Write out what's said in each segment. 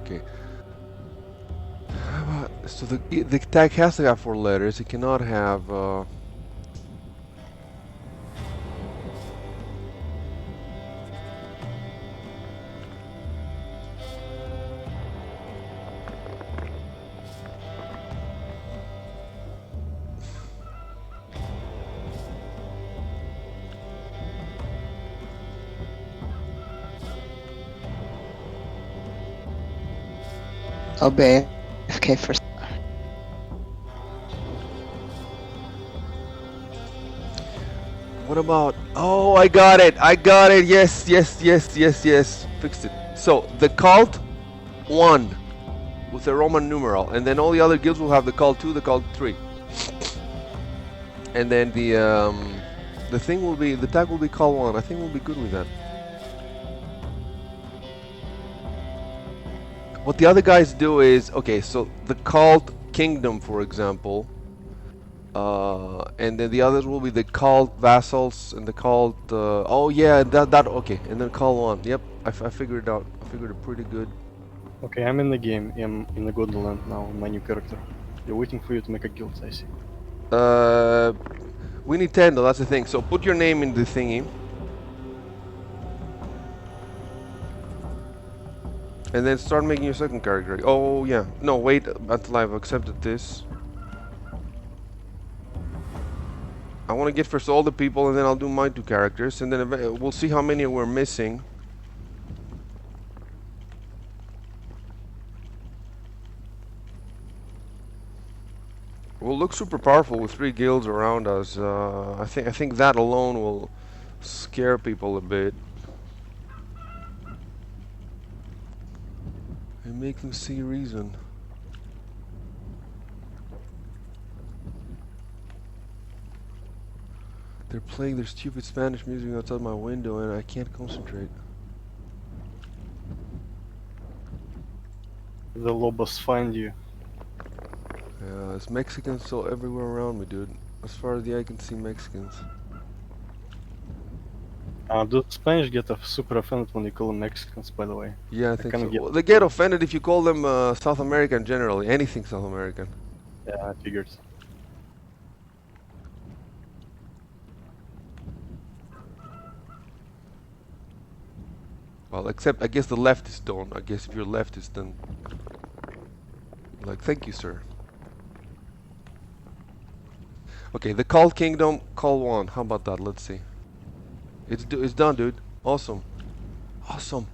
Okay. So the tag has to have 4 letters. It cannot have. I'll be AFK first. What about? Oh, I got it! I got it! Yes, yes, yes, yes, yes. Fixed it. So the cult 1 with a Roman numeral, and then all the other guilds will have the cult 2, the cult 3, and then the thing will be the tag will be cult 1. I think we'll be good with that. What the other guys do is okay. So the cult kingdom, for example. And then the others will be the cult vassals and the cult. Oh yeah, that okay. And then call 1. Yep, I figured it out. I figured it pretty good. Okay, I'm in the game. I'm in the Godland now, my new character. They're waiting for you to make a guild, I see. We need 10 though. That's the thing. So put your name in the thingy, and then start making your second character. Oh yeah. No, wait until I've accepted this. I want to get first all the people, and then I'll do my 2 characters, and then we'll see how many we're missing. We'll look super powerful with 3 guilds around us. I think that alone will scare people a bit and make them see reason. They're playing their stupid Spanish music outside my window, and I can't concentrate. The Lobos find you. Yeah, there's Mexicans so everywhere around me, dude. As far as the eye can see, Mexicans. Do Spanish get super offended when you call them Mexicans, by the way? Yeah, I think so. Get... Well, they get offended if you call them South American generally. Anything South American. Yeah, I figured. Well, except I guess the leftists don't. I guess if you're leftist, then like, thank you, sir. Okay, the Cult Kingdom, call 1. How about that? Let's see. It's done, dude. Awesome. Awesome.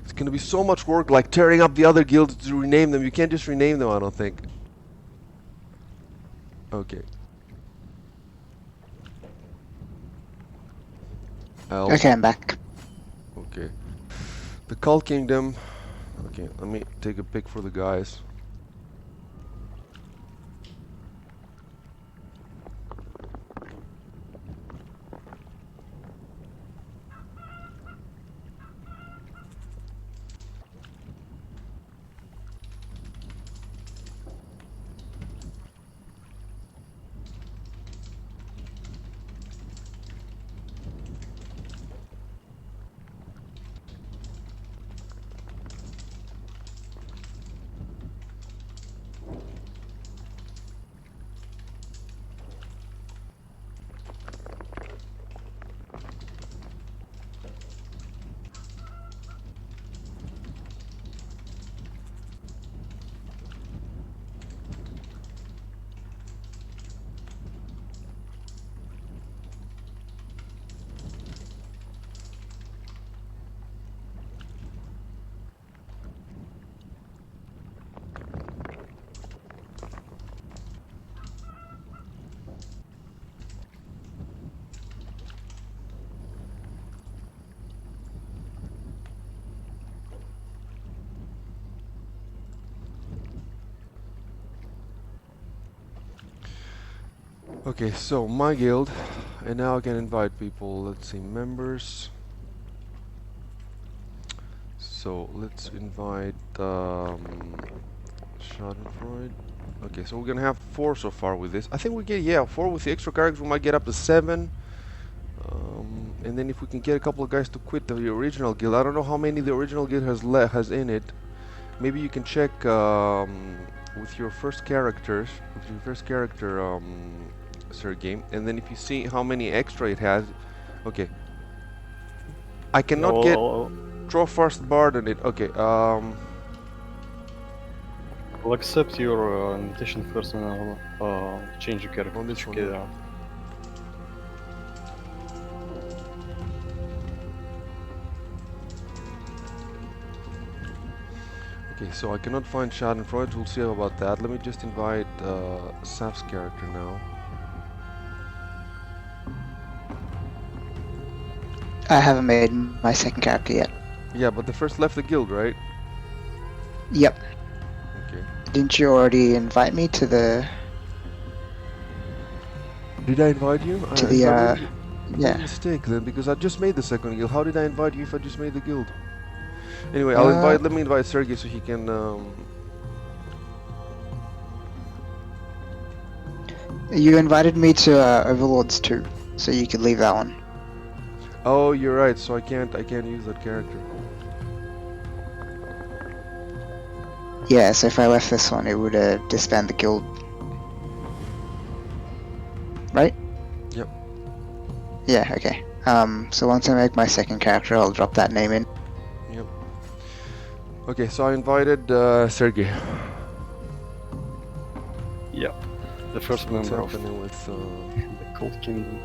It's gonna be so much work, like tearing up the other guilds to rename them. You can't just rename them, I don't think. Okay. Okay, I'm back. Okay. The Cult Kingdom. Okay, let me take a pic for the guys. Okay, so my guild, and now I can invite people. Let's see, members. So let's invite Schadenfreude. Okay, so we're gonna have 4 so far with this. I think we get 4 with the extra characters. We might get up to 7. And then if we can get a couple of guys to quit the original guild, I don't know how many the original guild has in it. maybe you can check with your first characters, with your first character, Sergey, and then if you see how many extra it has, okay. I cannot get draw first bard on it. Okay. I'll accept your invitation first, and I'll change your character. On this Check one, it yeah. out. Okay, so I cannot find Schadenfreude. We'll see about that. Let me just invite Saf's character now. I haven't made my second character yet. Yeah, but the first left the guild, right? Yep. Okay. Didn't you already invite me to the Did I invite you? to the Yeah. Mistake then, because I just made the second guild. How did I invite you if I just made the guild? Anyway, let me invite Sergey so he can. You invited me to Overlords 2, so you could leave that one. Oh, you're right. So I can't use that character. Yeah, so if I left this one, it would disband the guild. Right? Yep. Yeah, okay. So once I make my second character, I'll drop that name in. Yep. Okay, so I invited Sergey. Yep. The first So what's member of happening with the Cult Kingdom.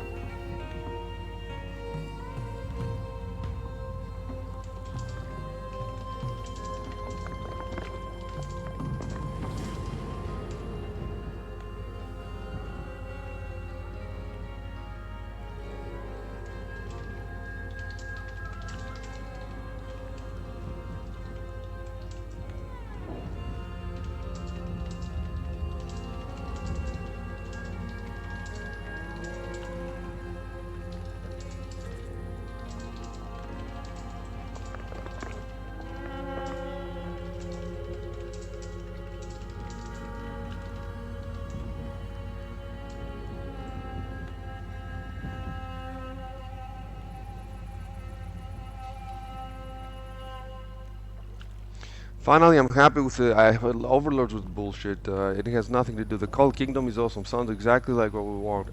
Finally, I'm happy with it. I have Overlords with bullshit. It has nothing to do. The Cult Kingdom is awesome. Sounds exactly like what we want.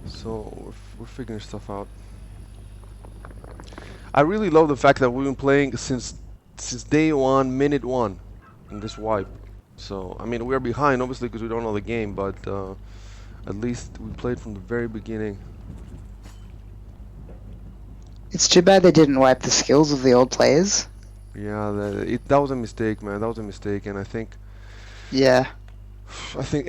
So we're figuring stuff out. I really love the fact that we've been playing since day one, minute one, in this wipe. So I mean, we're behind obviously because we don't know the game, but at least we played from the very beginning. It's too bad they didn't wipe the skills of the old players. Yeah, that was a mistake, man. That was a mistake, and I think. Yeah.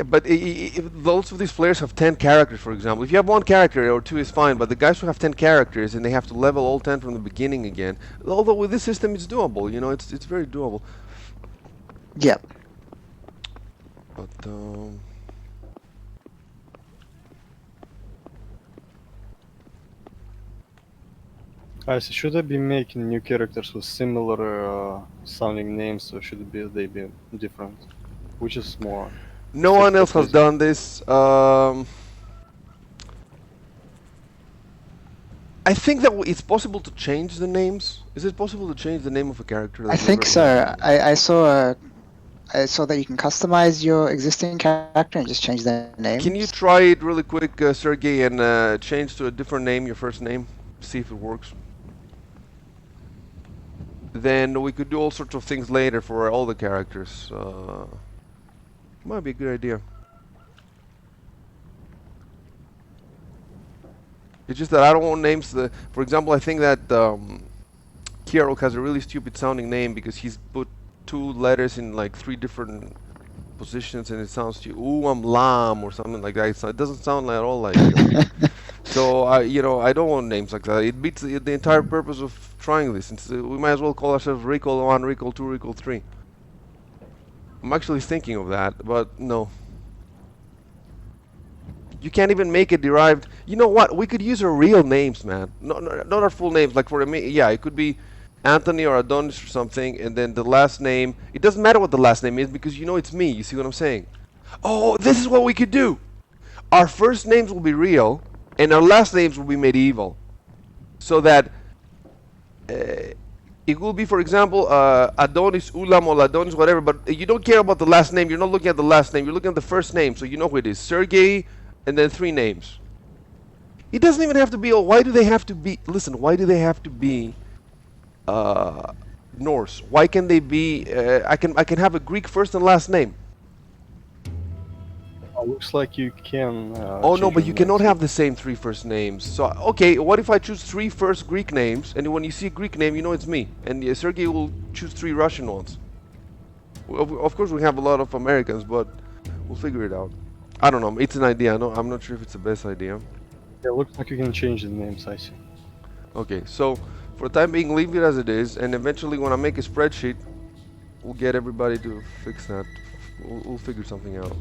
But if lots of these players have 10 characters, for example. If you have one character or two is fine, but the guys who have 10 characters and they have to level all 10 from the beginning again. Although with this system it's doable, you know, it's very doable. Yep. But Should I be making new characters with similar sounding names, or should they be different? Which is more? No one else has done this. I think that it's possible to change the names. Is it possible to change the name of a character? I think so. I saw that you can customize your existing character and just change their names. Can you try it really quick, Sergey, and change to a different name, your first name? See if it works. Then we could do all sorts of things later for all the characters. Might be a good idea. It's just that I don't want names. For example, I think that Kierok has a really stupid sounding name because he's put 2 letters in like 3 different positions, and it sounds to I'm Lam or something like that. So it doesn't sound at all like. So I don't want names like that. It beats the entire purpose of trying this. We might as well call ourselves Recall 1, Recall 2, Recall 3. I'm actually thinking of that, but no. You can't even make it derived. You know what? We could use our real names, man. Not our full names. Like for yeah, it could be Anthony or Adonis or something, and then the last name. It doesn't matter what the last name is because you know it's me. You see what I'm saying? Oh, this is what we could do. Our first names will be real, and our last names will be medieval, so that if it will be, for example, Adonis Ulam or Adonis whatever, but you don't care about the last name. You're not looking at the last name. You're looking at the first name, so you know who it is. Sergey, and then 3 names. It doesn't even have to be. Oh, why do they have to be? Listen, why do they have to be Norse? Why can they be? I can have a Greek first and last name. Looks like you can Oh no, change but your you names. cannot have the same 3 first names. So okay, what if I choose 3 first Greek names, and when you see a Greek name, you know it's me, and Sergey will choose 3 Russian ones. Of course, we have a lot of Americans, but we'll figure it out. I don't know. It's an idea. No, I'm not sure if it's the best idea. Yeah, looks like you can change the names, I see. Okay, so for the time being, leave it as it is, and eventually, when I make a spreadsheet, we'll get everybody to fix that. We'll figure something out.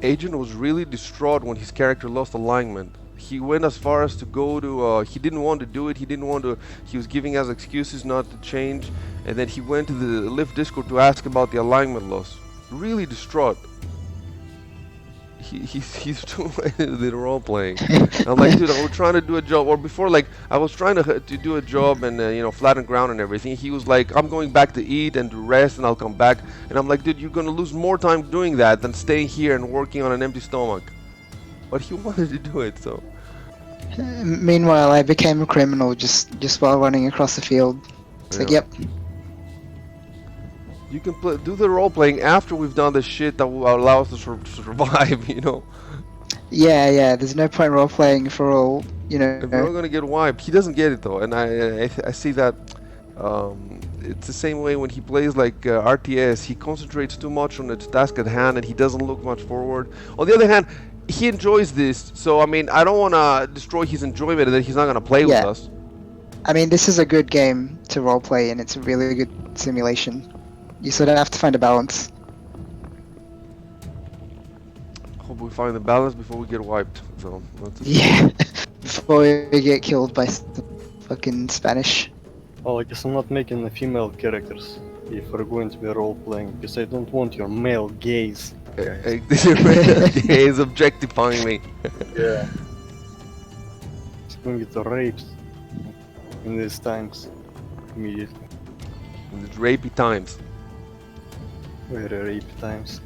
Agent was really distraught when his character lost alignment. He went as far as to go to, he didn't want to do it, he didn't want to, he was giving us excuses not to change, and then he went to the Lyft Discord to ask about the alignment loss. Really distraught. He's too the role playing. I'm like, dude, I was trying to do a job, or before, like, I was trying to do a job and flatten ground and everything. He was like, I'm going back to eat and to rest, and I'll come back. And I'm like, dude, you're gonna lose more time doing that than staying here and working on an empty stomach. But he wanted to do it, so. Meanwhile, I became a criminal just while running across the field. It's like, Yeah. yep. You can do the role playing after we've done the shit that will allow us to survive, you know. Yeah. There's no point role playing for all, If we're all gonna get wiped, he doesn't get it though, and I see that. It's the same way when he plays like RTS. He concentrates too much on the task at hand, and he doesn't look much forward. On the other hand, he enjoys this, so I mean, I don't want to destroy his enjoyment, and then he's not gonna play with Yeah. us. I mean, this is a good game to role play, and it's a really good simulation. You sort of have to find a balance. Hope we find the balance before we get wiped. So that's it. Yeah. Before we get killed by some fucking Spanish. Well, I guess I'm not making the female characters if we're going to be role playing, because I don't want your male gaze. Guys. He is objectifying me. Yeah. It's going to get raped in these times. Immediately. In the rapey times. Very rapey times.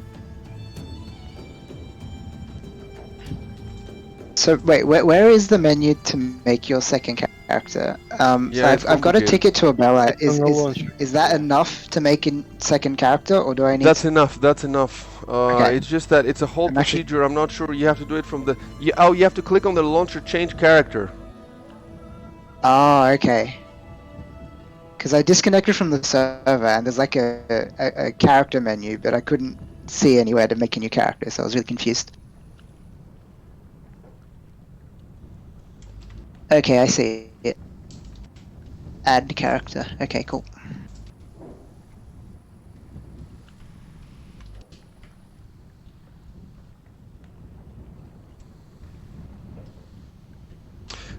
So wait, where is the menu to make your second character? Yeah, so I've got a complicated. ticket to Abella. It's on the launcher. Is that enough to make a second character, or do I need? That's enough. That's enough. Okay. It's just that it's a whole I'm actually- procedure. I'm not sure. You have to do it from the. You have to click on the launcher, change character. Oh, okay. Because I disconnected from the server, and there's like a character menu, but I couldn't see anywhere to make a new character, so I was really confused. Okay, I see it. Add character. Okay, cool.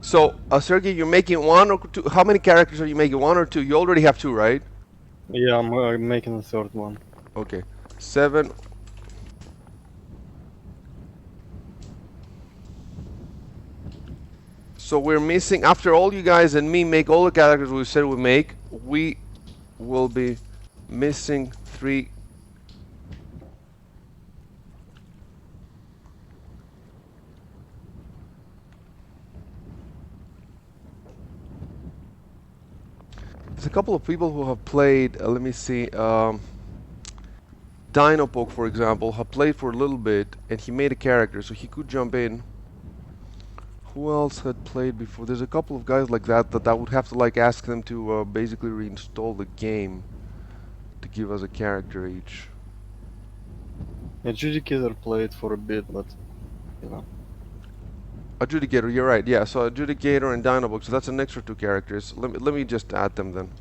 So, Sergey, you're making 1 or 2. How many characters are you making? 1 or 2? You already have 2, right? Yeah, I'm making the third one. Okay. 7. So we're missing, after all you guys and me make all the characters we said we make, we will be missing 3. There's a couple of people who have played, let me see, Dinopoke, for example, have played for a little bit, and he made a character, so he could jump in. Who else had played before? There's a couple of guys like that I would have to like ask them to basically reinstall the game to give us a character each. Adjudicator played for a bit, but you know. Adjudicator, you're right. Yeah, so Adjudicator and Dinobook, so that's an extra 2 characters. Let me just add them then.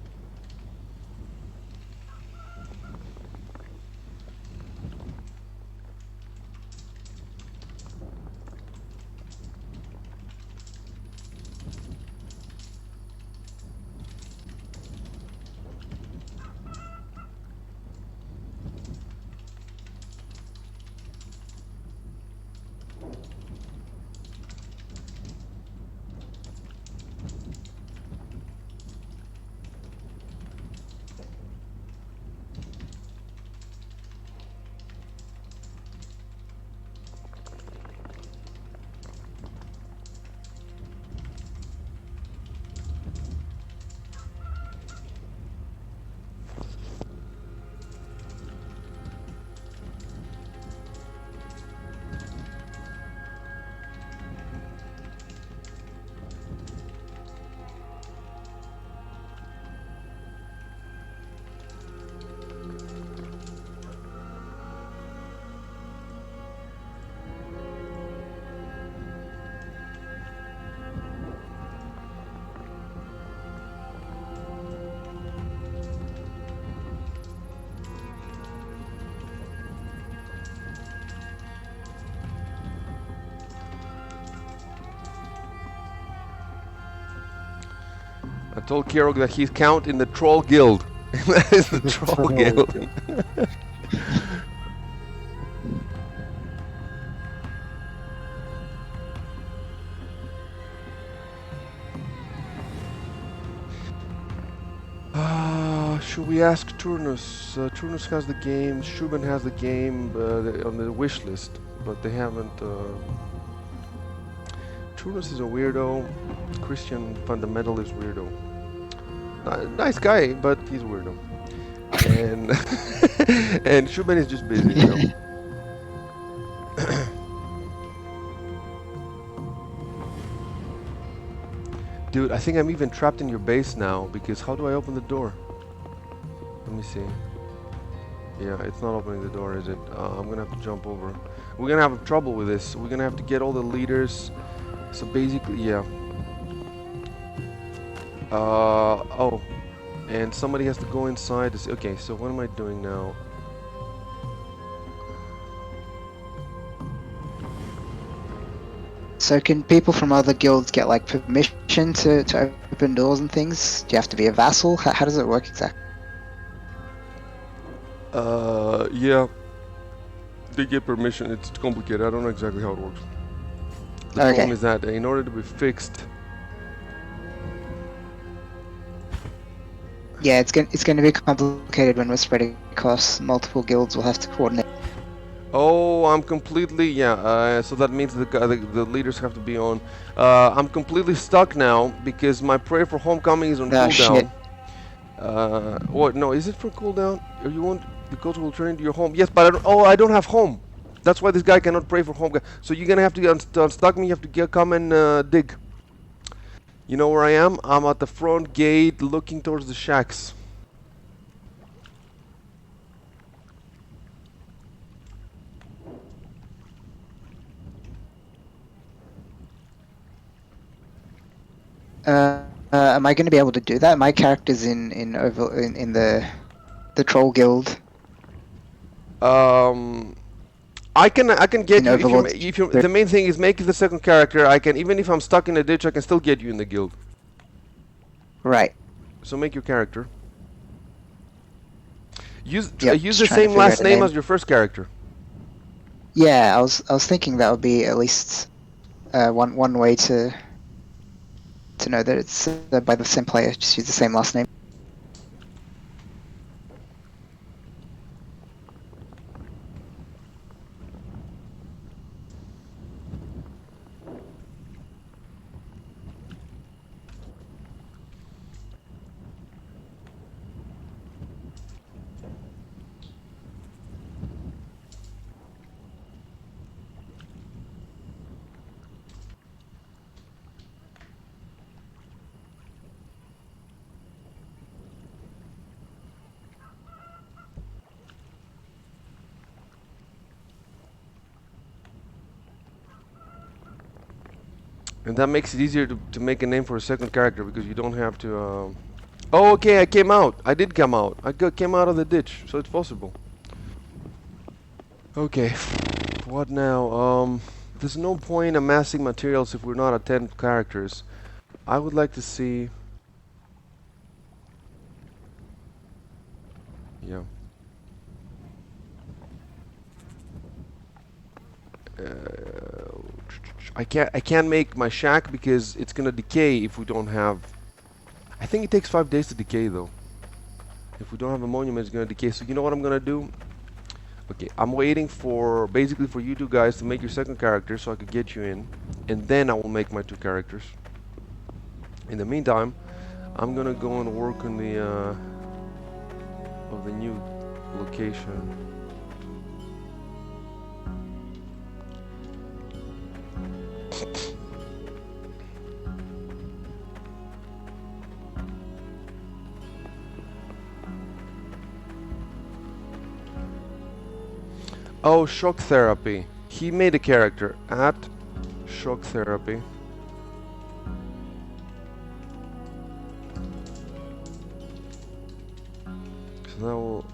I told Kirog that he's count in the Troll Guild. That is the Troll Guild. Should we ask Turnus? Turnus has the game, Shuben has the game on the wish list, but they haven't. Turnus is a weirdo, Christian fundamentalist weirdo. Nice guy, but he's a weirdo. And and Shuben is just busy, you know. Dude, I think I'm even trapped in your base now, because how do I open the door? Let me see. Yeah, it's not opening the door, is it? I'm gonna have to jump over. We're gonna have trouble with this. We're gonna have to get all the leaders. So basically, yeah. Oh. And somebody has to go inside to see. Okay, so what am I doing now? So can people from other guilds get like permission to open doors and things? Do you have to be a vassal? How does it work exactly? Yeah. They get permission. It's complicated. I don't know exactly how it works. The Okay. problem is that in order to be fixed. Yeah, it's going to be complicated when we're spreading across multiple guilds. We'll have to coordinate. Oh, I'm completely, yeah, so that means the leaders have to be on. I'm completely stuck now because my prayer for homecoming is on Oh, cooldown. shit. What? No, is it for cooldown? Or you want the coach will return to your home? Yes, but I don't have home. That's why this guy cannot pray for home. So you're gonna have to unstuck me. You have to come and dig. You know where I am? I'm at the front gate looking towards the shacks. Am I going to be able to do that? My character's in the troll guild. I can get In you Overlord. if you. The main thing is make the second character. I can, even if I'm stuck in a ditch, I can still get you in the guild. Right. So make your character. Use Yep, use just the trying to same figure last out a name name. as your first character. Yeah, I was thinking that would be at least one way to know that it's by the same player. Just use the same last name. And that makes it easier to make a name for a second character because you don't have to. Oh, okay, I came out. I did come out. Came out of the ditch, so it's possible. Okay, what now? There's no point amassing materials if we're not at 10 characters. I would like to see. Yeah. I can't make my shack because it's gonna decay if we don't have. I think it takes 5 days to decay though. If we don't have a monument, it's gonna decay. So you know what I'm gonna do? Okay, I'm waiting for basically for you two guys to make your second character so I could get you in, and then I will make my 2 characters. In the meantime, I'm gonna go and work on the of the new location. Oh, shock therapy. He made a character at shock therapy. So that will.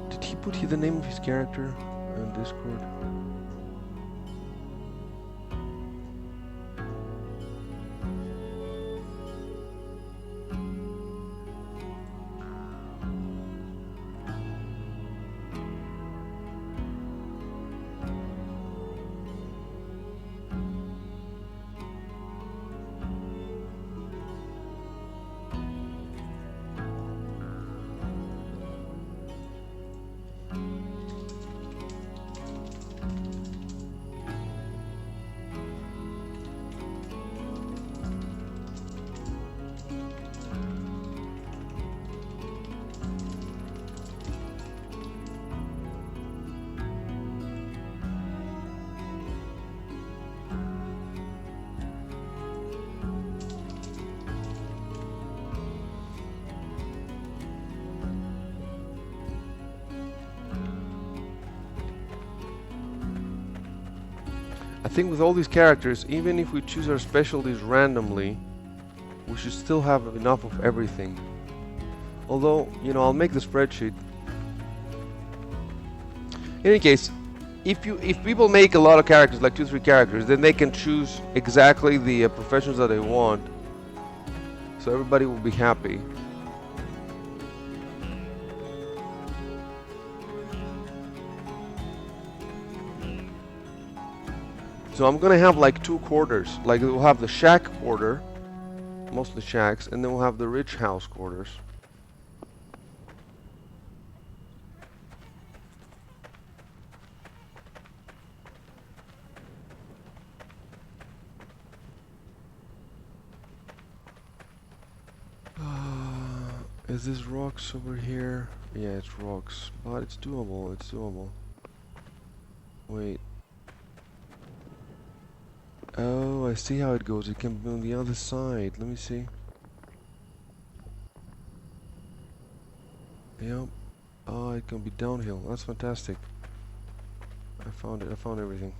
Did he put the name of his character? on Discord. I think with all these characters, even if we choose our specialties randomly, we should still have enough of everything. Although, you know, I'll make the spreadsheet. In any case, if people make a lot of characters, like 2-3 characters, then they can choose exactly the professions that they want. So everybody will be happy. So I'm gonna have like 2 quarters. Like we'll have the shack quarter, mostly shacks, and then we'll have the rich house quarters. Is this rocks over here? Yeah, it's rocks, but it's doable. It's doable. Wait. Oh, I see how it goes. It can be on the other side. Let me see. Yep. Oh, it can be downhill. That's fantastic. I found it. I found everything.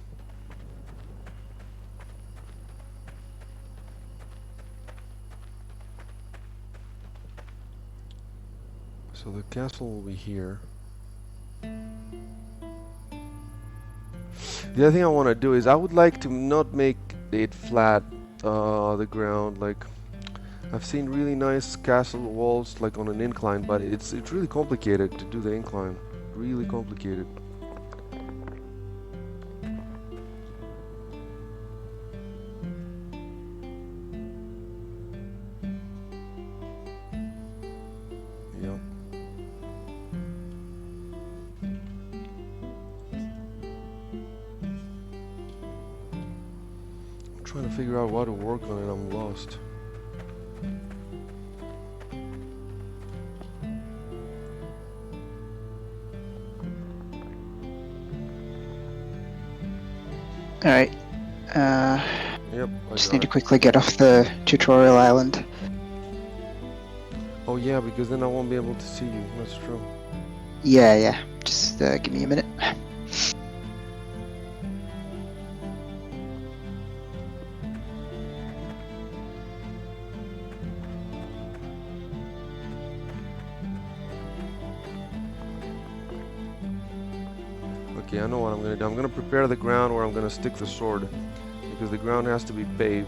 So the castle will be here. The other thing I want to do is I would like to not make it flat, the ground. Like I've seen really nice castle walls like on an incline, but it's really complicated to do the incline. Really complicated. Yeah. I'm trying to figure out how to work on it. I'm lost. All right. Yep, I Just got need to it. quickly get off the tutorial island. Oh yeah, because then I won't be able to see you. That's true. Yeah. Just give me a minute. Okay, I know what I'm gonna do. I'm gonna prepare the ground where I'm gonna stick the sword, because the ground has to be paved.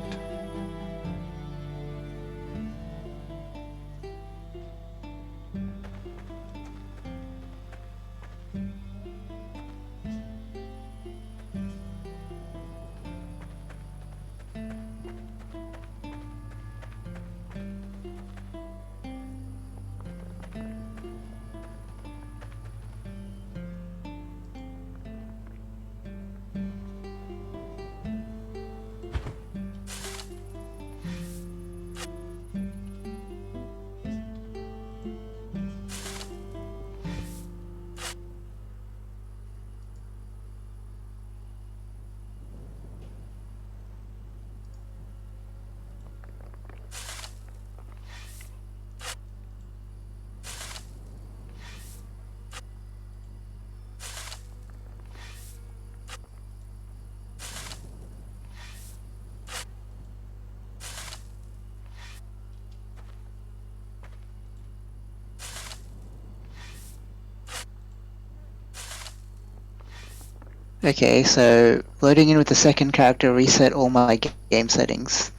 Okay, so loading in with the second character reset all my game settings.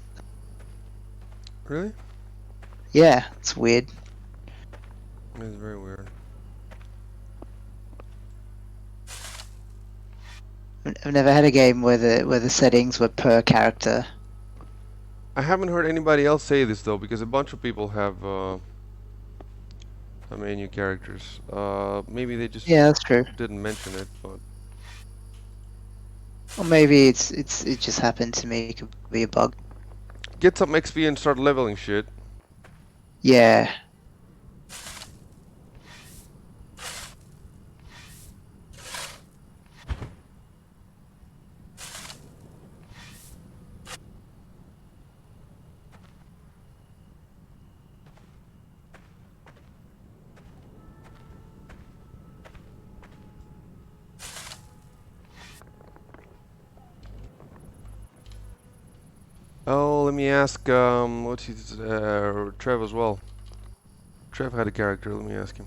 Really? Yeah, it's weird. It's very weird. I've never had a game where the settings were per character. I haven't heard anybody else say this though, because a bunch of people have menu characters. Maybe they just Yeah, that's true. didn't mention it, but Or maybe it just happened to me. It could be a bug. get some XP and start leveling shit. Yeah. Oh, let me ask, what's his, Trev as well. Trev had a character, let me ask him.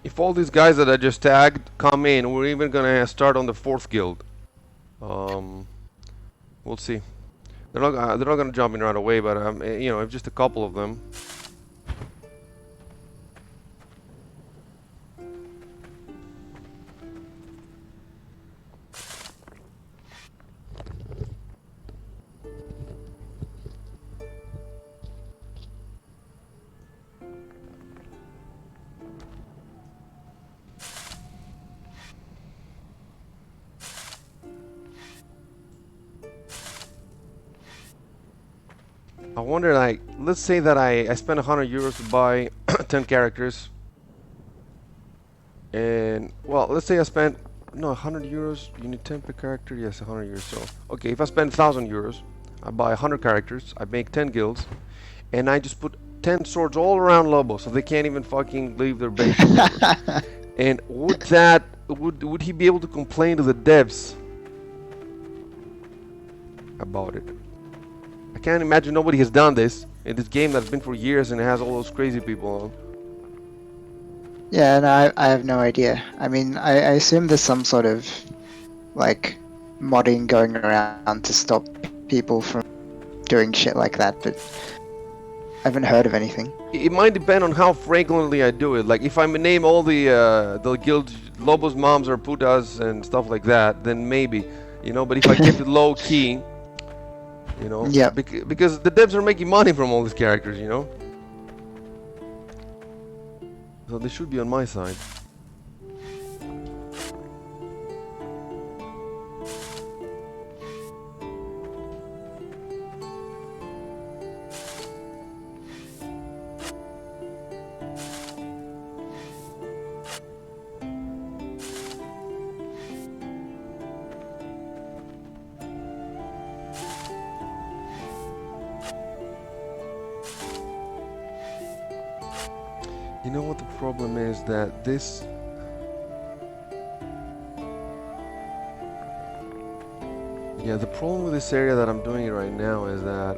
If all these guys that I just tagged come in, we're even gonna start on the 4th guild. We'll see. They're not gonna jump in right away, but you know, if just a couple of them. I wonder, like, let's say that I spent 100 euros to buy 10 characters. And, well, let's say I spent, no, 100 euros, you need 10 per character? Yes, 100 euros. So, okay, if I spend 1,000 euros, I buy 100 characters, I make 10 guilds, and I just put 10 swords all around Lobo, so they can't even fucking leave their base or whatever. And would he be able to complain to the devs about it? I can't imagine nobody has done this in this game that's been for years and has all those crazy people on. Yeah, no, I have no idea. I mean, I assume there's some sort of like modding going around to stop people from doing shit like that, but I haven't heard of anything. It might depend on how frequently I do it. Like if I name all the guilds Lobo's moms or putas and stuff like that, then maybe, you know. But if I keep it low key, you know, Yep. because the devs are making money from all these characters, you know. So they should be on my side. You know what the problem is? That this... Yeah, the problem with this area that I'm doing it right now is that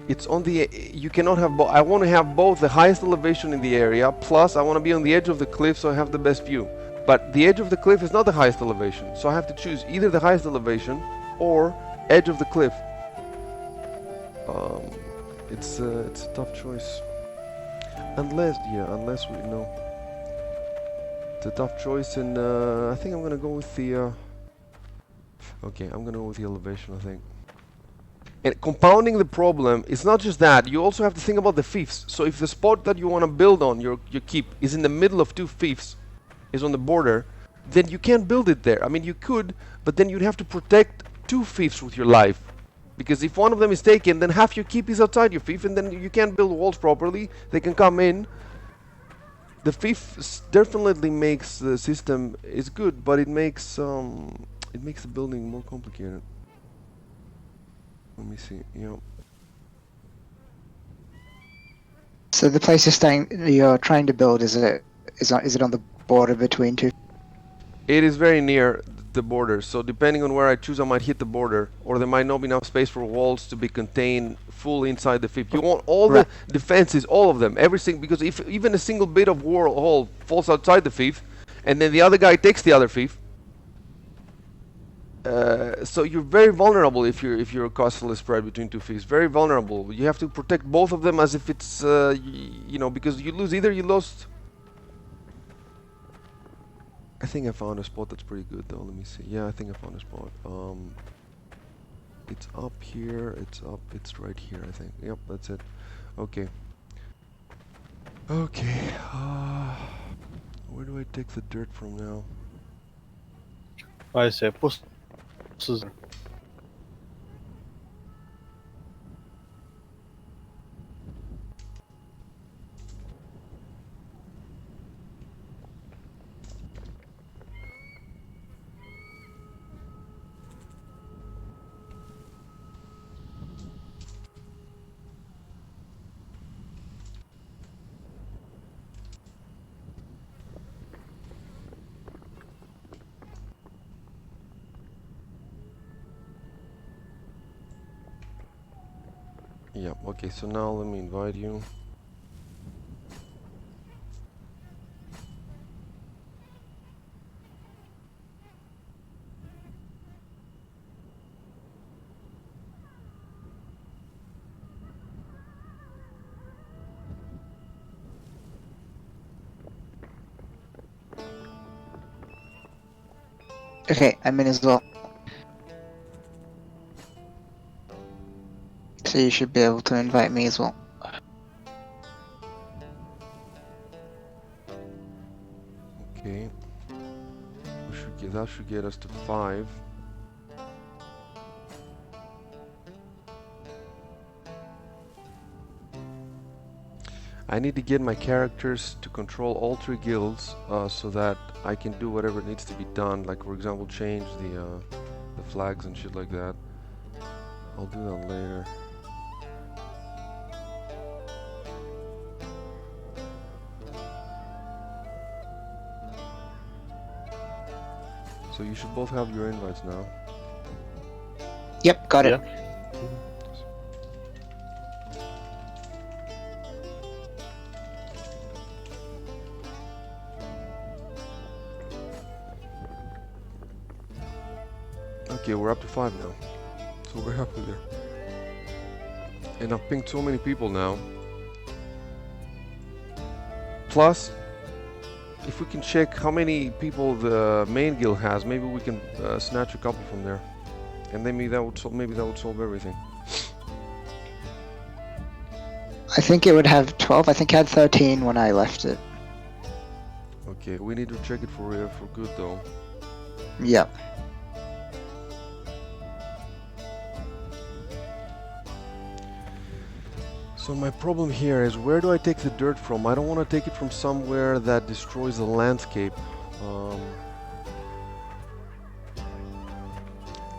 it's on the... You cannot have both. I want to have both the highest elevation in the area, plus I want to be on the edge of the cliff so I have the best view. But the edge of the cliff is not the highest elevation, so I have to choose either the highest elevation or edge of the cliff. It's a tough choice. Unless we know. It's a tough choice, and I think I'm gonna go with the... Okay, I'm gonna go with the elevation, I think. And compounding the problem, it's not just that, you also have to think about the fiefs. So if the spot that you want to build on, your keep, is in the middle of two fiefs, is on the border, then you can't build it there. I mean, you could, but then you'd have to protect two fiefs with your life. Because if one of them is taken, then half your keep is outside your fief, and then you can't build walls properly. They can come in. The fief definitely makes the system is good, but it makes the building more complicated. Let me see. So the place you're trying to build, is it on the border between two? It is very near the border, so depending on where I choose, I might hit the border, or there might not be enough space for walls to be contained fully inside the fief. You want all the Right. defenses, all of them, everything, because if even a single bit of wall falls outside the fief, and then the other guy takes the other fief, so you're very vulnerable if your castle is spread between two fiefs. Very vulnerable. You have to protect both of them as if it's you know, because you lose either you lost. I think I found a spot that's pretty good though. Let me see. Yeah, I think I found a spot. It's up here. It's right here. I think. Yep, that's it. Okay. Okay. Where do I take the dirt from now? I see. Pus. Yep. Okay. So now let me invite you. Okay, I'm in as well. So you should be able to invite me as well. Okay. That should get us to 5. I need to get my characters to control all 3 guilds so that I can do whatever needs to be done. Like for example, change the flags and shit like that. I'll do that later. So you should both have your invites now. Yep, got it. Yeah. Okay, we're up to 5 now. So we're happy there. And I've pinged so many people now. Plus, if we can check how many people the main guild has, maybe we can snatch a couple from there. And maybe that would solve everything. I think it would have 12. I think it had 13 when I left it. Okay, we need to check it for good though. Yep. So my problem here is, where do I take the dirt from? I don't want to take it from somewhere that destroys the landscape.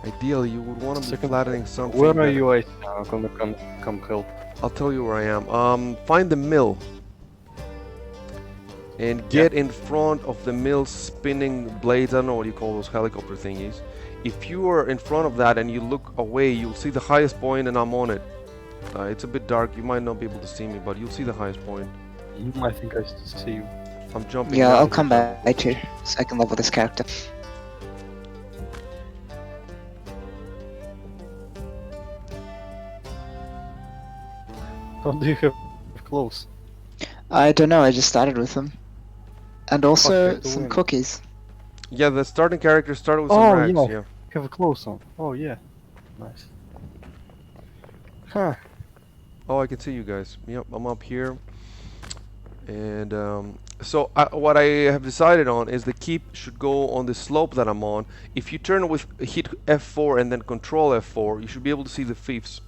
Ideally, you would want to be flattening something. Where are you right now? I'm gonna come help. I'll tell you where I am. Find the mill. And get in front of the mill spinning blades. I don't know what you call those helicopter thingies. If you are in front of that and you look away, you'll see the highest point, and I'm on it. It's a bit dark, you might not be able to see me, but you'll see the highest point. I think I see you. I'm jumping Yeah, down I'll here, come so- back to so I can level this character. How do you have clothes? I don't know, I just started with them. And also Okay, to some win. cookies. Yeah, the starting character started with some Oh, rags, yeah. yeah. You have clothes on. Oh yeah. Nice. Huh. Oh, I can see you guys. Yep, I'm up here. And so what I have decided on is the keep should go on the slope that I'm on. If you turn with hit F4 and then control F4, you should be able to see the fiefs.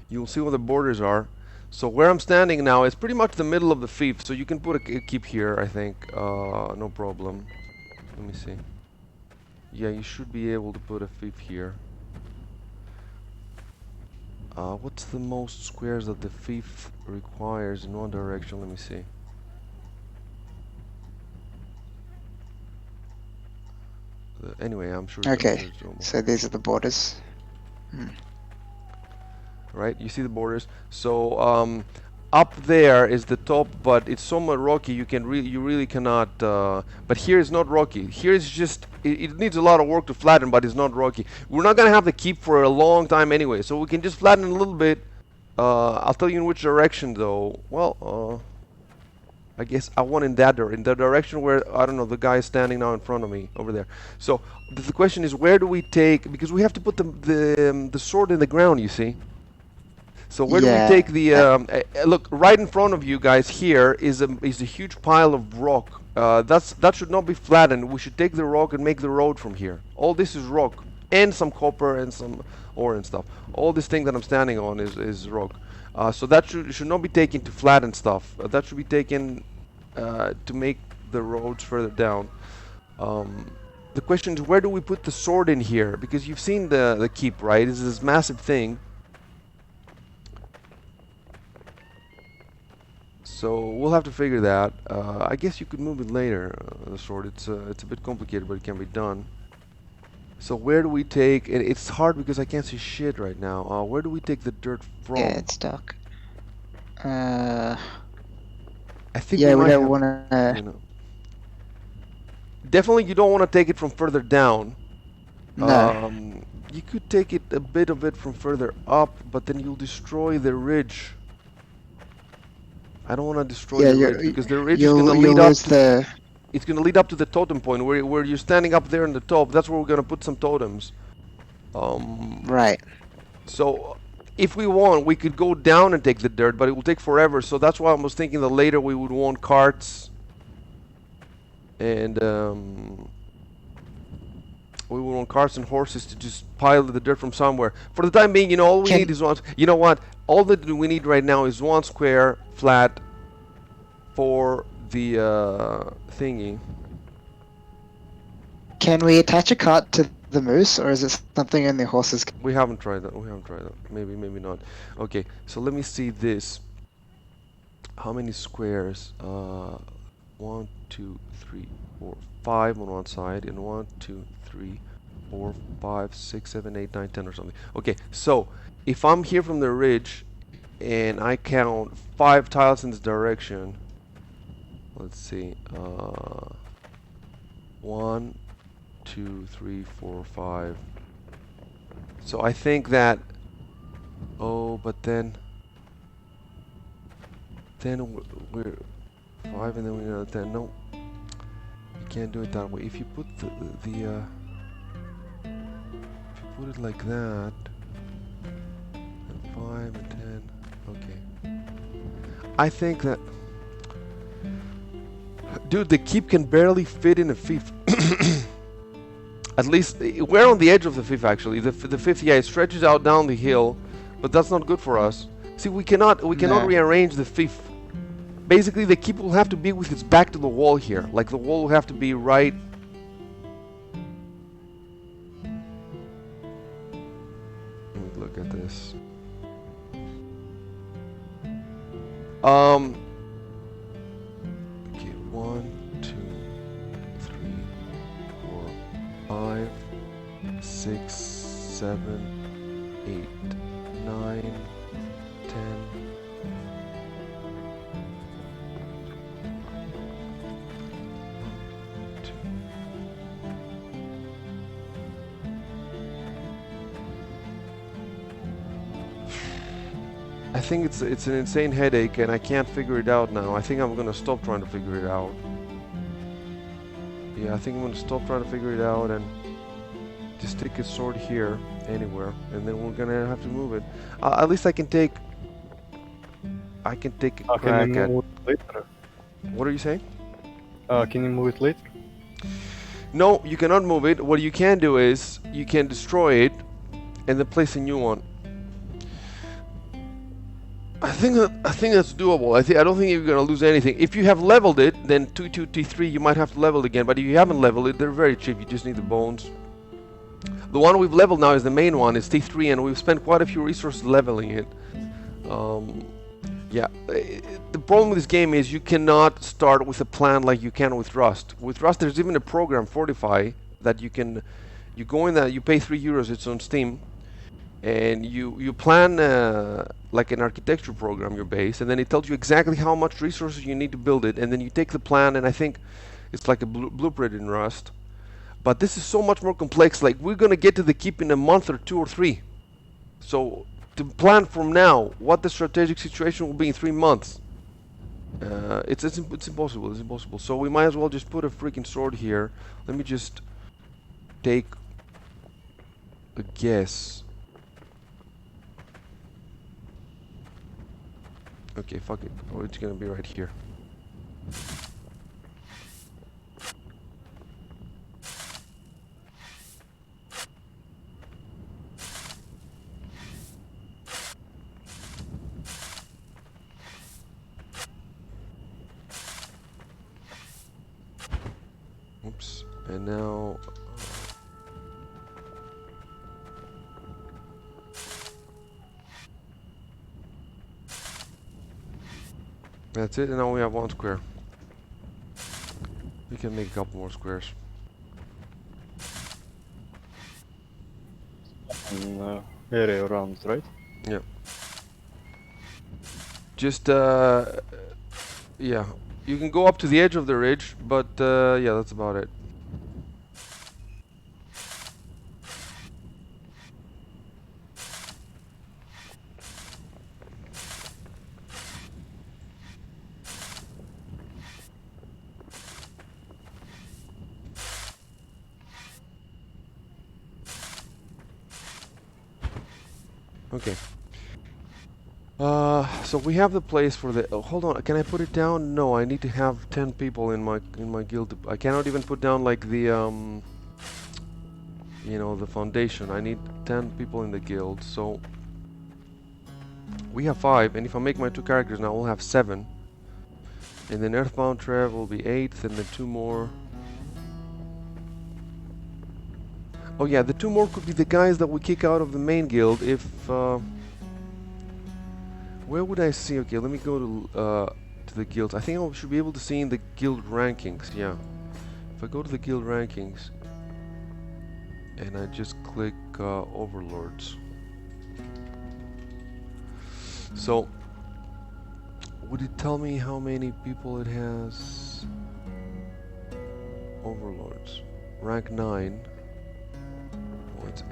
You'll see where the borders are. So where I'm standing now is pretty much the middle of the fief, so you can put a keep here, I think. No problem. Let me see. Yeah, you should be able to put a fief here. What's the most squares that the thief requires in one direction? Let me see. Anyway, I'm sure it's Okay, doable. so these are the borders. Hmm. Right, you see the borders. So up there is the top, but it's so much rocky you really cannot. But here is not rocky. Here is just it needs a lot of work to flatten, but it's not rocky. We're not gonna have to keep for a long time anyway, so we can just flatten it a little bit. I'll tell you in which direction though. Well, I guess I want in the direction where I don't know the guy is standing now in front of me over there. So the question is, where do we take? Because we have to put the sword in the ground. You see. So where do we take Yeah. the? Look, right in front of you guys here is a huge pile of rock. That should not be flattened. We should take the rock and make the road from here. All this is rock and some copper and some ore and stuff. All this thing that I'm standing on is rock. So that should not be taken to flatten stuff. That should be taken to make the roads further down. The question is, where do we put the sword in here? Because you've seen the keep, right? It's this massive thing. So we'll have to figure that. I guess you could move it later, the sword. It's a bit complicated, but it can be done. So where do we take? And it's hard because I can't see shit right now. Where do we take the dirt from? Yeah, it's dark. I think Yeah, we might don't have, want to. you know. Definitely, you don't want to take it from further down. No. You could take it a bit of it from further up, but then you'll destroy the ridge. I don't want to destroy the ridge because the ridge is going to lead up to it's going to lead up to the totem point where you're standing up there in the top. That's where we're going to put some totems. Right. So if we want, we could go down and take the dirt, but it will take forever. So that's why I was thinking that later we would want carts and we would want carts and horses to just pile the dirt from somewhere. For the time being, you know, all we need is one. You know what? All that we need right now is one square flat for the thingy. Can we attach a cart to the moose, or is it something in the horses? We haven't tried that. Maybe, maybe not. Okay, so let me see this. How many squares? 1, 2, 3, 4, 5 on one side, and 1, 2, 3, 4, 5, 6, 7, 8, 9, 10 or something. Okay, so if I'm here from the ridge and I count 5 tiles in this direction, let's see, 1, 2, 3, 4, 5. So I think that, but then we're 5 and then we're gonna 10. No, you can't do it that way. If you put if you put it like that, and 5 and 10, okay. I think that, dude, the keep can barely fit in a fifth. At least we're on the edge of the fifth. Actually, the fifth, yeah, it stretches out down the hill, but that's not good for us. See, we cannot rearrange the fifth. Basically, the keep will have to be with its back to the wall here. Like the wall will have to be right. Let me look at this. Okay, 1, 2, 3, 4, 5, 6, 7, 8, 9, 10. I think it's an insane headache and I can't figure it out now. I think I'm gonna stop trying to figure it out. Yeah, I think I'm gonna stop trying to figure it out and just stick a sword here, anywhere, and then we're gonna have to move it. At least I can take a crack Can you at. move it later? What are you saying? Can you move it later? No, you cannot move it. What you can do is you can destroy it and then place a new one. I think that's doable. I don't think you're gonna lose anything. If you have leveled it, then T2, T3, you might have to level it again. But if you haven't leveled it, they're very cheap. You just need the bones. The one we've leveled now is the main one. It's T3, and we've spent quite a few resources leveling it. Yeah, the problem with this game is you cannot start with a plan like you can with Rust. With Rust, there's even a program, Fortify, that you can, you go in that, you pay €3, it's on Steam, and you plan like an architecture program, your base, and then it tells you exactly how much resources you need to build it, and then you take the plan, and I think it's like a blueprint in Rust. But this is so much more complex, like we're gonna get to the keep in a month or 2 or 3. So to plan from now what the strategic situation will be in 3 months, it's impossible. It's impossible. So we might as well just put a freaking sword here. Let me just take a guess. Okay, fuck it. Oh, it's gonna be right here. Oops. And now that's it, and now we have 1 square. We can make a couple more squares. An area around, right? Yeah. Just yeah, you can go up to the edge of the ridge, but yeah, that's about it. Okay. So we have the place for the. Oh, hold on. Can I put it down? No, I need to have 10 people in my guild. I cannot even put down like the you know, the foundation. I need 10 people in the guild. So we have 5, and if I make my 2 characters now, we'll have 7. And then Earthbound Trev will be 8th, and then 2 more. Oh yeah, the 2 more could be the guys that we kick out of the main guild if. Where would I see? Okay, let me go to the guilds. I think I should be able to see in the guild rankings. Yeah, if I go to the guild rankings and I just click overlords. So would it tell me how many people it has? Overlords, rank 9.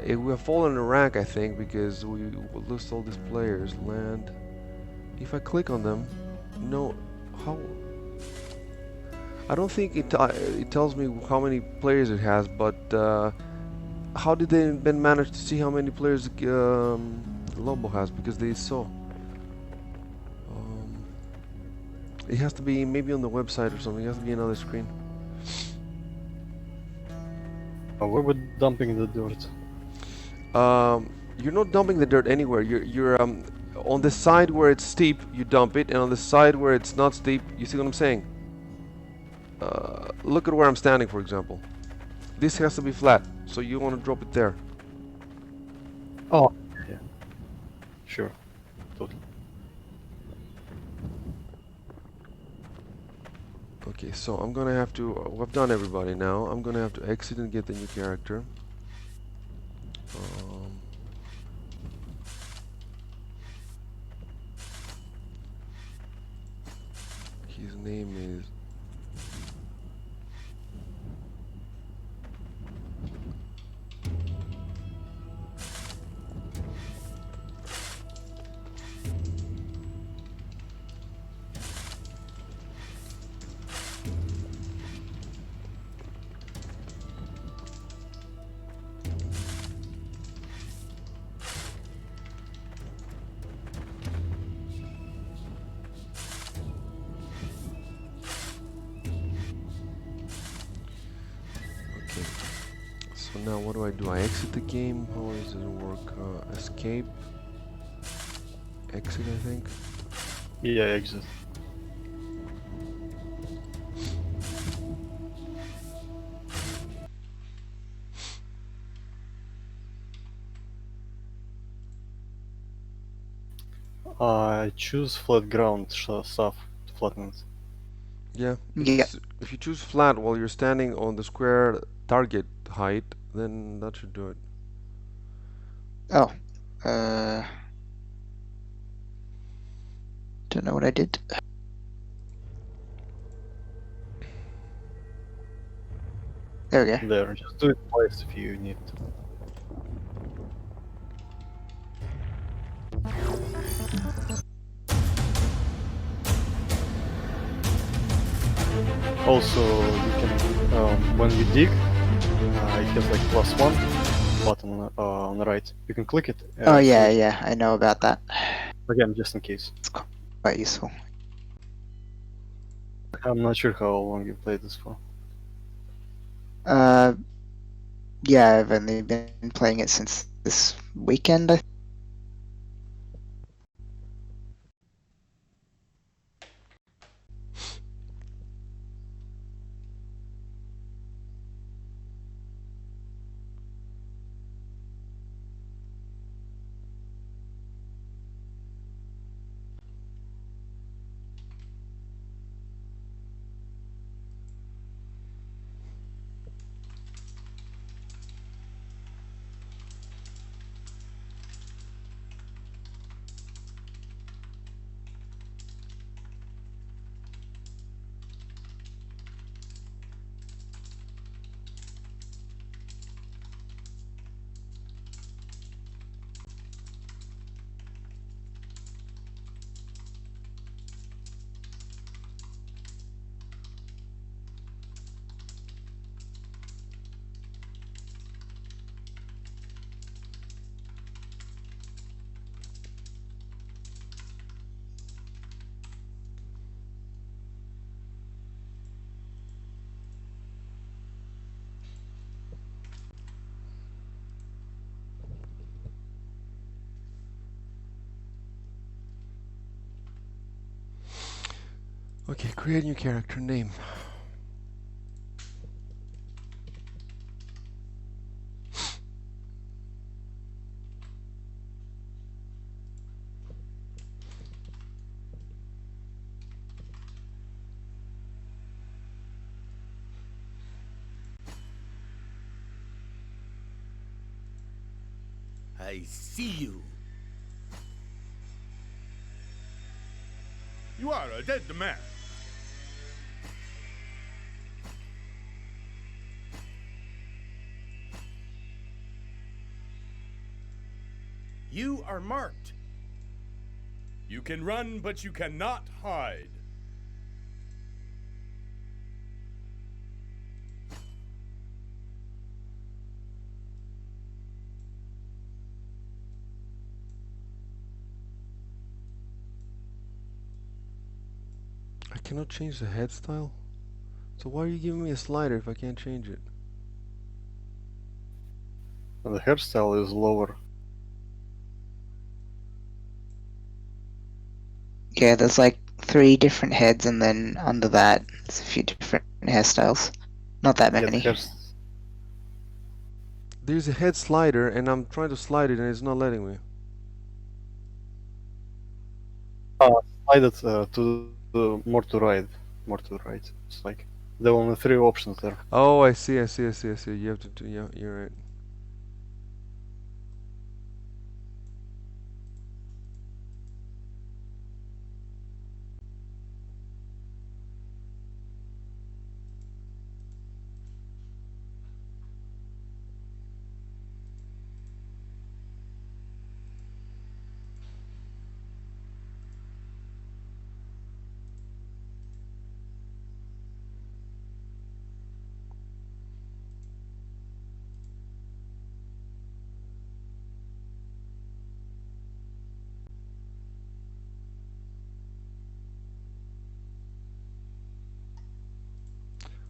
We have fallen a rank, I think, because we list all these players. Land. If I click on them, no, how? I don't think it tells me how many players it has, but how did they then manage to see how many players Lobo has? Because they saw. It has to be maybe on the website or something. It has to be another screen. Where we're dumping the dirt? You're not dumping the dirt anywhere. You're on the side where it's steep, you dump it, and on the side where it's not steep, you see what I'm saying? Look at where I'm standing, for example. This has to be flat, so you want to drop it there. Oh, yeah. Sure. Totally. Okay, so I'm gonna have to. I've done everybody now. I'm gonna have to exit and get the new character. His name is. So now what do? I exit the game? How does it work? Escape? Exit, I think. Yeah, exit. Choose flat ground stuff to flatten it. Yeah, Yeah. if you choose flat while you're standing on the square target height, then that should do it. Oh. Uh. Don't know what I did. There we go. There, just do it twice if you need to. Also, you can, when you dig, it has like +1 button on the right. You can click it. Oh yeah, Switch yeah. I know about that. again, just in case. It's quite useful. I'm not sure how long you played this for. Uh. Yeah, I've only been playing it since this weekend. Okay, create new character name. I see you. You are a dead man. You are marked. You can run, but you cannot hide. I cannot change the head style. So why are you giving me a slider if I can't change it? And the hairstyle is lower. Yeah, there's like 3 different heads, and then under that, there's a few different hairstyles. Not that Yeah, the many. hair. There's a head slider and I'm trying to slide it and it's not letting me. Slide it to the more to right, more to the right. It's like there are only 3 options there. Oh, I see, I see, I see, I see. You have to do, yeah, you're right.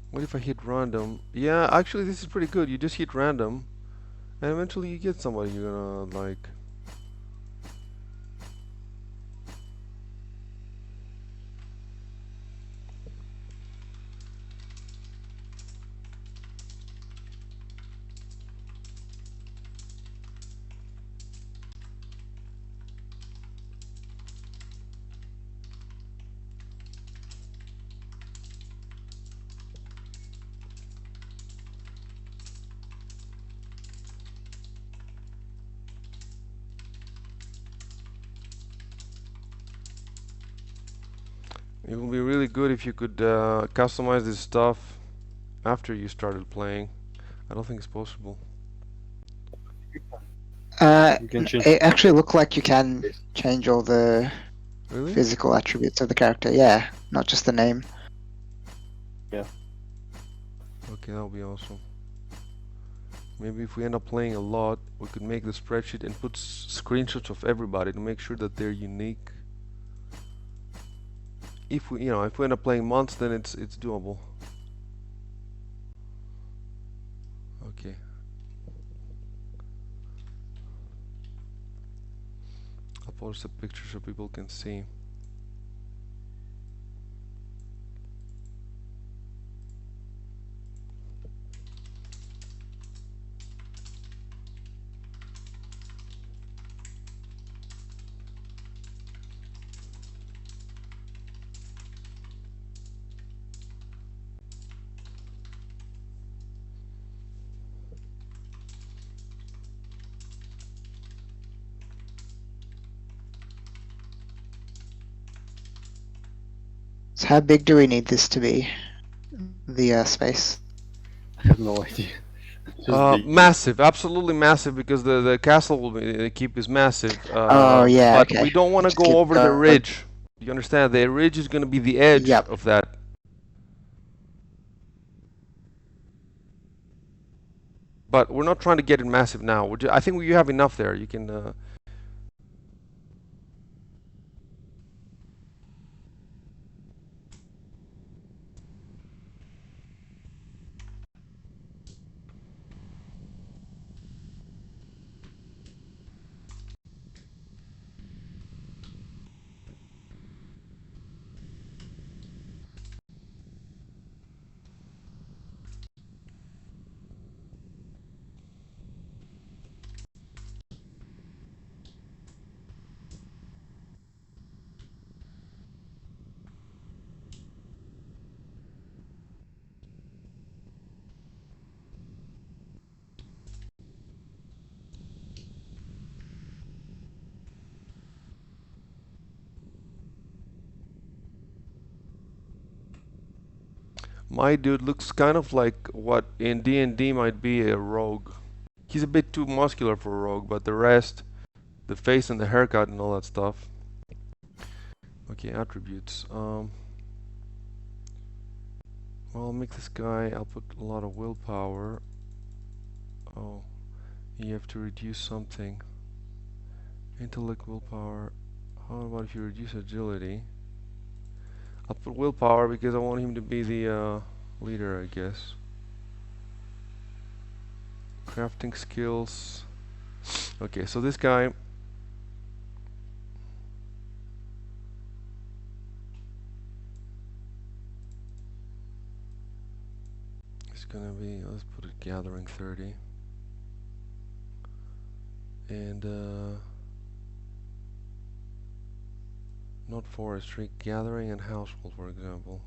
What if I hit random? Yeah, actually this is pretty good. You just hit random and eventually you get somebody you're gonna like. It would be really good if you could customize this stuff after you started playing. I don't think it's possible. You can change It actually looked like you can face. change all the Really? physical attributes of the character. Yeah, not just the name. Okay, that would be awesome. Maybe if we end up playing a lot, we could make the spreadsheet and put screenshots of everybody to make sure that they're unique. If we, if we end up playing months, then it's doable. Okay. I'll post a picture so people can see. So how big do we need this to be? The space. I have no idea. Just big. Massive, absolutely massive, because the castle will be, the keep is massive. Oh yeah, But okay. we don't want to Just go keep over the going. ridge. You understand? The ridge is going to be the edge Yep. of that. But we're not trying to get it massive now. I think you have enough there. You can. My dude looks kind of like what in D&D might be a rogue. He's a bit too muscular for a rogue, but the rest, the face and the haircut and all that stuff. Okay, attributes. Well, I'll make this guy. I'll put a lot of willpower. Oh, you have to reduce something. Intellect, willpower. How about if you reduce agility? I'll put willpower because I want him to be the leader, I guess. Crafting skills. Okay, so this guy. It's gonna be, let's put it gathering 30. And not forestry, gathering and household, for example.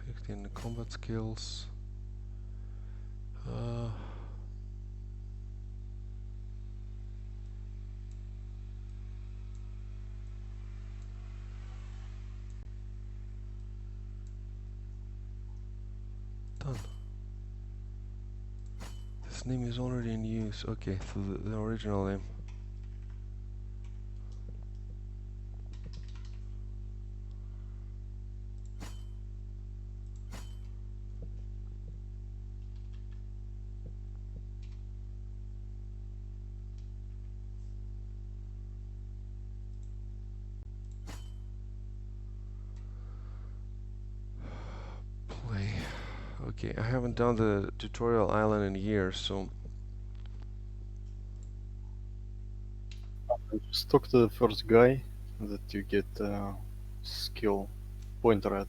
16 combat skills. Uh, Done. This name is already in use. Okay, so the original name. Play. Okay, I haven't done the tutorial island in years, so Just talk to the first guy that you get skill pointer at,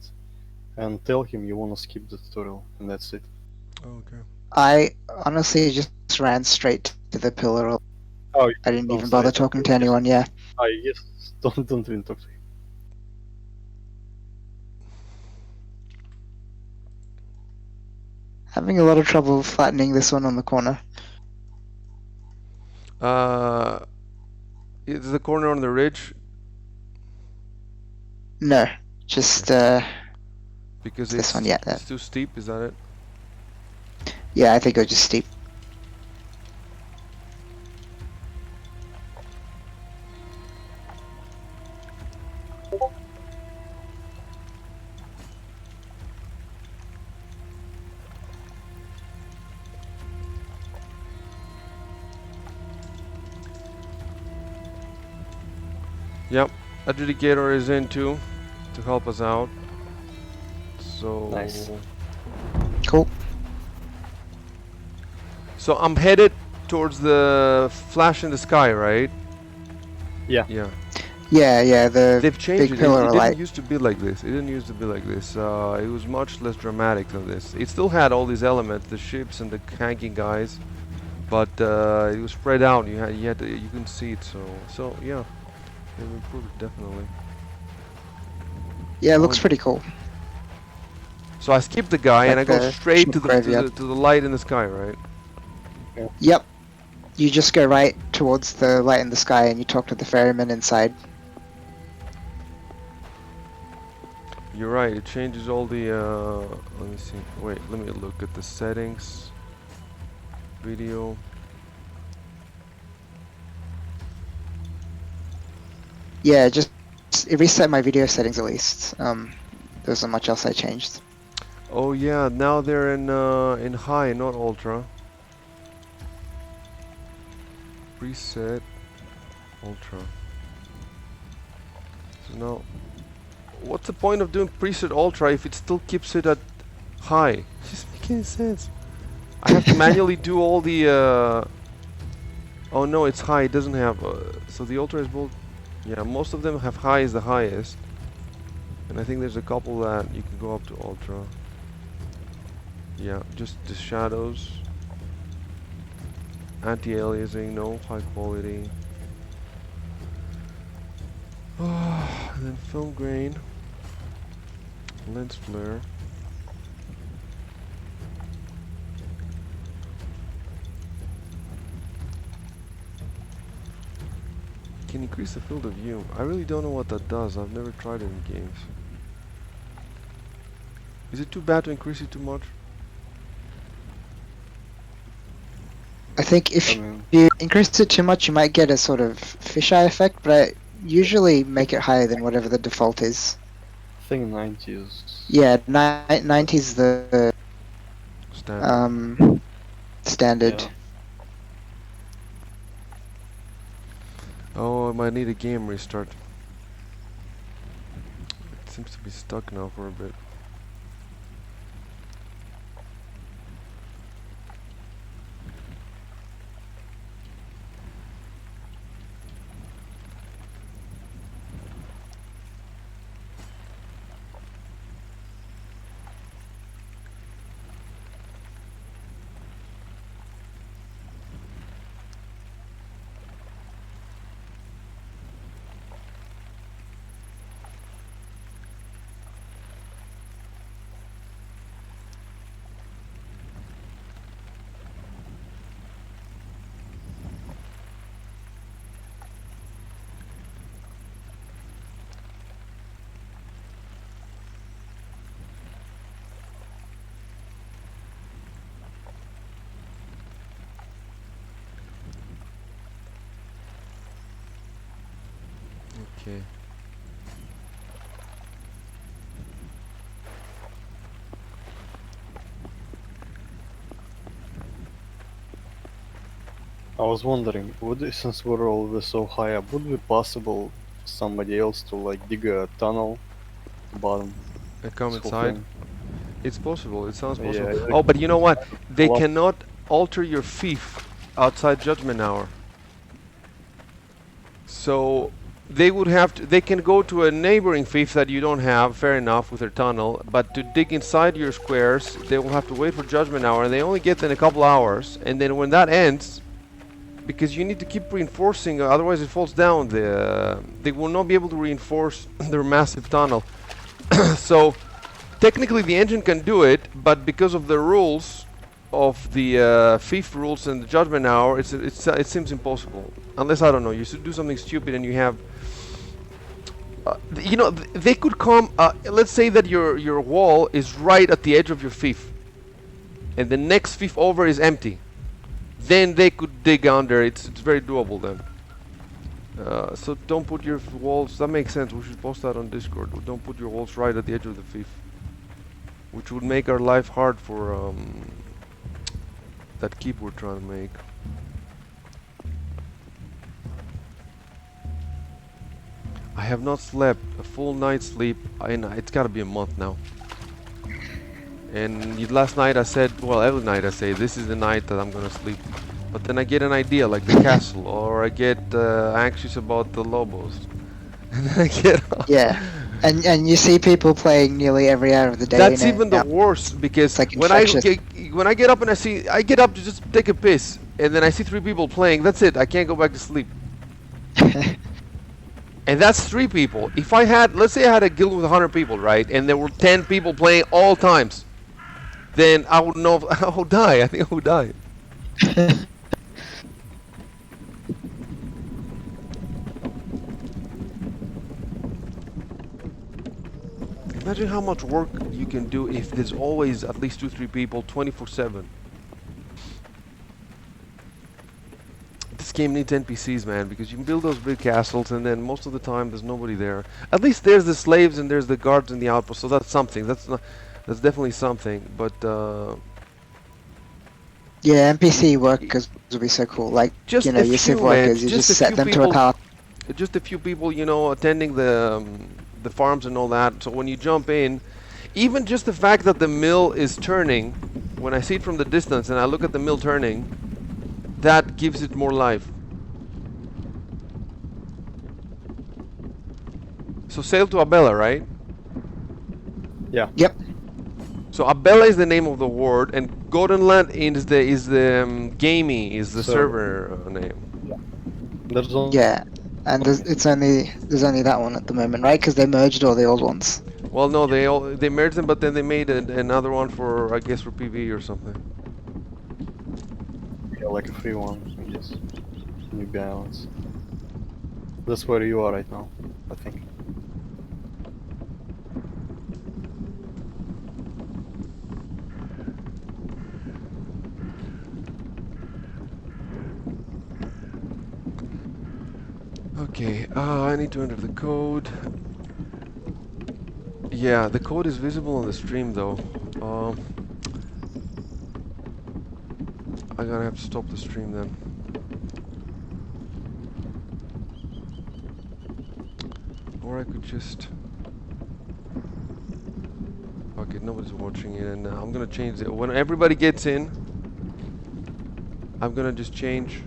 and tell him you want to skip the tutorial, and that's it. okay. I honestly just ran straight to the pillar. Oh, I didn't even don't bother say that. talking to anyone. Yeah. Yes. Don't even talk to him. Having a lot of trouble flattening this one on the corner. Is the corner on the ridge? No, just Because this one. Yeah, it's too steep, is that it? yeah. I think it was just steep. Yep. Adjudicator is in too to help us out. So Nice. Cool. So I'm headed towards the flash in the sky, right? Yeah. Yeah. Yeah. The They've changed big it. pillar It of didn't light. used to be like this. It didn't used to be like this. It was much less dramatic than this. It still had all these elements, the ships and the hanging guys, but it was spread out. You couldn't see it. So yeah, they've improved it definitely. Yeah, it Oh, looks pretty cool. So I skip the guy and I Like go the straight ship to the graveyard. light in the sky, right? Yep. You just go right towards the light in the sky and you talk to the ferryman inside. You're right. It changes all the. Let me see. Wait. Let me look at the settings. Video. Yeah, just it reset my video settings at least. There wasn't much else I changed. Oh yeah. Now they're in high, not ultra. Preset ultra. So now, what's the point of doing preset ultra if it still keeps it at high? It doesn't make any sense. I have to manually do all the. Oh no, it's high. It doesn't have. So the ultra is both. Yeah, most of them have high as the highest, and I think there's a couple that you can go up to ultra. Yeah, just the shadows. Anti-aliasing, no high quality. And then film grain, lens flare. Can increase the field of view. I really don't know what that does. I've never tried it in games. Is it too bad to increase it too much? I think if I mean, you increase it too much, you might get a sort of fisheye effect, but I usually make it higher than whatever the default is. I think 90 is. Yeah, 90 is the Standard. standard. Yeah. Oh, I might need a game restart. It seems to be stuck now for a bit. Okay. I was wondering, since we're always so high up, would it be possible for somebody else to like dig a tunnel at the bottom? And come This whole inside. thing? It's possible. It sounds possible. Yeah, Oh, but you know what? They lot- cannot alter your fief outside Judgment Hour. So they would have to. They can go to a neighboring fief that you don't have. Fair enough with their tunnel. But to dig inside your squares, they will have to wait for Judgment Hour, and they only get in a couple hours. And then when that ends, because you need to keep reinforcing, otherwise it falls down. They will not be able to reinforce their massive tunnel. So technically the engine can do it, but because of the rules of the fief rules and the Judgment Hour, it seems impossible. Unless, I don't know, you should do something stupid and you have They could come. Let's say that your wall is right at the edge of your fief, and the next fief over is empty. Then they could dig under. It's very doable then. So don't put your walls. That makes sense. We should post that on Discord. Don't put your walls right at the edge of the fief, which would make our life hard for that keep we're trying to make. I have not slept a full night's sleep. It's got to be a month now. And last night I said, well, every night I say, this is the night that I'm gonna sleep. But then I get an idea, like the castle, or I get anxious about the Lobos. And then I get Yeah. And you see people playing nearly every hour of the day. That's now. even the worst, because It's like when infectious. when I get up and I get up to just take a piss, and then I see 3 people playing. That's it. I can't go back to sleep. And that's 3 people. If I had, let's say I had a guild with 100 people, right, and there were 10 people playing all times, then I would know. I would die. I think I would die. Imagine how much work you can do if there's always at least 2-3 people 24/7. This game needs NPCs, man, because you can build those big castles and then most of the time there's nobody there. At least there's the slaves and there's the guards in the outpost, so that's something. That's definitely something. But Yeah, NPC workers would be so cool. Like, just you know, a your few, civ man. workers, you Just just a set few them to a people. task. Just a few people, attending the farms and all that. So when you jump in, even just the fact that the mill is turning, when I see it from the distance and I look at the mill turning, that gives it more life. So sail to Abella, right? Yeah. Yep. So Abella is the name of the ward, and Goldenland is the gamey is the server name. There's only Yeah. And there's only that one at the moment, right? Because they merged all the old ones. Well, no, they merged them, but then they made another one for, I guess, for PV or something. like a free one, I guess. New balance. That's where you are right now, I think. Okay, I need to enter the code. Yeah, the code is visible on the stream though. I'm gonna have to stop the stream then. Or I could just... Okay, nobody's watching it, and I'm gonna change it. When everybody gets in, I'm gonna just change.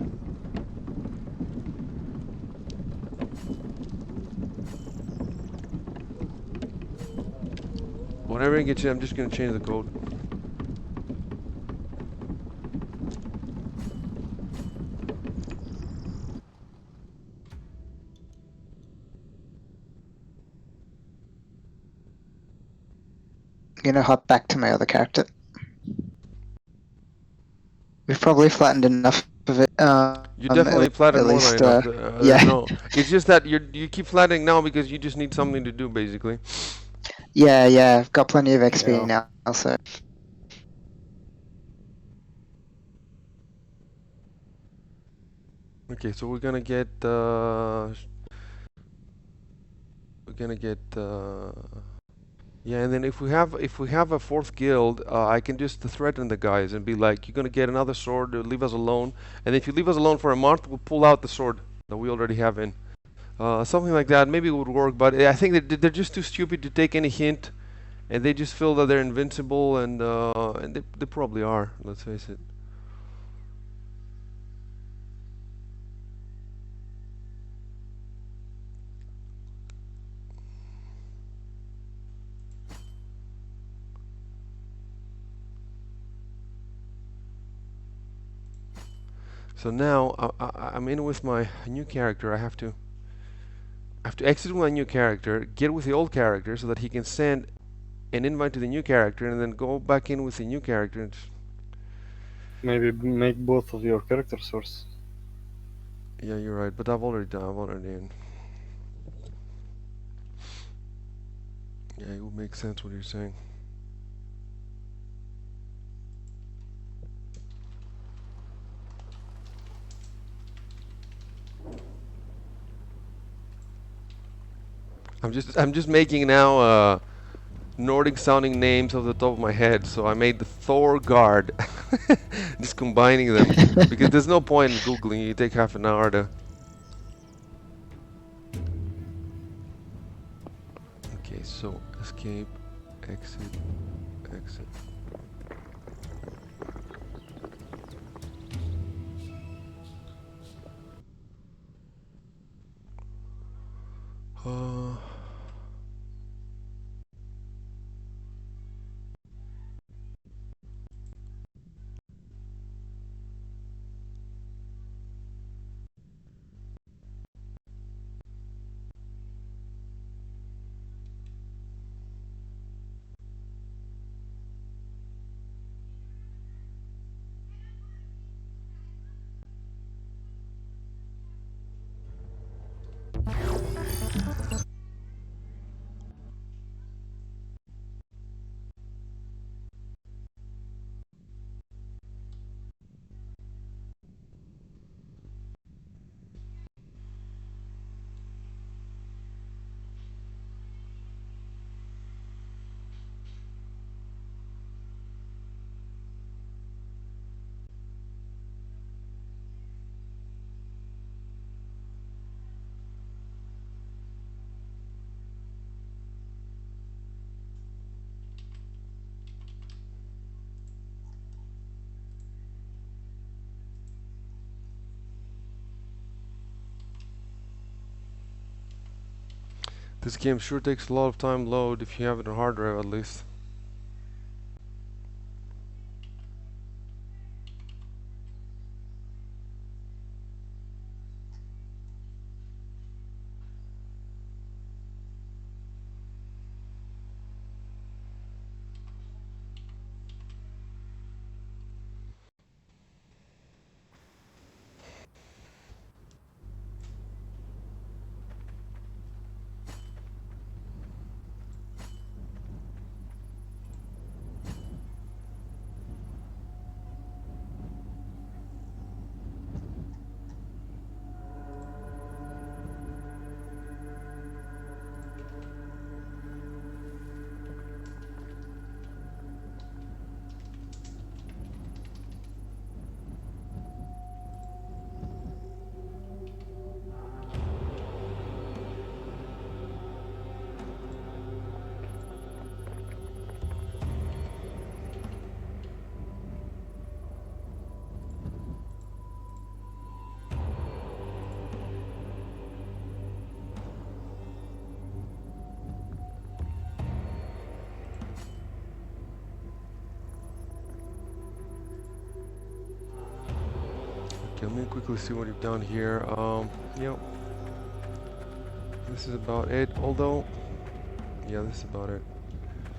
When everyone gets in, I'm just gonna change the code. I'm gonna hop back to my other character. We've probably flattened enough of it. You definitely flattened more than enough. Yeah. No, it's just that you keep flattening now because you just need something to do, basically. Yeah. I've got plenty of XP Yeah. now, so. Okay, so we're gonna get yeah, and then if we have a 4th guild, I can just threaten the guys and be like, "You're gonna get another sword. Leave us alone." And if you leave us alone for a month, we'll pull out the sword that we already have in. Something like that. Maybe it would work, but I think that they're just too stupid to take any hint, and they just feel that they're invincible, and they probably are. Let's face it. So now I'm in with my new character. I have to exit with my new character, get with the old character so that he can send an invite to the new character, and then go back in with the new character. And Maybe make both of your characters first. yeah, you're right, but I've already done. I'm already in. Yeah, it would make sense what you're saying. I'm just making now Nordic sounding names off the top of my head. So I made the Thor guard, just combining them because there's no point in googling. You take half an hour to. Okay, so escape, exit, exit. Uh, this game sure takes a lot of time to load if you have it on hard drive at least. Okay, let me quickly see what you've done here. Yep, this is about it. Although, yeah, this is about it.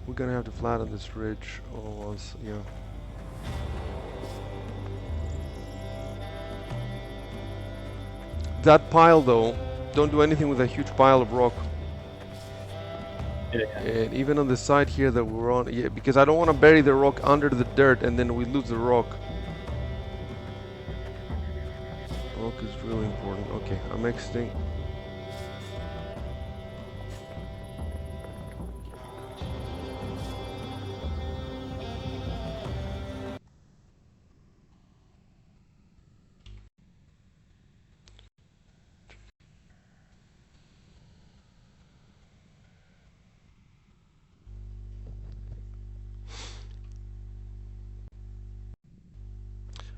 We're gonna have to flatten this ridge, or else, yeah. That pile, though, don't do anything with a huge pile of rock. Yeah. And even on the side here that we're on, yeah, because I don't want to bury the rock under the dirt and then we lose the rock. Rock is really important. Okay, I'm exiting.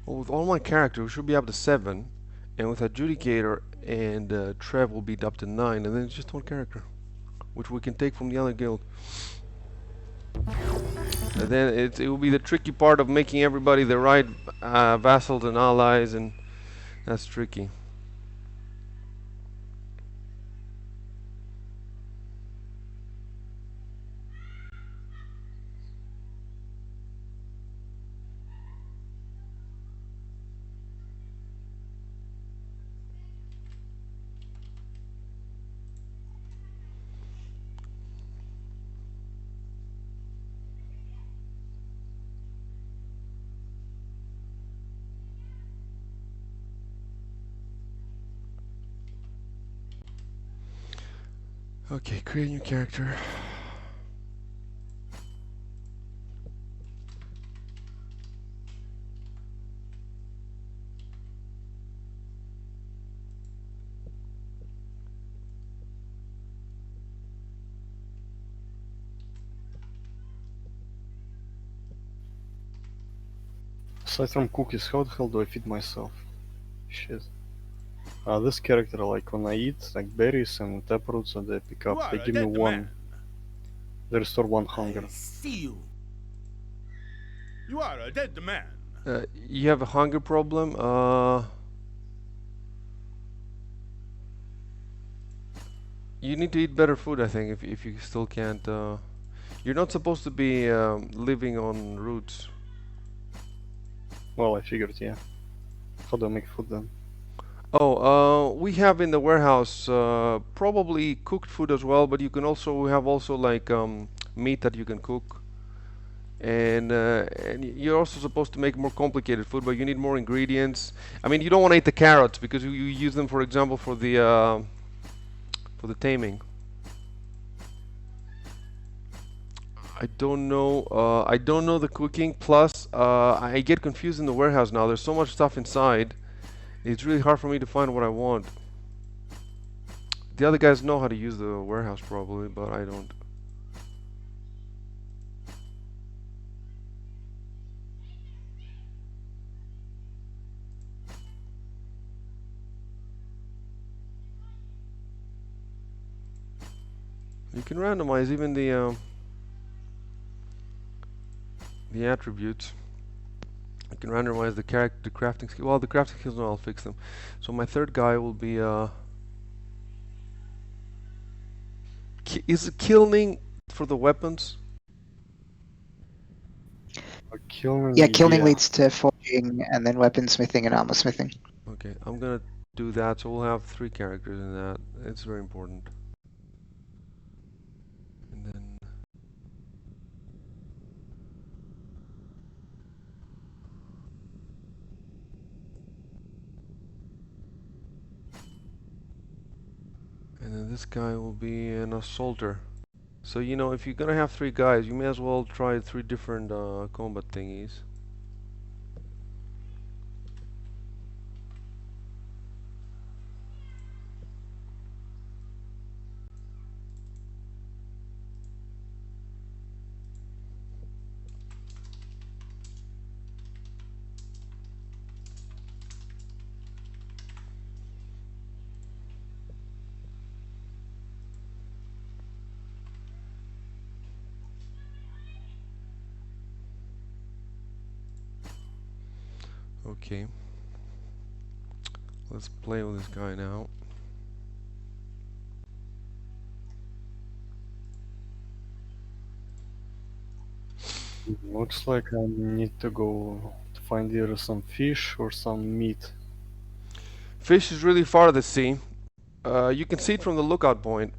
Well, with all my characters, we should be up to 7. And with Adjudicator and Trev, we'll be up to 9. And then it's just one character, which we can take from the other guild. And then it will be the tricky part of making everybody the right vassals and allies, and that's tricky. Okay, create a new character. Aside from cookies, how the hell do I feed myself? Shit. This character, like when I eat like berries and taproots that I pick You up, are they a give me dead one. man. They restore one I hunger. see you. You are a dead man. You have a hunger problem. You need to eat better food, I think, if you still can't. You're not supposed to be living on roots. Well, I figured, yeah. How do I make food then? Oh, we have in the warehouse probably cooked food as well, but you can also we have also like meat that you can cook. And you're also supposed to make more complicated food, but you need more ingredients. I mean, you don't want to eat the carrots because you use them, for example, for the taming. I don't know. I don't know the cooking. Plus, I get confused in the warehouse now. There's so much stuff inside. It's really hard for me to find what I want. The other guys know how to use the warehouse probably, but I don't. You can randomize even the attributes. You can randomize the character, the crafting skill. Well, the crafting skills, no, I'll fix them. So my third guy will be is it killing for the weapons? Killing, Yeah, killing yeah. leads to forging and then weaponsmithing and armor smithing. Okay, I'm gonna do that. So we'll have 3 characters in that. It's very important. And then this guy will be an assaulter. So you know, if you're gonna have 3 guys, you may as well try 3 different combat thingies. Okay. Let's play with this guy now. Looks like I need to go to find either some fish or some meat. Fish is really far to sea. You can see it from the lookout point.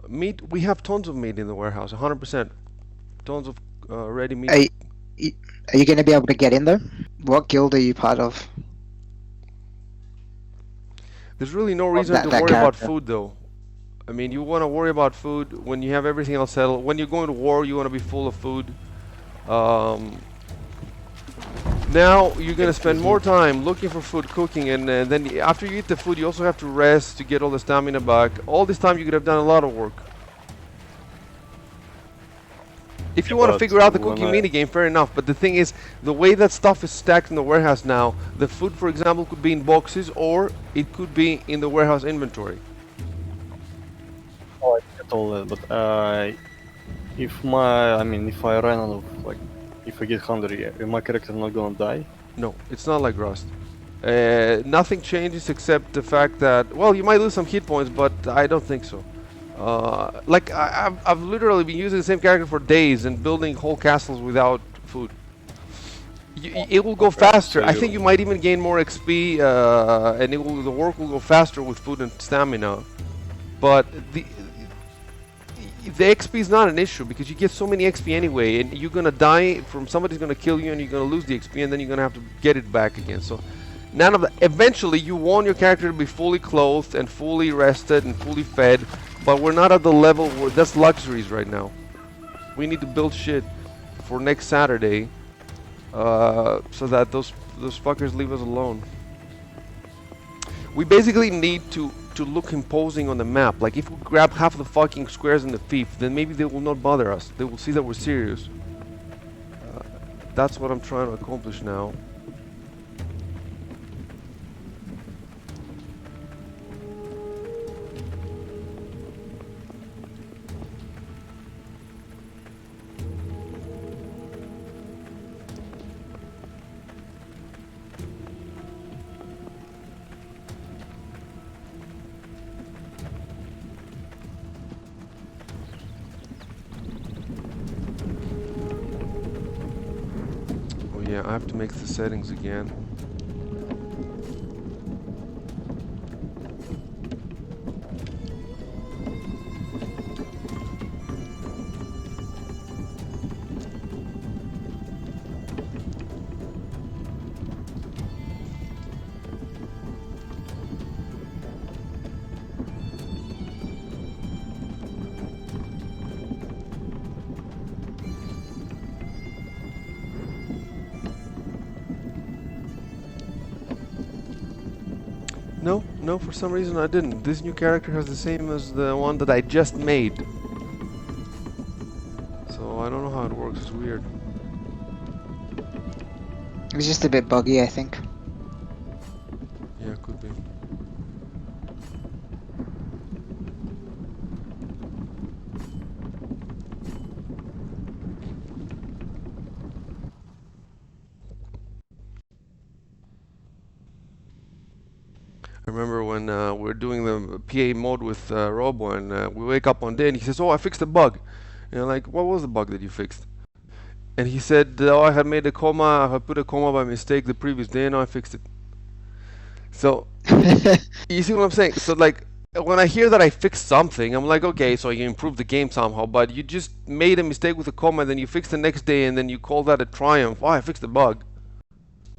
Meat, we have tons of meat in the warehouse, 100%. Tons of ready meat. Are you, are you going to be able to get in though? What guild are you part of? There's really no Of reason to that worry about character? food though. I mean, you want to worry about food when you have everything else settled. When you're going to war, you want to be full of food. Now you're gonna spend more time looking for food, cooking, and then after you eat the food, you also have to rest to get all the stamina back. All this time you could have done a lot of work. If you Yeah, want to but figure out the when cooking minigame, fair enough. But the thing is, the way that stuff is stacked in the warehouse now, the food, for example, could be in boxes or it could be in the warehouse inventory. I get all that, but if if I run out of, like, if I get hungry, is my character not gonna die? No, it's not like Rust. Nothing changes except the fact that, well, you might lose some hit points, but I don't think so. Like, I've literally been using the same character for days and building whole castles without food. It will go Okay, faster. so I think you might even gain more XP, and the work will go faster with food and stamina. But the XP is not an issue because you get so many XP anyway, and you're gonna die from somebody's gonna kill you, and you're gonna lose the XP, and then you're gonna have to get it back again. So none of that. Eventually, you want your character to be fully clothed and fully rested and fully fed, but we're not at the level where that's luxuries right now. We need to build shit for next Saturday, so that those fuckers leave us alone. We basically need to look imposing on the map. Like if we grab half of the fucking squares in the thief, then maybe they will not bother us. They will see that we're serious. That's what I'm trying to accomplish now. Yeah, I have to make the settings again. No, for some reason I didn't. This new character has the same as the one that I just made. So I don't know how it works, it's weird. It's just a bit buggy, I think. Yeah, could be. I remember when we were doing the PA mode with Robo, and we wake up one day and he says, "Oh, I fixed a bug." And I'm like, "What was the bug that you fixed?" And he said, "Oh, I had made a comma. I put a comma by mistake the previous day, and I fixed it." So you see what I'm saying? So like, when I hear that I fixed something, I'm like, okay, so you improved the game somehow, but you just made a mistake with a comma, then you fix the next day, and then you call that a triumph. Oh, I fixed the bug.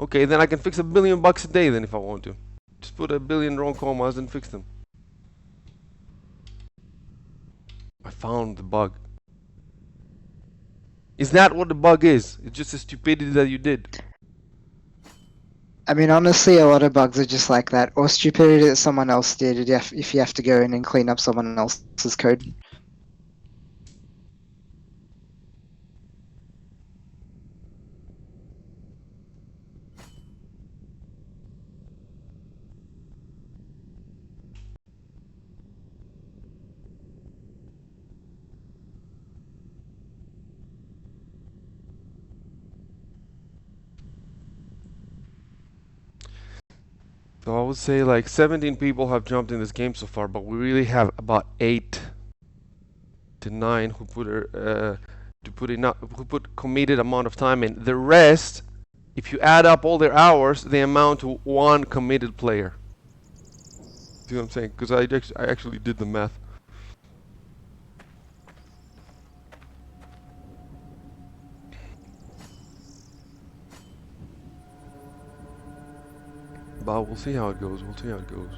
Okay, then I can fix $1 billion a day then if I want to. Just put 1 billion wrong commas and fix them. I found the bug. Is that what the bug is? It's just a stupidity that you did. I mean, honestly, a lot of bugs are just like that, or stupidity that someone else did if you have to go in and clean up someone else's code. So I would say like 17 people have jumped in this game so far, but we really have about 8 to 9 who put committed amount of time in. The rest, if you add up all their hours, they amount to 1 committed player. See what I'm saying? Because I actually did the math. But we'll see how it goes. We'll see how it goes.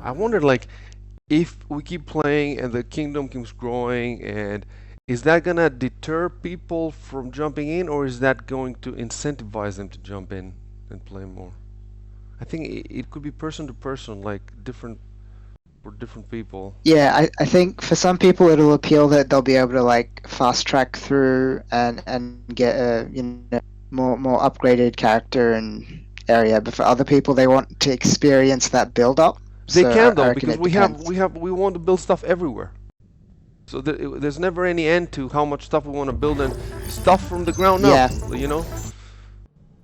I wonder, like, if we keep playing and the kingdom keeps growing, and is that gonna deter people from jumping in, or is that going to incentivize them to jump in and play more? I think it could be person to person, like different for different people. Yeah, I think for some people it'll appeal that they'll be able to like fast track through and get a more upgraded character and area, but for other people they want to experience that build up. They So can I though, reckon because it we want to build stuff everywhere. So there's never any end to how much stuff we want to build, and stuff from the ground up. You know.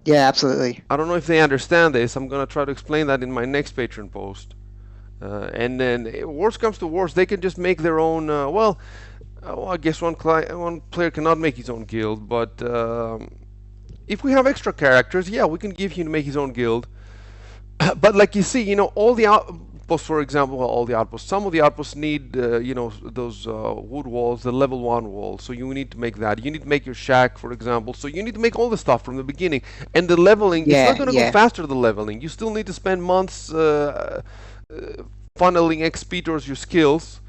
Yeah, absolutely. I don't know if they understand this. I'm gonna try to explain that in my next Patreon post. And then, worst comes to worst, they can just make their own. Well, I guess one player cannot make his own guild, but if we have extra characters, yeah, we can give him to make his own guild. But like you see, all the outposts, for example, well, all the outposts. Some of the outposts need, those wood walls, the level 1 walls. So you need to make that. You need to make your shack, for example. So you need to make all the stuff from the beginning. And the leveling, it's not going to go faster, the leveling. You still need to spend months funneling XP towards your skills.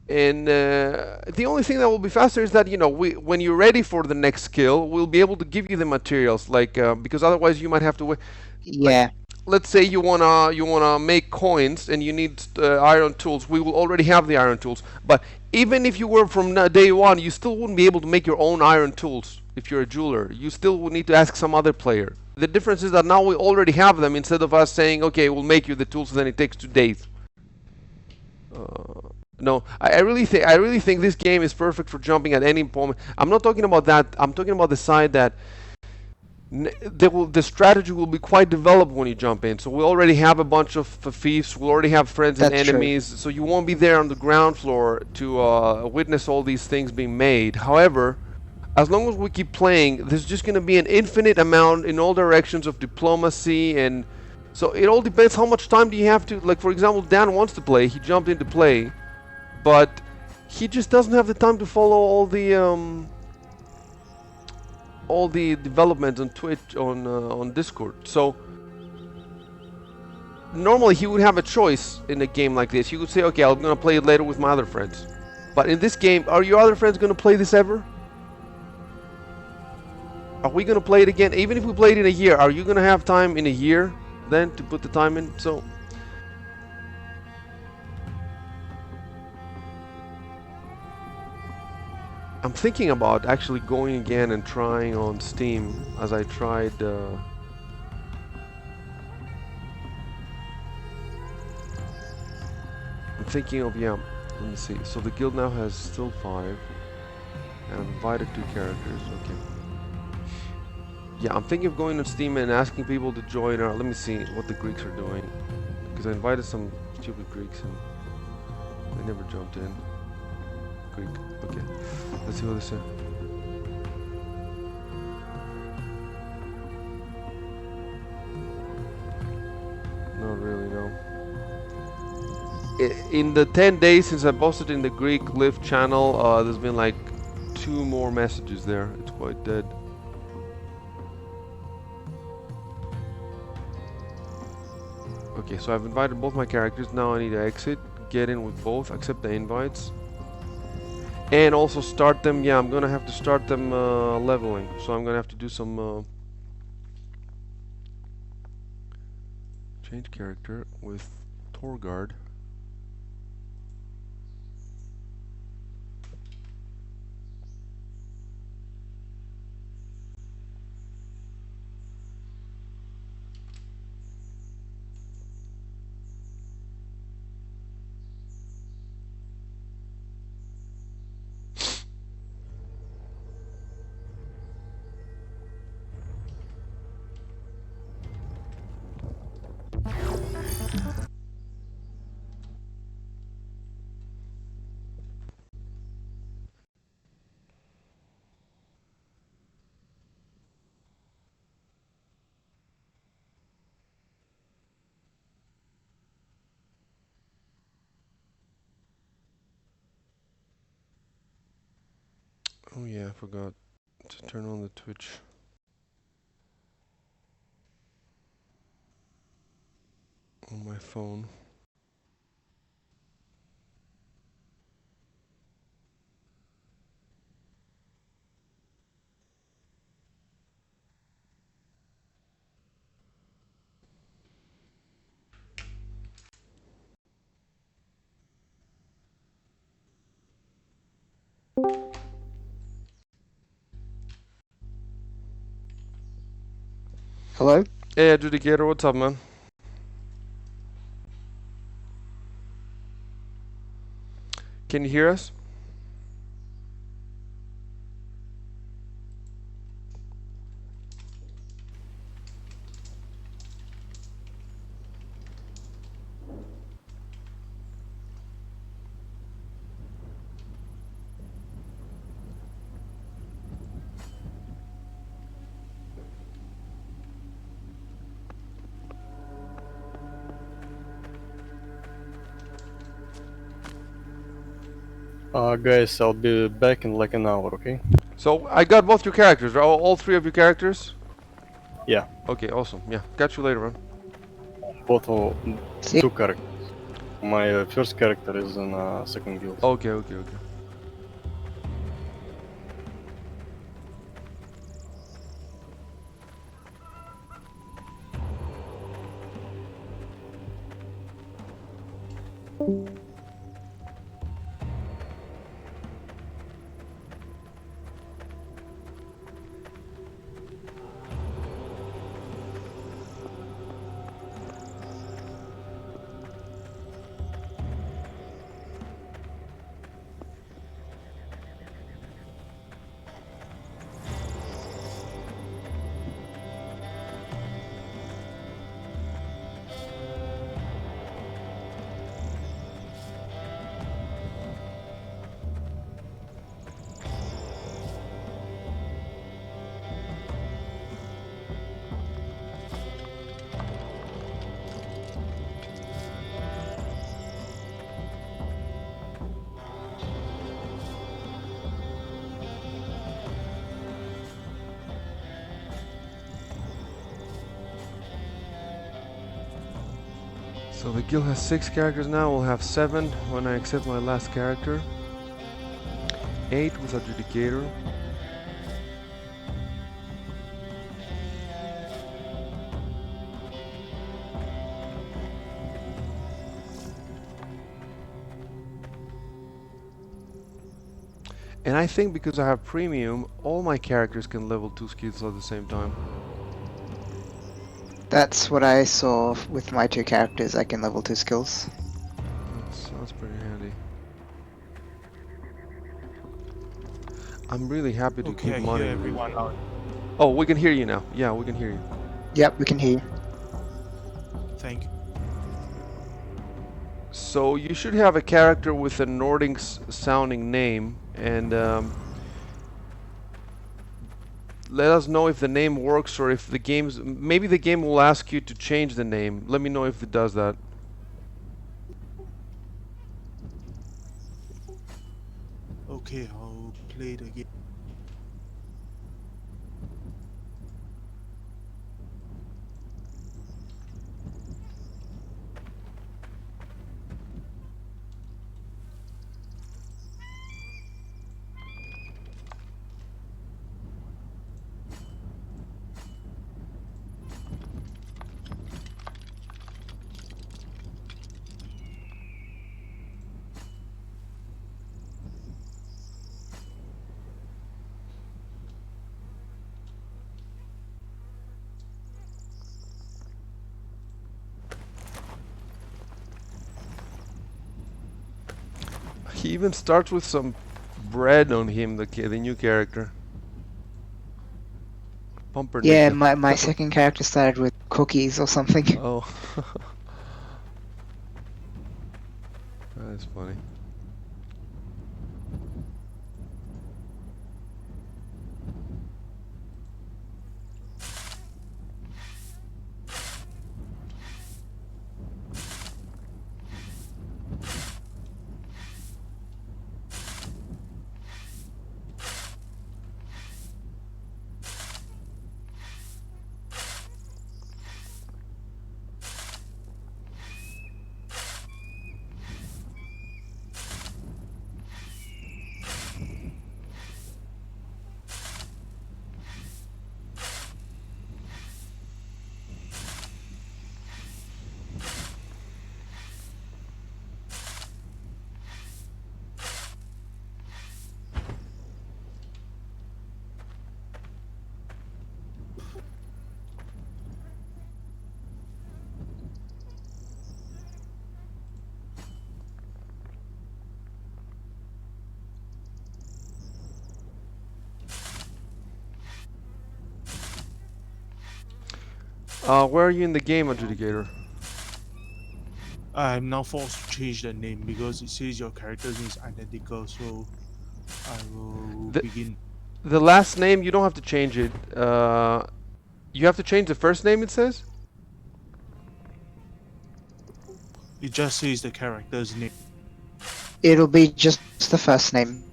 And the only thing that will be faster is that, you know, when you're ready for the next skill, we'll be able to give you the materials, like because otherwise you might have to wait. Like, Yeah. let's say you wanna make coins and you need iron tools. We will already have the iron tools. But even if you were from day one, you still wouldn't be able to make your own iron tools. If you're a jeweler, you still would need to ask some other player. The difference is that now we already have them, instead of us saying, okay, we'll make you the tools, and then it takes 2 days. No, I really think this game is perfect for jumping at any moment. I'm not talking about that. I'm talking about the side that the strategy will be quite developed when you jump in. So we already have a bunch of thieves. We already have friends and That's true. enemies. So you won't be there on the ground floor to witness all these things being made. However, as long as we keep playing, there's just going to be an infinite amount in all directions of diplomacy, and so it all depends how much time do you have to. Like, for example, Dan wants to play. He jumped into play, but he just doesn't have the time to follow all the developments on Twitch, on Discord. So normally he would have a choice in a game like this. He would say, okay, I'm gonna play it later with my other friends. But in this game, are your other friends gonna play this ever? Are we gonna play it again? Even if we played it in a year, are you gonna have time in a year then to put the time in? So I'm thinking about actually going again and trying on Steam, as I tried I'm thinking of, yeah, let me see. So the guild now has still 5, and I've invited 2 characters. Okay. Yeah, I'm thinking of going on Steam and asking people to join. Let me see what the Greeks are doing, because I invited some stupid Greeks and they never jumped in. Greek. Okay. Let's see what they say. Not really, no. In the 10 days since I posted in the Greek Live channel, there's been like 2 more messages there. It's quite dead. Okay, so I've invited both my characters. Now I need to exit, get in with both, accept the invites, and also start them. Yeah, I'm gonna have to start them leveling. So I'm gonna have to do some change character with Torgard. Oh yeah, I forgot to turn on the Twitch. On my phone. Hello? Hey Adjudicator, what's up, man? Can you hear us? Guys, I'll be back in like an hour, okay? So I got both your characters, right? All 3 of your characters? Yeah, Okay, awesome. Yeah, catch you later, man. both of See? 2 characters. My first character is in second guild. Okay, okay, okay. So the guild has 6 characters now. We'll have 7 when I accept my last character. 8 with Adjudicator. And I think because I have premium, all my characters can level 2 skills at the same time. That's what I saw with my 2 characters. I can level 2 skills. That sounds pretty handy. I'm really happy to Okay, keep I money. hear everyone out. Oh, we can hear you now. Yeah, we can hear you. Yep, we can hear you. Thank you. So you should have a character with a Nordic sounding name, and let us know if the name works or if the game's... Maybe the game will ask you to change the name. Let me know if it does that. Okay, I'll play the game. He even starts with some bread on him, the new character. Pumpernickel. Yeah, my second character started with cookies or something. Oh. That's funny. Where are you in the game, Adjudicator? I'm now forced to change the name because it says your character name is identical, so I will The- begin. The last name, you don't have to change it. You have to change the first name, it says? It just says the character's name. It'll be just the first name.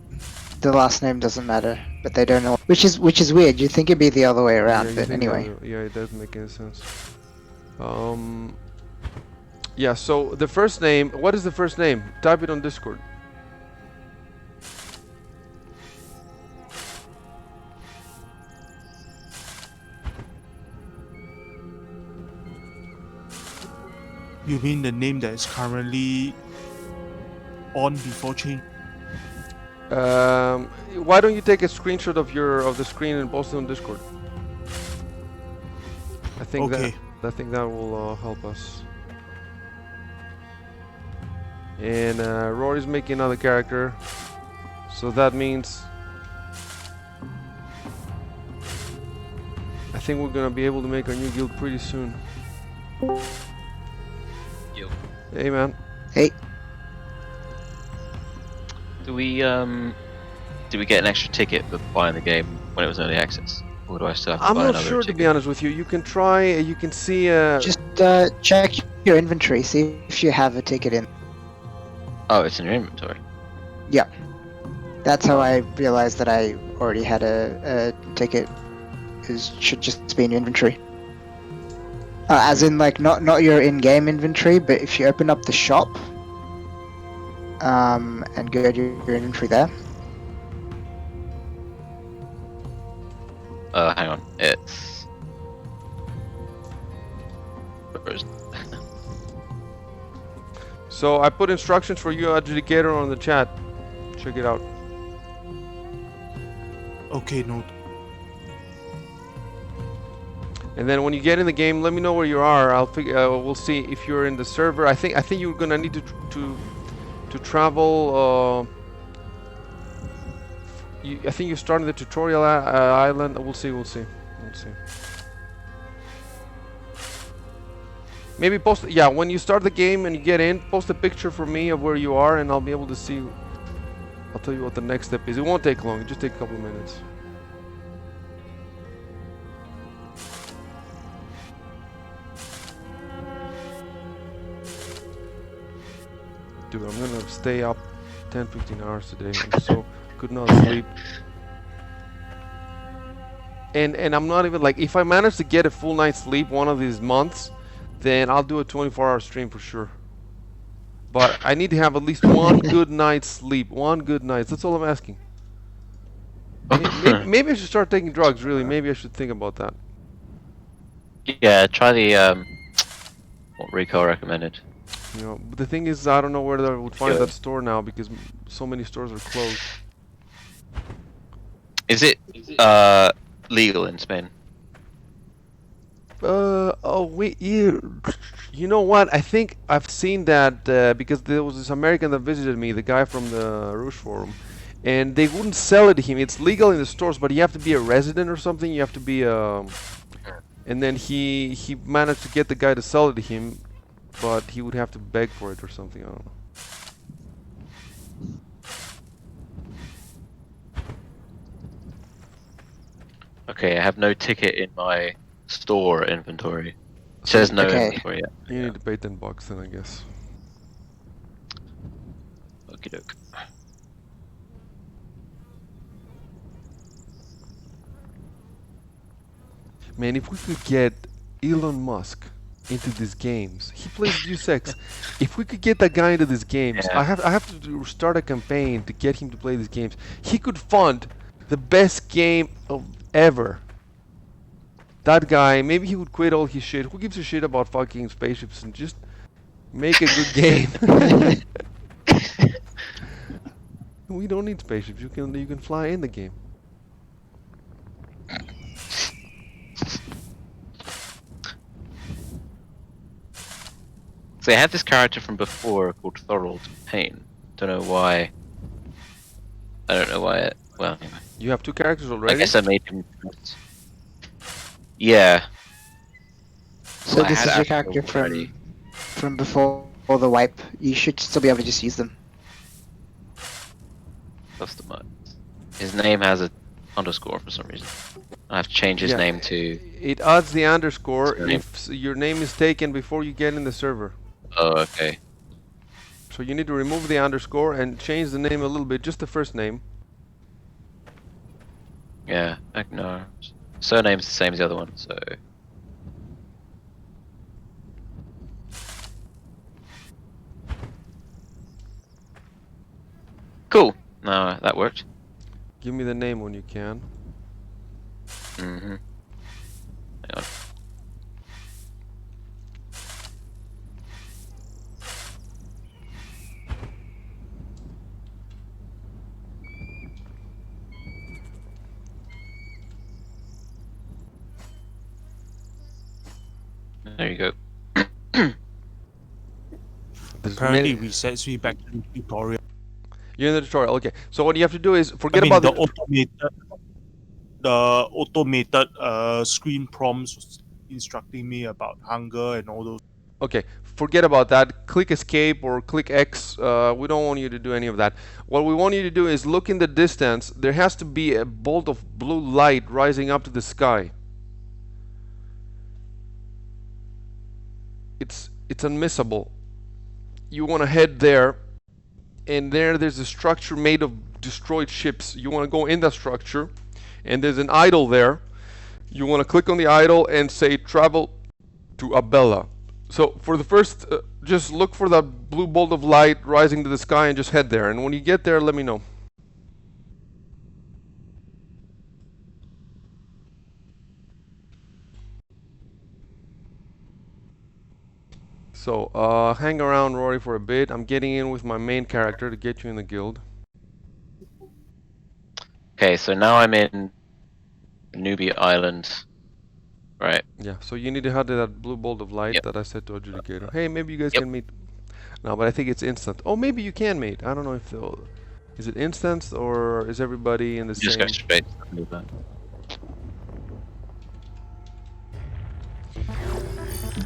The last name doesn't matter, but they don't know. Which is weird. You'd think it'd be the other way around, you but think the anyway. yeah, it doesn't make any sense. Yeah, so the first name, what is the first name? Type it on Discord. You mean the name that is currently on before change? Why don't you take a screenshot of the screen and post it on Discord? Okay. I think that will help us. And Rory's making another character, so that means I think we're gonna be able to make our new guild pretty soon. Yo. Hey man. Hey, Do we get an extra ticket for buying the game when it was early access, or do I still have to I'm buy not another sure to ticket? be honest with you. You can try. You can see. just check your inventory, see if you have a ticket in. Oh, it's in your inventory. That's how I realized that I already had a ticket. It should just be in your inventory. As in, like, not your in-game inventory, but if you open up the shop, and go to your inventory there. Hang on, it's. Where is it? So I put instructions for you, adjudicator, on the chat. Check it out. Okay, note. And then when you get in the game, let me know where you are. I'll figure. We'll see if you're in the server. I think you're gonna need to travel. I think you're starting the tutorial island. We'll see. We'll see. We'll see. Maybe post. Yeah, when you start the game and you get in, post a picture for me of where you are, and I'll be able to see. I'll tell you what the next step is. It won't take long. It'll just take a couple of minutes. Dude, I'm gonna stay up 10-15 hours today. I'm so could not sleep. And I'm not even like, if I manage to get a full night's sleep one of these months, then I'll do a 24-hour stream for sure. But I need to have at least one good night's sleep. One good night. That's all I'm asking. Maybe I should start taking drugs. Really, maybe I should think about that. Yeah, try the what Rico recommended. You know, but the thing is, I don't know where I would find Yeah. that store now because so many stores are closed. Is it legal in Spain? Oh wait, you know what? I think I've seen that because there was this American that visited me, the guy from the Rouge Forum, and they wouldn't sell it to him. It's legal in the stores, but you have to be a resident or something. You have to be and then he managed to get the guy to sell it to him, but he would have to beg for it or something. I don't know. Okay, I have no ticket in my store inventory. It says no Okay. inventory yet. You need to pay $10 then, I guess. Okie doke. Man, if we could get Elon Musk into these games, he plays Deus Ex. If we could get that guy into these games, Yeah. I have to start a campaign to get him to play these games. He could fund the best game of ever. That guy, maybe he would quit all his shit. Who gives a shit about fucking spaceships and just make a good game? We don't need spaceships. You can fly in the game. So I had this character from before called Thorold Payne. Don't know why. I don't know why it. Well, anyway. You have two characters I already. guess I made him. Yeah. So Well, I this had is your Axel character already. from before the wipe. You should still be able to just use them. Customize. His name has a underscore for some reason. I have to change his Yeah, name to. It adds the underscore Surname. if your name is taken before you get in the server. Oh, okay. So you need to remove the underscore and change the name a little bit, just the first name. Yeah. No. Surname's the same as the other one, so. No, that worked. Give me the name when you can. Mm-hmm. Hang on. There you go. There's Apparently, many- resets me back to the tutorial. You're in the tutorial. Okay. So what you have to do is I forget mean, about the the. automated screen prompts was instructing me about hunger and all those. Okay, forget about that. Click escape or click X. We don't want you to do any of that. What we want you to do is look in the distance. There has to be a bolt of blue light rising up to the sky. It's unmissable. You want to head there, and there's a structure made of destroyed ships. You want to go in that structure, and there's an idol there. You want to click on the idol and say travel to Abella. So for the first, just look for that blue bolt of light rising to the sky and just head there. And when you get there, let me know. So hang around, Rory, for a bit. I'm getting in with my main character to get you in the guild. Okay, so now I'm in Newbie Island. Right. Yeah, so you need to head to that blue bolt of light Yep. that I said to Adjudicator. Hey, maybe you guys Yep. can meet. No, but I think it's instant. Oh, maybe you can meet. I don't know if they'll... Is it instant or is everybody in the Just go same... straight to the movement.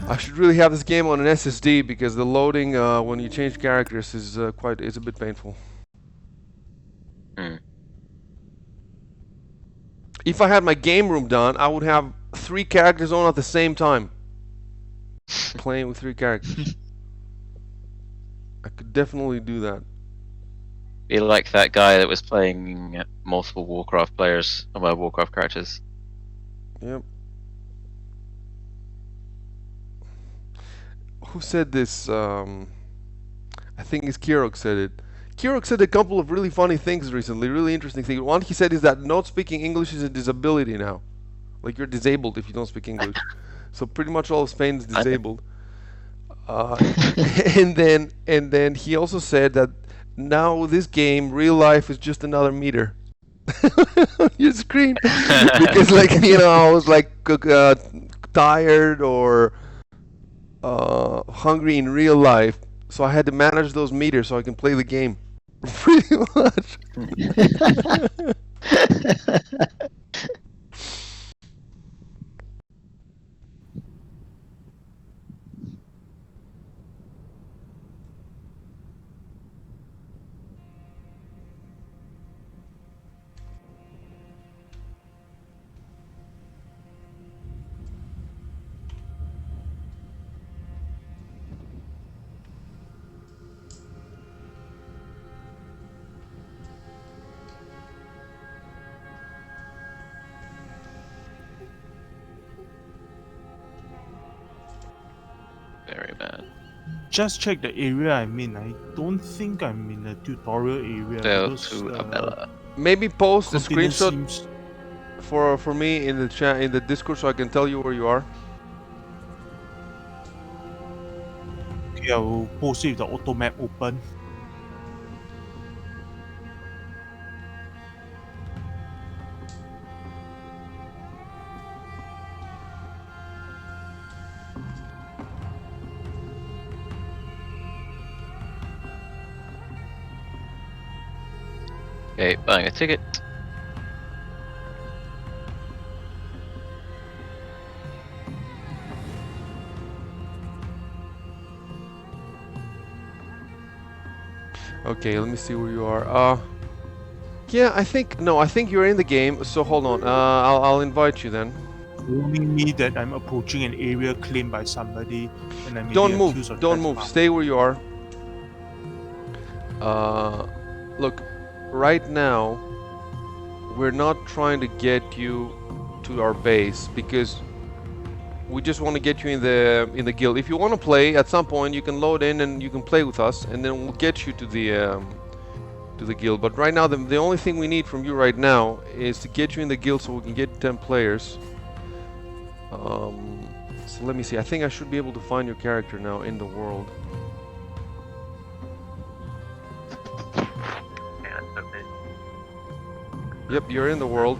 I should really have this game on an SSD because the loading when you change characters is is a bit painful. Hmm. If I had my game room done, I would have 3 characters on at the same time. Playing with 3 characters. I could definitely do that. Be like that guy that was playing multiple Warcraft players, Warcraft characters. Yep. Who said this? I think it's Kirok said it. Kirok said a couple of really funny things recently, really interesting things. One he said is that not speaking English is a disability now. Like you're disabled if you don't speak English. So pretty much all of Spain is disabled. And then he also said that now this game, real life, is just another meter on your screen because like I was like tired or hungry in real life, so I had to manage those meters so I can play the game. Pretty much. Very bad. Just check the area I'm in. I don't think I'm in the tutorial area Go because to Abella. Maybe post a continent screenshot seems. for me in the chat in the Discord so I can tell you where you are. Okay, I will post it with the auto map open. Okay, buying a ticket. Okay, let me see where you are. Yeah, I think you're in the game. So hold on. I'll invite you then. Warning me that I'm approaching an area claimed by somebody and I may Don't be move. accused of Don't move. trespass. Stay where you are. Look, right now we're not trying to get you to our base because we just want to get you in the guild. If you want to play at some point, you can load in and you can play with us, and then we'll get you to to the guild. But right now, the only thing we need from you right now is to get you in the guild so we can get 10 players. So let me see. I think I should be able to find your character now in the world. Yep, you're in the world.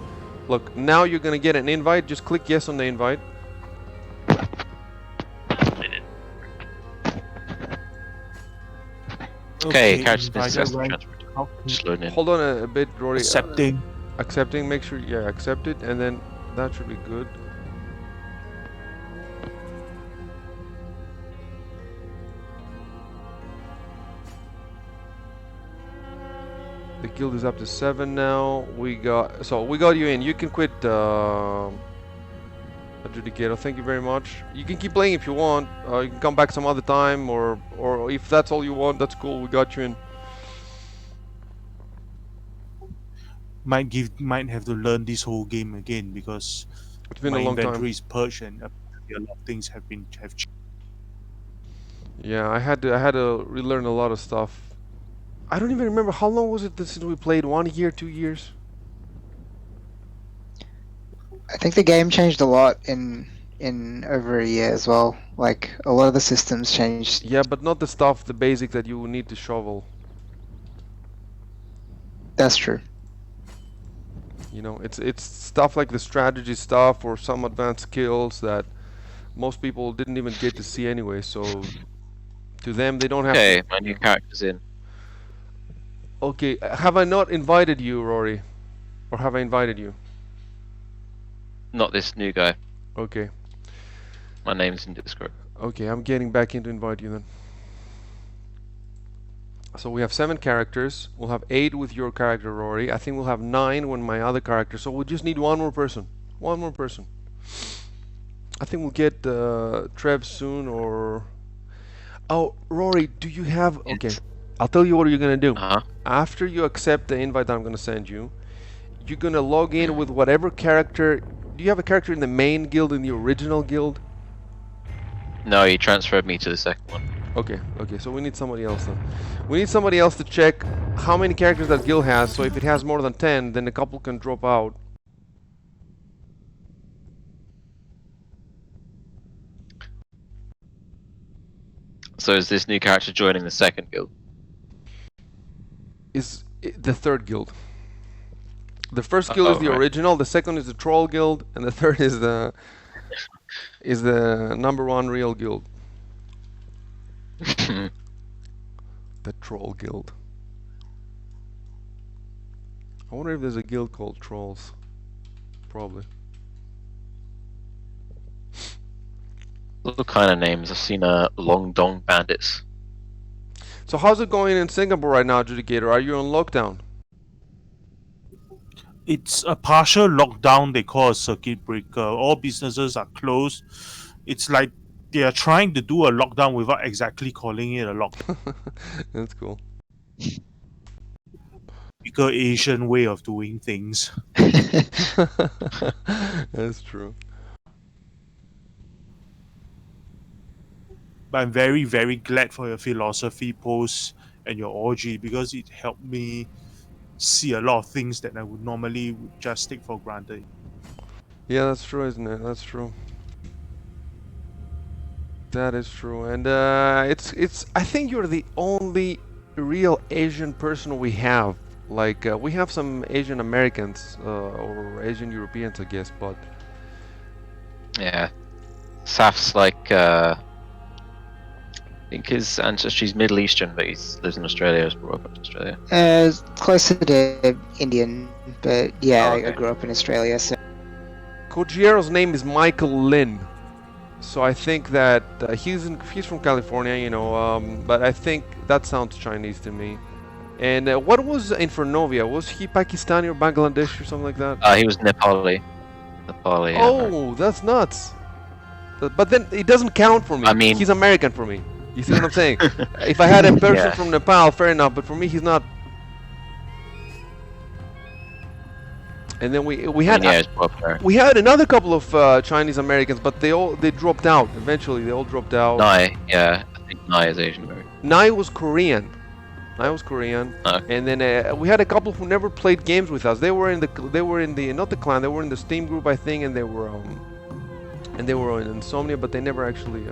Look, now you're gonna get an invite. Just click yes on the invite. Okay, character's been invited, successfully right? transferred. How- Just loading in. Hold on a bit, Rory. Accepting. Accepting. Make sure, yeah, accept it, and then that should be good. The guild is up to 7 now. We got you in. You can quit, Adjudicator. Thank you very much. You can keep playing if you want. You can come back some other time, or if that's all you want, that's cool. We got you in. Might have to learn this whole game again because It's been my a long inventory time. is purged and apparently a lot of things have changed. Yeah, I had to relearn a lot of stuff. I don't even remember how long was it since we played. 1 year, 2 years. I think the game changed a lot in over a year as well. Like a lot of the systems changed. Yeah, but not the stuff, the basic that you need to shovel. That's true. You know, it's stuff like the strategy stuff or some advanced skills that most people didn't even get to see anyway. So to them, they don't have Okay, to. my new character's in. Okay, have I not invited you, Rory? Or have I invited you? Not this new guy. Okay. My name's in Discord. Okay, I'm getting back in to invite you then. So we have 7 characters. We'll have 8 with your character, Rory. I think we'll have 9 when my other character. So we just need one more person. One more person. I think we'll get Trev soon, or... Oh, Rory, do you have... Okay, It's- I'll tell you what you're going to do. Uh-huh. After you accept the invite that I'm going to send you, you're going to log in with whatever character... Do you have a character in the main guild, in the original guild? No, he transferred me to the second one. Okay, so we need somebody else then. We need somebody else to check how many characters that guild has, so if it has more than 10, then a couple can drop out. So is this new character joining the second guild? Is the third guild. The first guild is the right. original, the second is the troll guild, and the third is the number 1 real guild. The troll guild. I wonder if there's a guild called trolls. Probably. What kind of names? I've seen Long Dong Bandits. So how's it going in Singapore right now, Adjudicator? Are you on lockdown? It's a partial lockdown. They call a circuit breaker. All businesses are closed. It's like they are trying to do a lockdown without exactly calling it a lockdown. That's cool. Typical Asian way of doing things. That's true. But I'm very, very glad for your philosophy post and your orgy because it helped me see a lot of things that I would normally just take for granted. Yeah, that's true, isn't it? That's true. That is true, and it's. I think you're the only real Asian person we have. Like we have some Asian Americans or Asian Europeans, I guess, but Yeah. Saf's like, I think his ancestry's Middle Eastern, but he lives in Australia, was brought up in Australia. Closer to Indian, but yeah, Oh, I okay. grew up in Australia, so Kojiero's name is Michael Lin. So I think that he's from California, you know, but I think that sounds Chinese to me. And what was Infernovia? Was he Pakistani or Bangladesh or something like that? He was Nepali. Nepali. yeah. Oh, that's nuts. But then it doesn't count for me. I mean- he's American for me. You see what I'm saying? If I had a person Yeah. from Nepal, fair enough. But for me, he's not. And then we I mean, had yeah, it's popular. we had another couple of Chinese Americans, but they dropped out eventually. They all dropped out. Nai, yeah, I think Nai is Asian American. Nai was Korean, I was Korean. Okay. And then we had a couple who never played games with us. They were in the not the clan. They were in the Steam group, I think, and they were in Insomnia, but they never actually.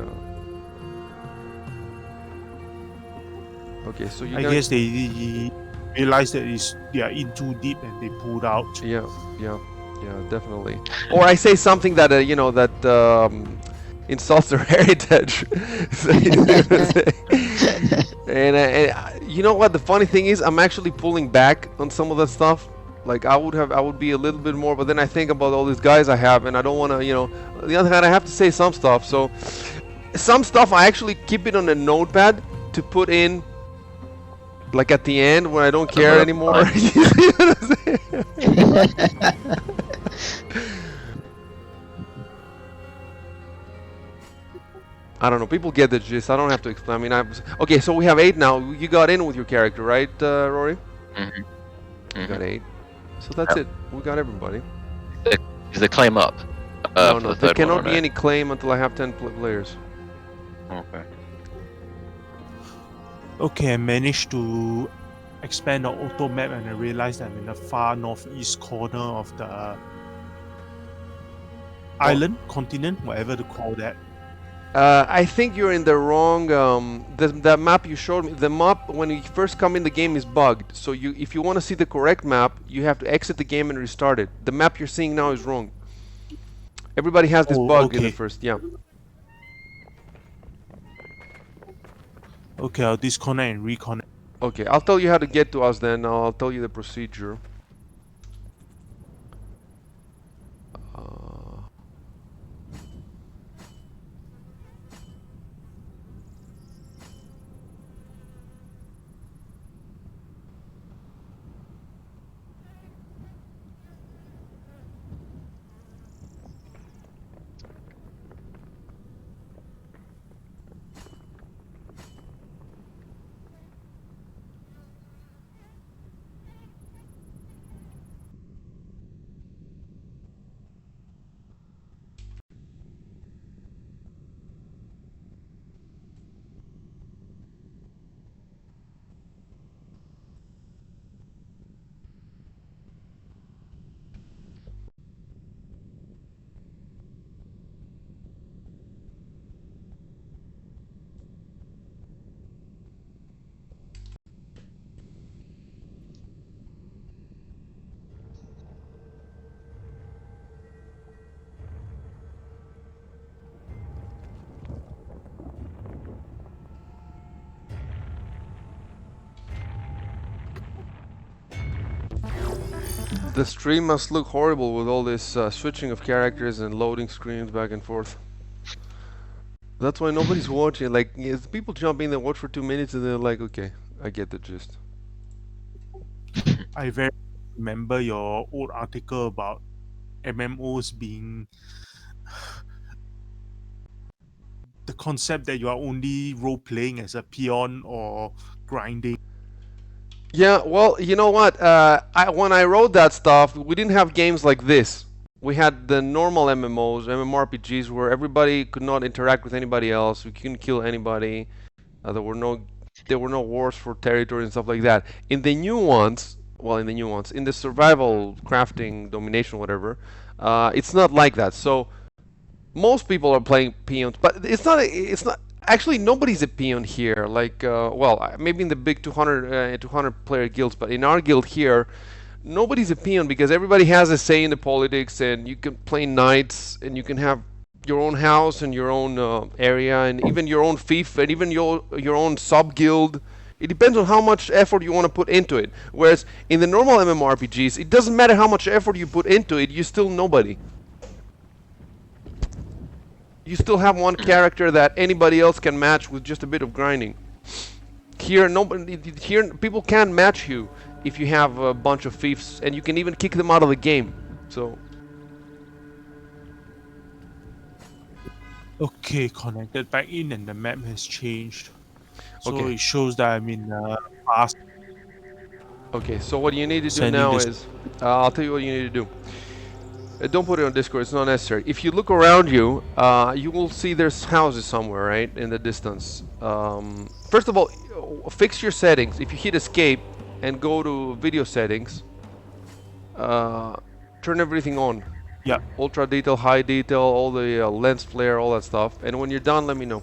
Okay, so you I gotta. guess they realize that they are in too deep and they pulled out. Yeah, definitely. Or I say something that that insults their heritage. So, and you know what? The funny thing is, I'm actually pulling back on some of that stuff. Like I would be a little bit more, but then I think about all these guys I have, and I don't want to, On the other hand, I have to say some stuff. So some stuff I actually keep it on a notepad to put in, like at the end when I don't care anymore. You see what I'm saying? I don't know. People get the gist. I don't have to explain. I mean, okay. So we have 8 now. You got in with your character, right, Rory? Mhm. You got Mhm. 8. So that's it. We got everybody. Is the claim up? No, For no. the There third cannot one, or be no? any claim until I have 10 players. Okay. Okay, I managed to expand the auto map and I realized I'm in the far northeast corner of the island, continent, whatever to call that. I think you're in the wrong. The map you showed me. The map when you first come in the game is bugged. So if you want to see the correct map, you have to exit the game and restart it. The map you're seeing now is wrong. Everybody has this Oh, bug in the okay. first. Yeah. Okay, I'll disconnect and reconnect. Okay, I'll tell you how to get to us then. I'll tell you the procedure. Uh, The stream must look horrible with all this switching of characters and loading screens back and forth. That's why nobody's watching. Like, yes, people jump in and watch for 2 minutes and they're like, okay, I get the gist. I very remember your old article about MMOs being the concept that you are only role playing as a peon or grinding. Yeah, well, you know what? When I wrote that stuff, we didn't have games like this. We had the normal MMOs, MMORPGs, where everybody could not interact with anybody else. We couldn't kill anybody. There were no wars for territory and stuff like that. In the new ones, in the survival, crafting, domination, whatever, it's not like that. So most people are playing peons, but it's not actually nobody's a peon here. Like maybe in the big 200 player guilds, but in our guild here, nobody's a peon because everybody has a say in the politics, and you can play knights, and you can have your own house and your own area, and even your own fief, and even your own sub guild. It depends on how much effort you want to put into it. Whereas in the normal MMORPGs, it doesn't matter how much effort you put into it, you're still nobody. You still have one character that anybody else can match with just a bit of grinding. Here people can't match you if you have a bunch of fiefs, and you can even kick them out of the game. So Okay, connected back in and the map has changed. So Okay. it shows that I'm in fast okay, so what you need to do sending now this. is I'll tell you what you need to do. Don't put it on Discord. It's not necessary. If you look around you, you will see there's houses somewhere, right, in the distance. First of all, fix your settings. If you hit escape and go to video settings, turn everything on. Yeah. Ultra detail, high detail, all the lens flare, all that stuff. And when you're done, let me know.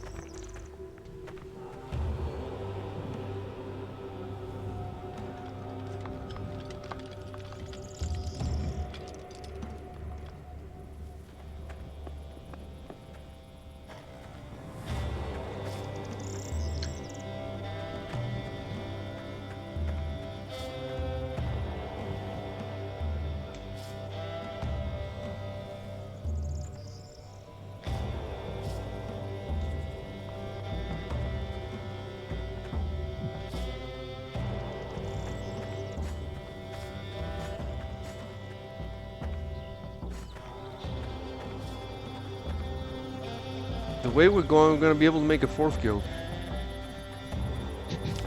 The way we're going to be able to make a 4th guild.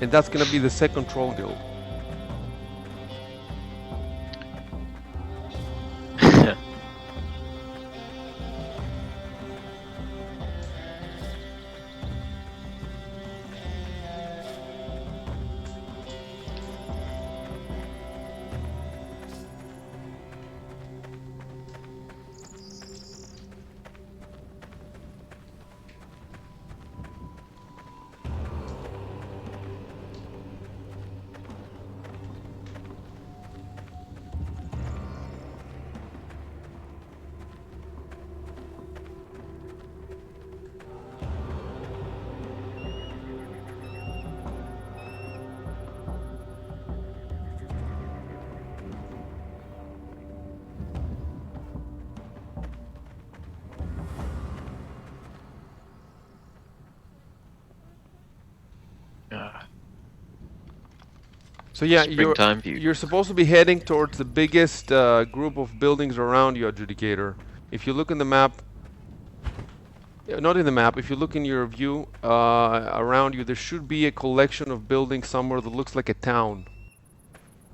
And that's going to be the second troll guild. So yeah, Springtime view. you're supposed to be heading towards the biggest group of buildings around you, Adjudicator. If you look in the map, not in the map, if you look in your view around you, there should be a collection of buildings somewhere that looks like a town.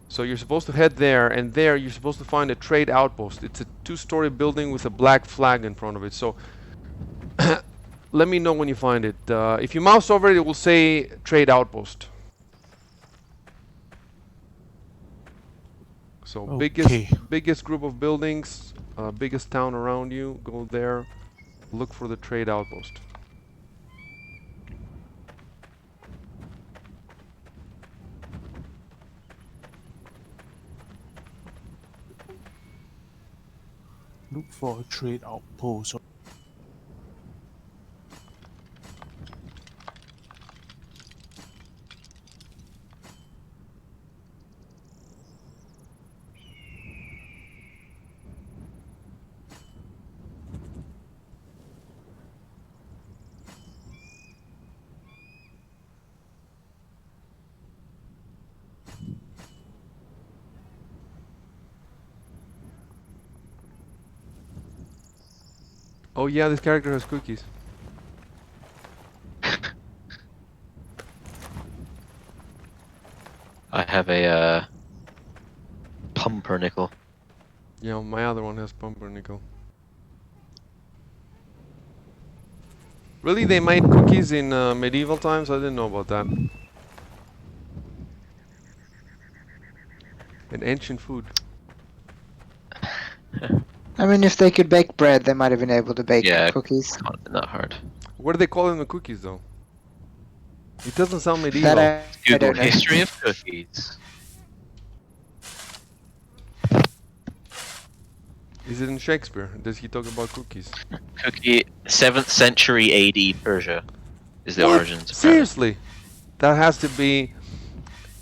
So you're supposed to head there, and there you're supposed to find a trade outpost. It's a 2-story building with a black flag in front of it. So let me know when you find it. If you mouse over it, it will say trade outpost. So Okay. biggest group of buildings, biggest town around you. Go there, look for the trade outpost. Look for a trade outpost. Oh yeah, this character has cookies. I have a pumpernickel. Yeah, my other one has pumpernickel. Really, they made cookies in medieval times? I didn't know about that. An ancient food. I mean, if they could bake bread, they might have been able to bake Yeah. cookies. Can't have been that hard. What do they call them the cookies though? It doesn't sound medieval. That I Google don't know. history of cookies. Is it in Shakespeare? Does he talk about cookies? Cookie 7th century AD Persia is the What? origins. apparently. Seriously? That has to be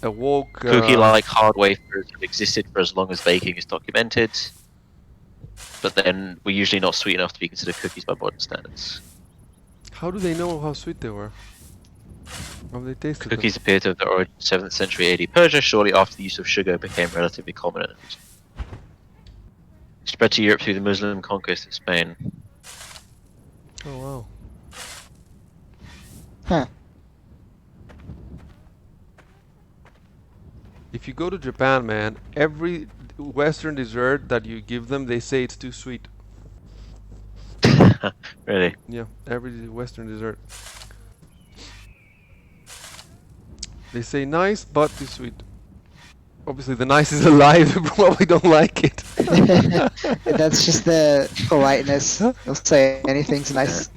a woke... Cookie-like hard wafers have existed for as long as baking is documented, but then we're usually not sweet enough to be considered cookies by modern standards. How do they know how sweet they were? How they tasted them? Cookies appear to have their origin in 7th century AD Persia, shortly after the use of sugar became relatively common in the region. Spread to Europe through the Muslim conquest of Spain. Oh wow. Huh. If you go to Japan, man, Western dessert that you give them, they say it's too sweet. Really? Yeah, every Western dessert. They say nice, but too sweet. Obviously, the nice is a lie. They probably don't like it. That's just the politeness. They'll say anything's nice.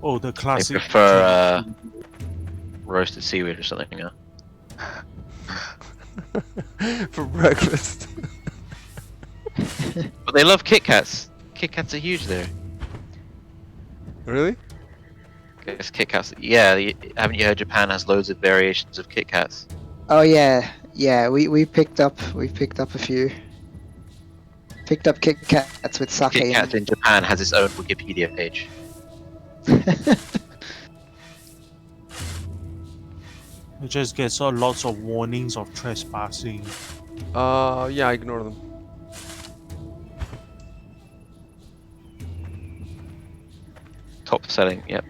Oh, the I classic. prefer roasted seaweed or something. Yeah. For breakfast. But they love Kit Kats. Kit Kats are huge there. Really? Guess Kit Kats. Yeah, haven't you heard Japan has loads of variations of Kit Kats? Oh yeah, yeah. We picked up a few. Picked up Kit Kats with sake Kit in Kats them. in Japan has its own Wikipedia page. It just gets lots of warnings of trespassing. Yeah, I ignore them. Top selling, yep.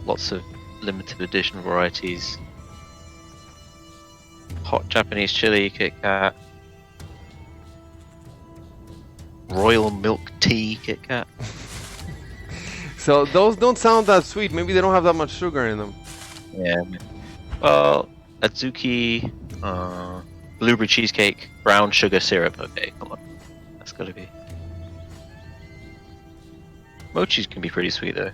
Lots of limited edition varieties. Hot Japanese chili Kit Kat. Royal milk tea Kit Kat. So those don't sound that sweet. Maybe they don't have that much sugar in them. Yeah. Well, Atsuki, blueberry cheesecake, brown sugar syrup. Okay, come on. That's gotta be. Mochis can be pretty sweet though.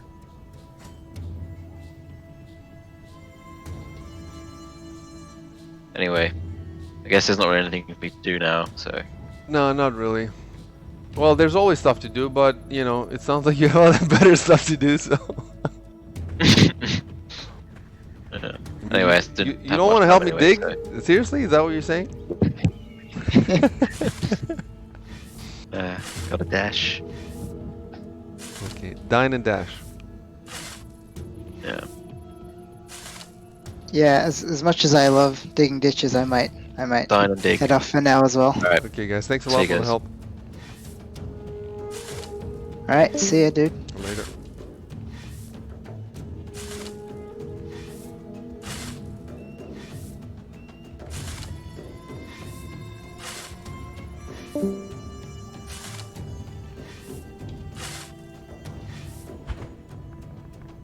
Anyway, I guess there's not really anything for me to do now, so. No, not really. Well, there's always stuff to do, but you know, it sounds like you have other better stuff to do. So. Yeah. Anyway, I you, didn't you have don't much want to help time me anyway, dig? so- Seriously, is that what you're saying? Got a dash. Okay, dine and dash. Yeah. Yeah, as much as I love digging ditches, I might Dine and dig. head off for now as well. Alright. Okay, guys, thanks a See lot you for the guys. help. All right, see ya, dude. Later.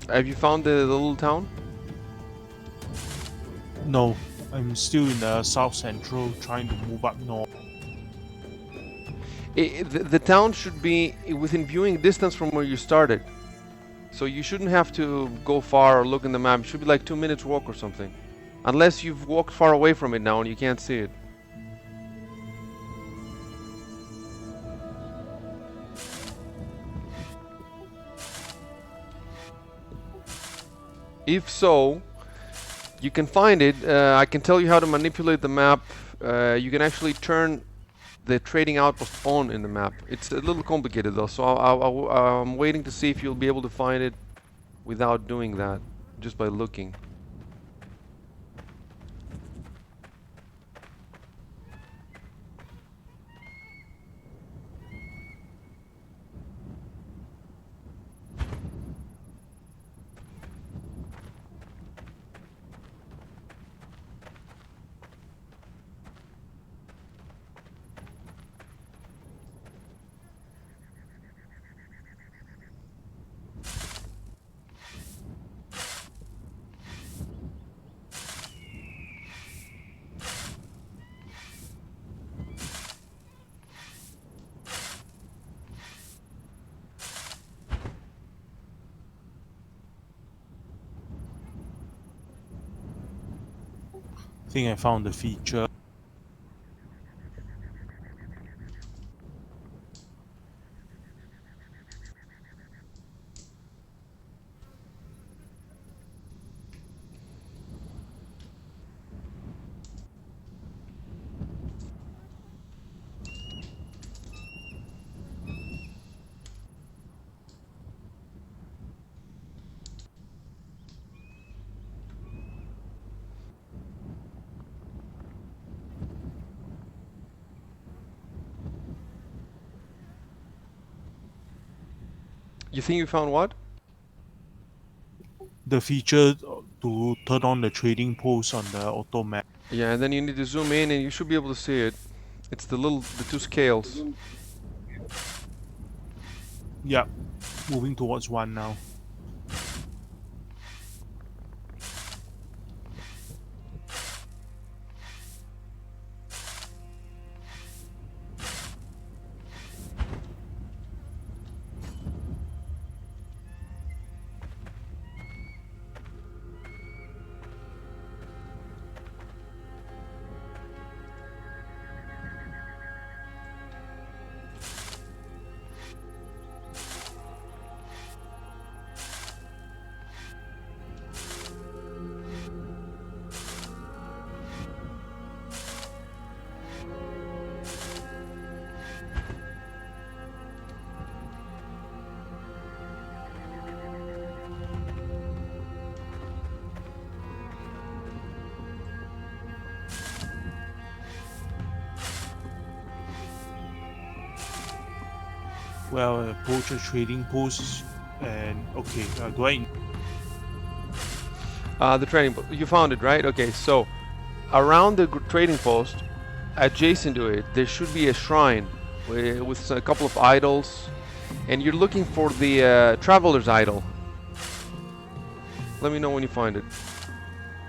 Have you found the little town? No, I'm still in the south central, trying to move up north. The town should be within viewing distance from where you started. So you shouldn't have to go far or look in the map. It should be like 2 minutes walk or something. Unless you've walked far away from it now and you can't see it. If so, you can find it. I can tell you how to manipulate the map. You can actually turn the trading outpost on in the map. It's a little complicated though, so I'm waiting to see if you'll be able to find it without doing that, just by looking. I think I found the feature. You think you found what? The feature to turn on the trading post on the auto map. Yeah, and then you need to zoom in, and you should be able to see it. It's the two scales. Yeah, moving towards one now. Well, approach a trading post, and okay, do I? The trading post. You found it, right? Okay, so around the trading post, adjacent to it, there should be a shrine with a couple of idols, and you're looking for the traveler's idol. Let me know when you find it.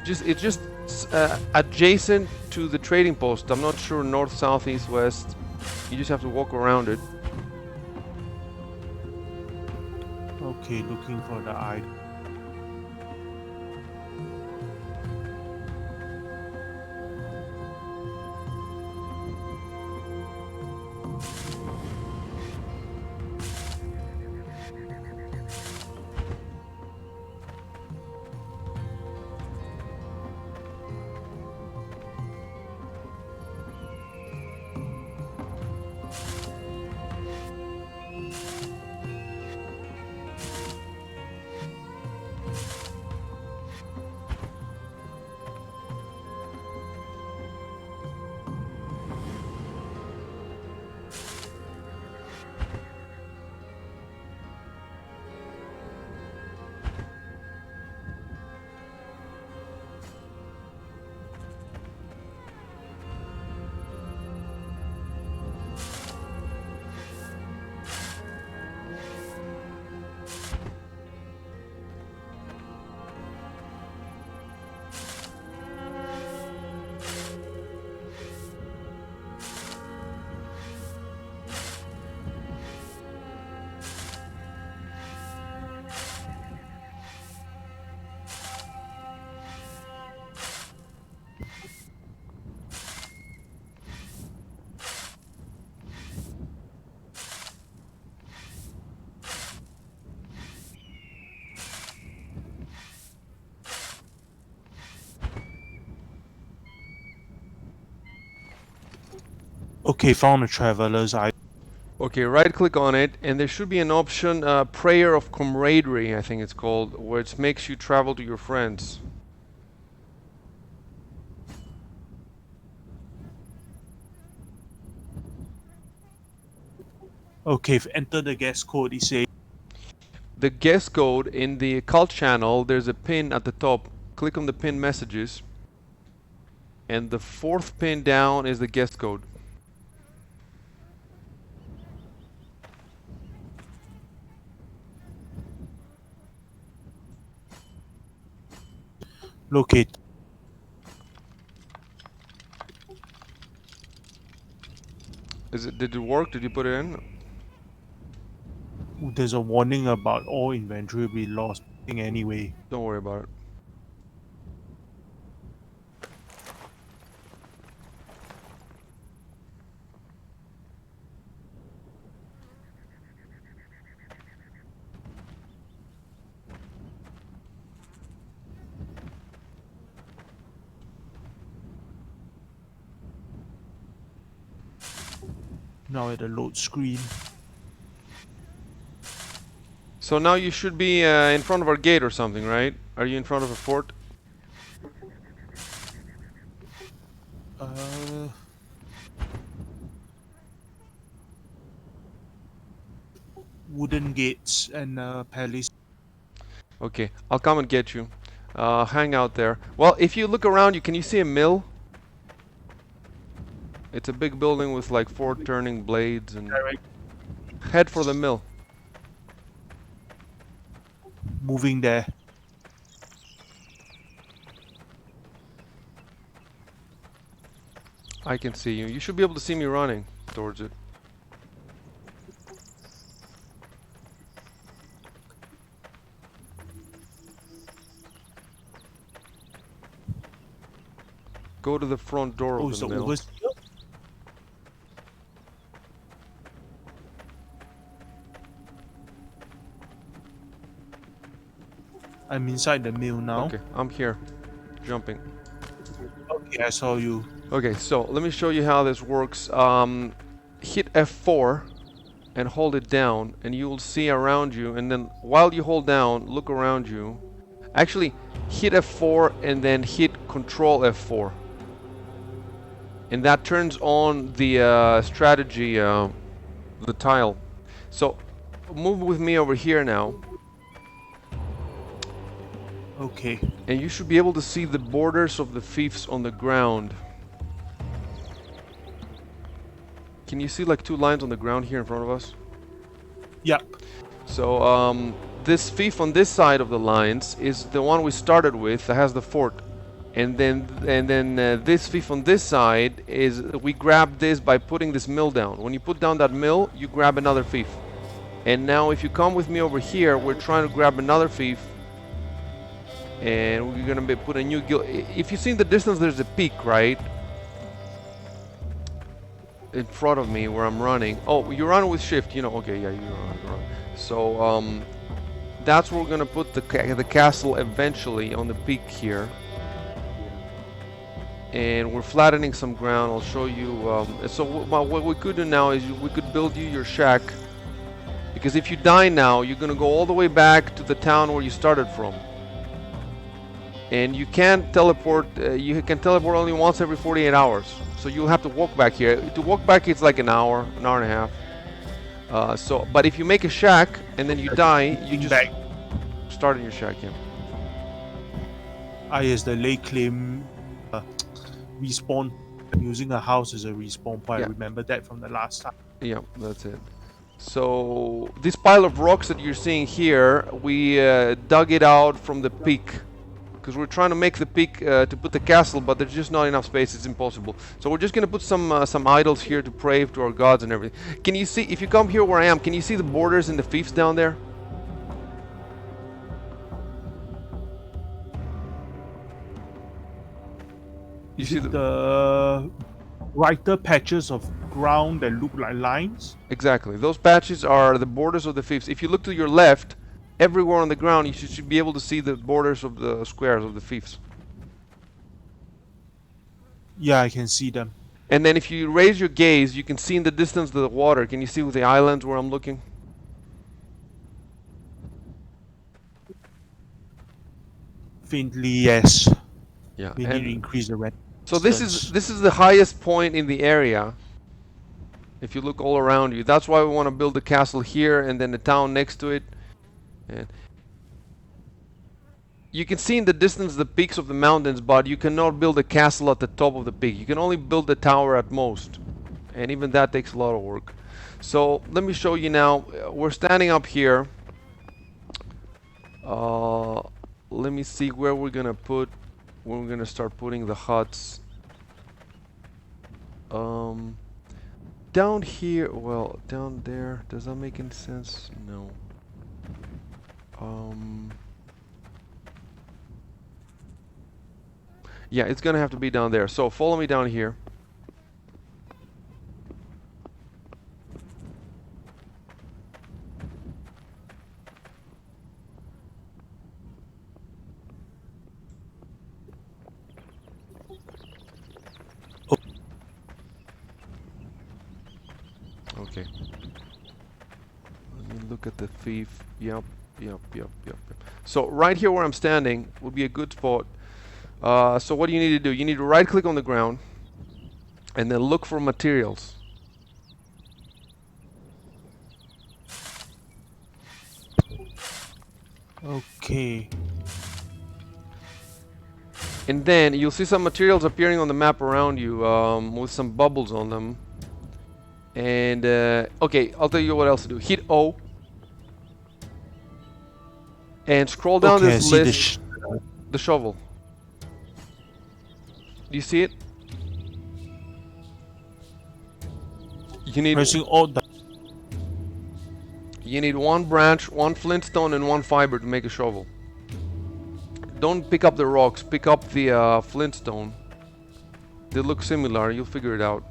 It's just adjacent to the trading post. I'm not sure north, south, east, west. You just have to walk around it. Okay, looking for the idol. Okay, found the traveler's idol. Okay, right click on it, and there should be an option, Prayer of Camaraderie, I think it's called, which makes you travel to your friends. Okay, enter the guest code. It says The guest code in the cult channel, there's a pin at the top. Click on the pin messages, and the fourth pin down is the guest code. locate. Did it work? Did you put it in? There's a warning about all inventory will be lost anyway. Don't worry about it. Now at the load screen. So now you should be in front of our gate or something, right? Are you in front of a fort? Uh, wooden gates and palace. Okay, I'll come and get you. hang out there. Well, if you look around you, can you see a mill? It's a big building with like 4 turning blades and Direct head for the mill. moving there. I can see you. You should be able to see me running towards it. Go to the front door Oh, of it's the the mill. overseer. I'm inside the mill now. Okay, I'm here, jumping. Okay, I saw you. Okay, so let me show you how this works. Hit F4 and hold it down, and you will see around you. And then while you hold down, look around you. Actually, hit F4 and then hit Control F4, and that turns on the strategy, the tile. So move with me over here now, Okay. and you should be able to see the borders of the fiefs on the ground. Can you see like 2 lines on the ground here in front of us? Yep. So this fief on this side of the lines is the one we started with that has the fort, and then this fief on this side is we grab this by putting this mill down. When you put down that mill, you grab another fief. And now if you come with me over here, we're trying to grab another fief, and we're gonna put a new guild. If you see in the distance, there's a peak, right? In front of me where I'm running. Oh, you run with shift, you know. Okay, yeah, you run. So that's where we're gonna put the castle eventually, on the peak here. And we're flattening some ground. I'll show you. So what we could do now is we could build you your shack, because if you die now, you're gonna go all the way back to the town where you started from. And you can't teleport. You can teleport only once every 48 hours. So you'll have to walk back here. To walk back, it's like an hour and a half. But if you make a shack and then you die, you just back. start in your shack. Yeah. Yes, the lake claim respawn. Using a house as a respawn point. Yeah. I remember that from the last time. Yeah, that's it. So this pile of rocks that you're seeing here, we dug it out from the peak, because we're trying to make the peak to put the castle, but there's just not enough space. It's impossible. So we're just gonna put some idols here to pray to our gods and everything. Can you see, if you come here where I am, can you see the borders and the fiefs down there? You see The brighter patches of ground that look like lines. Exactly. Those patches are the borders of the fiefs. If you look to your left, everywhere on the ground, you should be able to see the borders of the squares of the fiefs. Yeah, I can see them. And then if you raise your gaze, you can see in the distance the water. Can you see with the islands where I'm looking? Faintly, yes. Yeah. We need to increase the rent. So this is the highest point in the area. If you look all around you, that's why we want to build the castle here and then the town next to it. And you can see in the distance the peaks of the mountains, but you cannot build a castle at the top of the peak. You can only build a tower at most, and even that takes a lot of work. So let me show you now. We're standing up here. Let me see where we're gonna start putting the huts. Down here, well, down there, does that make any sense? No. Yeah, it's gonna have to be down there. So follow me down here. Okay. Let me look at the thief. Yep. So right here where I'm standing would be a good spot. So what do you need to do? You need to right click on the ground and then look for materials. Okay. And then you'll see some materials appearing on the map around you with some bubbles on them. And okay, I'll tell you what else to do. Hit O and scroll down Okay, I this see list. The shovel. Do you see it? You need pressing Alt. one branch, one flintstone, and one fiber to make a shovel. Don't pick up the rocks. Pick up the flintstone. They look similar. You'll figure it out.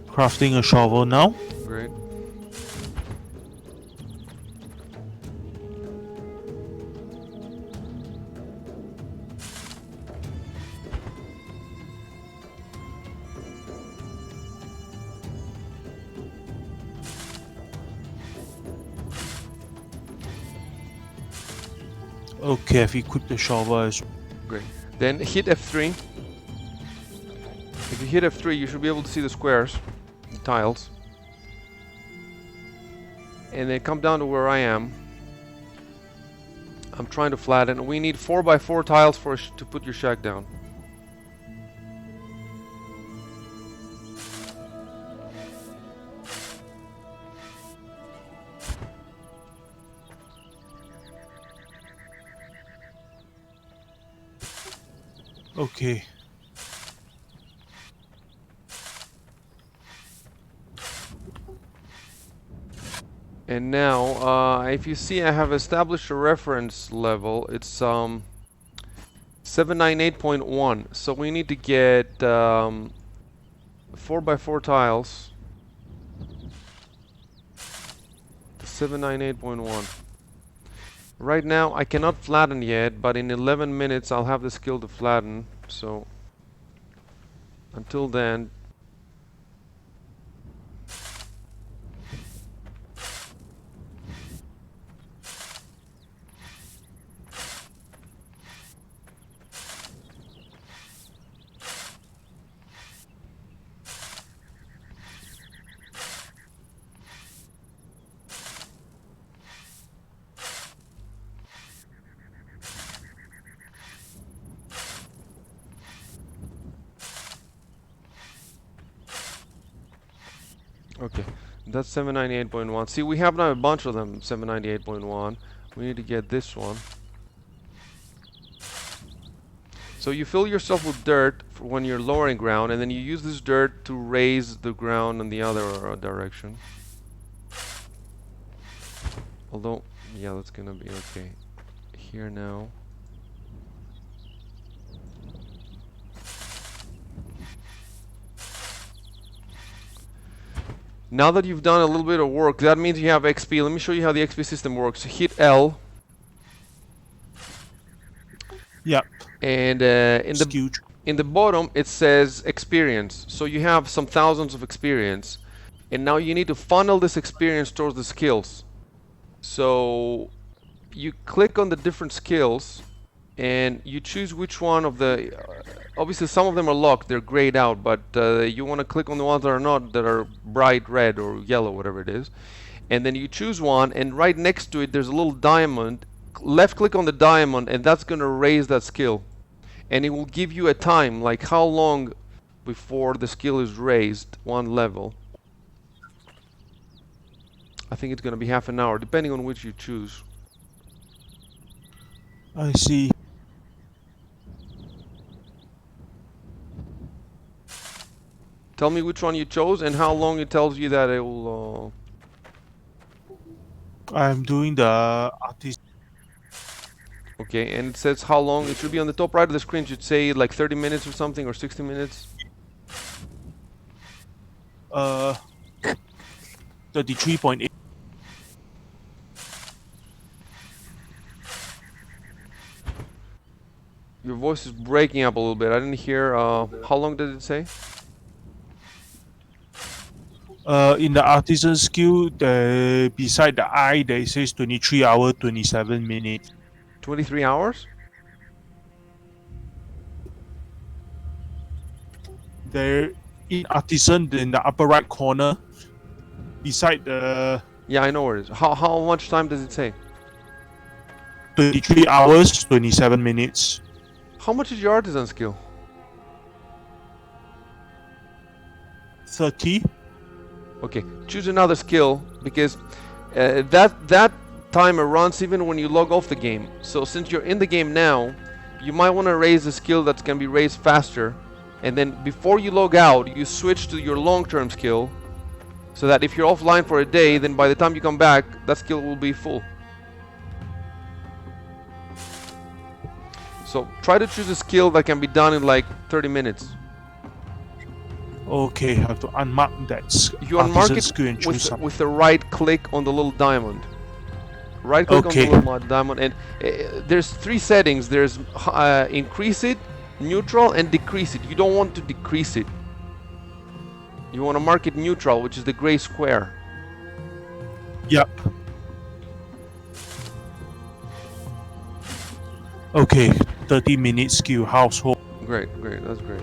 Crafting a shovel now. Great. Okay, I've equipped the shovel as Great. Then hit F3. If you hit F3, you should be able to see the squares, the tiles. And then come down to where I am. I'm trying to flatten. We need 4x4 tiles to put your shack down. okay. And now, if you see, I have established a reference level. It's 798.1. So we need to get 4x4 tiles. 798.1. Right now, I cannot flatten yet, but in 11 minutes, I'll have the skill to flatten. So until then, okay, that's 798.1. See, we have now a bunch of them, 798.1. We need to get this one. So you fill yourself with dirt for when you're lowering ground, and then you use this dirt to raise the ground in the other direction. Although, yeah, that's gonna be okay. Here now. Now that you've done a little bit of work, that means you have XP. Let me show you how the XP system works. Hit L. Yeah. And It's huge. in the bottom it says experience. So you have some thousands of experience. And now you need to funnel this experience towards the skills. So you click on the different skills and you choose which one of the obviously some of them are locked, they're grayed out, but you want to click on the ones that are not, that are bright red or yellow, whatever it is. and then you choose one, and right next to it there's a little diamond. Left click on the diamond, and that's going to raise that skill, and it will give you a time, like how long before the skill is raised one level. I think it's going to be half an hour, depending on which you choose. I see. Tell me which one you chose and how long it tells you that it will. I'm doing the artist. Okay, and it says how long. It should be on the top right of the screen. It should say like 30 minutes or something, or 60 minutes. 33.8. Your voice is breaking up a little bit. I didn't hear. How long did it say? In the artisan skill, beside the I, there it says 23 hour 27 minutes. 23 hours? There in artisan, in the upper right corner, beside the Yeah, I know where it is. How much time does it say? 23 hours 27 minutes. How much is your artisan skill? 30. Okay, choose another skill because that timer runs even when you log off the game. So since you're in the game now, you might want to raise a skill that can be raised faster, and then before you log out, you switch to your long-term skill, so that if you're offline for a day, then by the time you come back, that skill will be full. So try to choose a skill that can be done in like 30 minutes. Okay, I have to unmark that You artisan unmark skill and it choose some. with the right click on the little diamond. Right click Okay. on the little diamond, and there's three settings. There's increase it, neutral, and decrease it. You don't want to decrease it. You want to mark it neutral, which is the gray square. Yep. Okay, 30-minute skill household. Great, that's great.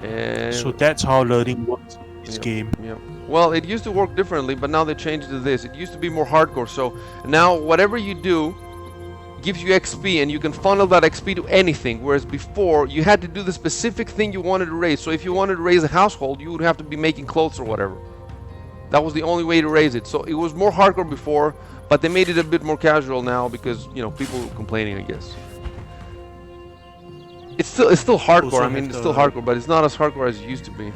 And So that's how learning works in this game. yeah. Well, it used to work differently, but now they changed it to this. It used to be more hardcore. So now whatever you do gives you XP, and you can funnel that XP to anything. Whereas before, you had to do the specific thing you wanted to raise. So if you wanted to raise a household, you would have to be making clothes or whatever. That was the only way to raise it. So it was more hardcore before, but they made it a bit more casual now because, you know, people were complaining, I guess. It's still hardcore. Also I mean, have it's still the- hardcore, but it's not as hardcore as it used to be.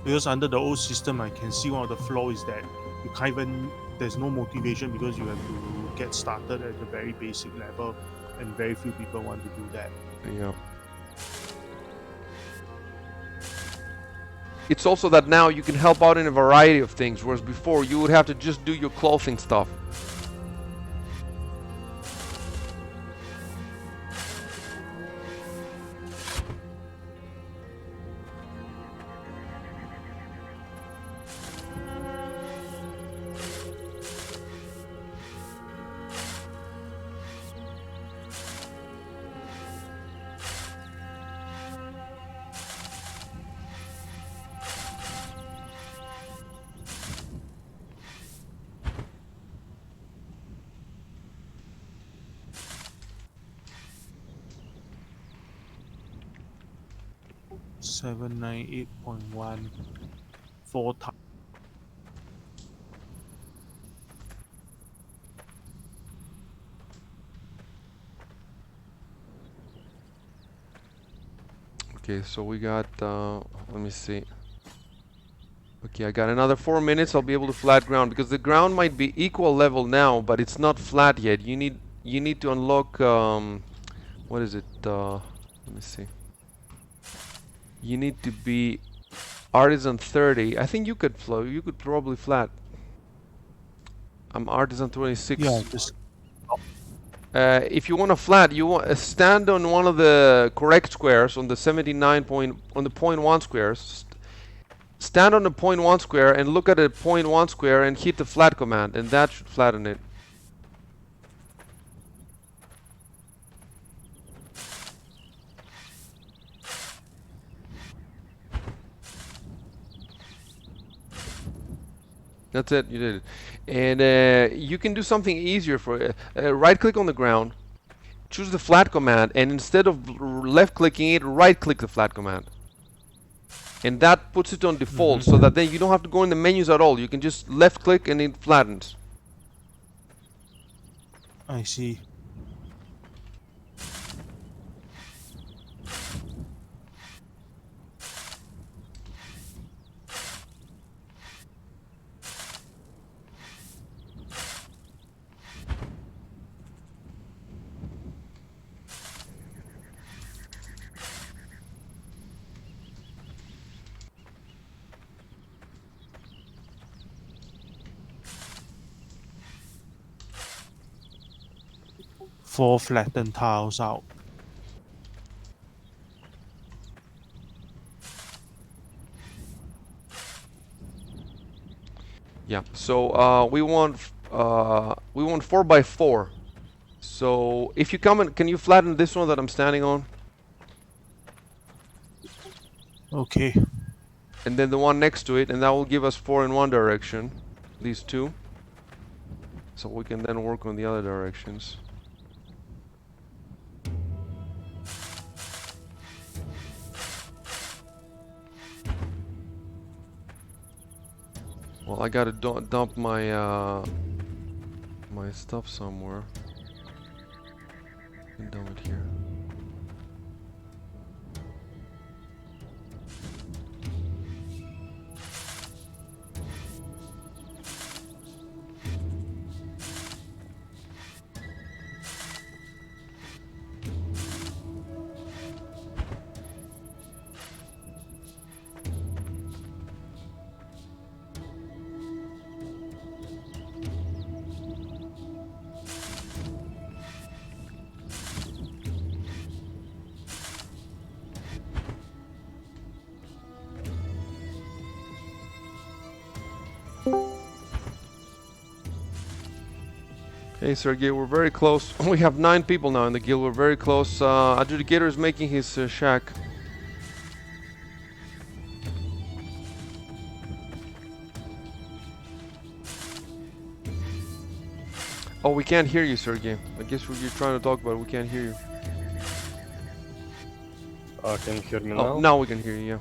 Because under the old system, I can see one of the flaws is that you can't even. There's no motivation because you have to get started at the very basic level, and very few people want to do that. Yeah. It's also that now you can help out in a variety of things, whereas before you would have to just do your clothing stuff. Seven nine 8.1 4 times. Okay, so we got, let me see. Okay, I got another 4 minutes. I'll be able to flat ground because the ground might be equal level now, but it's not flat yet. You need to unlock, what is it? Let me see. You need to be artisan 30. I think you could flow. You could probably flat. I'm artisan 26. Yeah, just If you want to flat, you want stand on one of the correct squares on the 79 point on the 0.1 squares. Stand on the 0.1 square and look at the 0.1 square and hit the flat command, and that should flatten it. That's it. You did it. And you can do something easier for it. Right-click on the ground, choose the flat command, and instead of left-clicking it, right-click the flat command. And that puts it on default, so that then you don't have to go in the menus at all. You can just left-click and it flattens. I see. Four flattened tiles out. Yeah. So we want 4x4. So if you come in, can you flatten this one that I'm standing on? Okay. And then the one next to it, and that will give us 4 in one direction. These two. So we can then work on the other directions. Well, I gotta dump my my stuff somewhere. I can dump it here. Hey Sergey, we're very close. We have 9 people now in the guild. We're very close. Adjudicator is making his shack. Oh, we can't hear you, Sergey. I guess what you're trying to talk about, we can't hear you. Can you hear me Oh, now? now we can hear you, yeah.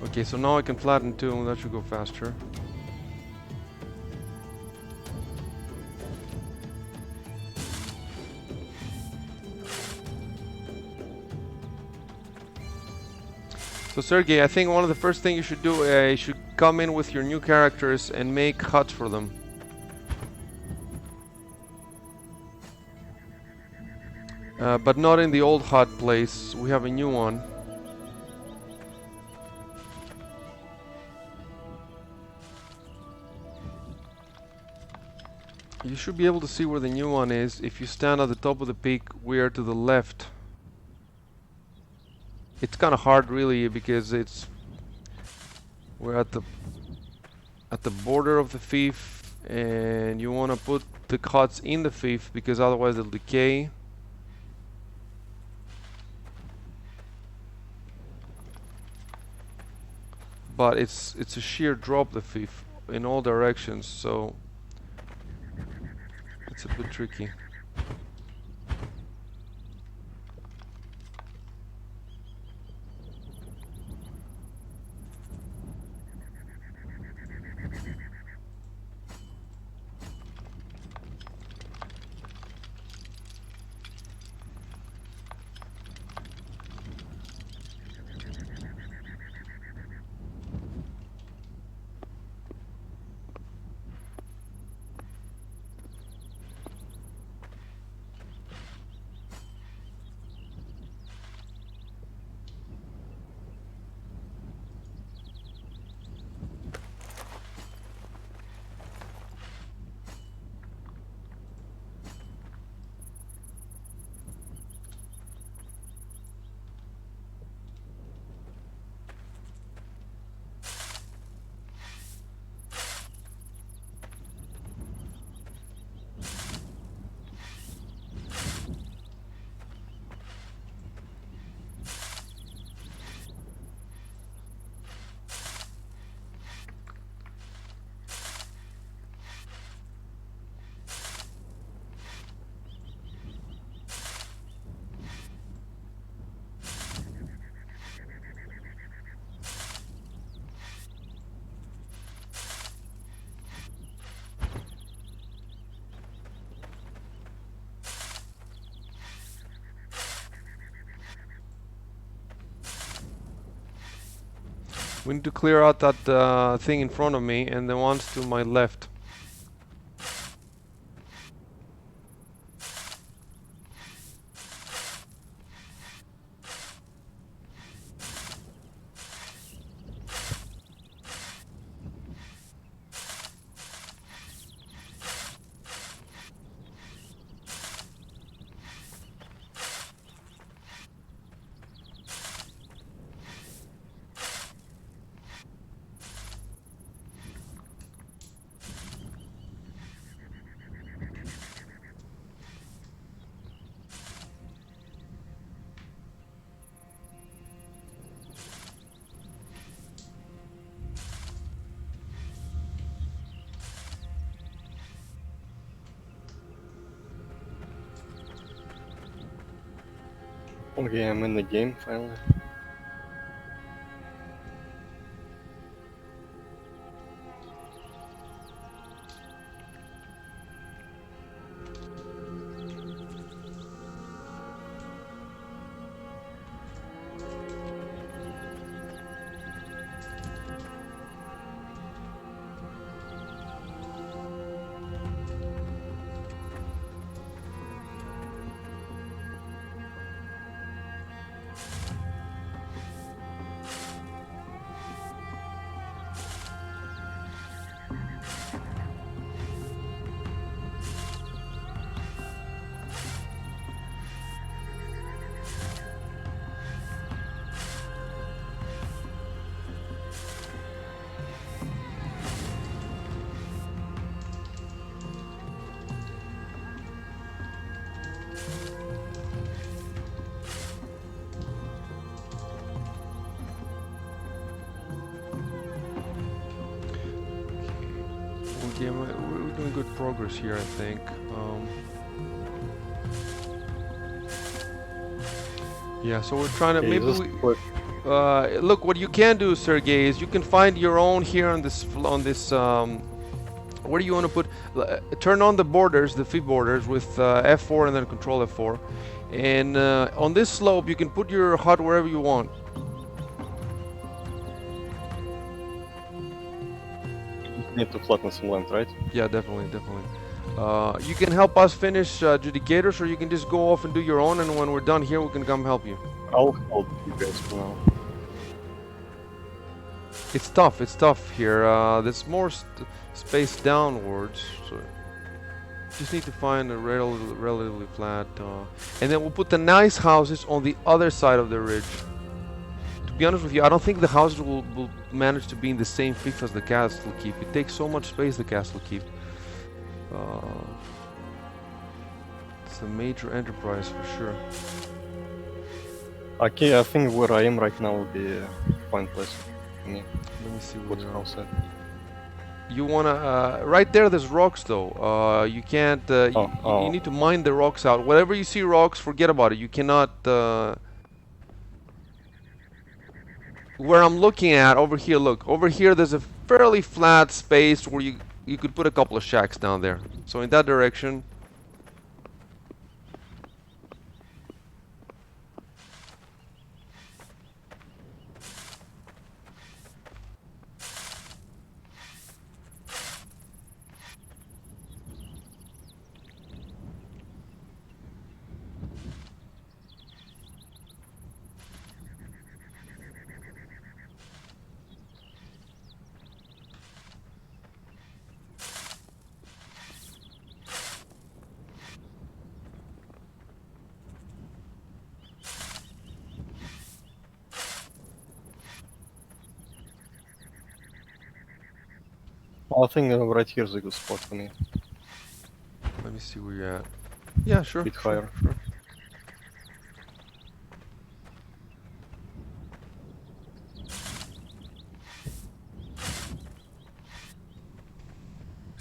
Okay, so now I can flatten too, and that should go faster. So Sergey, I think one of the first things you should do, you should come in with your new characters and make huts for them. But not in the old hut place. We have a new one. You should be able to see where the new one is. If you stand at the top of the peak, we are to the left. It's kind of hard really because we're at the border of the fief, and you want to put the huts in the fief because otherwise they'll decay. But it's a sheer drop, the fief, in all directions, so it's a bit tricky. We need to clear out that thing in front of me and the ones to my left. Okay, I'm in the game finally. We're doing good progress here, I think. Yeah, so we're trying to Okay, maybe just we. quick. Look, what you can do, Sergey, is you can find your own here on this where do you want to put? Turn on the borders, the feed borders with F4 and then Control F4, and on this slope you can put your hut wherever you want. Need to flatten some land, right? Yeah, definitely, definitely. You can help us finish Judicators, or you can just go off and do your own, and when we're done here, we can come help you. I'll help you guys for now. It's tough here. There's more space downwards, so just need to find a relatively flat. And then we'll put the nice houses on the other side of the ridge. To be honest with you, I don't think the houses will manage to be in the same fix as the castle keep. It takes so much space, the castle keep. It's a major enterprise for sure. Okay, I think where I am right now will be a fine place for me. Let me see Put where house at. you wanna. Right there, there's rocks though. You can't. You need to mine the rocks out. Wherever you see rocks, forget about it. You cannot. Where I'm looking at over here, look over here. There's a fairly flat space where you could put a couple of shacks down there. So in that direction. I think right here is a good spot for me. Let me see where you're at. Yeah, sure. Bit Sure, higher. sure.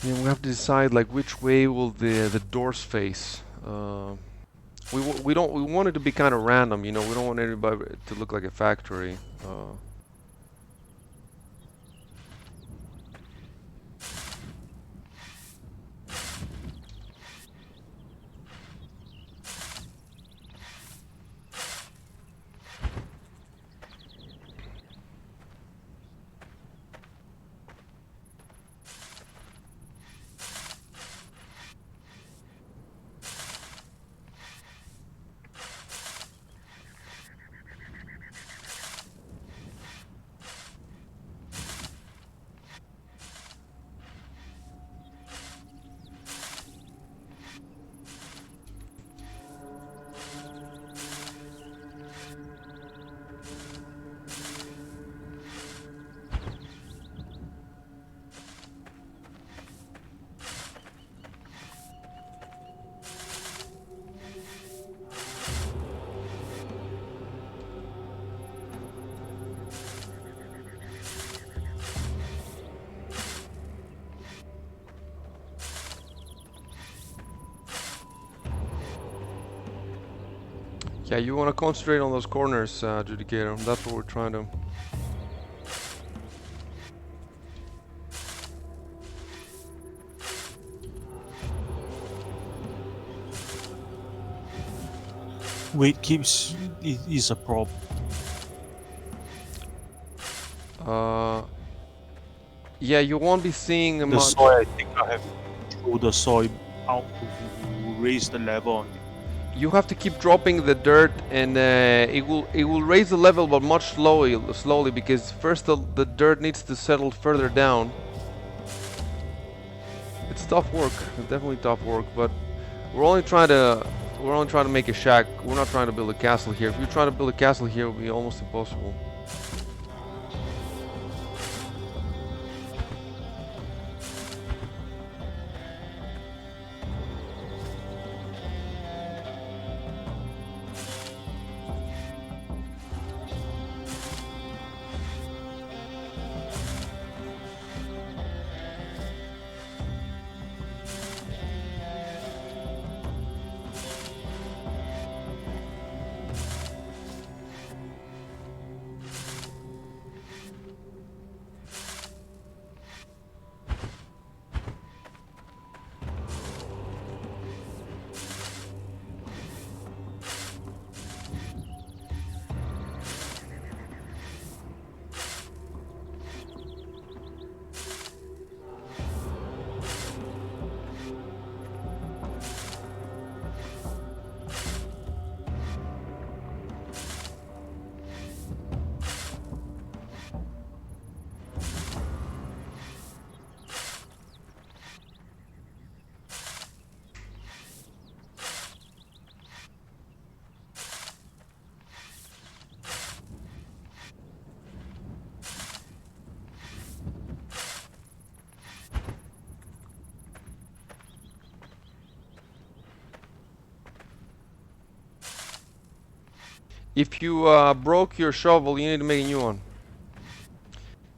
Yeah, we have to decide like which way will the doors face. We don't we want it to be kind of random, you know. We don't want anybody to look like a factory. Yeah, you want to concentrate on those corners, Judicator. That's what we're trying to. Weight keeps is a problem. Uh, yeah, you won't be seeing The much. soil, I think I have to throw the soil out to raise the level on it. You have to keep dropping the dirt, and it will raise the level, but much slowly, because first the dirt needs to settle further down. It's tough work. It's definitely tough work, but we're only trying to make a shack. We're not trying to build a castle here. If you're trying to build a castle here, it would be almost impossible. If you broke your shovel, you need to make a new one.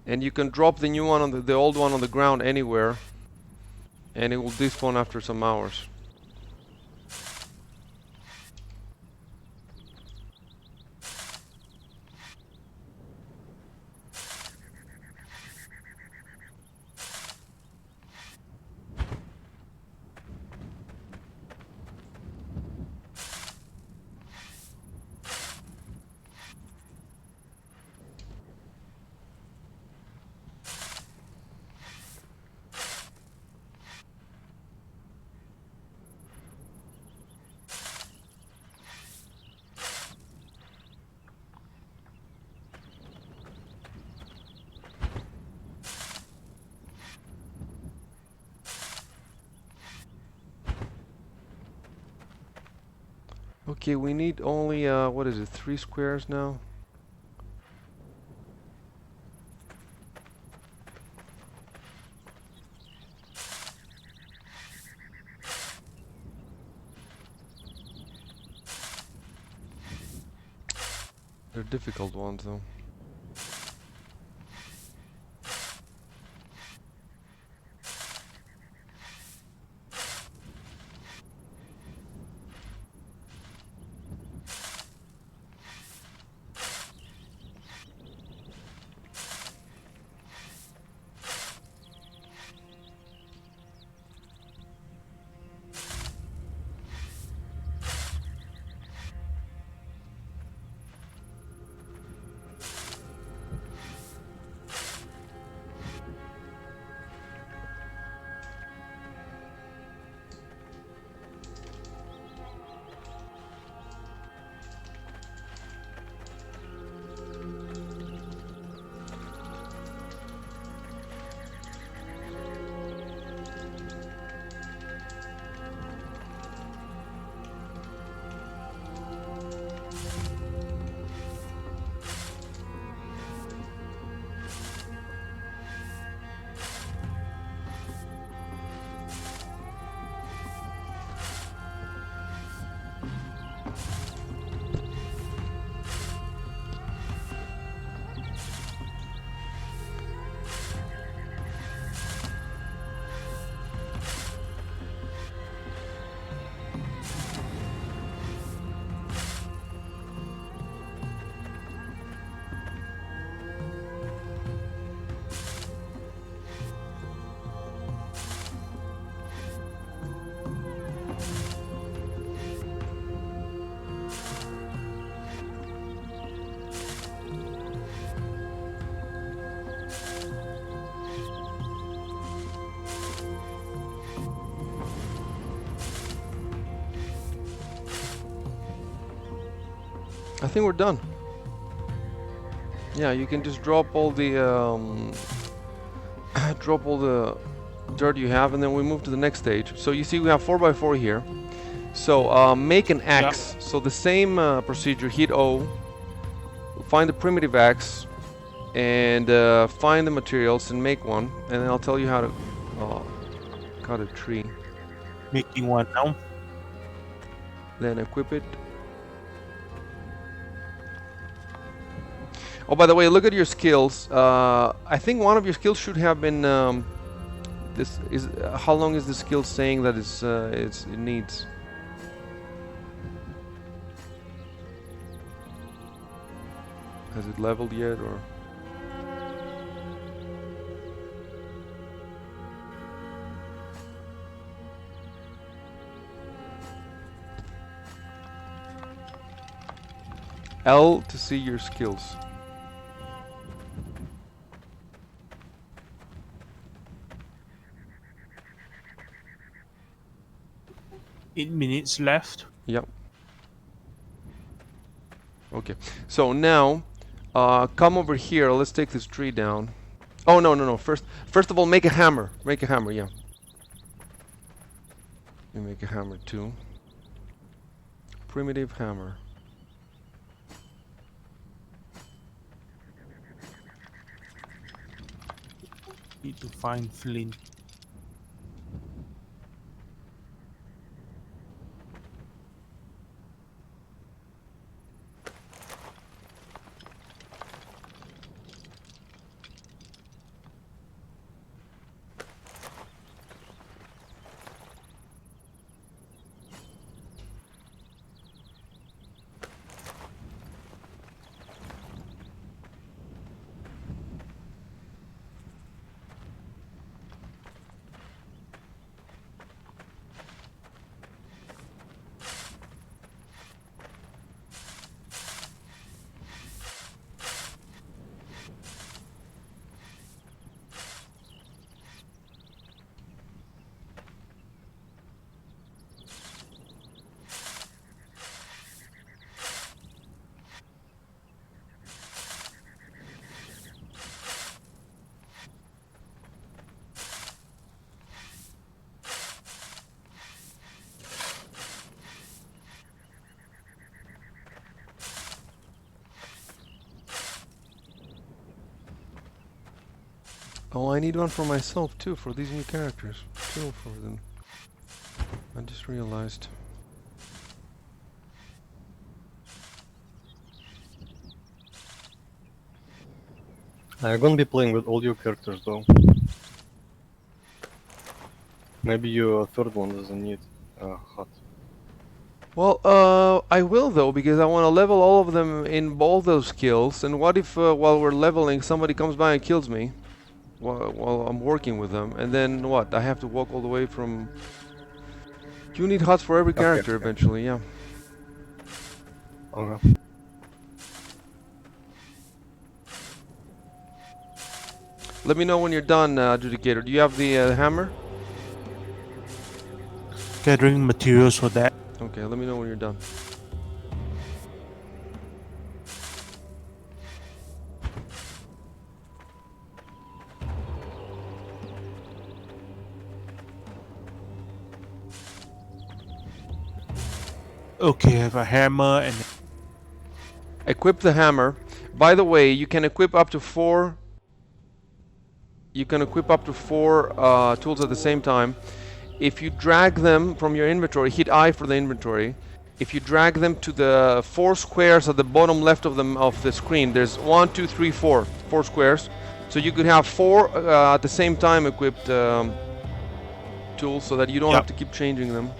And you can drop the new one on the old one on the ground anywhere, and it will despawn after some hours. Okay, we need only, what is it, 3 squares now? They're difficult ones, though. I think we're done. Yeah, you can just drop all the drop all the dirt you have, and then we move to the next stage. So you see we have 4x4 here. So make an axe. So the same procedure, hit O, find the primitive axe, and find the materials and make one, and then I'll tell you how to cut a tree. Making one now. Then equip it. Oh, by the way, look at your skills. I think one of your skills should have been this is how long is the skill saying that it needs? Has it leveled yet, or? L to see your skills. Eight minutes left. Yep. Okay. So now, come over here. Let's take this tree down. Oh no. First of all, make a hammer. Make a hammer. Yeah. You make a hammer too. Primitive hammer. Need to find flint. Oh, I need one for myself too, for these new characters. Two for them. I just realized. I'm gonna be playing with all your characters though. Maybe your third one doesn't need a hut. Well, I will though, because I want to level all of them in all those skills. And what if, while we're leveling, somebody comes by and kills me while I'm working with them? And then what? I have to walk all the way from. You need huts for every character eventually, yeah. Okay. Let me know when you're done, Adjudicator. Do you have the hammer? Gathering materials for that. Okay, let me know when you're done. Okay, I have a hammer and Equip the hammer. By the way, you can equip up to 4. You can equip up to 4 tools at the same time. If you drag them from your inventory, hit I for the inventory. If you drag them to the 4 squares at the bottom left of the screen, there's 1, 2, 3, 4 squares. So you could have 4 at the same time equipped tools, so that you don't have to keep changing them.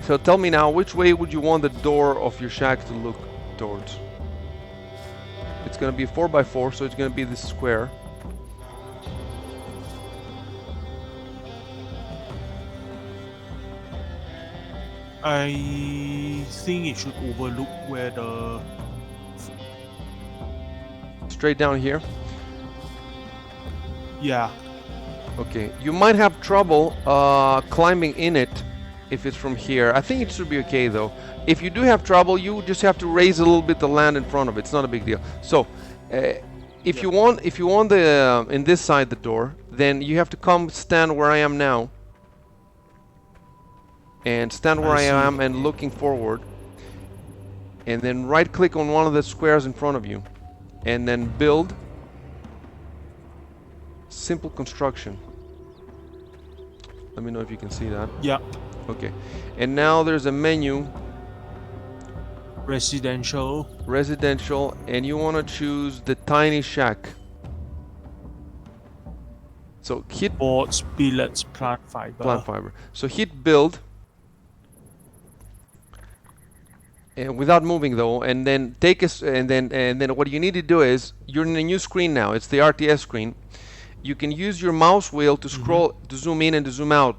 So tell me now, which way would you want the door of your shack to look towards? It's going to be 4x4, so it's going to be this square. I think it should overlook where the... Straight down here? Yeah. Okay, you might have trouble climbing in it if it's from here. I think it should be okay though. If you do have trouble, you just have to raise a little bit the land in front of it. It's not a big deal. So, if you want the in this side the door, then you have to come stand where I am now, and stand where I I see. am and looking forward, and then right click on one of the squares in front of you, and then build simple construction. Let me know if you can see that. Yeah. Okay, and now there's a menu, Residential. residential, and you want to choose the tiny shack. So hit Boards, billets, plant fiber. plant fiber. So hit build, and without moving though, and then take us, and then what you need to do is you're in a new screen now. It's the RTS screen. You can use your mouse wheel to scroll, to zoom in and to zoom out.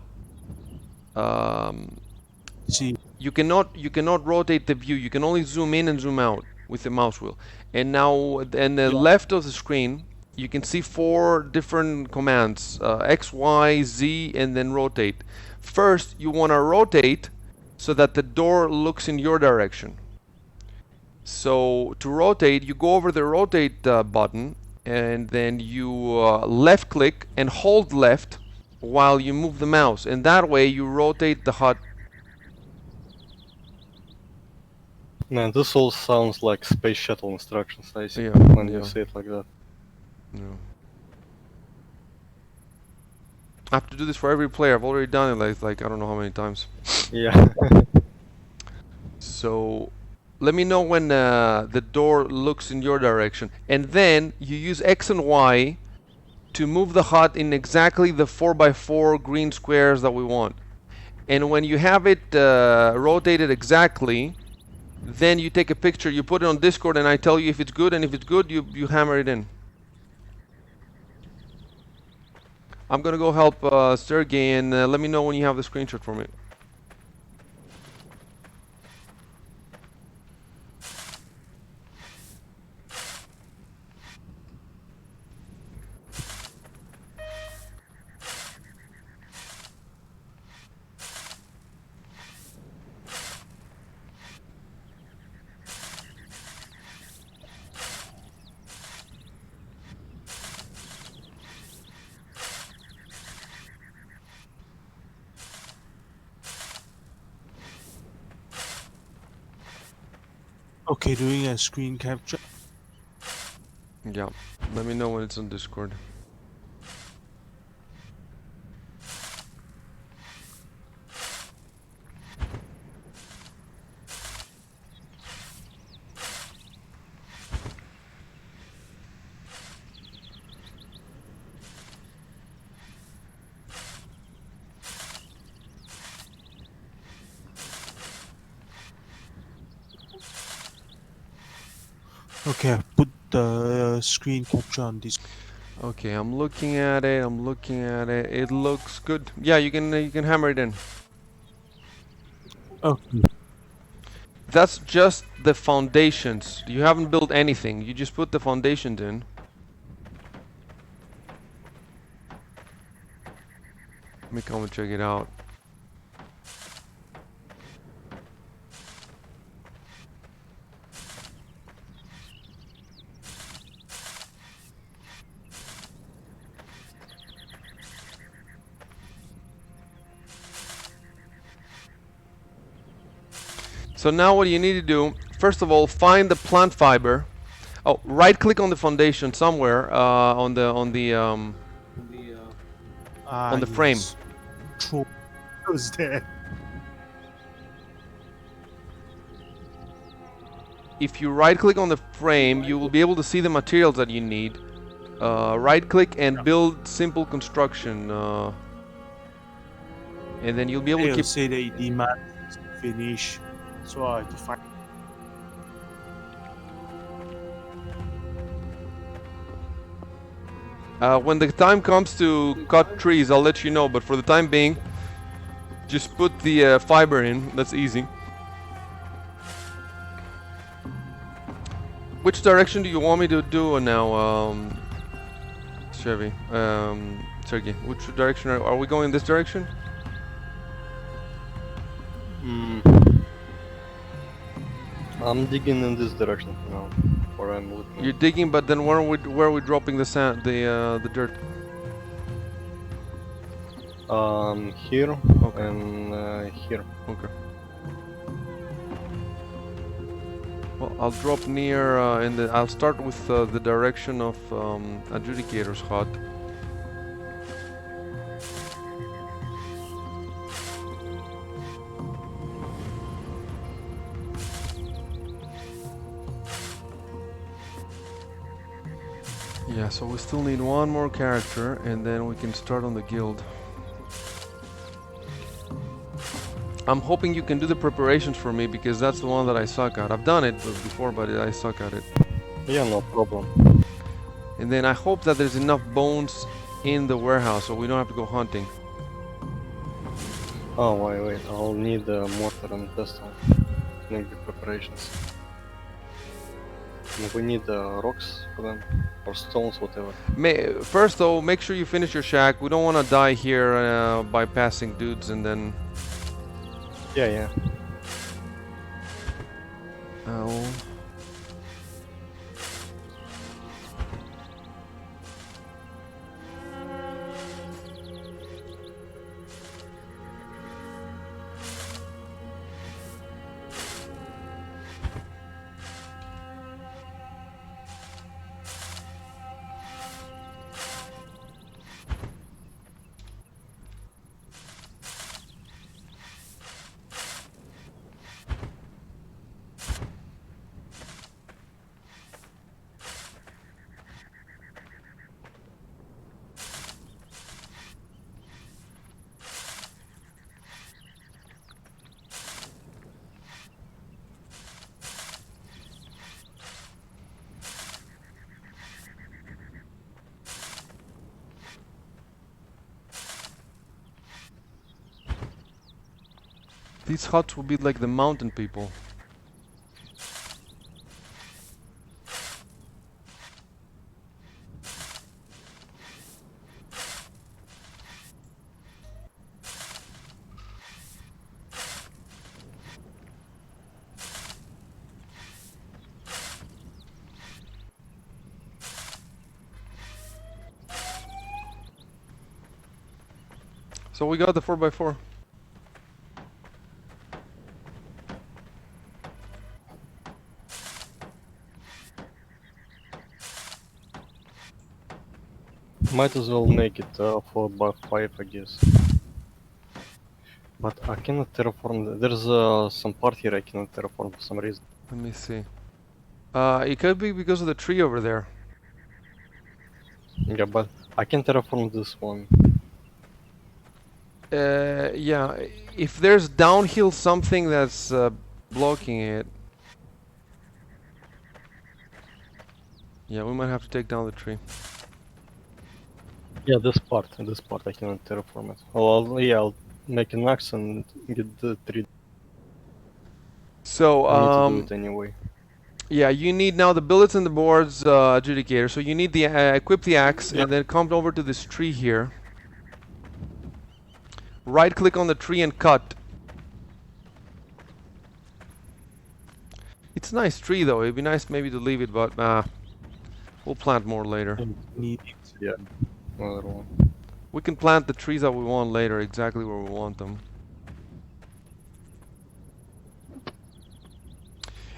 See. You cannot rotate the view. You can only zoom in and zoom out with the mouse wheel. And now, on the left of the screen, you can see 4 different commands: X, Y, Z, and then rotate. First, you want to rotate so that the door looks in your direction. So to rotate, you go over the rotate button, and then you left click and hold left while you move the mouse, and that way you rotate the hut. Man, this all sounds like space shuttle instructions, I see, Yeah, when yeah. you say it like that. No. I have to do this for every player. I've already done it like I don't know how many times. Yeah. So let me know when the door looks in your direction, and then you use X and Y to move the hut in exactly the 4x4 green squares that we want. And when you have it rotated exactly, then you take a picture, you put it on Discord, and I tell you if it's good, and if it's good, you hammer it in. I'm gonna go help Sergey, and let me know when you have the screenshot for me. Okay, doing a screen capture. Yeah, let me know when it's on Discord. Okay, put the screen capture on this. Okay, I'm looking at it. I'm looking at it. It looks good. Yeah, you can hammer it in. Okay. That's just the foundations. You haven't built anything. You just put the foundations in. Let me come and check it out. So now what you need to do, first of all, find the plant fiber. Oh, right click on the foundation somewhere on the frame. Yes. True. Was there? If you right click on the frame, you will be able to see the materials that you need. Right click and build simple construction. And then you'll be able to They'll keep. say they demand to finish, so I have to find. When the time comes to cut trees, I'll let you know. But for the time being, just put the fiber in. That's easy. Which direction do you want me to do now, Chevy? Sergey, which direction are we going? This direction? I'm digging in this direction for now, where I'm looking. You're digging, but then where are we dropping the sand, the dirt? Here Okay. and here. Okay. Well, I'll drop near, I'll start with the direction of Adjudicator's hut. Yeah, so we still need one more character, and then we can start on the guild. I'm hoping you can do the preparations for me, because that's the one that I suck at. I've done it before, but I suck at it. Yeah, no problem. And then I hope that there's enough bones in the warehouse, so we don't have to go hunting. Oh, wait, I'll need a mortar and pestle to make the preparations. And we need rocks for them, or stones, whatever. First though, make sure you finish your shack. We don't want to die here by passing dudes and then... Yeah. Oh. These huts will be like the mountain people. So we got the 4x4. Might as well make it 4x5, I guess. But I cannot terraform. There's some part here I cannot terraform for some reason. Let me see. It could be because of the tree over there. Yeah, but I can terraform this one. Yeah, if there's downhill something that's blocking it. Yeah, we might have to take down the tree. Yeah, this part I cannot terraform it. I'll make an axe and get the tree. So, I need to do it anyway. yeah, you need now the billets and the boards, Adjudicator. So you need the equip the axe, Yeah. and then come over to this tree here. Right click on the tree and cut. It's a nice tree though. It'd be nice maybe to leave it, but we'll plant more later. Need it. Yeah, another one. We can plant the trees that we want later, exactly where we want them.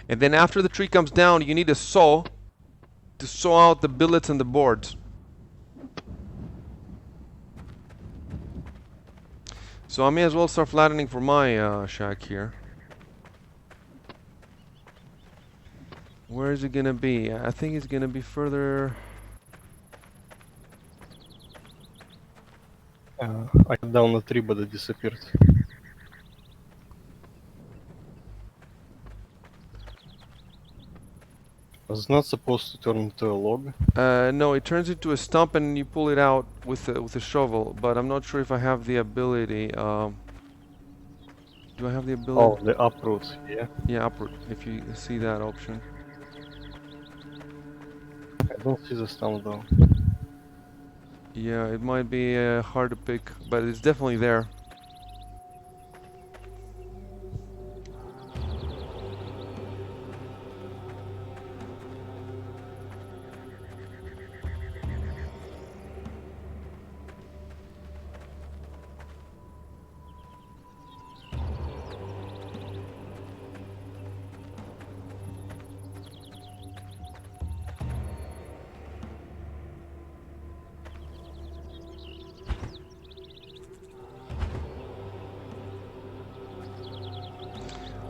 And then after the tree comes down, you need a saw to saw out the billets and the boards. So I may as well start flattening for my shack here. Where is it gonna be? I think it's gonna be further. I cut down the tree, but it disappeared. Was it not supposed to turn into a log? No, it turns into a stump and you pull it out with a shovel. But I'm not sure if I have the ability. Do I have the Oh, ability? the uproot, yeah. Yeah, uproot. If you see that option. I don't see the stump though. Yeah, it might be hard to pick, but it's definitely there.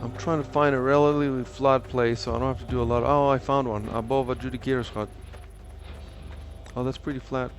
I'm trying to find a relatively flat place so I don't have to do a lot. Oh, I found one above Adjudicator's hut. Oh, that's pretty flat.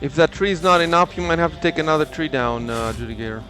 If that tree's not enough, you might have to take another tree down, Adjudicator.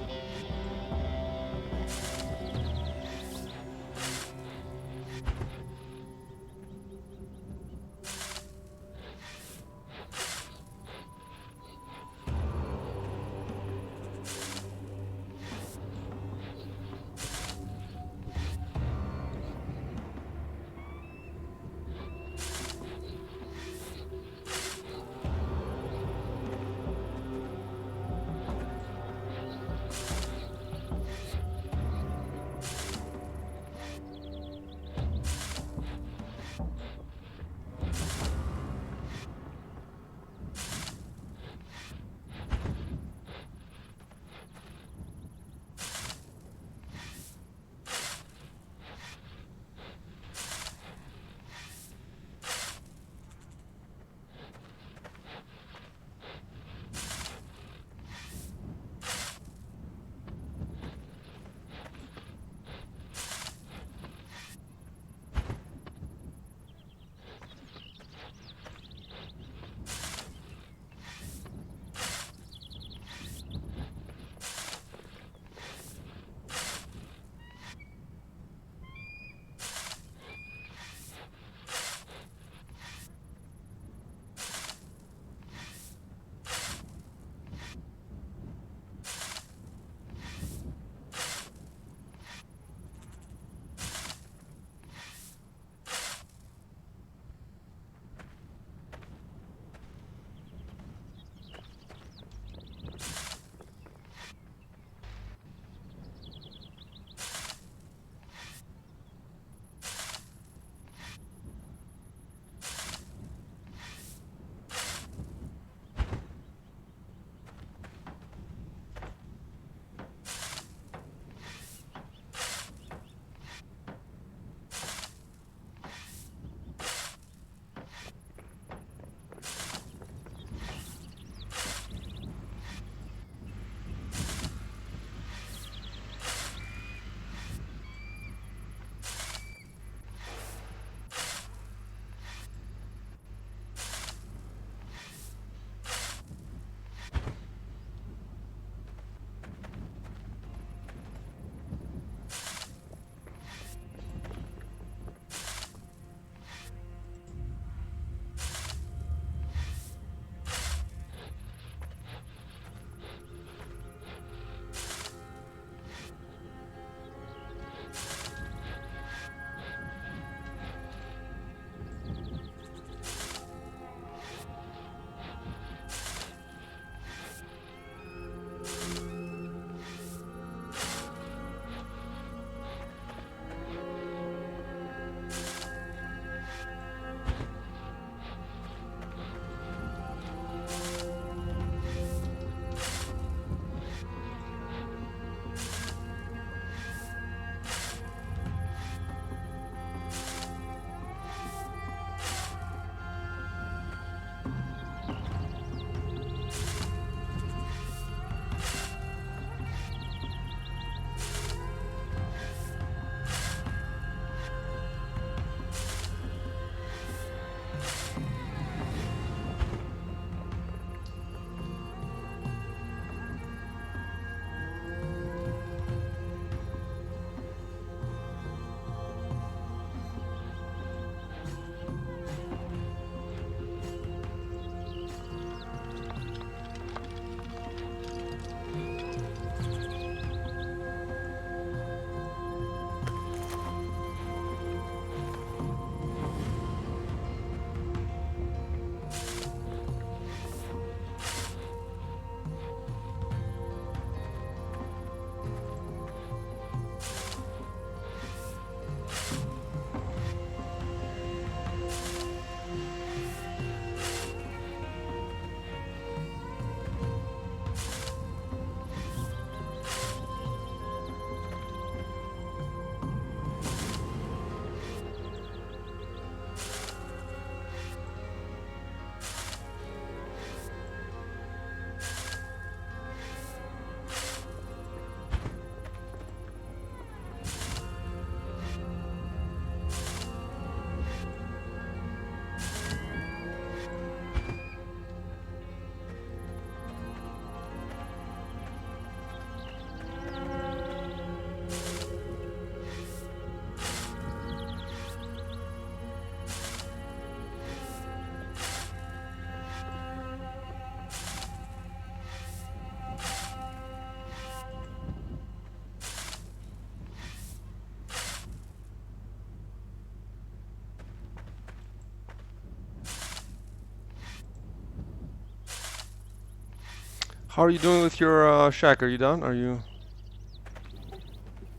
How are you doing with your shack? Are you done? Are you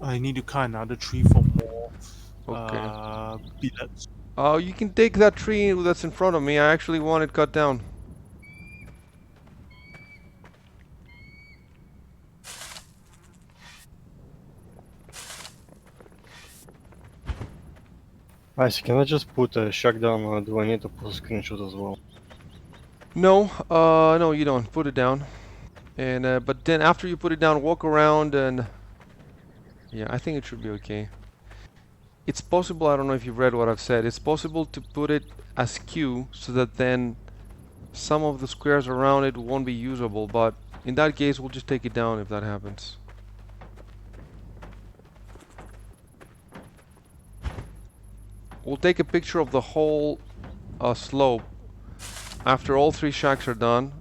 I need to cut another tree for more okay? billets. Oh, you can take that tree that's in front of me. I actually want it cut down. Isaac, can I just put a shack down, or do I need to put a screenshot as well? No, no, you don't. Put it down. And but then after you put it down, walk around and yeah, I think it should be okay. It's possible, I don't know if you've read what I've said, it's possible to put it askew so that then some of the squares around it won't be usable, but in that case we'll just take it down if that happens. We'll take a picture of the whole slope. After all 3 shacks are done,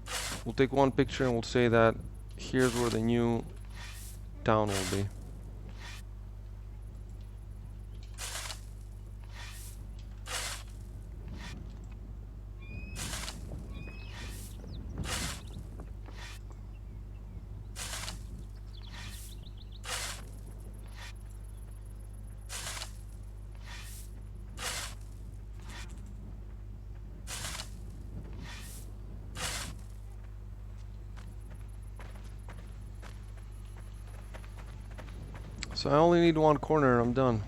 we'll take one picture and we'll say that here's where the new town will be. So I only need one corner and I'm done.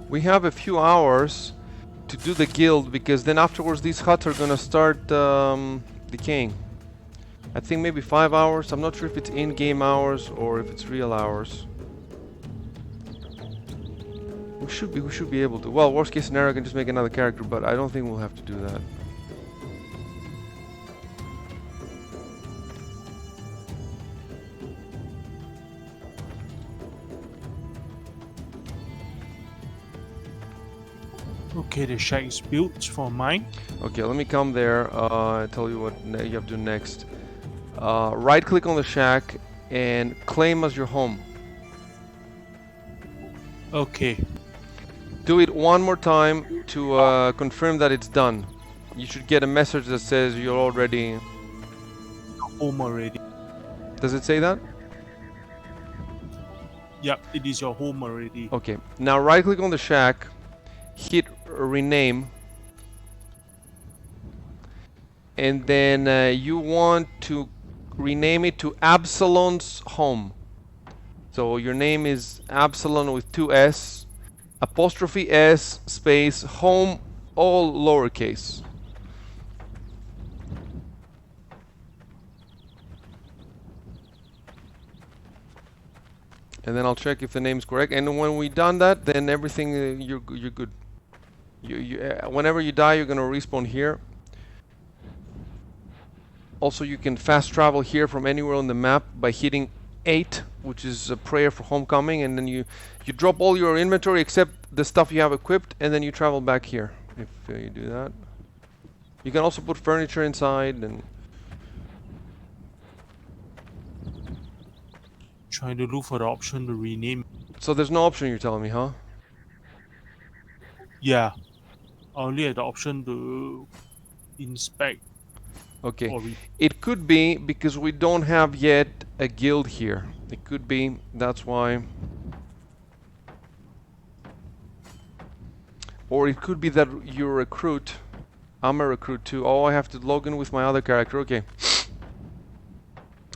We have a few hours to do the guild because then afterwards these huts are gonna start decaying. I think maybe 5 hours. I'm not sure if it's in-game hours or if it's real hours. We should be able to. Well, worst case scenario, I can just make another character, but I don't think we'll have to do that. Okay, the shack is built for mine. Okay, let me come there. Tell you what you have to do next. Right click on the shack and claim as your home. Okay. Do it one more time to confirm that it's done. You should get a message that says you're already... Home already. Does it say that? Yep, it is your home already. Okay, now right click on the shack, hit rename, and then you want to rename it to Absalon's home. So your name is Absalon with 2 S, apostrophe S space home, all lowercase. And then I'll check if the name's correct. And when we done that, then everything you're good. Whenever you die, you're gonna respawn here. Also, you can fast travel here from anywhere on the map by hitting 8, which is a prayer for homecoming, and then you drop all your inventory except the stuff you have equipped, and then you travel back here. If you do that, you can also put furniture inside and. Trying to look for the option to rename. So there's no option, you're telling me, huh? Yeah. I only had the option to inspect. Okay. Or It could be because we don't have yet a guild here. It could be, that's why. Or it could be that you recruit. I'm a recruit too. Oh, I have to log in with my other character. Okay.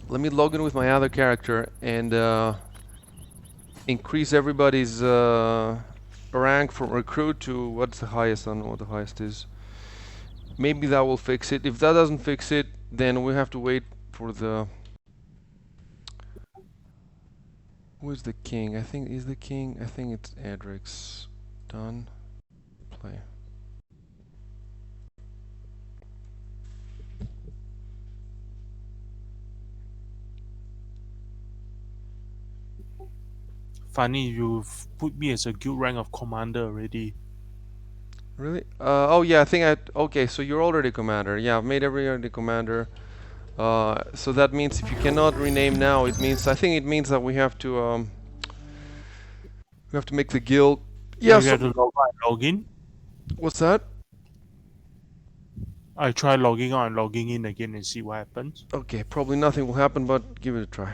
Let me log in with my other character and increase everybody's rank from recruit to what's the highest? I don't know what the highest is. Maybe that will fix it. If that doesn't fix it, then we have to wait for the... Who is the king? I think is the king. I think it's Edric's. Done. Play. funny, you've put me as a guild rank of commander already. Really? Oh yeah, I think okay, so you're already commander. Yeah, I've made everybody commander. So that means if you cannot rename now, it means, I think it means that we have to make the guild. Yeah, You have to log in. What's that? I try logging out and logging in again and see what happens. Okay, probably nothing will happen, but give it a try.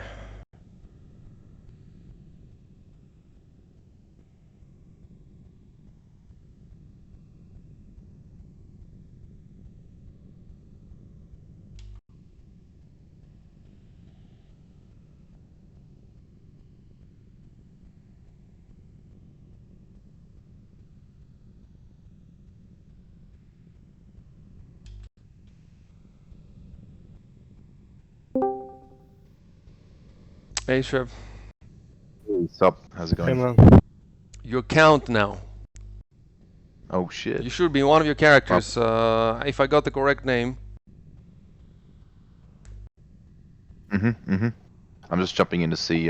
Hey, Chef. What's up? How's it Hey going? man. Your count now. Oh shit. You should be one of your characters. If I got the correct name. I'm just jumping in to see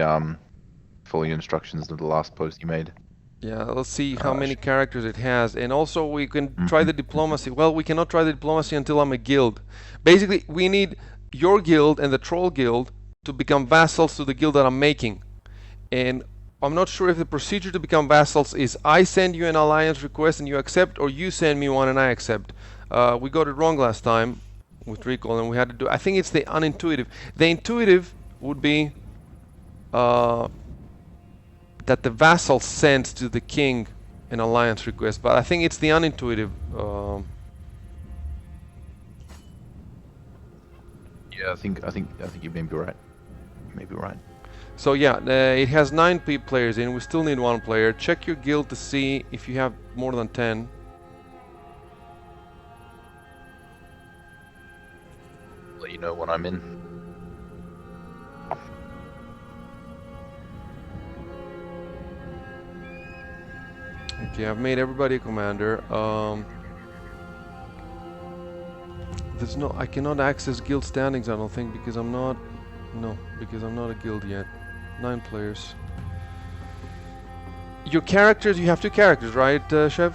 follow your instructions to the last post you made. Yeah, let's see how many characters it has. And also we can try the diplomacy. Well, we cannot try the diplomacy until I'm a guild. Basically, we need your guild and the troll guild to become vassals to the guild that I'm making. And I'm not sure if the procedure to become vassals is I send you an alliance request and you accept, or you send me one and I accept. We got it wrong last time with recall and we had to do, I think it's the unintuitive. The intuitive would be that the vassal sends to the king an alliance request, but I think it's the unintuitive. Yeah, I think you may be right. Maybe right. So yeah, it has 9 players in. We still need 1 player. Check your guild to see if you have more than 10. Let you know when I'm in. Okay, I've made everybody a commander. There's no, I cannot access guild standings, I don't think, because I'm not, because I'm not a guild yet. 9 players. Your characters, you have 2 characters, right, Chev?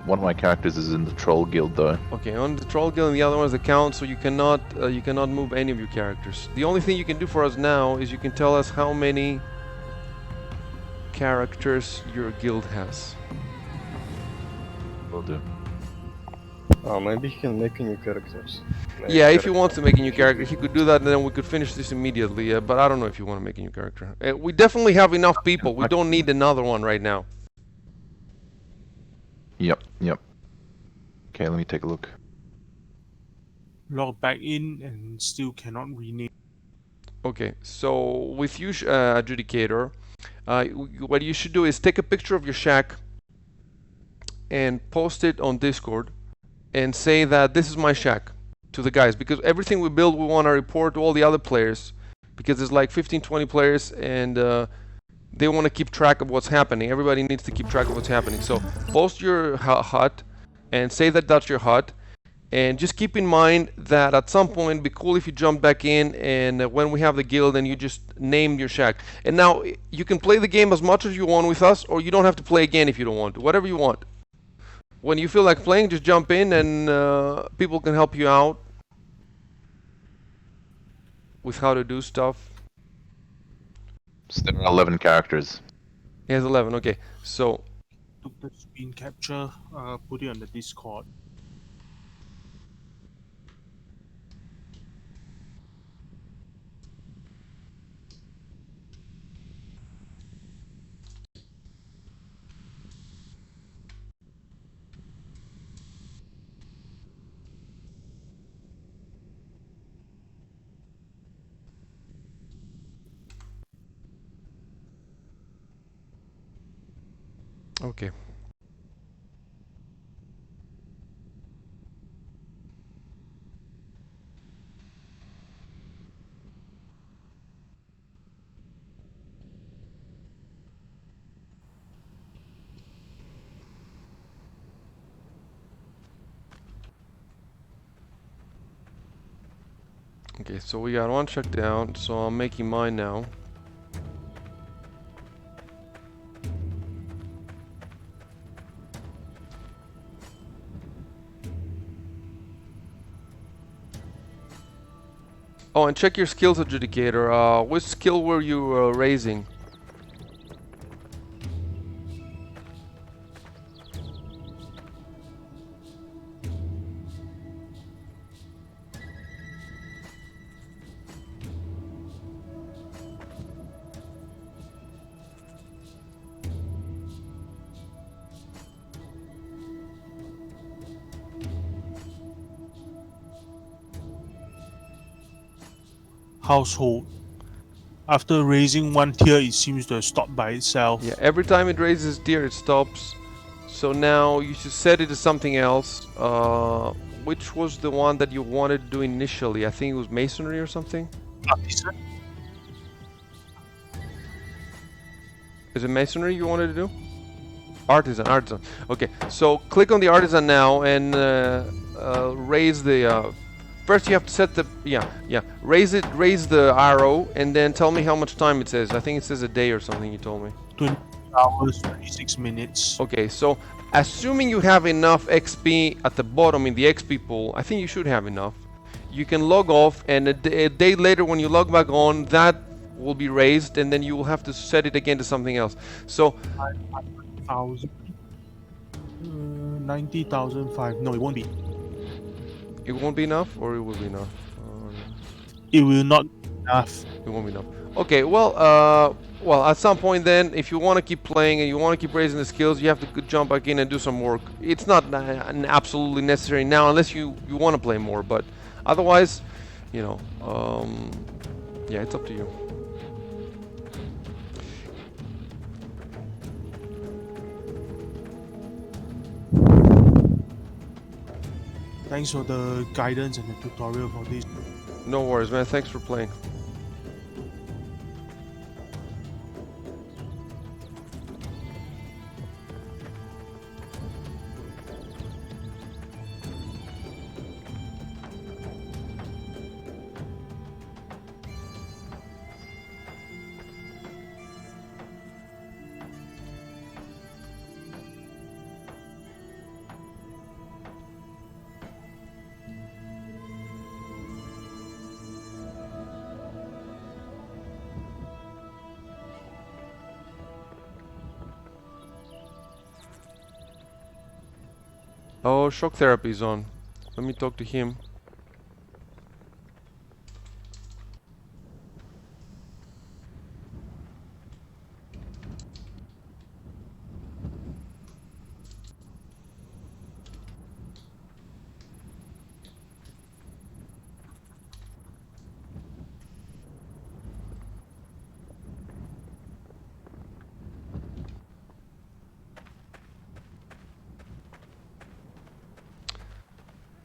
One of my characters is in the troll guild though. Okay, on the troll guild and the other one is the count, so you cannot move any of your characters. The only thing you can do for us now is you can tell us how many characters your guild has. Will do. Oh, maybe he can make new characters. Yeah, if he wants to make a new character, he could do that, and then we could finish this immediately. But I don't know if you want to make a new character. We definitely have enough people. We don't need another one right now. Yep. Okay, let me take a look. Log back in and still cannot rename. Okay, so with you, adjudicator, what you should do is take a picture of your shack and post it on Discord and say that this is my shack to the guys, because everything we build we want to report to all the other players, because there's like 15-20 players, and they want to keep track of what's happening. Everybody needs to keep track of what's happening. So post your hut and say that that's your hut. And just keep in mind that at some point it'd be cool if you jump back in, and when we have the guild, and you just name your shack. And now you can play the game as much as you want with us, or you don't have to play again if you don't want to. Whatever you want. When you feel like playing, just jump in, and people can help you out with how to do stuff. So there are 11 characters. He has 11. Okay, so Took the screen capture, put it on the Discord. okay. Okay, so we got one checked out, so I'm making mine now. Oh, and check your skills adjudicator. Which skill were you raising? Household. After raising one tier, it seems to have stopped by itself. Yeah, every time it raises tier, it stops. So now you should set it to something else. Which was the one that you wanted to do initially? I think it was masonry or something. Artisan. Is it masonry you wanted to do? Artisan, artisan. Okay, so click on the artisan now and raise the. First, you have to set the raise the arrow, and then tell me how much time it says. I think it says a day or something. You told me. 20 hours, 26 minutes. Okay, so assuming you have enough XP at the bottom in the XP pool, I think you should have enough. You can log off, and a day later when you log back on, that will be raised, and then you will have to set it again to something else. So 500,000. 90,005. No, it won't be. it won't be enough, or it will be enough? It will not be enough. It won't be enough. Okay, well, at some point then, if you want to keep playing and you want to keep raising the skills, you have to jump back in and do some work. It's not absolutely necessary now, unless you want to play more. But otherwise, you know, yeah, it's up to you. Thanks for the guidance and the tutorial for this. No worries, man. Thanks for playing. Oh, shock therapy is on. Let me talk to him.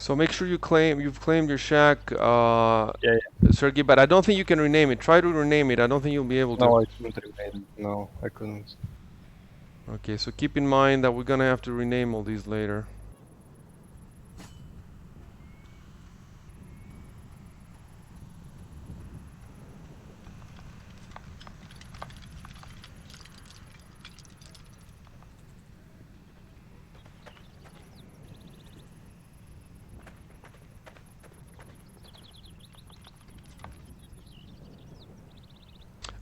So make sure you've claimed your shack, Yeah. Sergey. But I don't think you can rename it. Try to rename it. I don't think you'll be able to. No, I couldn't rename. No, I couldn't. Okay, so keep in mind that we're gonna have to rename all these later.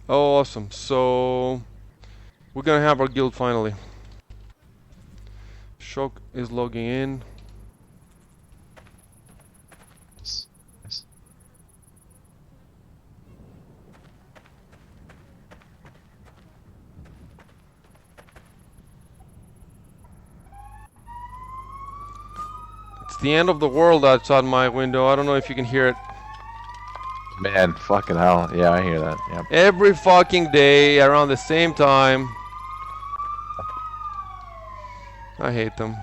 Oh, awesome. So we're gonna have our guild finally. Shock is logging in. Yes. Yes. It's the end of the world outside my window. I don't know if you can hear it. Man, fucking hell. Yeah, I hear that. Yep. Every fucking day around the same time. I hate them.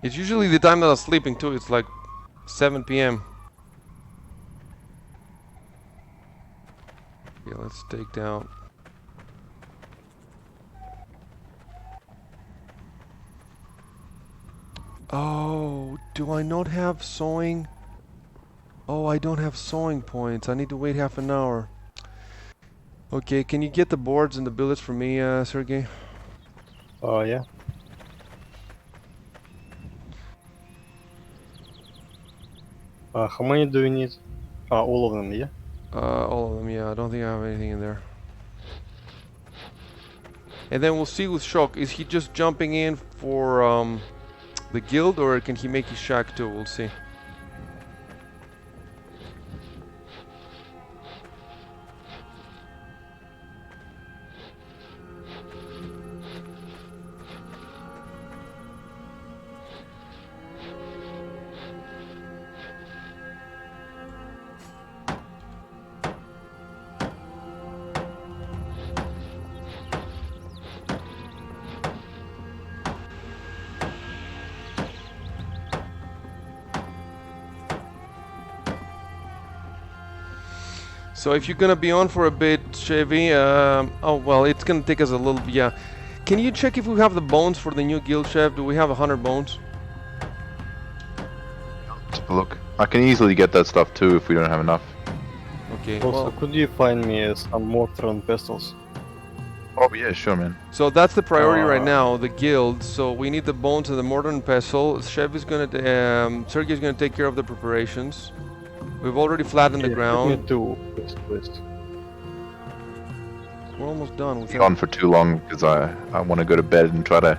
It's usually the time that I'm sleeping too. It's like 7 p.m. Okay, let's take down. Oh, do I not have sewing? Oh, I don't have sewing points. I need to wait half an hour. Okay, can you get the boards and the billets for me, Sergey? Yeah. How many do you need? All of them, yeah? All of them, yeah. I don't think I have anything in there. And then we'll see with Shock. Is he just jumping in for the guild, or can he make his shack too? We'll see. So if you're gonna be on for a bit, Chevy, oh well, it's gonna take us a little, yeah. Can you check if we have the bones for the new guild, Chef? Do we have 100 bones? Let's have a look. I can easily get that stuff too if we don't have enough. Okay, Also, well, could you find me some mortar and pestles? Oh yeah, sure, man. so that's the priority right now, the guild. So we need the bones and the mortar and pestle. Chef is gonna, Sergey's gonna take care of the preparations. We've already flattened the Give ground. me 2, please. We're almost done with Be on for too long because I want to go to bed and try to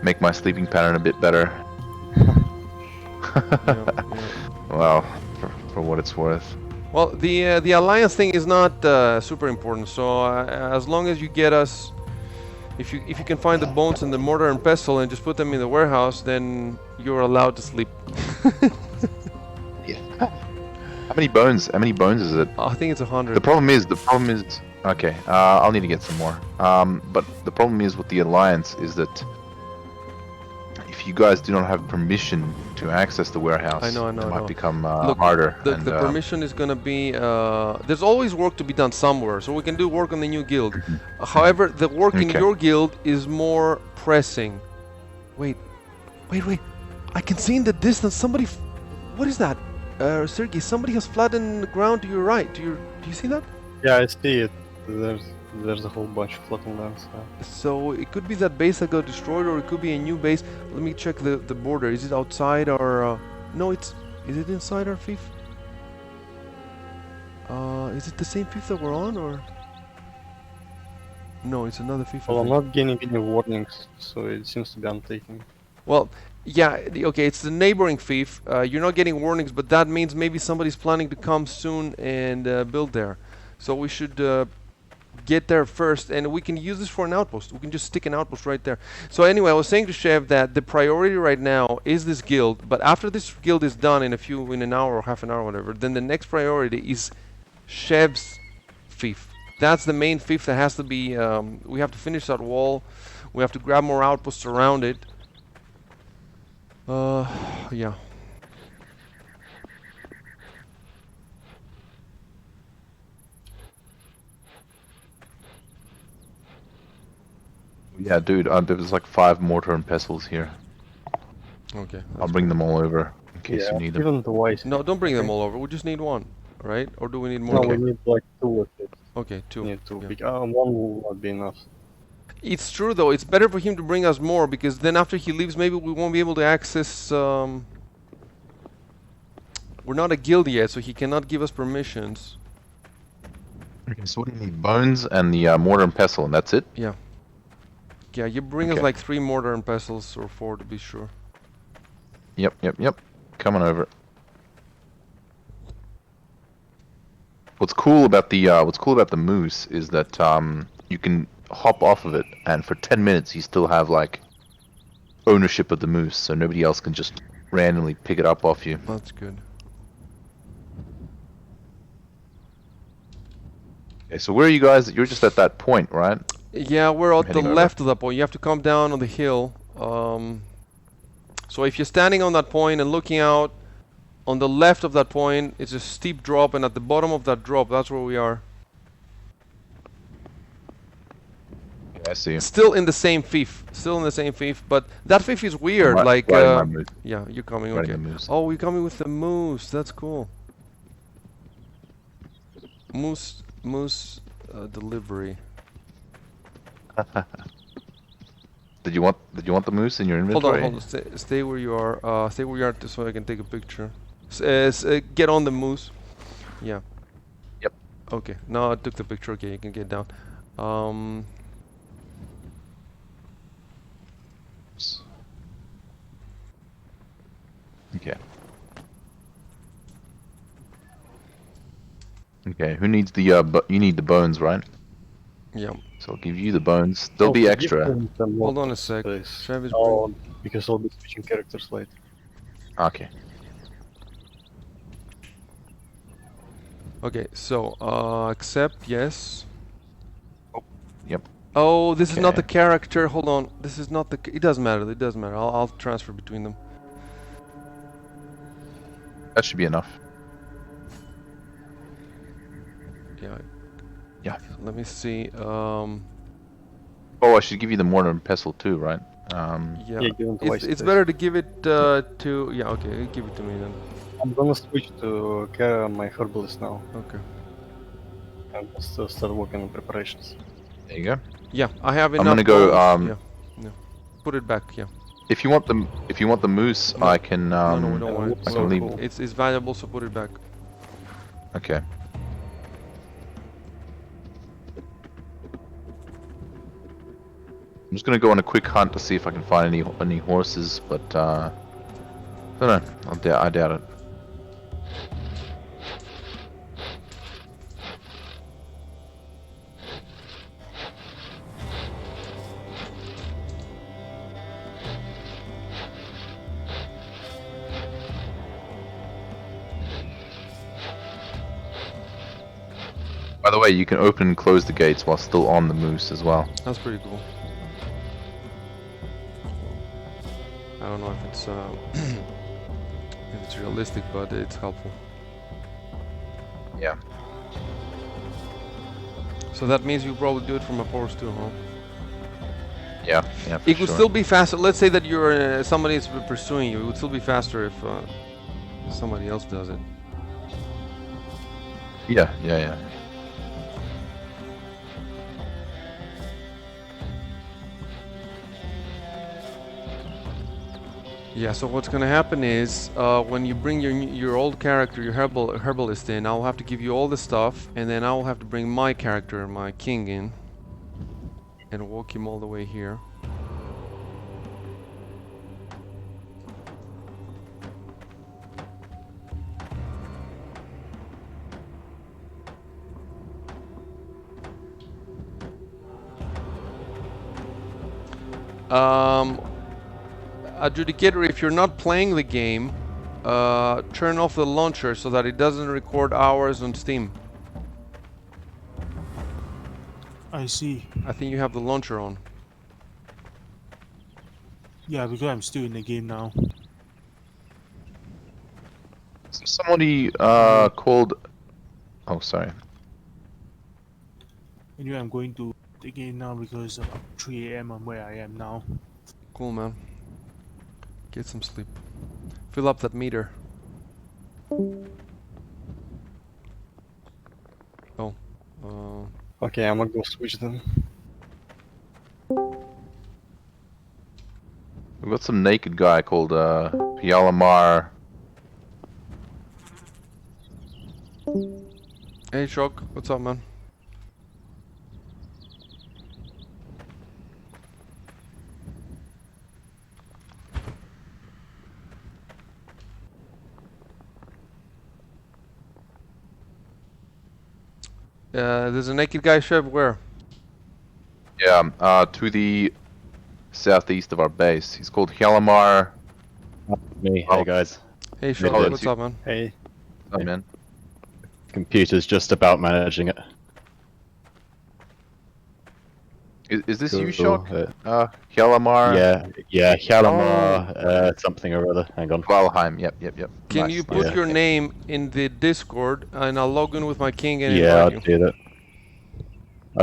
make my sleeping pattern a bit better. yeah. Well, for what it's worth. Well, the alliance thing is not super important. So as long as you get us, if you can find the bones and the mortar and pestle and just put them in the warehouse, then you're allowed to sleep. Yeah. How many bones? How many bones is it? I think it's 100. The problem is. Okay, I'll need to get some more. But the problem is with the alliance is that if you guys do not have permission to access the warehouse, I know. it might become Look, harder. The permission is gonna be. There's always work to be done somewhere, so we can do work on the new guild. However, the work in Okay. your guild is more pressing. Wait. I can see in the distance somebody. What is that? Sergey, somebody has flattened the ground to your right. Do you see that? Yeah, I see it. There's a whole bunch of flattened lands. Yeah. So it could be that base that got destroyed, or it could be a new base. Let me check the border. Is it outside our? No, is it inside our fief? Is it the same fief that we're on, or? No, it's another fief. I Well, I'm think. not getting any warnings, so it seems to be untaken. Well, yeah, okay, it's the neighboring fief. You're not getting warnings, but that means maybe somebody's planning to come soon and build there. So we should get there first, and we can use this for an outpost. We can just stick an outpost right there. So anyway, I was saying to Chev that the priority right now is this guild, but after this guild is done in an hour or half an hour, whatever, then the next priority is Chev's fief. That's the main fief that has to be, we have to finish that wall. We have to grab more outposts around it. Yeah. Yeah, dude, there was like 5 mortar and pestles here. Okay. I'll that's bring cool. them all over in case Yeah, you need them. even the white. No, don't bring them okay? all over. We just need one, right? Or do we need more? No, Okay. we need like 2 of it. Okay, 2. Need 2. Yeah. One will not be enough. It's true though. It's better for him to bring us more because then after he leaves, maybe we won't be able to access. We're not a guild yet, so he cannot give us permissions. Okay, so what do you need? Bones and the mortar and pestle, and that's it? Yeah. Yeah, you bring us Okay. like 3 mortar and pestles or 4 to be sure. Yep. Coming over. What's cool about the moose is that you can hop off of it, and for 10 minutes you still have like ownership of the moose, so nobody else can just randomly pick it up off you. That's good. Okay, so where are you guys? You're just at that point, right? Yeah, we're at the heading over. left of that point. You have to come down on the hill. So if you're standing on that point and looking out, on the left of that point, it's a steep drop, and at the bottom of that drop, that's where we are. Okay, I see you. Still in the same fief. Still in the same fief, but that fief is weird. Right- like, riding my moose. yeah, you're coming. Riding Okay. the moose. Oh, we're coming with the moose. That's cool. Moose delivery. Did you want the moose in your Hold inventory? on. Stay where you are. Stay where you are so I can take a picture. Get on the moose. Yeah. Yep. Okay. No, I took the picture. Okay, you can get down. Okay. Okay, who needs the you need the bones, right? Yeah. So I'll give you the bones. There'll be Also, extra. give them some Hold more on a sec. space. Travis, Oh, because I'll be switching characters later. Okay. Okay. So, accept. Yes. Yep. Oh, this is not the Okay. character. Hold on. This is not the. It doesn't matter. It doesn't matter. I'll transfer between them. That should be enough. Yeah. Yeah. Let me see. Oh, I should give you the mortar and pestle too, right? Yeah. Yeah, give them twice It's space. better to give it to. Yeah. Okay. Give it to me then. I'm gonna switch to my herbalist now Okay. and start working on preparations. There you go. Yeah. I have enough. I'm gonna go. bones. Yeah. Yeah. Put it back. Yeah. If you want the moose, No. I can. No, we don't want it. I So can leave. it's valuable, so put it back. Okay. I'm just gonna go on a quick hunt to see if I can find any horses, but I don't know. I doubt it. By the way, you can open and close the gates while still on the moose as well. That's pretty cool. I don't know if it's if it's realistic, but it's helpful. Yeah. So that means you probably do it from a horse too, huh? Yeah. For It would sure. still be faster. Let's say that you're somebody is pursuing you. It would still be faster if somebody else does it. Yeah. Yeah. So what's gonna happen is when you bring your old character, your herbalist in, I'll have to give you all the stuff, and then I'll have to bring my character, my king, in, and walk him all the way here. Adjudicator, if you're not playing the game, turn off the launcher so that it doesn't record hours on Steam. I see. I think you have the launcher on. Yeah, because I'm still in the game now. Somebody called. Oh, sorry. Anyway, I'm going to the game now because about 3 a.m. I'm where I am now. Cool, man. Get some sleep. Fill up that meter. Oh. Okay, I'm gonna go switch them. We've got some naked guy called Yalamar. Hey, Shock. What's up, man? There's a naked guy, Shep. Where? Yeah, to the southeast of our base. He's called Yalamar. Me, Oh. hey guys. Hey, Oh, Shock. that's What's you. up, man? Hey, What's up, man? Computer's just about managing it. Is this you, Cool. Shock? Yalamar. Yeah, Hjalmar, something or other. Hang on. Valheim. Yep. Can Nice, you nice. put your name in the Discord and I'll log in with my king and Yeah, I'll invite you? do that.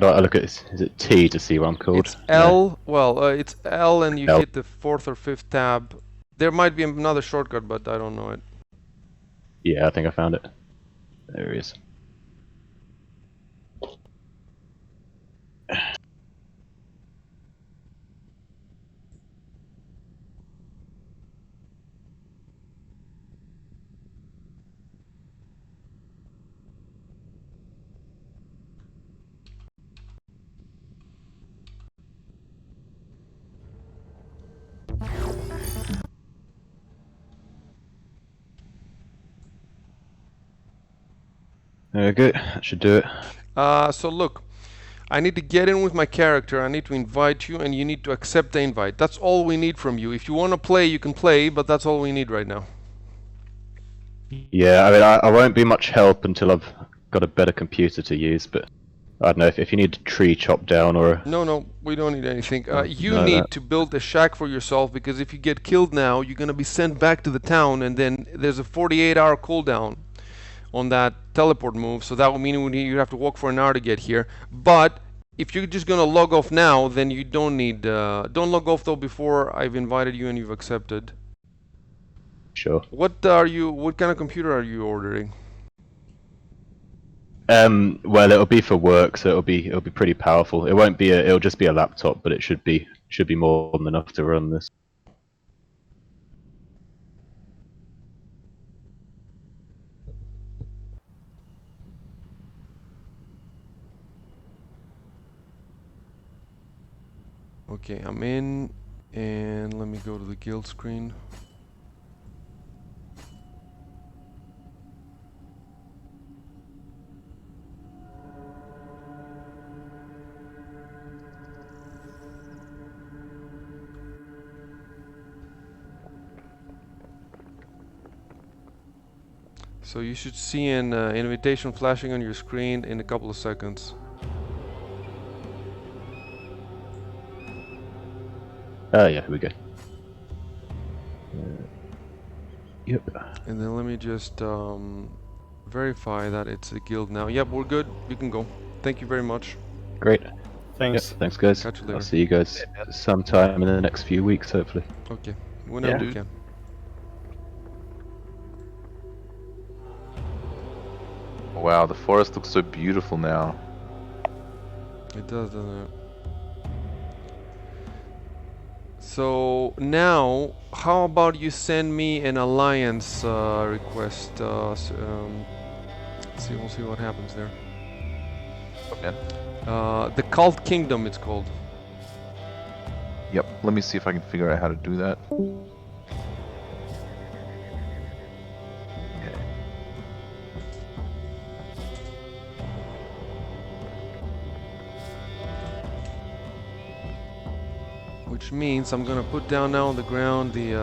I look at is it T to see what I'm called? It's L. Well, it's L and you L. hit the 4th or 5th tab. There might be another shortcut, but I don't know it. Yeah, I think I found it. There he is. There we go. That should do it. So look, I need to get in with my character, I need to invite you, and you need to accept the invite. That's all we need from you. If you want to play, you can play, but that's all we need right now. Yeah, I mean, I won't be much help until I've got a better computer to use, but I don't know if you need a tree chopped down or a... No, we don't need anything. You no, need that- to build a shack for yourself, because if you get killed now, you're going to be sent back to the town, and then there's a 48-hour cooldown on that teleport move, so that will mean you have to walk for an hour to get here. But if you're just going to log off now, then you don't need... don't log off, though, before I've invited you and you've accepted. Sure. What kind of computer are you ordering? Well, it'll be for work, so it'll be pretty powerful. It won't be it'll just be a laptop, but it should be more than enough to run this. Okay, I'm in, and let me go to the guild screen. So you should see an invitation flashing on your screen in a couple of seconds. Yeah, here we go. Yep. And then let me just verify that it's a guild now. Yep, we're good. You can go. Thank you very much. Great. Yep, thanks. thanks guys. Catch you I'll later. see you guys sometime in the next few weeks, hopefully. Okay, whenever Yeah. you can. Wow, the forest looks so beautiful now. It does, doesn't it? So now, how about you send me an alliance request? We'll see what happens there. Okay. The Cult Kingdom, it's called. Yep. Let me see if I can figure out how to do that. Which means I'm gonna put down now on the ground the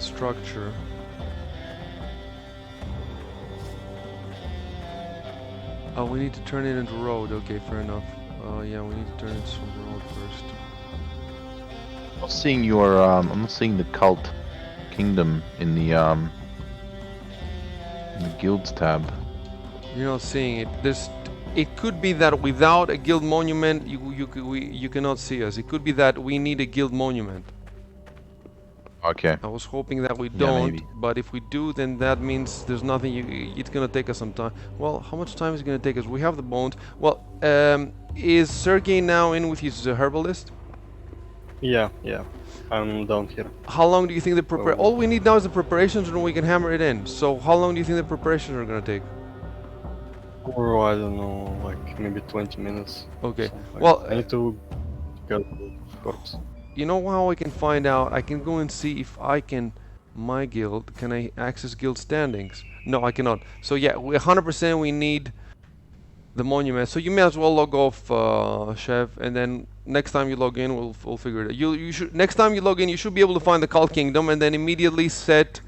structure. Oh, we need to turn it into road. Okay, fair enough. Yeah, we need to turn it into some road first. seeing your I'm not seeing the cult kingdom in the guilds tab. You're not seeing it. It could be that without a guild monument, you cannot see us. It could be that we need a guild monument. Okay. I was hoping that we Yeah, don't, maybe. but if we do, then that means there's nothing. It's gonna take us some time. Well, how much time is it gonna take us? We have the bones. Well, is Sergey now in with his herbalist? Yeah, yeah. I'm down here. How long do you think the prepare? Oh. All we need now is the preparations, and we can hammer it in. So, how long do you think the preparations are gonna take? Or I don't know, like maybe 20 minutes. Okay. Something like Well, that. I need to get corpse. you know how I can find out? I can go and see if I can. My guild. Can I access guild standings? No, I cannot. So yeah, 100% we need the monument. So you may as well log off, Chef, and then next time you log in, we'll figure it out. You should next time you log in, you should be able to find the Cult Kingdom and then immediately set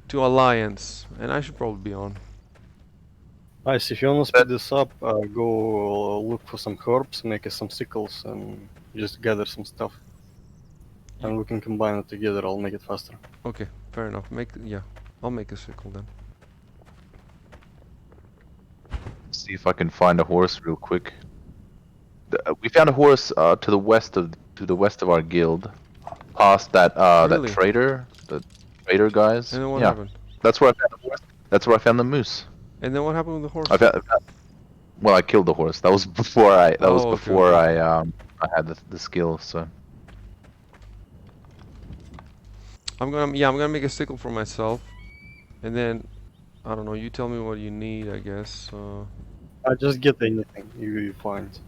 to Alliance. And I should probably be on. Nice, if you wanna speed this up, go look for some herbs, make us some sickles, and just gather some stuff. And we can combine it together, I'll make it faster. Okay, fair enough. I'll make a sickle then. See if I can find a horse real quick. We found a horse to the west of our guild, past that Really? that trader, the trader guys. And then what yeah, happened? that's where I found the horse. That's where I found the moose. And then what happened with the horse? Well, I killed the horse. That was before I. That was Oh, okay, before okay. I had the skill. So I'm gonna make a sickle for myself, and then I don't know. You tell me what you need, I guess. I just get anything you find.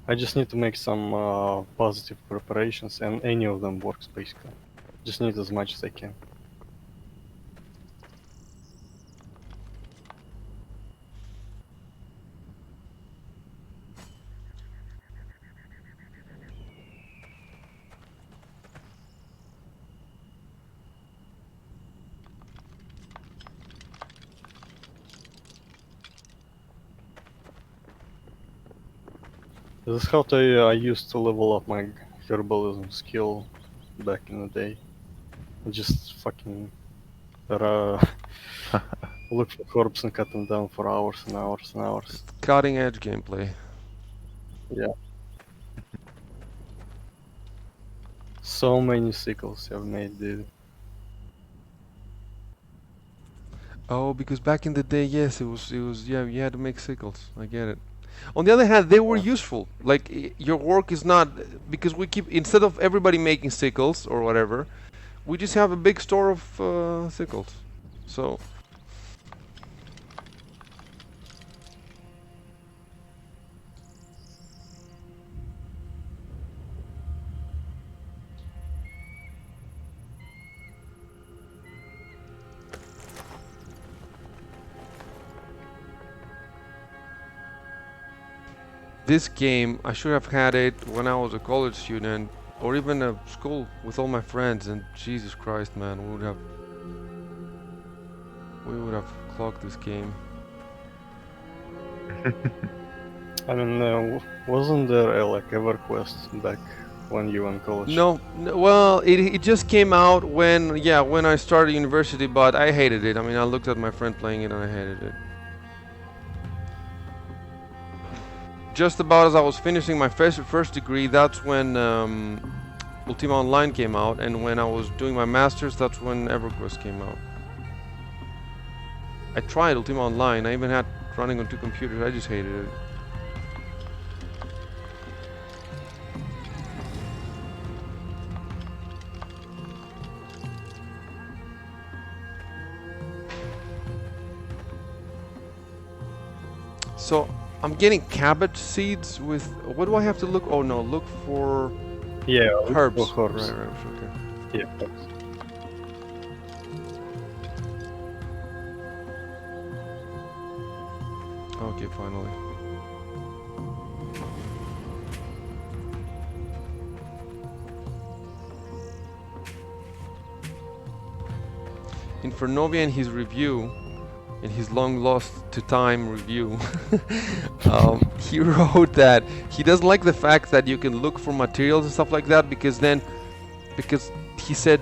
I just need to make some positive preparations, and any of them works basically. Just need as much as I can. This is how I used to level up my herbalism skill back in the day. I just fucking look for herbs and cut them down for hours and hours and hours. Cutting edge gameplay. Yeah. So many sickles I've made, dude. Oh, because back in the day, yes, it was yeah, you had to make sickles. I get it. On the other hand, they were useful. Like your work is not because we keep instead of everybody making sickles or whatever, we just have a big store of sickles. So this game, I should have had it when I was a college student or even a school with all my friends. And Jesus Christ, man, we would have clocked this game. I mean, wasn't there a like EverQuest back when you were in college? No, well, it just came out when I started university, but I hated it. I mean, I looked at my friend playing it and I hated it. Just about as I was finishing my first degree, that's when Ultima Online came out, and when I was doing my masters, that's when EverQuest came out. I tried Ultima Online. I even had running on 2 computers. I just hated it. So I'm getting cabbage seeds with what do I have to look? Oh no, look for herbs. Look for herbs. Right, okay. Yeah, herbs. Okay, finally. In Fernovia, in his review, in his long lost to time review, he wrote that he doesn't like the fact that you can look for materials and stuff like that because he said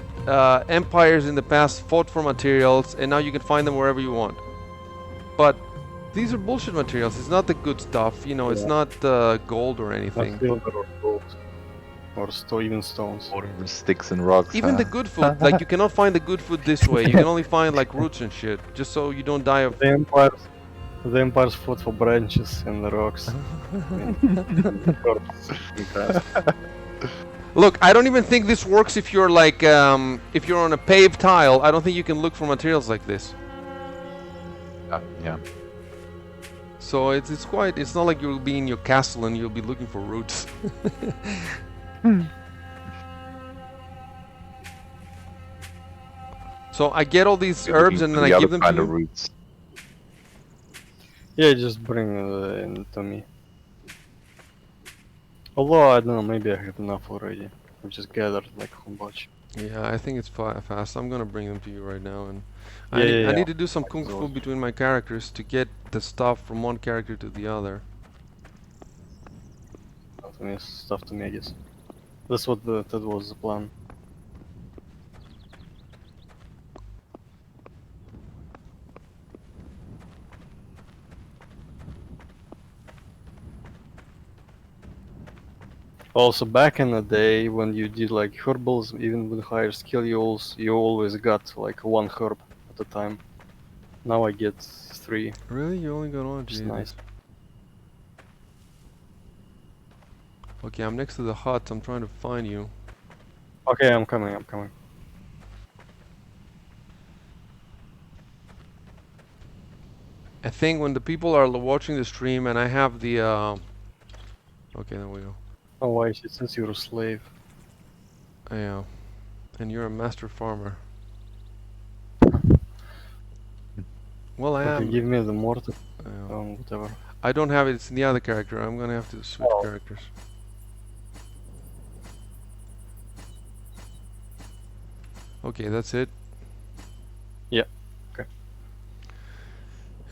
empires in the past fought for materials and now you can find them wherever you want. But these are bullshit materials. It's not the good stuff. You know, it's not gold or Not anything. silver or gold. Or even stones. Whatever sticks and rocks. Even the good food, like you cannot find the good food this way. You can only find like roots and shit, just so you don't die of. The empires fought for branches and the rocks. And corpses and grass. Look, I don't even think this works if you're like if you're on a paved tile. I don't think you can look for materials like this. Yeah. So it's not like you'll be in your castle and you'll be looking for roots. So I get all these herbs and then I give them to you. Roots. Yeah, just bring in to me. Although, I don't know, maybe I have enough already. I've just gathered like a whole bunch. Yeah, I think it's fast. I'm gonna bring them to you right now, and Yeah, I need to do some Like kung fu those. between my characters to get the stuff from one character to the other. Stuff to me, I guess. That's what that was the plan. Also, back in the day when you did like herbals, even with higher skill, you always got like one herb at a time. Now I get 3, Really? You only got one? which is Jesus. nice. Okay, I'm next to the hut. I'm trying to find you. Okay, I'm coming. I think when the people are watching the stream and I have the okay, there we go. Oh, why is it since you're a slave? Yeah, and you're a master farmer. Well, I Okay, am. give me the mortar. Yeah. Whatever. I don't have it. It's in the other character. I'm gonna have to switch characters. Okay, that's it. Yeah. Okay.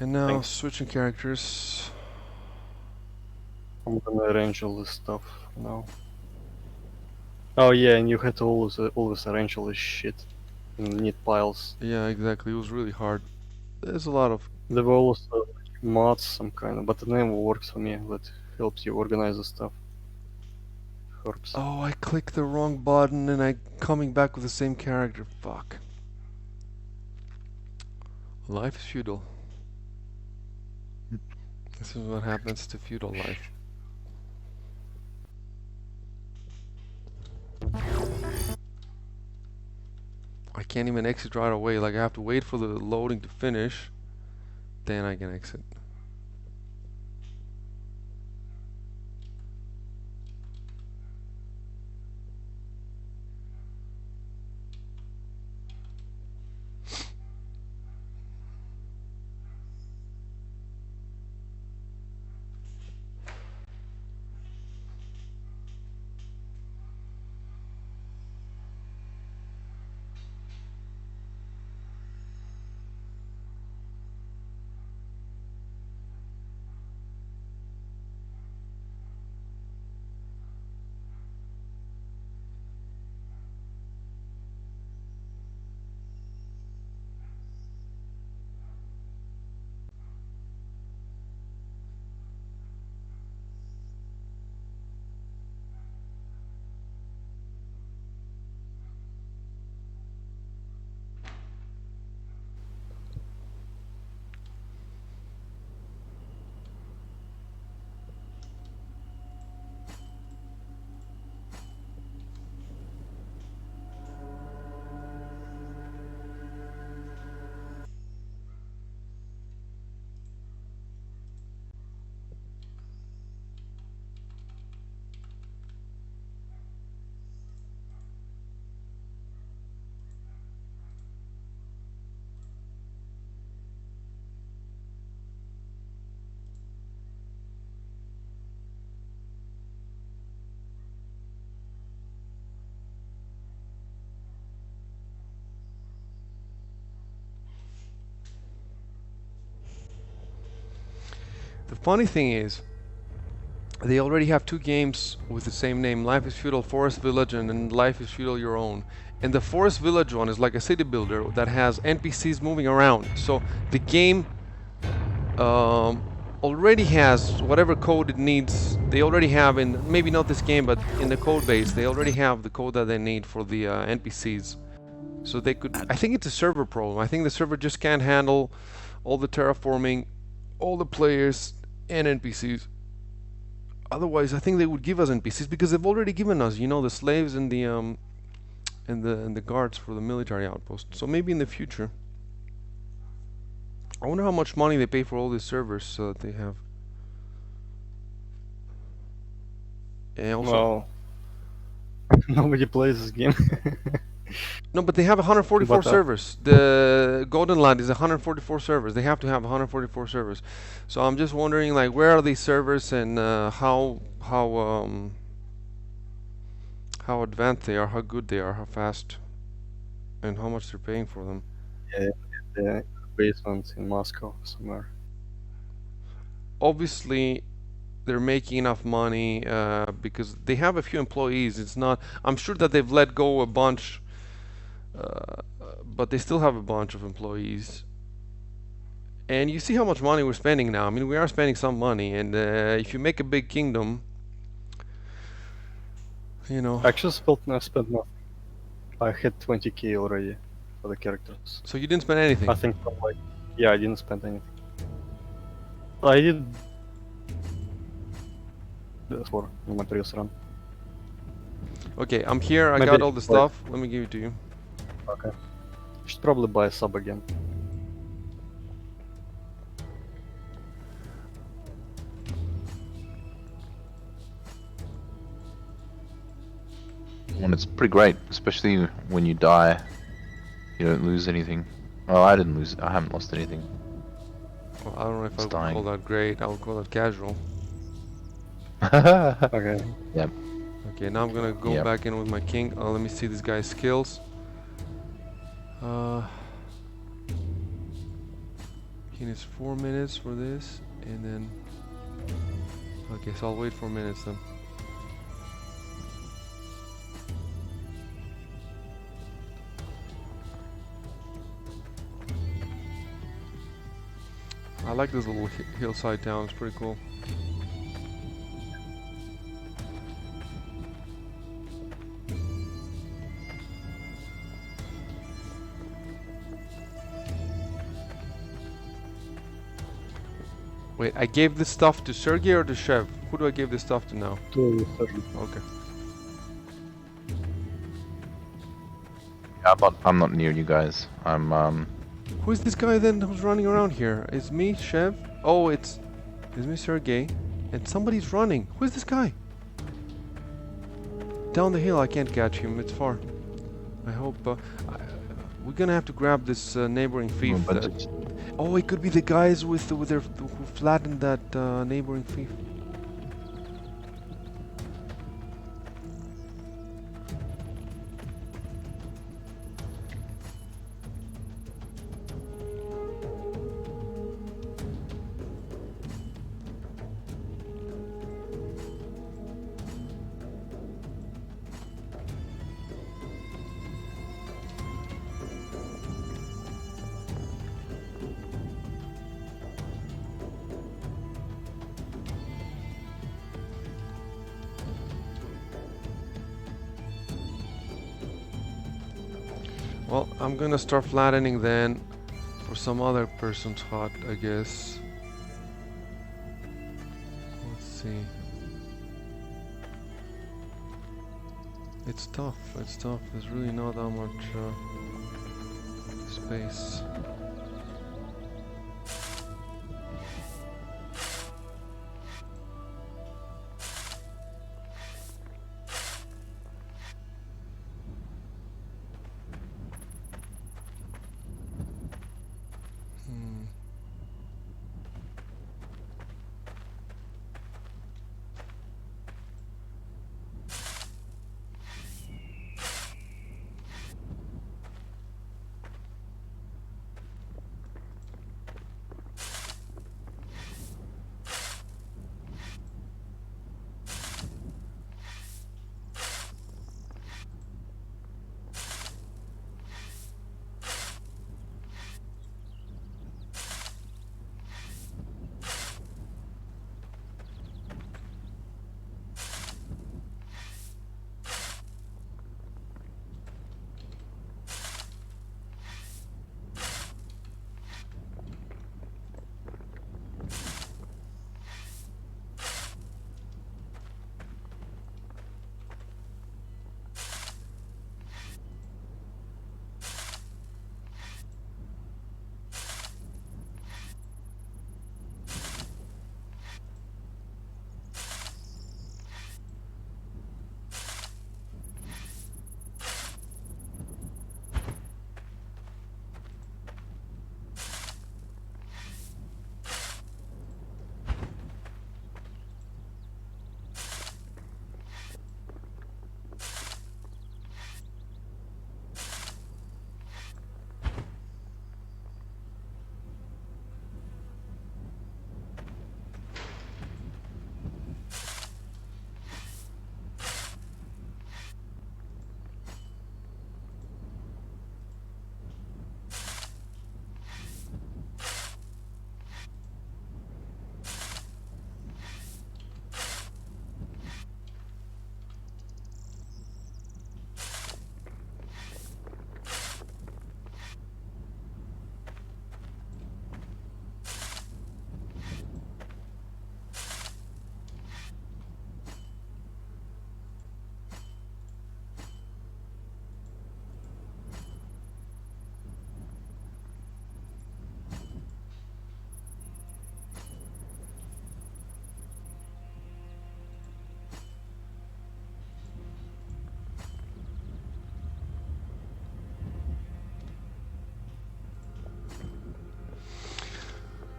And now Thanks. switching characters. I'm gonna arrange all this stuff now. Oh yeah, and you had to always arrange all this shit in neat piles. Yeah, exactly. It was really hard. There's a lot of. There were also mods, some kind of, but the name works for me. That helps you organize the stuff. Herbs. Oh, I clicked the wrong button and I'm coming back with the same character. Fuck. Life is feudal. This is what happens to feudal life. I can't even exit right away. Like I have to wait for the loading to finish. Then I can exit. funny thing is, they already have 2 games with the same name: Life is Feudal Forest Village and then Life is Feudal Your Own. And the Forest Village one is like a city builder that has NPCs moving around. So the game already has whatever code it needs. They already have in, maybe not this game, but in the code base, they already have the code that they need for the NPCs. So they could, I think it's a server problem. I think the server just can't handle all the terraforming, all the players and NPCs. Otherwise, I think they would give us NPCs because they've already given us, the slaves and the guards for the military outpost. So maybe in the future. I wonder how much money they pay for all these servers that they have. And also, Well, nobody plays this game. no, but they have 144 But, servers. The Golden Land is 144 servers. They have to have 144 servers. So I'm just wondering, like, where are these servers and how advanced they are, how good they are, how fast, and how much they're paying for them. Yeah, the basement in Moscow somewhere. Obviously, they're making enough money because they have a few employees. It's not. I'm sure that they've let go a bunch, but they still have a bunch of employees. And you see how much money we're spending now. I mean, we are spending some money, and if you make a big kingdom, Actually, spent nothing. I had 20k already for the characters. So you didn't spend anything. I think I didn't spend anything. I did this for my previous run. Okay, I'm here. I Maybe got all the like- stuff. Let me give it to you. Okay. Should probably buy a sub again. And it's pretty great, especially when you die. You don't lose anything. Well, I didn't lose. I haven't lost anything. Well, I don't know if I It's would dying. call that great. I would call that casual. Okay. Yep. Okay, now I'm gonna go Yep. back in with my king. Let me see this guy's skills. He needs 4 minutes for this, and then. Okay, so I'll wait 4 minutes then. I like this little hillside town. It's pretty cool. Wait, I gave this stuff to Sergey or to Chev? Who do I give this stuff to now? Okay. I'm not near you guys. I'm Who is this guy then who's running around here? It's me, Chev. Oh, it's me, Sergey, and somebody's running. Who is this guy? Down the hill. I can't catch him. It's far. I hope we're gonna have to grab this neighboring fief. Oh, it could be the guys with their who flattened that neighboring fief. Well, I'm gonna start flattening then for some other person's hut, I guess. Let's see. It's tough, it's tough. There's really not that much space.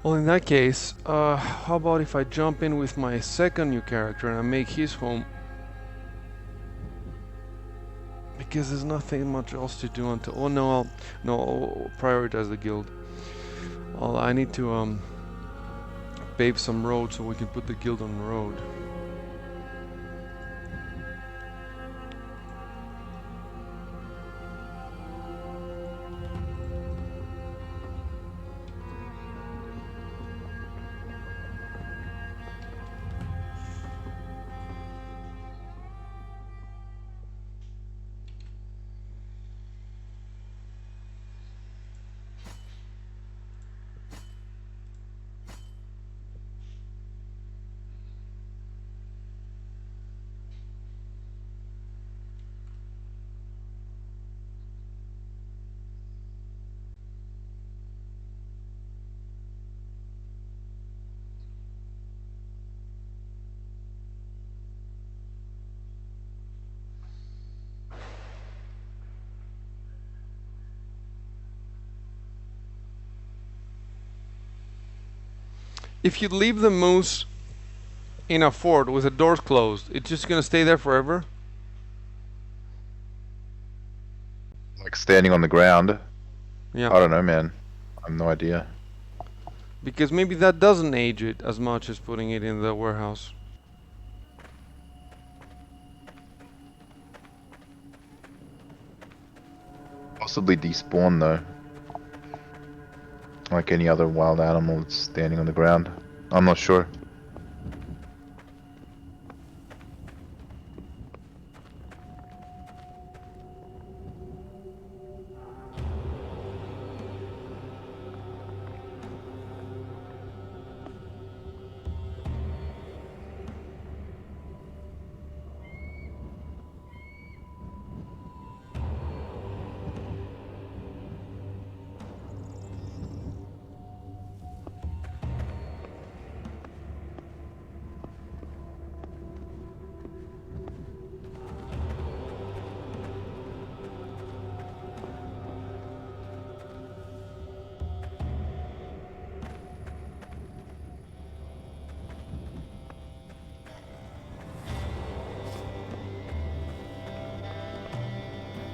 Well, in that case, how about if I jump in with my second new character and I make his home? Because there's nothing much else to do until. Oh no, I'll prioritize the guild. I need to pave some road so we can put the guild on the road. If you leave the moose in a fort with the doors closed, it's just gonna stay there forever? Like standing on the ground. Yeah. I don't know, man. I have no idea. Because maybe that doesn't age it as much as putting it in the warehouse. Possibly despawn though. Like any other wild animal that's standing on the ground. I'm not sure.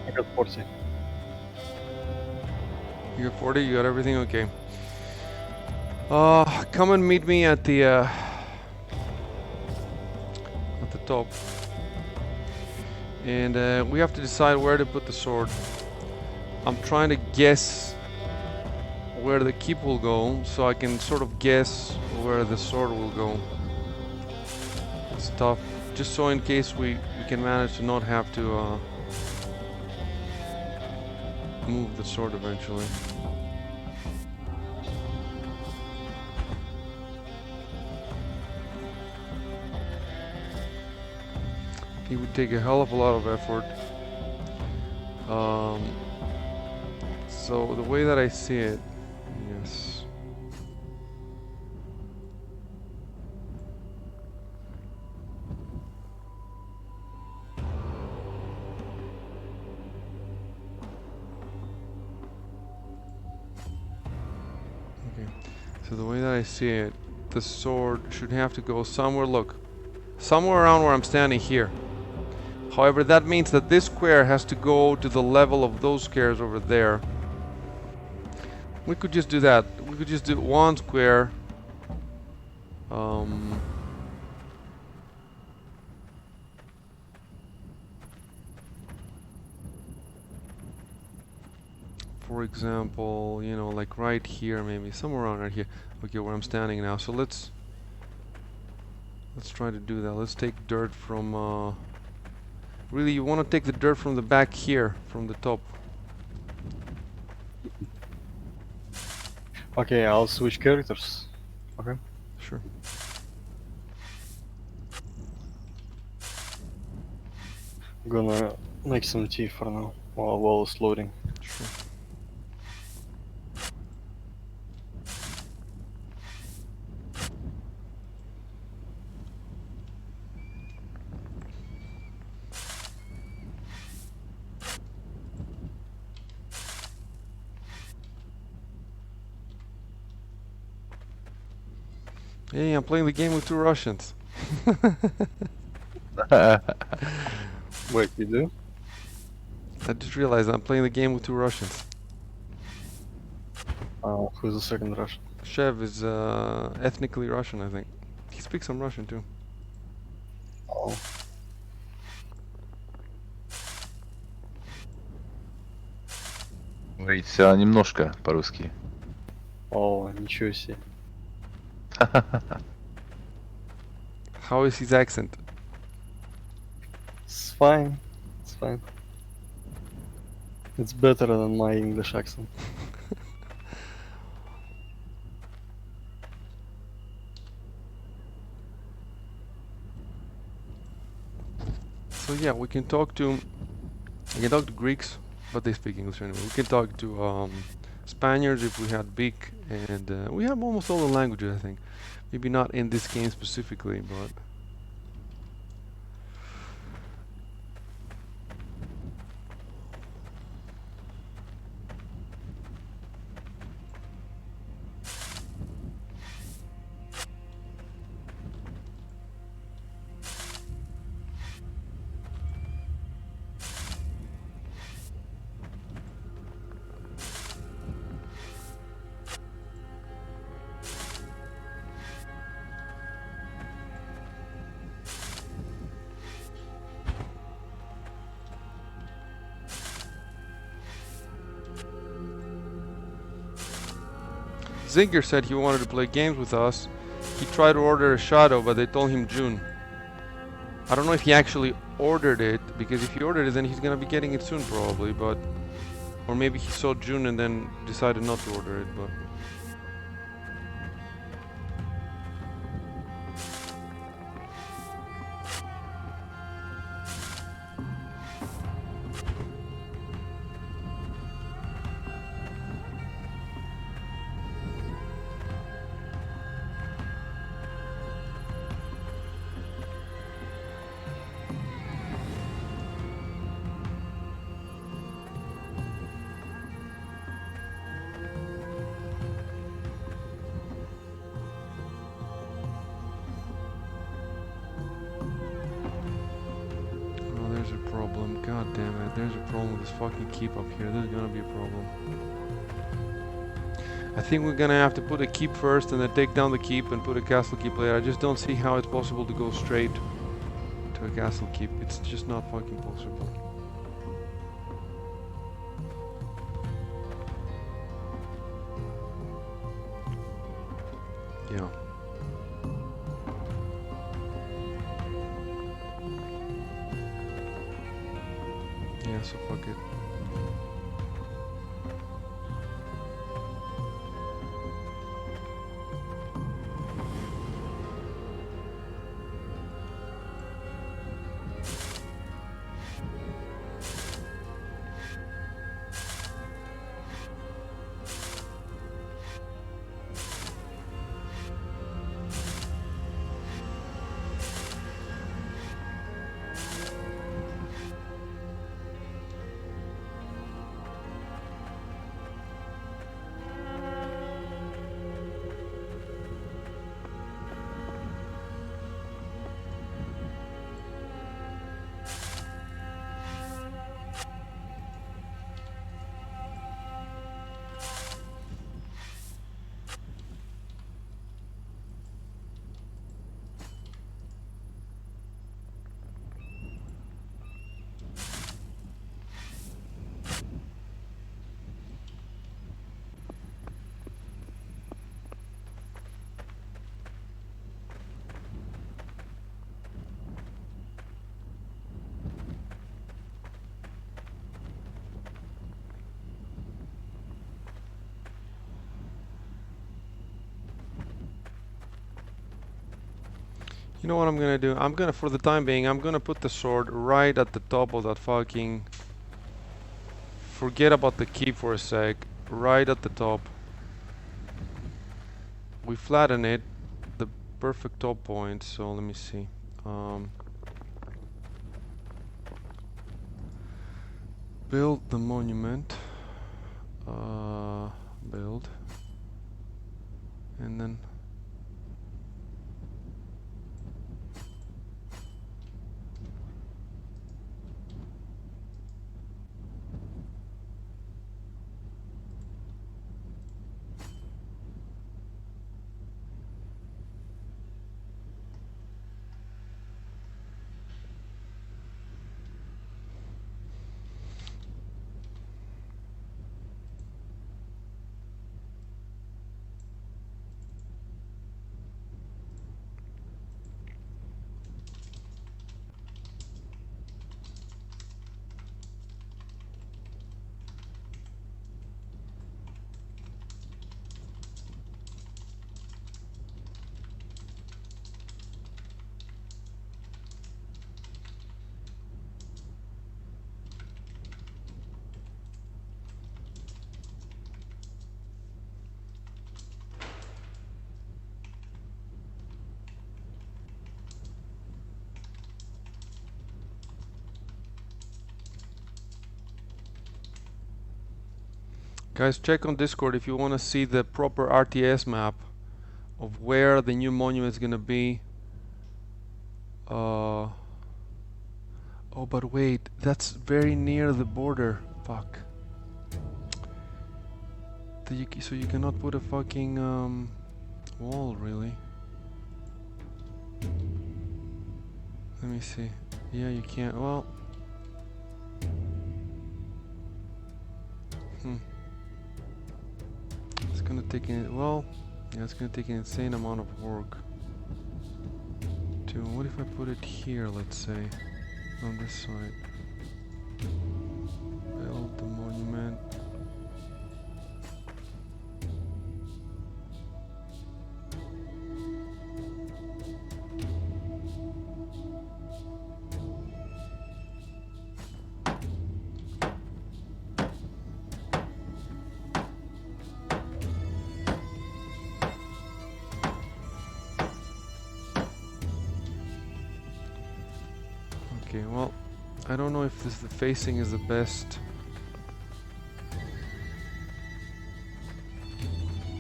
I got 40. You got 40, you got everything? Okay. Come and meet me at the top. And we have to decide where to put the sword. I'm trying to guess where the keep will go, so I can sort of guess where the sword will go. It's tough, just so in case we can manage to not have to move the sword eventually. It would take a hell of a lot of effort. So the way that I see it, yes. Okay. So the way that I see it, the sword should have to go somewhere, look, somewhere around where I'm standing here. However, that means that this square has to go to the level of those squares over there. We could just do that. We could just do one square. For example, you know, like right here, maybe somewhere around right here. Okay, where I'm standing now. So let's try to do that. Let's take dirt from. Really, you want to take the dirt from the back here, from the top. Okay, I'll switch characters. Okay. Sure. Gonna make some tea for now while it's loading. Sure. Hey, I'm playing the game with 2 Russians. Wait, you do? I just realized I'm playing the game with 2 Russians. Who's the second Russian? Shev is ethnically Russian, I think. He speaks some Russian too. Oh. Говорит немножко по-русски. О, ничего себе. How is his accent? It's fine. It's fine. It's better than my English accent. So yeah, we can talk to Greeks, but they speak English anyway. We can talk to Spaniards if we had big, and we have almost all the languages, I think. Maybe not in this game specifically, but Zinger said he wanted to play games with us. He tried to order a shadow, but they told him June. I don't know if he actually ordered it, because if he ordered it, then he's gonna be getting it soon probably, but... Or maybe he saw June and then decided not to order it, but... Oh, there's a problem. God damn it. There's a problem with this fucking keep up here. There's gonna be a problem. I think we're gonna have to put a keep first and then take down the keep and put a castle keep later. I just don't see how it's possible to go straight to a castle keep. It's just not fucking possible. Yeah. Yeah, so fuck it. You know what I'm gonna do? I'm gonna, for the time being, I'm gonna put the sword right at the top of that fucking... Forget about the keep for a sec. Right at the top. We flatten it, the perfect top point, so let me see. Build the monument. Build. And then Guys, check on Discord if you want to see the proper RTS map of where the new monument is gonna be. Oh, but wait, that's very near the border. Fuck. So you cannot put a fucking wall, really. Let me see. Yeah, you can't. Well. It's gonna take an it's gonna take an insane amount of work. What if I put it here? Let's say on this side. Build the monument. Okay, well, I don't know if the facing is the best.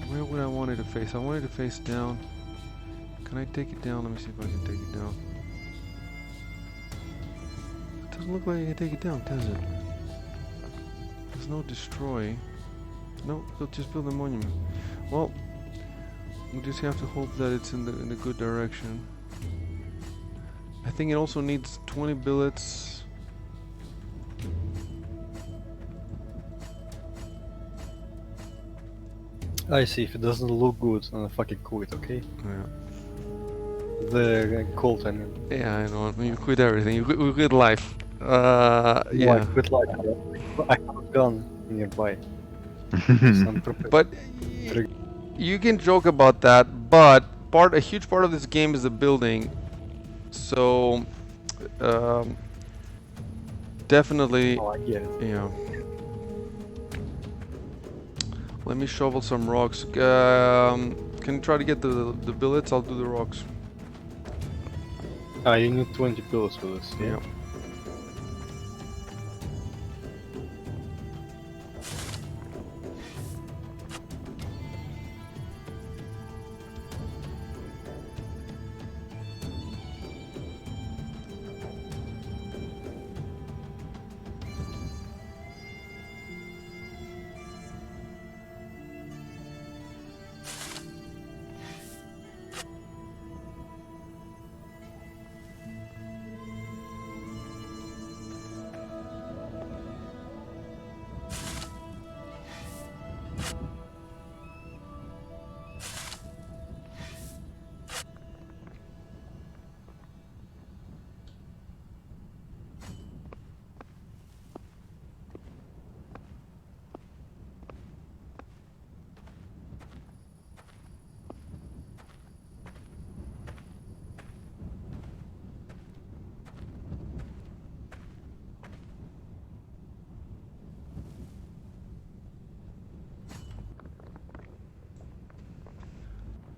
Where would I want it to face? I want it to face down. Can I take it down? Let me see if I can take it down. It doesn't look like I can take it down, does it? There's no destroy. No, they'll just build a monument. Well, we just have to hope that it's in the good direction. I think it also needs 20 billets. I see. If it doesn't look good, then fucking quit, okay? Yeah. The cult, I mean. Yeah, I know. You quit everything. You quit life. No, Yeah. I quit like I have a gun nearby. So I'm prepared. But you can joke about that. But a huge part of this game is the building. So definitely. Oh, I get it. Yeah. Let me shovel some rocks. Can you try to get the billets? I'll do the rocks. Ah, you need 20 pillars for this. Yeah.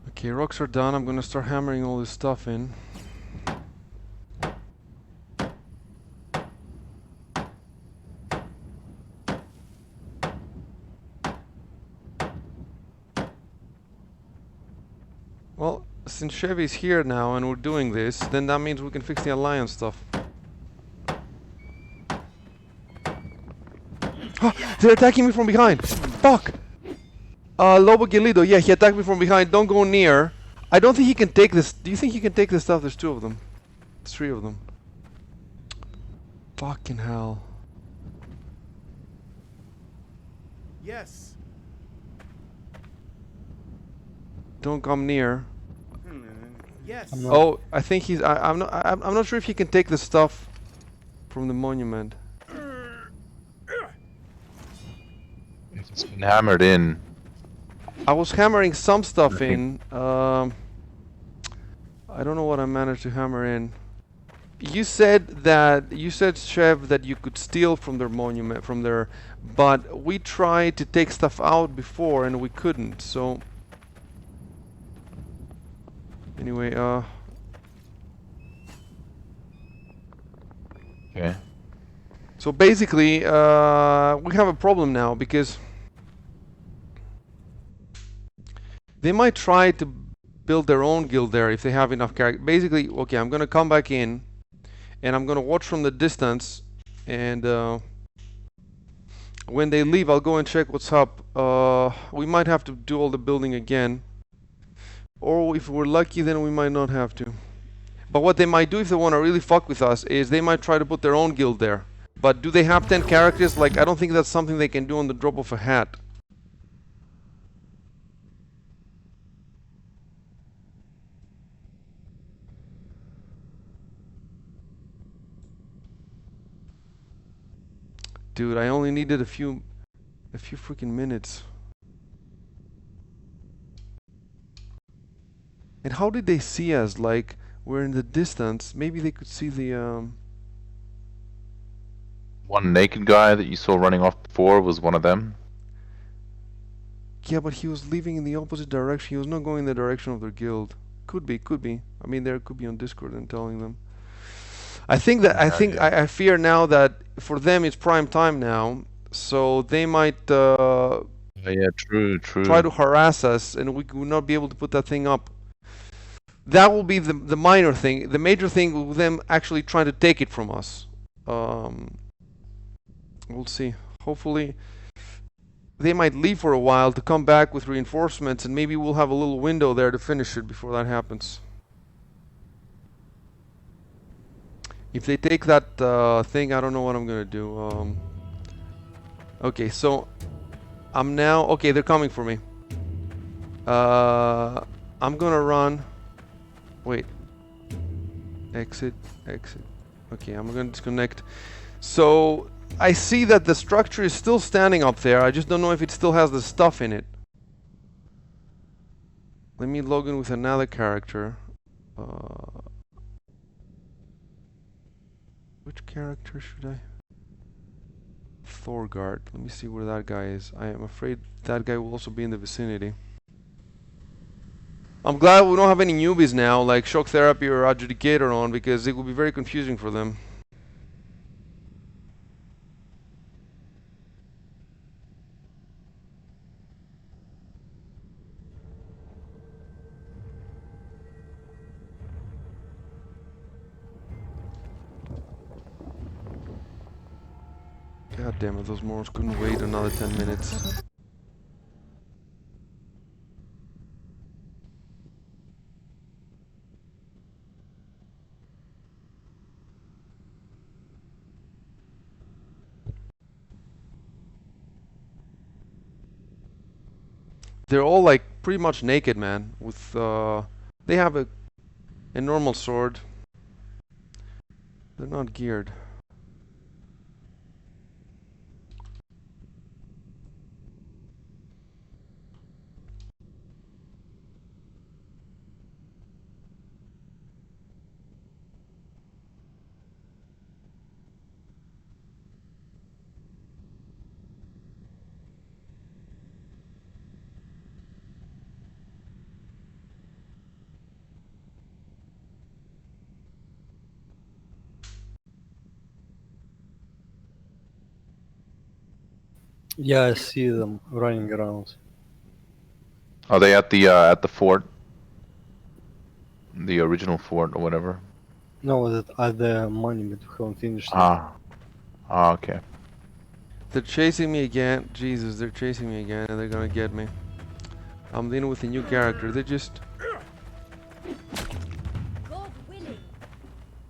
Okay, rocks are done. I'm gonna start hammering all this stuff in. Well, since Chevy's here now and we're doing this, then that means we can fix the alliance stuff. They're attacking me from behind! Fuck! Lobo Gelido, yeah, he attacked me from behind. Don't go near. I don't think he can take this. Do you think he can take this stuff? There's two of them. There's three of them. Fucking hell. Yes. Don't come near. Yes. Oh, I think he's. I'm not sure if he can take the stuff from the monument. If it's been hammered in. I was hammering some stuff in. I don't know what I managed to hammer in. You said, Chev, that you could steal from their monument, but we tried to take stuff out before and we couldn't. So anyway, Okay. so basically, we have a problem now because They might try to build their own guild there if they have enough characters. Basically, okay, I'm gonna come back in, and I'm gonna watch from the distance, and when they leave, I'll go and check what's up. We might have to do all the building again, or if we're lucky, then we might not have to. But what they might do if they want to really fuck with us is they might try to put their own guild there. But do they have 10 characters? Like, I don't think that's something they can do on the drop of a hat. Dude, I only needed a few freaking minutes. And how did they see us? Like, we're in the distance. Maybe they could see the One naked guy that you saw running off before was one of them. Yeah, but he was leaving in the opposite direction. He was not going in the direction of their guild. Could be, could be. I mean, there could be on Discord and telling them. I think that I fear now that for them it's prime time now, so they might Yeah, true. try to harass us, and we will not be able to put that thing up. That will be the minor thing. The major thing will be them actually trying to take it from us. We'll see. Hopefully, they might leave for a while to come back with reinforcements, and maybe we'll have a little window there to finish it before that happens. If they take that thing, I don't know what I'm gonna do. Okay, so I'm now... Okay, they're coming for me. I'm gonna run... Wait. Exit, exit. Okay, I'm gonna disconnect. So, I see that the structure is still standing up there. I just don't know if it still has the stuff in it. Let me log in with another character. Which character should I... Thorgard. Let me see where that guy is. I am afraid that guy will also be in the vicinity. I'm glad we don't have any newbies now, like Shock Therapy or Adjudicator on, because it would be very confusing for them. God damn it, those morons couldn't wait another 10 minutes. They're all like pretty much naked, man. With they have a normal sword. They're not geared. Yeah, I see them running around. Are they at the fort? The original fort or whatever? No, that at the monument we haven't finished it. Ah, okay. They're chasing me again. Jesus, they're chasing me again, and they're gonna get me. I'm dealing with a new character. They just...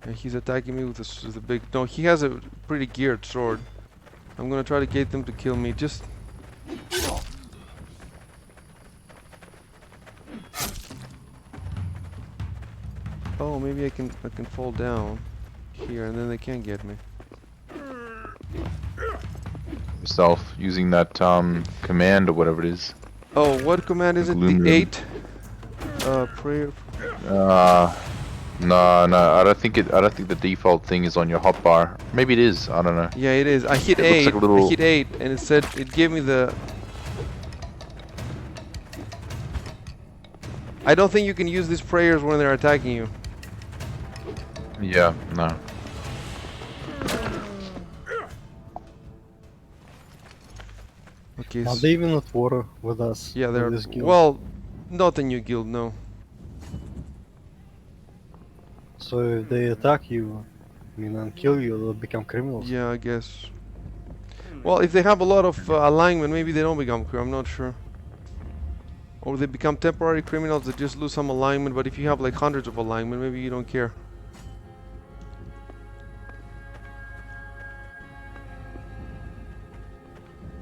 Yeah, he's attacking me with a big... No, he has a pretty geared sword. I'm gonna try to get them to kill me. Just... Oh, maybe I can fall down here, and then they can't get me. Yourself using that command or whatever it is. Oh, what command is it? Gloom The room. 8 prayer. No, I don't think the default thing is on your hotbar. Maybe it is. I don't know. Yeah, it is. I hit It looks 8. like a little- I hit 8, and it said it gave me the... I don't think you can use these prayers when they're attacking you. Yeah, no. Okay. Are they even at war with us? Yeah, with they're... this guild? Well, Not a new guild, no. So if they attack you, I mean, and kill you, they'll become criminals. Yeah, I guess. Well, if they have a lot of alignment, maybe they don't become crew, I'm not sure. Or they become temporary criminals that just lose some alignment, but if you have like hundreds of alignment, maybe you don't care.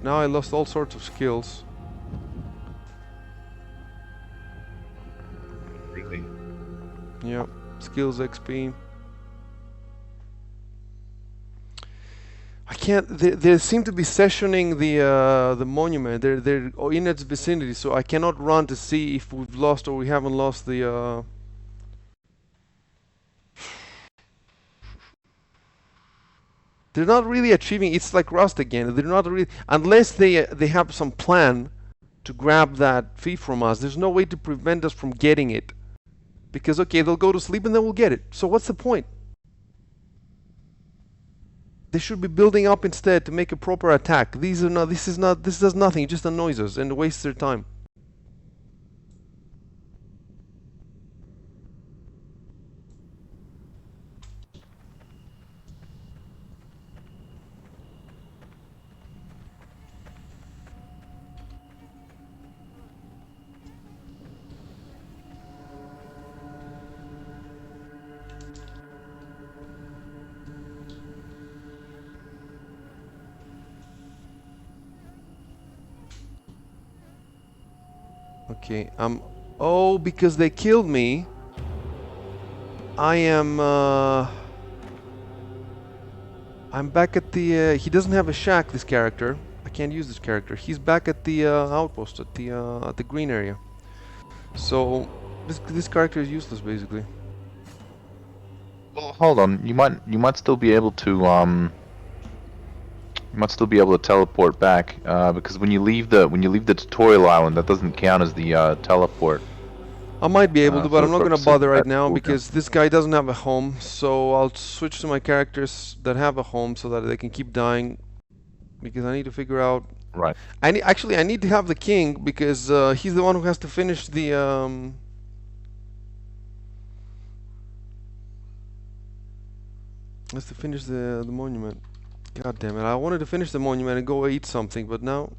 Now I lost all sorts of skills. Really? Yeah, skills XP. I can't. They seem to be sessioning the monument. They're in its vicinity, so I cannot run to see if we've lost or we haven't lost the. They're not really achieving. It's like Rust again. They're not really unless they have some plan to grab that fee from us. There's no way to prevent us from getting it, because okay, they'll go to sleep and then we'll get it. So what's the point? They should be building up instead to make a proper attack. These are not. This is not. This does nothing. It just annoys us and wastes their time. Okay. Oh, because they killed me. I am. I'm back at the. He doesn't have a shack. This character. I can't use this character. He's back at the outpost at the green area. So this character is useless basically. Well, hold on. You might still be able to You might still be able to teleport back, because when you leave the tutorial island, that doesn't count as the teleport. I might be able to, but for I'm not gonna purposes bother of right that now cooldown. because this guy doesn't have a home. So I'll switch to my characters that have a home so that they can keep dying. Because I need to figure out. Right. I need to have the king because he's the one who has to finish the has to finish the monument. God damn it! I wanted to finish the monument and go eat something, but now.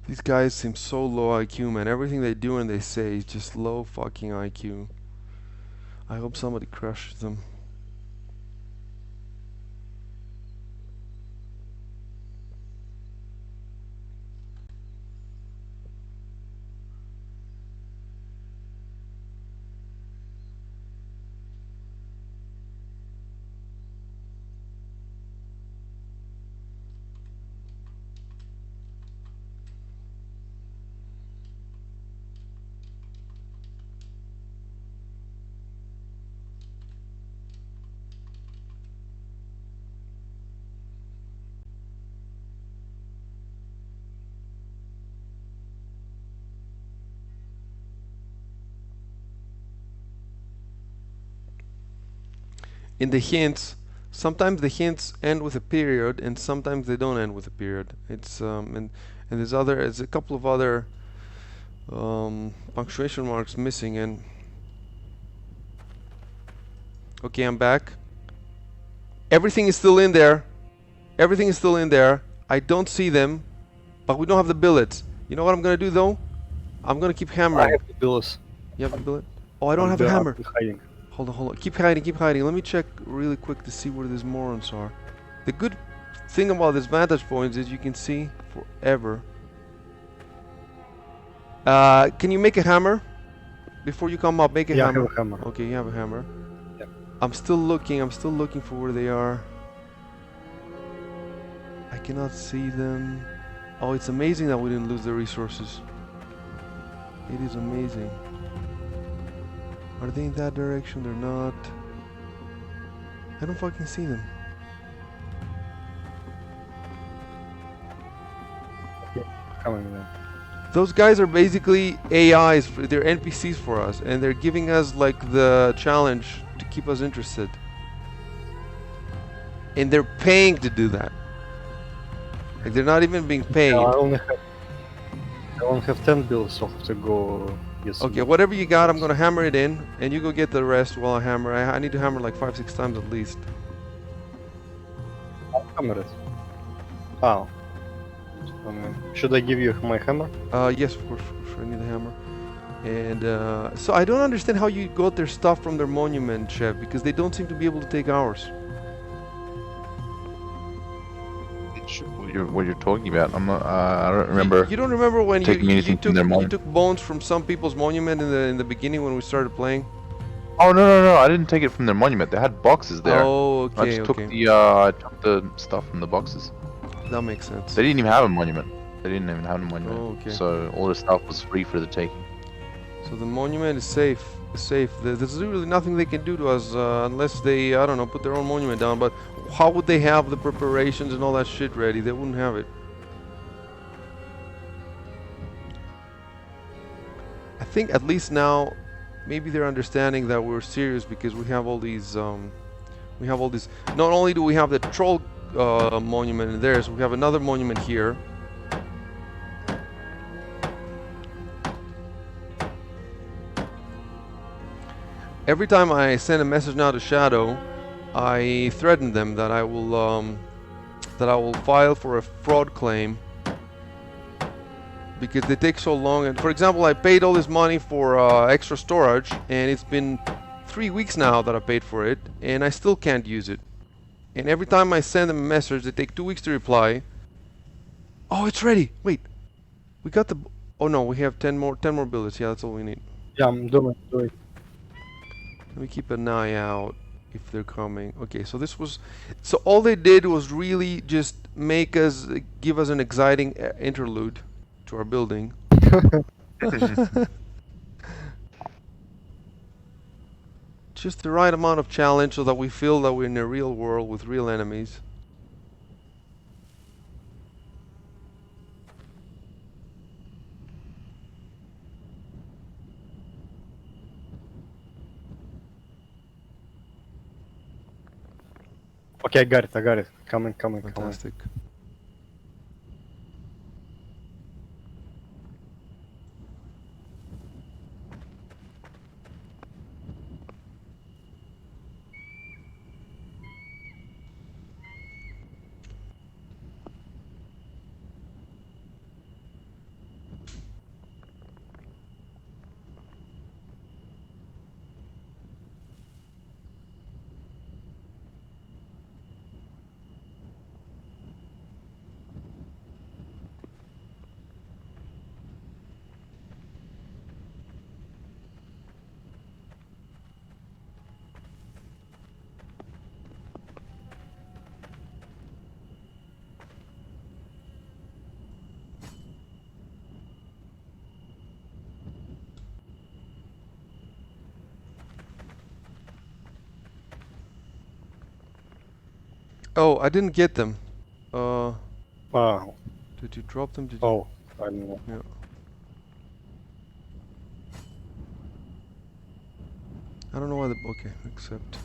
These guys seem so low IQ, man. Everything they do and they say is just low fucking IQ. I hope somebody crushes them. In the hints, sometimes the hints end with a period, and sometimes they don't end with a period. It's and there's a couple of other punctuation marks missing. And okay, I'm back. Everything is still in there. Everything is still in there. I don't see them, but we don't have the billets. You know what I'm gonna do though? I'm gonna keep I hammering. have the bills. You have the billet? Oh, I don't have a hammer. I'm hiding. Hold on. Keep hiding, keep hiding. Let me check really quick to see where these morons are. The good thing about this vantage point is you can see forever. Can you make a hammer? Before you come up, make a Yeah, hammer. I have a hammer. Okay, you have a hammer. Yep. I'm still looking for where they are. I cannot see them. Oh, it's amazing that we didn't lose the resources. It is amazing. Are they in that direction? They're not. I don't fucking see them. Coming then. Those guys are basically AIs. They're NPCs for us, and they're giving us like the challenge to keep us interested. and they're paying to do that. Like they're not even being paid. I only have 10 bills, so I have to go get some. Okay, whatever you got, I'm gonna hammer it in, and you go get the rest while I hammer. I need to hammer like 5-6 times at least. Hammer it. Oh. Should I give you my hammer? Yes, of course, I need the hammer. And so I don't understand how you got their stuff from their monument, Chef, because they don't seem to be able to take ours. What you're talking about? I'm not. I don't remember. You don't remember when taking anything from their you monument. took bones from some people's monument in the beginning when we started playing? Oh no! I didn't take it from their monument. They had boxes there. Oh, I okay, just took okay. the stuff from the boxes. That makes sense. They didn't even have a monument. They didn't even have a monument. Oh, okay. So all the stuff was free for the taking. So the monument is safe. Safe. There's really nothing they can do to us unless they, I don't know, put their own monument down. But how would they have the preparations and all that shit ready? They wouldn't have it. I think at least now, maybe they're understanding that we're serious because we have all these. Not only do we have the troll monument in theirs, we have another monument here. Every time I send a message now to Shadow, I threaten them that I will file for a fraud claim because they take so long. And for example, I paid all this money for extra storage, and it's been 3 weeks now that I paid for it, and I still can't use it. And every time I send them a message, they take 2 weeks to reply. Oh, it's ready. Wait, we got the. Oh no, we have 10 more bullets. Yeah, that's all we need. Yeah, I'm doing. Let me keep an eye out if they're coming. Okay, so this was, so all they did was really just give us an exciting interlude to our building. Just the right amount of challenge so that we feel that we're in a real world with real enemies. Okay, I got it. Coming. Fantastic. Oh, I didn't get them. Wow. Did you drop them? Did you? Oh, I don't know. Yeah. I don't know why the. Okay, accept.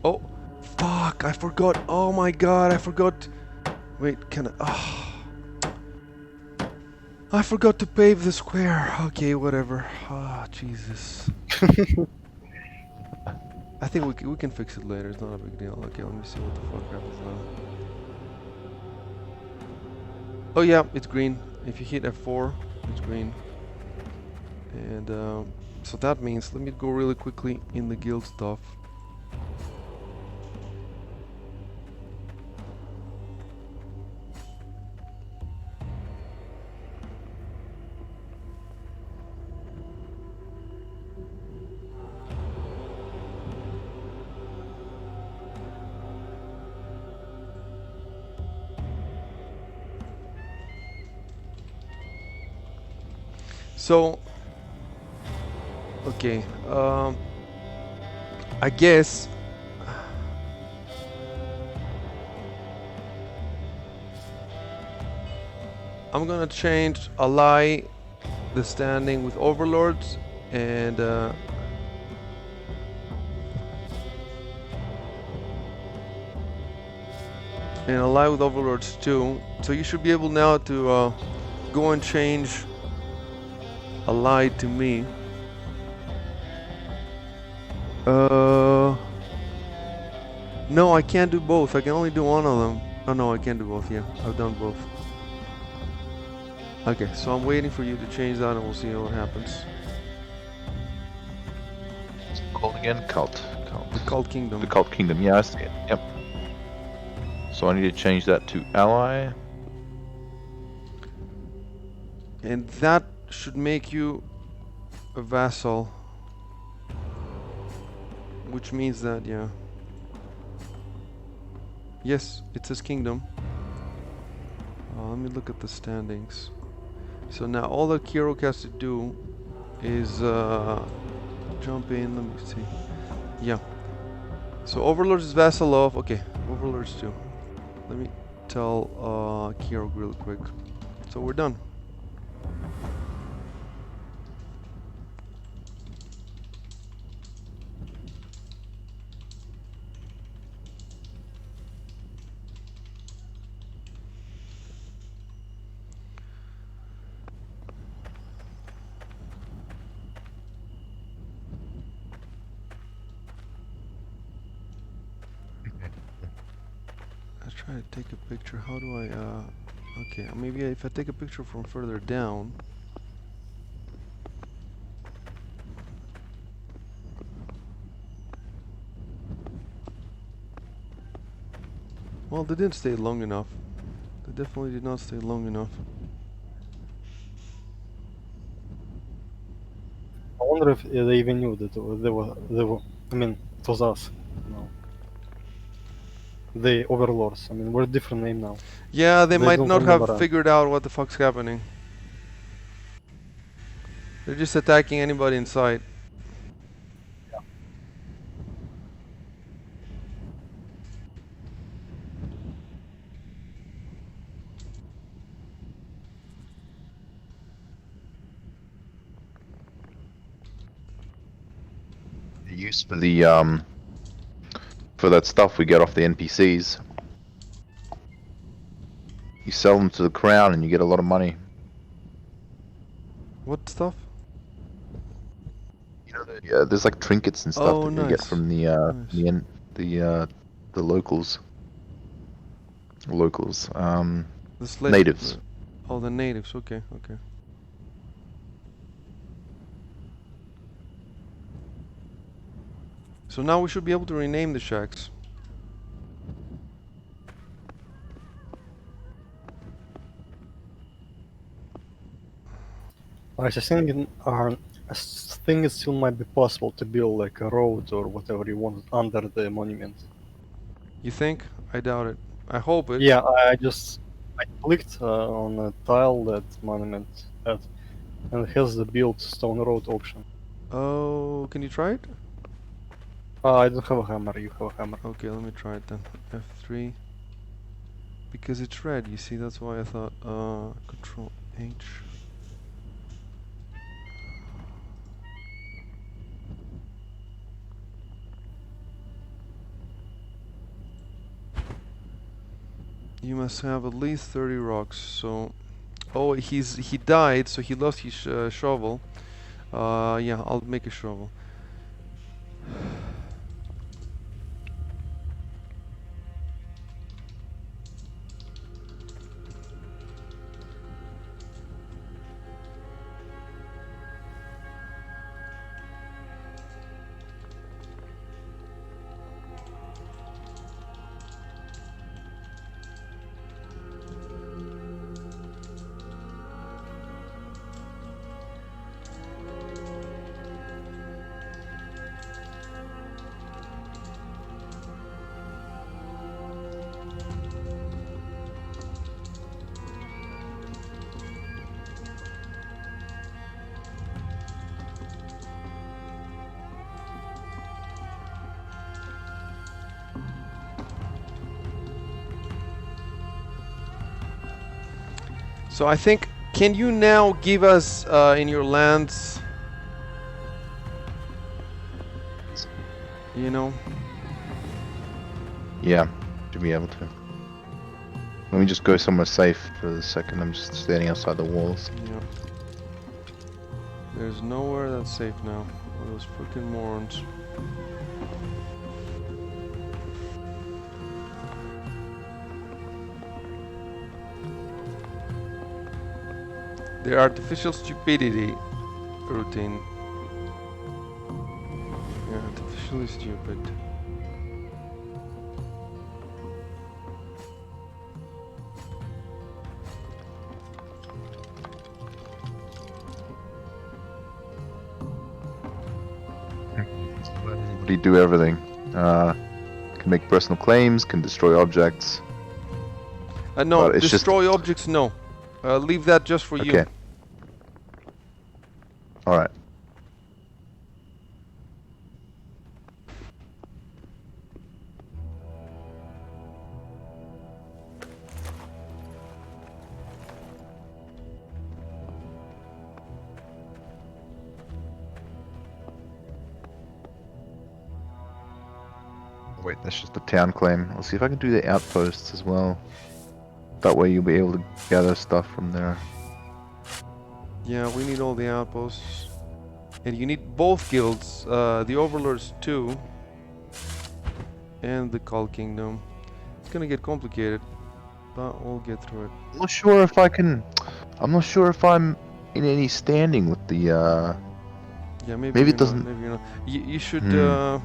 Oh, fuck! I forgot. Oh my god, I forgot. Wait, can I? Oh. I forgot to pave the square. Okay, whatever. Ah, Jesus. I think we can fix it later. It's not a big deal. Okay, let me see what the fuck happens now. Oh yeah, it's green. If you hit F4, it's green. And so that means, let me go really quickly in the guild stuff. So, okay, I guess I'm gonna change ally the standing with overlords and ally with overlords too. So you should be able now to go and change ally to me. No, I can't do both. I can only do one of them. Oh no, I can't do both. Yeah, I've done both. Okay, so I'm waiting for you to change that and we'll see what happens. What's it called again? Cult. The Cult Kingdom. The Cult Kingdom. Yeah, I see it. Yep. So I need to change that to ally. And that should make you a vassal. Which means that, yeah. Yes, it says kingdom. Let me look at the standings. So now all that Kirok has to do is jump in. Let me see. Yeah. So Overlords is vassal of. Okay, Overlords too. Let me tell Kirok real quick. So we're done. Let's try to take a picture. How do I okay, maybe if I take a picture from further down. Well, they didn't stay long enough. They definitely did not stay long enough. I wonder if they even knew that they were. I mean, it was us. No. The overlords. I mean, we're a different name now. Yeah, they might don't not have remember us. figured out what the fuck's happening. They're just attacking anybody in sight. The use for that stuff we get off the NPCs. You sell them to the crown and you get a lot of money. What stuff? You know, yeah, there's like trinkets and stuff Oh, that you get nice. from Nice. the locals. Locals. The slave. Natives. Oh, the natives. Okay, okay. So now we should be able to rename the shacks. I think it still might be possible to build like a road or whatever you want under the monument. You think? I doubt it. I hope it. Yeah, I clicked on a tile that monument had, and it has the build stone road option. Oh, can you try it? I don't have a hammer. You have a hammer. Okay, let me try it then. F3. Because it's red, you see, that's why I thought, Control H. You must have at least 30 rocks, so... Oh, he died, so he lost his shovel. Yeah, I'll make a shovel. So I think, can you now give us in your lands, you know? Yeah, should be able to. Let me just go somewhere safe for a second. I'm just standing outside the walls. Yeah. There's nowhere that's safe now. Those freaking morons. Their artificial stupidity routine. Yeah, artificially stupid. Everybody do everything. Can make personal claims, can destroy objects. No, But it's just- destroy objects, no. Leave that just for you. Okay. Alright. Wait, that's just the town claim. I'll see if I can do the outposts as well. That way you'll be able to gather stuff from there. Yeah, we need all the outposts. And you need both guilds, the Overlords too. And the Cult Kingdom. It's gonna get complicated, but we'll get through it. I'm not sure if I can... I'm not sure if I'm in any standing with the, Yeah, maybe Maybe you're it doesn't- not, maybe you're not. You should, Hmm.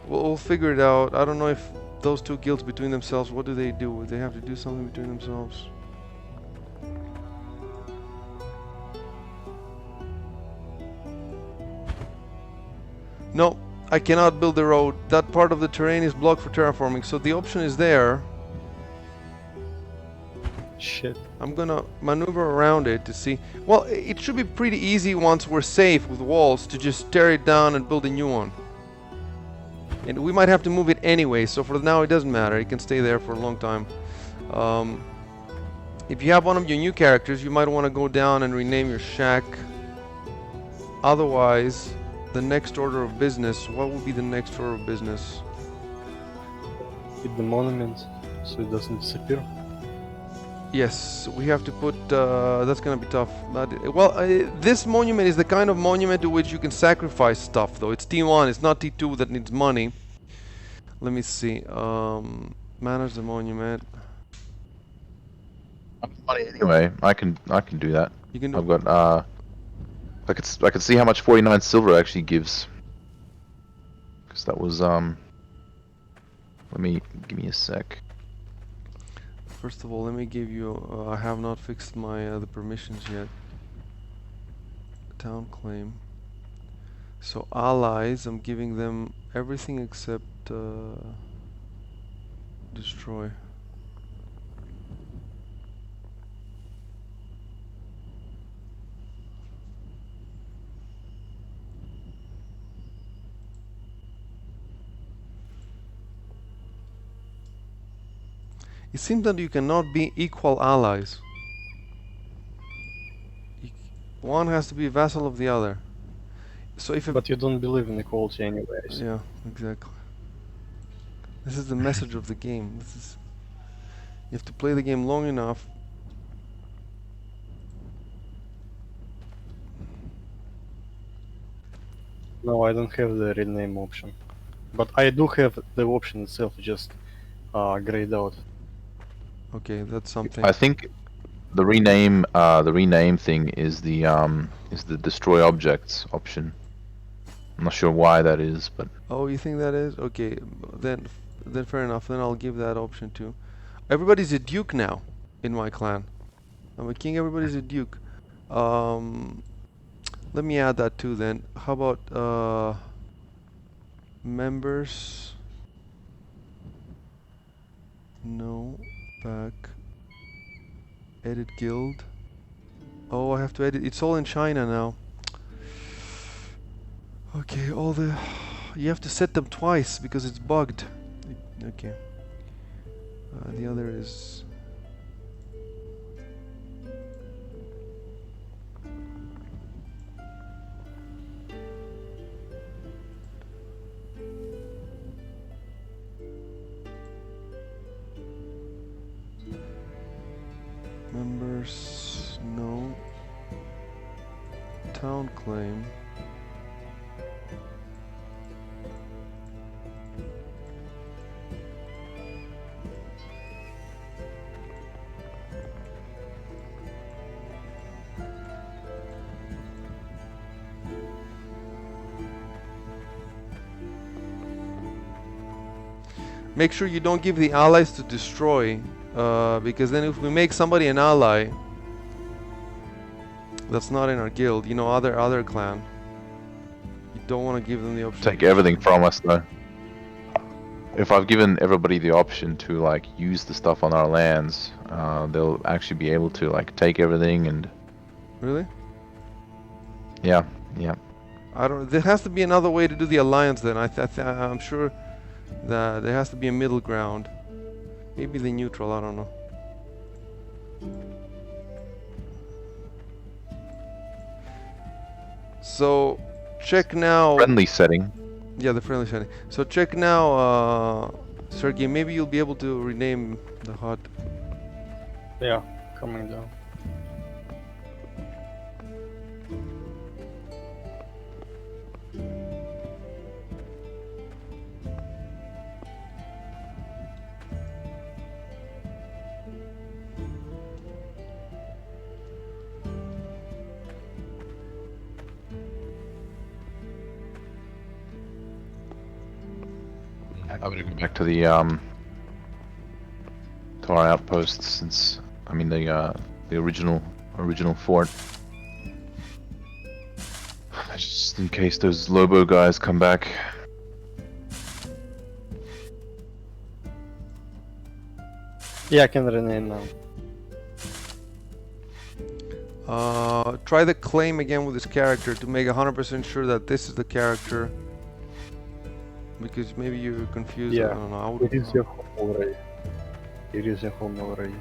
we'll figure it out. I don't know if those two guilds between themselves, what do? They have to do something between themselves. No, I cannot build the road. That part of the terrain is blocked for terraforming, so the option is there. Shit. I'm gonna maneuver around it to see. Well, it should be pretty easy once we're safe with walls to just tear it down and build a new one. And we might have to move it anyway, so for now it doesn't matter. It can stay there for a long time. If you have one of your new characters, you might want to go down and rename your shack. Otherwise, the next order of business, what would be the next order of business? Hit the monument so it doesn't disappear. Yes, we have to put, that's gonna be tough. But, well, this monument is the kind of monument to which you can sacrifice stuff, though. It's T1, it's not T2 that needs money. Let me see, manage the monument. money anyway. I can do that. You can I've got, I could see how much 49 silver actually gives. Because that was, give me a sec. First of all, let me give you, I have not fixed my, the permissions yet. Town claim. So allies, I'm giving them everything except, destroy. It seems that you cannot be equal allies. One has to be a vassal of the other. So if a But you don't believe in equality anyways. yeah, exactly. This is the message of the game. This is, you have to play the game long enough. No, I don't have the rename option. But I do have the option itself, just grayed out. Okay, that's something. I think the rename thing is the destroy objects option. I'm not sure why that is, but Oh, you think that is? Okay, then fair enough. Then I'll give that option too. Everybody's a duke now in my clan. I'm a king, everybody's a duke. Let me add that too then. How about members? No, back. Edit guild. Oh, I have to edit. It's all in China now. Okay, all the... You have to set them twice because it's bugged. Okay. The other is... Members, no. Town claim. Make sure you don't give the allies to destroy, because then if we make somebody an ally that's not in our guild, you know, other clan, you don't want to give them the option. Take everything from us though. If I've given everybody the option to like use the stuff on our lands, they'll actually be able to like take everything and. Really? Yeah. I don't. There has to be another way to do the alliance. Then I'm sure that there has to be a middle ground. Maybe the neutral. I don't know. So check now. Friendly setting. Yeah, the friendly setting. So check now, Sergey. Maybe you'll be able to rename the hut. Yeah, coming down. I'm gonna go back to the to our outposts since the original fort. Just in case those Lobo guys come back. Yeah, I can rename now. Try the claim again with this character to make 100% sure that this is the character. Because maybe you're confused. Yeah, I don't know. it is your home already. It is your home already.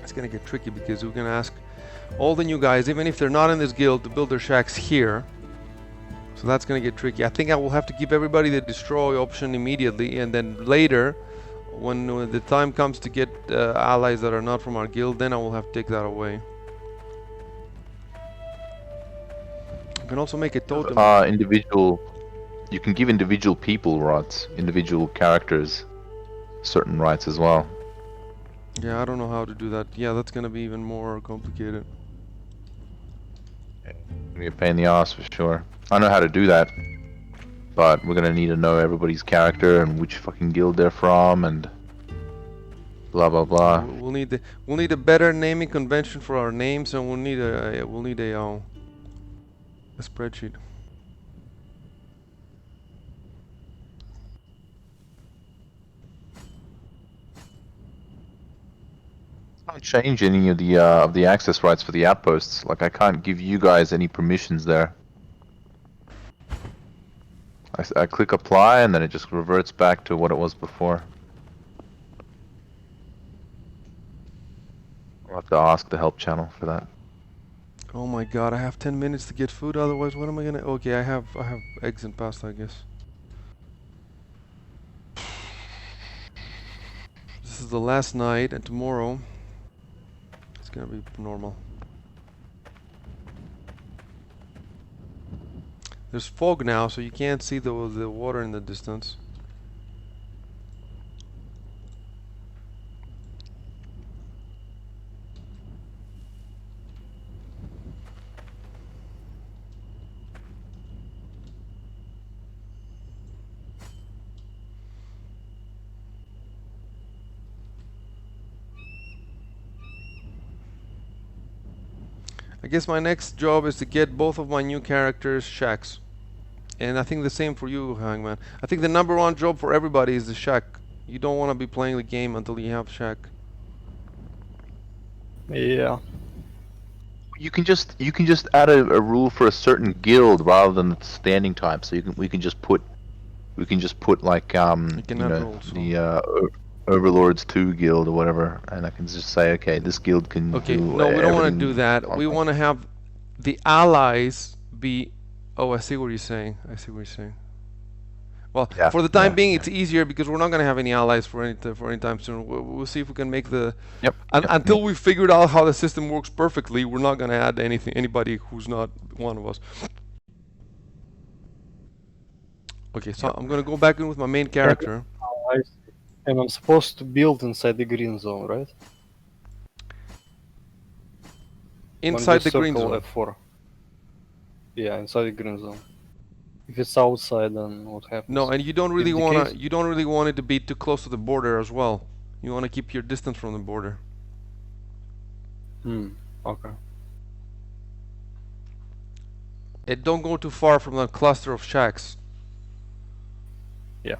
It's gonna get tricky because we're gonna ask all the new guys, even if they're not in this guild, to build their shacks here. So that's gonna get tricky. I think I will have to give everybody the destroy option immediately, and then later, when the time comes to get allies that are not from our guild, then I will have to take that away. You can also make a totem. You can give individual people rights, individual characters, certain rights as well. Yeah, I don't know how to do that. Yeah, that's gonna be even more complicated. It's gonna be a pain in the ass for sure. I know how to do that, but we're gonna need to know everybody's character and which fucking guild they're from and blah blah blah. We'll need a better naming convention for our names, and we'll need a spreadsheet. I can't change any of the access rights for the outposts. Like I can't give you guys any permissions there. I click apply and then it just reverts back to what it was before. I'll have to ask the help channel for that. Oh my god, I have 10 minutes to get food, otherwise what am I gonna... Okay, I have eggs and pasta, I guess. This is the last night, and tomorrow it's gonna be normal. There's fog now, so you can't see the water in the distance. I guess my next job is to get both of my new characters shacks. And I think the same for you, Hangman. I think the #1 job for everybody is the shack. You don't want to be playing the game until you have shack. Yeah. You can just add a rule for a certain guild rather than the standing type. So we can just put like the Overlords 2 guild or whatever, and I can just say, okay, this guild can. Okay, do no, we don't want to everything do that. We want to have the allies be... Oh, I see what you're saying. I see what you're saying. Well, Yeah, for the time yeah, being, yeah. it's easier because we're not going to have any allies for any time soon. We'll see if we can make the. Yep. Until yep. we figured out how the system works perfectly, we're not going to add anybody who's not one of us. Okay, so Yep. I'm going to go back in with my main character. I see. And I'm supposed to build inside the green zone, right? Inside the green circle zone. F4. Yeah, inside the green zone. If it's outside, then what happens? No, and you don't It really want decays? to. You don't really want it to be too close to the border as well. You want to keep your distance from the border. Okay. And don't go too far from the cluster of shacks. Yeah.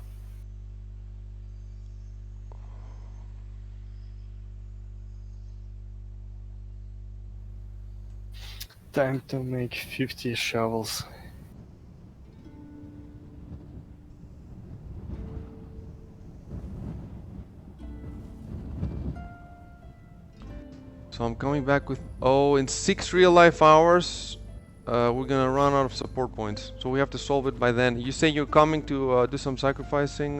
Time to make 50 shovels. So I'm coming back with. Oh, in 6 real life hours, we're gonna run out of support points. So we have to solve it by then. You say you're coming to do some sacrificing,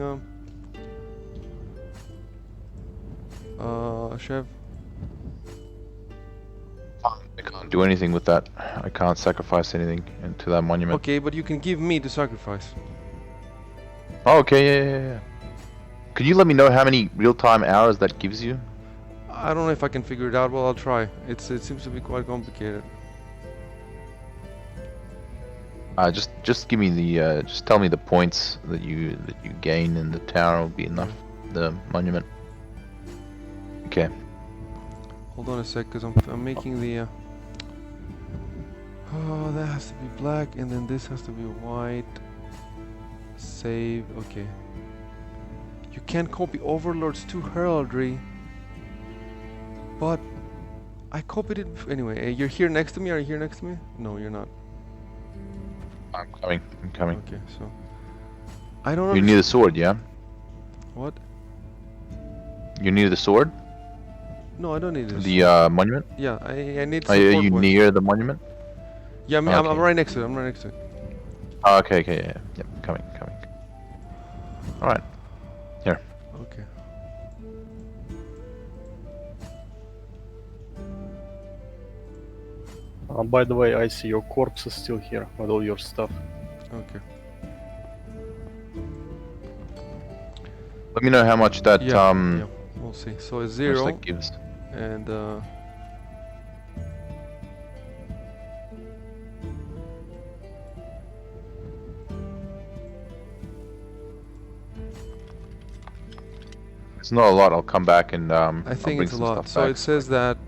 Chev? I can't do anything with that. I can't sacrifice anything into that monument. Okay, but you can give me the sacrifice. Oh, okay, yeah. Could you let me know how many real-time hours that gives you? I don't know if I can figure it out. Well, I'll try. It seems to be quite complicated. Just give me the just tell me the points that you gain in the tower will be enough. The monument. Okay. Hold on a sec, because I'm making the. Oh, that has to be black, and then this has to be white. Save. Okay. You can't copy Overlord's 2 heraldry. But I copied it anyway. You're here next to me? Are you here next to me? No, you're not. I'm coming. Okay, so I don't You need a sword, yeah? What? You need the sword? No, I don't need this. The monument? Yeah, I need Are support you points. near the monument? Yeah, I'm Okay. right next to it. I'm right next to it. Oh, okay, yeah. Yep, coming. Alright. Here. Okay. By the way, I see your corpse is still here with all your stuff. Okay. Let me know how much that Yeah, we'll see. So it's how much 0 that gives. and It's not a lot. I'll come back and I I'll think bring it's a some lot. stuff So back. it says that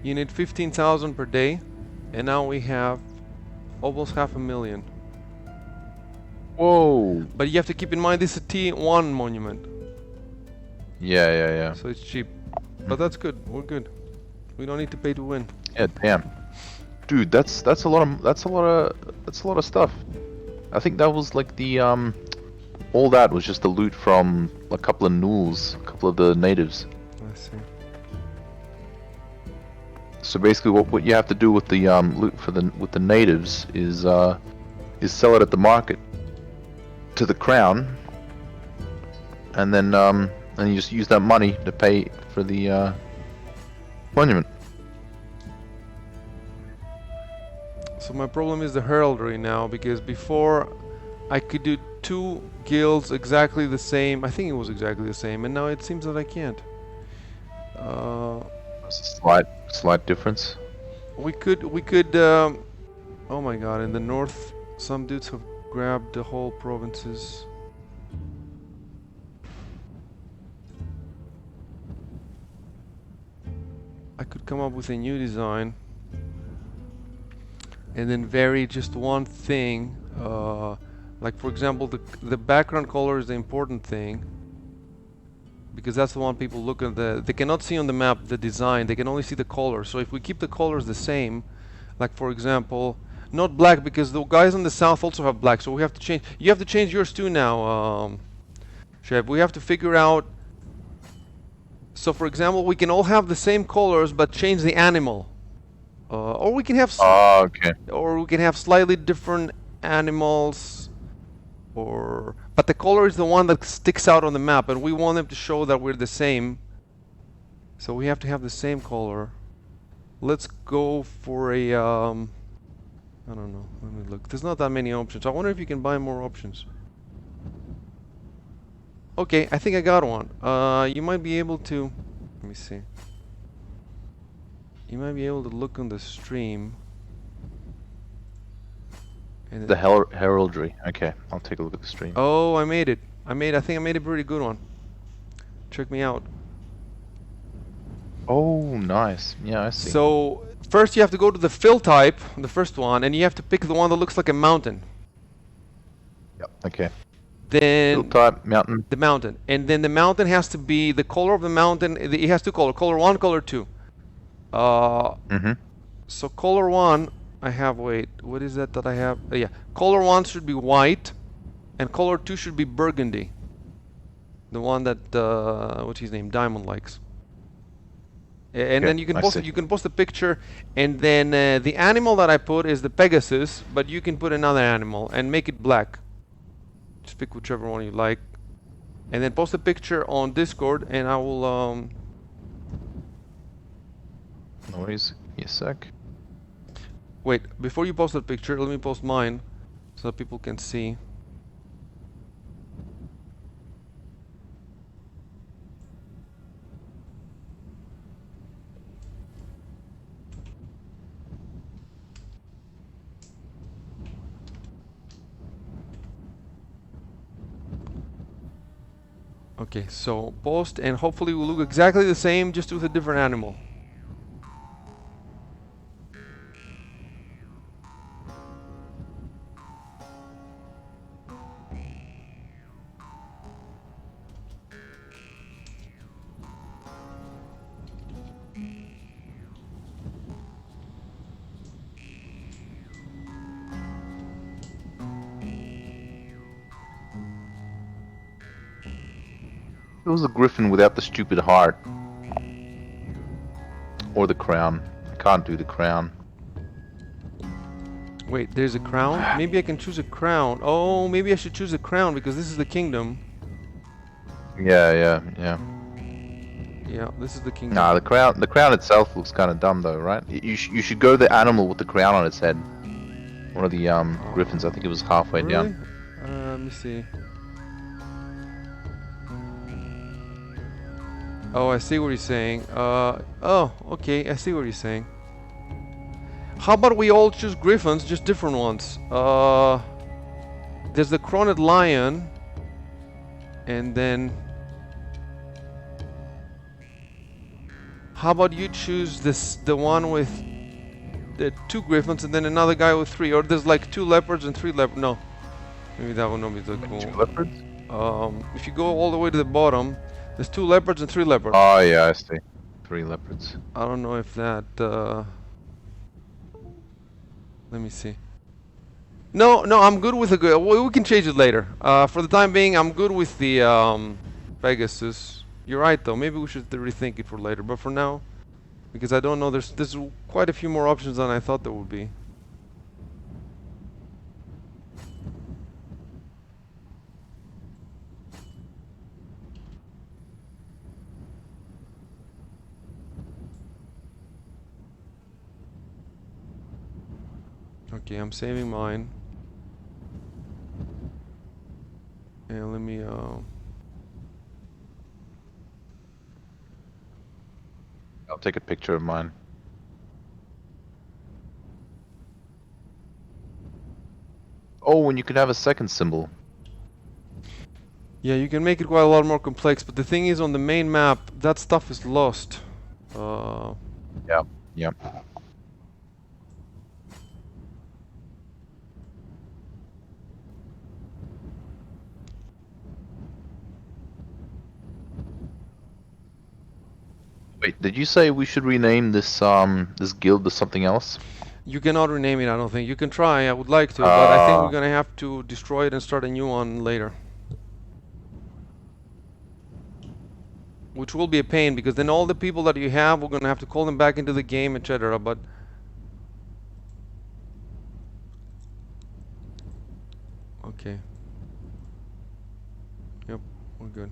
you need 15,000 per day, and now we have almost 500,000. Whoa. But you have to keep in mind this is a T1 monument, Yeah. so it's cheap. But that's good. We're good. We don't need to pay to win. Yeah, damn. Dude, that's a lot of stuff. I think that was like the all that was just the loot from a couple of Nools, a couple of the natives. I see. So basically what you have to do with the loot with the natives is sell it at the market to the crown, and then you just use that money to pay for the monument. So my problem is the heraldry now, because before I could do 2 guilds exactly the same. I think it was exactly the same, and now it seems that I can't. It's a slight difference. We could. Oh my god! In the north, some dudes have grabbed the whole provinces. I could come up with a new design, and then vary just one thing. Like for example, the background color is the important thing, because that's the one people look at. They cannot see on the map the design. They can only see the color. So if we keep the colors the same, like for example, not black, because the guys on the south also have black. So we have to change. You have to change yours too now, Chef. We have to figure out. So for example, we can all have the same colors but change the animal, or we can have. Oh, okay. Or we can have slightly different animals. But the color is the one that sticks out on the map, and we want them to show that we're the same. So we have to have the same color. Let's go for a, I don't know, let me look. There's not that many options. I wonder if you can buy more options. Okay, I think I got one. You might be able to, let me see. You might be able to look on the stream. And The heraldry. Okay, I'll take a look at the stream. oh, I made it. I think I made a pretty good one. Check me out. Oh, nice. Yeah, I see. So first you have to go to the fill type, the first one, and you have to pick the one that looks like a mountain. Yep. Okay. Then Field type mountain. the mountain, and then the mountain has to be the color of the mountain. It has two colors: color 1, color 2. Mm-hmm. So color 1, I have. Wait, what is that I have? Yeah, color 1 should be white, and color 2 should be burgundy. The one that what's his name, Diamond likes. And Okay, then you can I post see. you can post a picture, and then the animal that I put is the Pegasus, but you can put another animal and make it black. Just pick whichever one you like, and then post a picture on Discord, and I will No worries. Give me a sec. wait, before you post that picture, let me post mine so that people can see. Okay, so post, and hopefully will look exactly the same, just with a different animal. It was a griffin without the stupid heart. Or the crown. I can't do the crown. Wait, there's a crown? Maybe I can choose a crown. Oh, maybe I should choose a crown because this is the kingdom. Yeah. Yeah, this is the kingdom. Nah, the crown itself looks kind of dumb though, right? You should go the animal with the crown on its head. One of the griffins, I think it was halfway Really? down. Let me see. Oh, I see what he's saying. Oh, okay, I see what he's saying. How about we all choose griffins, just different ones? There's the crowned lion, and then how about you choose the one with the 2 griffins, and then another guy with 3, or there's like 2 leopards and 3 leopards. No, maybe that would not be so cool. 2 leopards? If you go all the way to the bottom, there's 2 leopards and 3 leopards. Oh yeah, I see. 3 leopards. I don't know if that. Let me see. No, I'm good with the good. We can change it later. For the time being, I'm good with the Pegasus. You're right, though. Maybe we should rethink it for later. But for now, because I don't know, there's quite a few more options than I thought there would be. Okay, I'm saving mine. And let me I'll take a picture of mine. Oh, and you could have a second symbol. yeah, you can make it quite a lot more complex, but the thing is, on the main map, that stuff is lost. Yeah. Wait, did you say we should rename this this guild to something else? You cannot rename it, I don't think. You can try, I would like to, but I think we're gonna have to destroy it and start a new one later. Which will be a pain, because then all the people that you have, we're gonna have to call them back into the game, etc. But okay. Yep, we're good.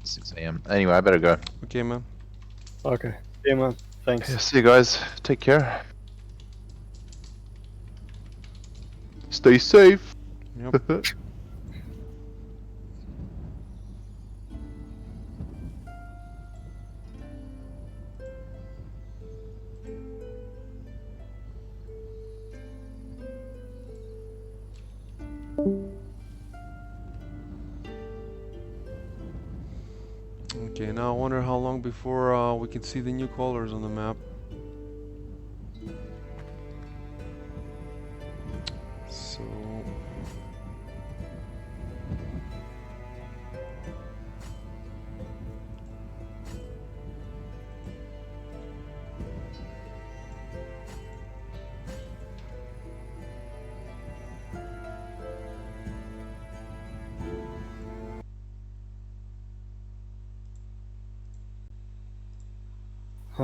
Six a.m. Anyway, I better go. Okay, man. Okay. Yeah, man. Thanks. Yeah, see you guys. Take care. Stay safe. Yep. Okay, now I wonder how long before we can see the new colors on the map. So...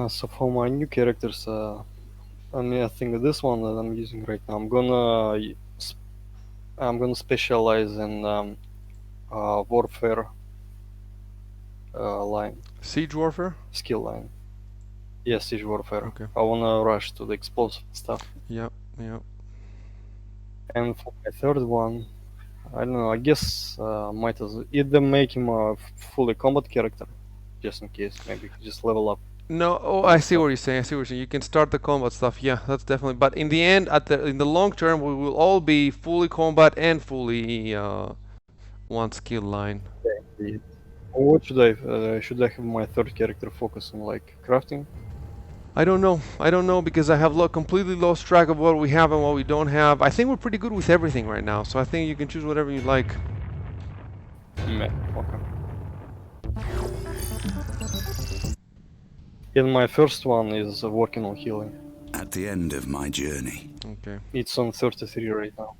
So for my new characters, I think this one that I'm using right now, I'm gonna specialize in warfare line, Siege Warfare? skill line. Yeah, siege warfare. Okay. I wanna rush to the explosive stuff. Yep, yep. And for my third one, I don't know. I guess might as either make him a fully combat character, just in case. Maybe just level up. No, oh, Combat I see stuff. what you're saying. I see what you're saying. You can start the combat stuff. Yeah, that's definitely. But in the end, in the long term, we will all be fully combat and fully one skill line. Indeed. What should I have my third character focus on, like crafting? I don't know. I don't know because I have completely lost track of what we have and what we don't have. I think we're pretty good with everything right now. So I think you can choose whatever you like. Meh, okay. And my first one is working on healing. At the end of my journey, Okay. It's on 33 right now.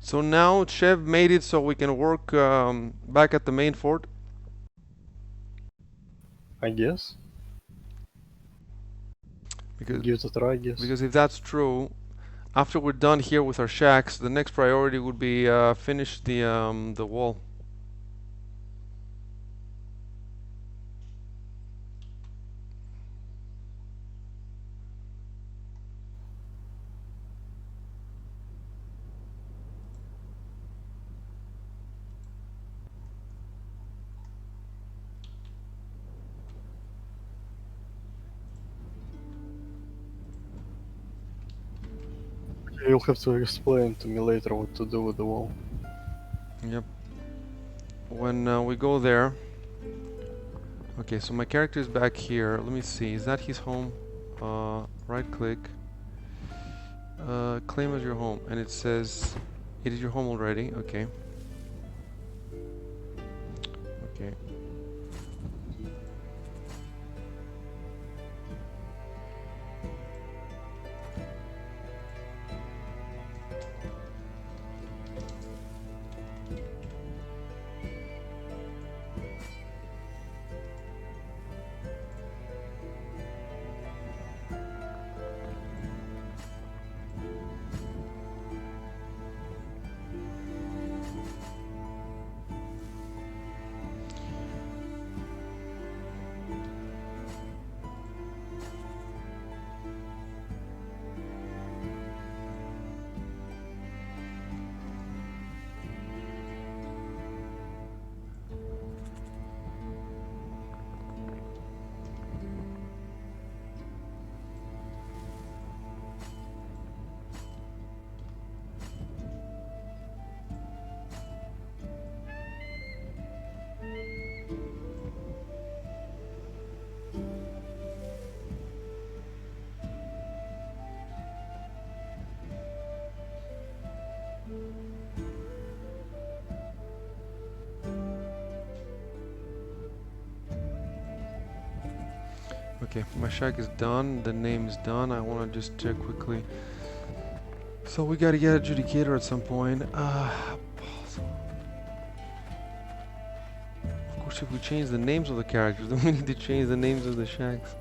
So now Chev made it so we can work back at the main fort. I guess. Because Give it a try, I guess. because if that's true, after we're done here with our shacks, the next priority would be finish the wall. You'll have to explain to me later what to do with the wall. Yep. When we go there. Okay, so my character is back here. Let me see. Is that his home? Right click. Claim as your home, and it says it is your home already. Okay. Okay. Okay, my shack is done. The name is done. I want to just check quickly. So we got to get adjudicator at some point. Of course, if we change the names of the characters, then we need to change the names of the shacks.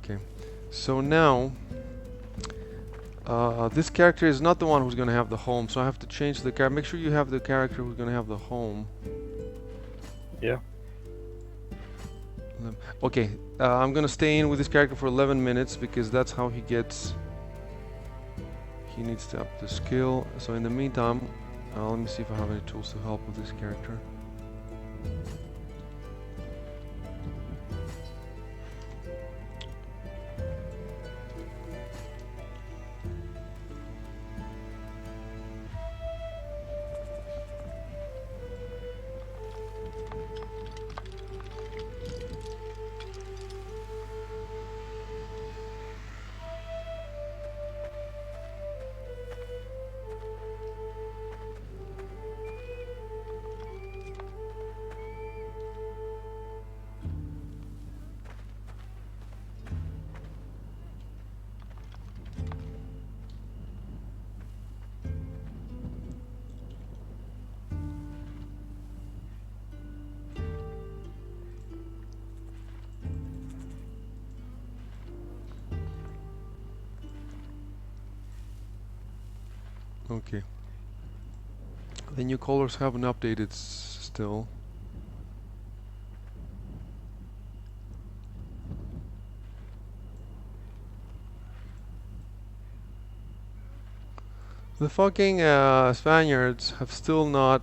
Okay, so now this character is not the one who's gonna have the home, so I have to change the character. Make sure you have the character who's gonna have the home. Yeah. Okay, I'm gonna stay in with this character for 11 minutes because that's how he gets. He needs to up the skill. So in the meantime, let me see if I have any tools to help with this character. Okay. The new colors haven't updated still. The fucking Spaniards have still not.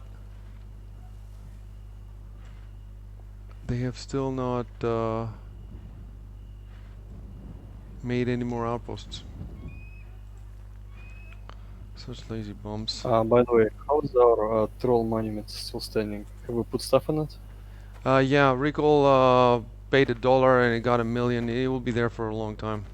They have still not made any more outposts. Such lazy bumps. By the way, how is our troll monument still standing? Have we put stuff in it? Yeah, Recall paid $1 and it got 1 million. It will be there for a long time.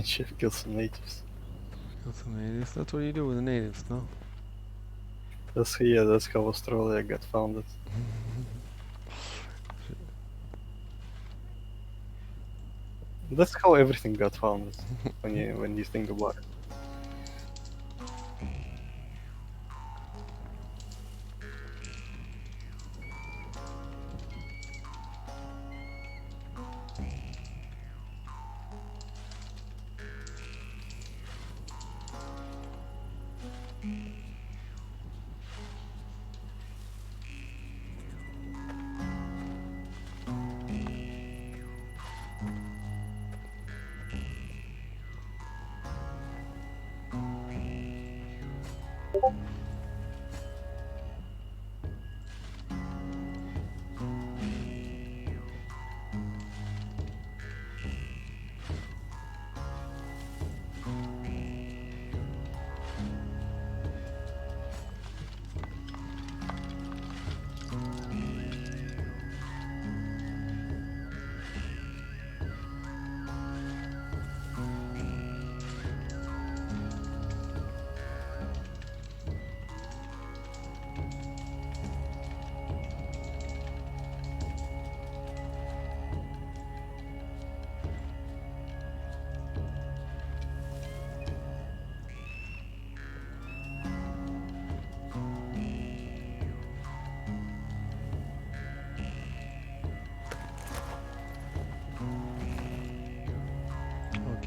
Chef kills some natives. Kill some natives. That's what you do with the natives, no? That's how Australia got founded. That's how everything got founded when you think about it.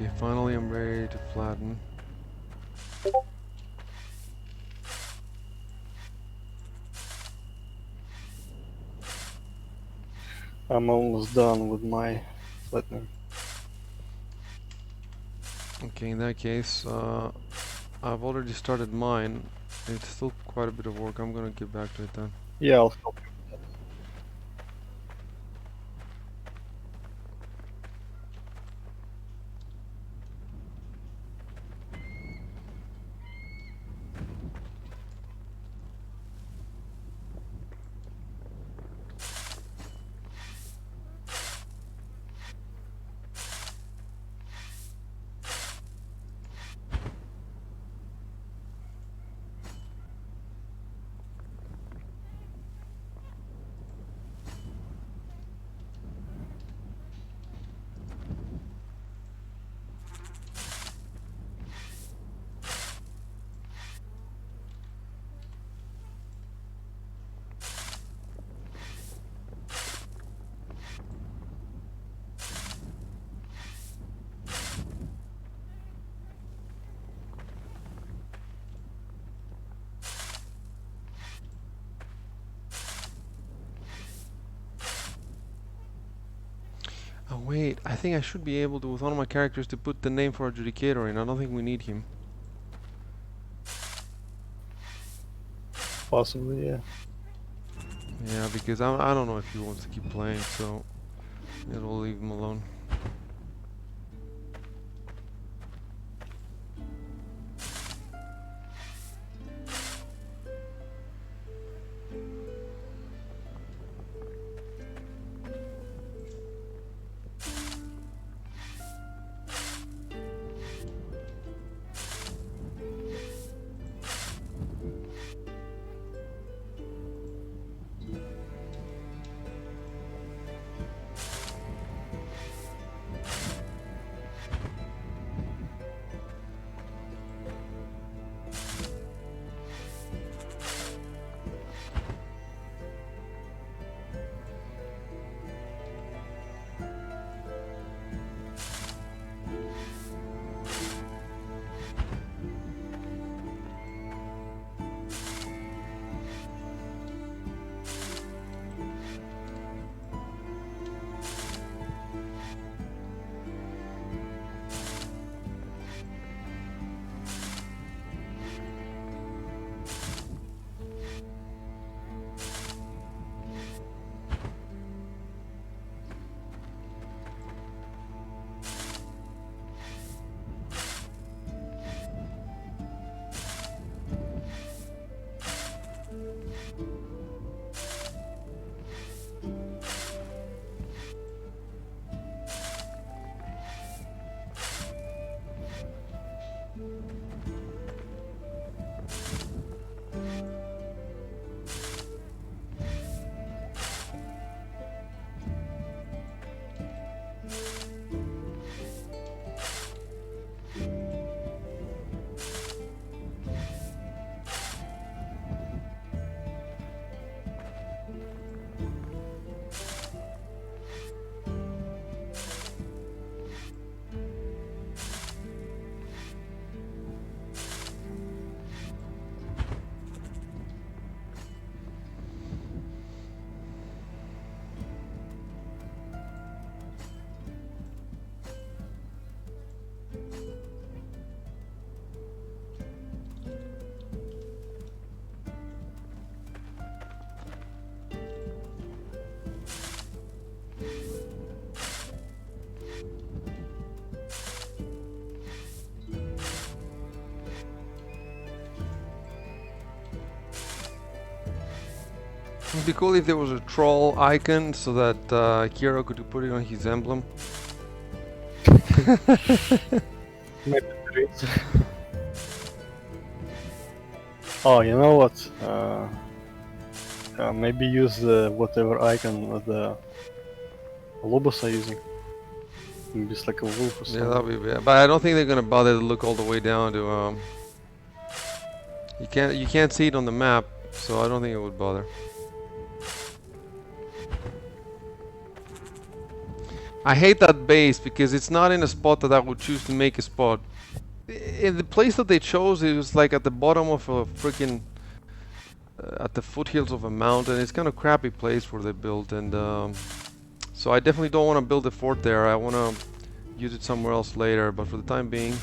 Okay, finally I'm ready to flatten. I'm almost done with my flattening. Okay, in that case, I've already started mine. It's still quite a bit of work. I'm gonna get back to it then. Yeah, I'll help you. Oh wait, I think I should be able to, with one of my characters, to put the name for adjudicator in. I don't think we need him. Possibly, yeah. Yeah, because I don't know if he wants to keep playing, so we'll leave him alone. It'd be cool if there was a troll icon so that Kiro could put it on his emblem. Maybe there is. Oh, you know what? Maybe use whatever icon the Lobos are using. Maybe it's like a wolf or Yeah, something. that'd be bad. But I don't think they're gonna bother to look all the way down to you can't see it on the map, so I don't think it would bother. I hate that base because it's not in a spot that I would choose to make a spot. In the place that they chose, it was like at the bottom of a freaking at the foothills of a mountain. It's kind of crappy place where they built, and so I definitely don't want to build a fort there. I want to use it somewhere else later, but for the time being.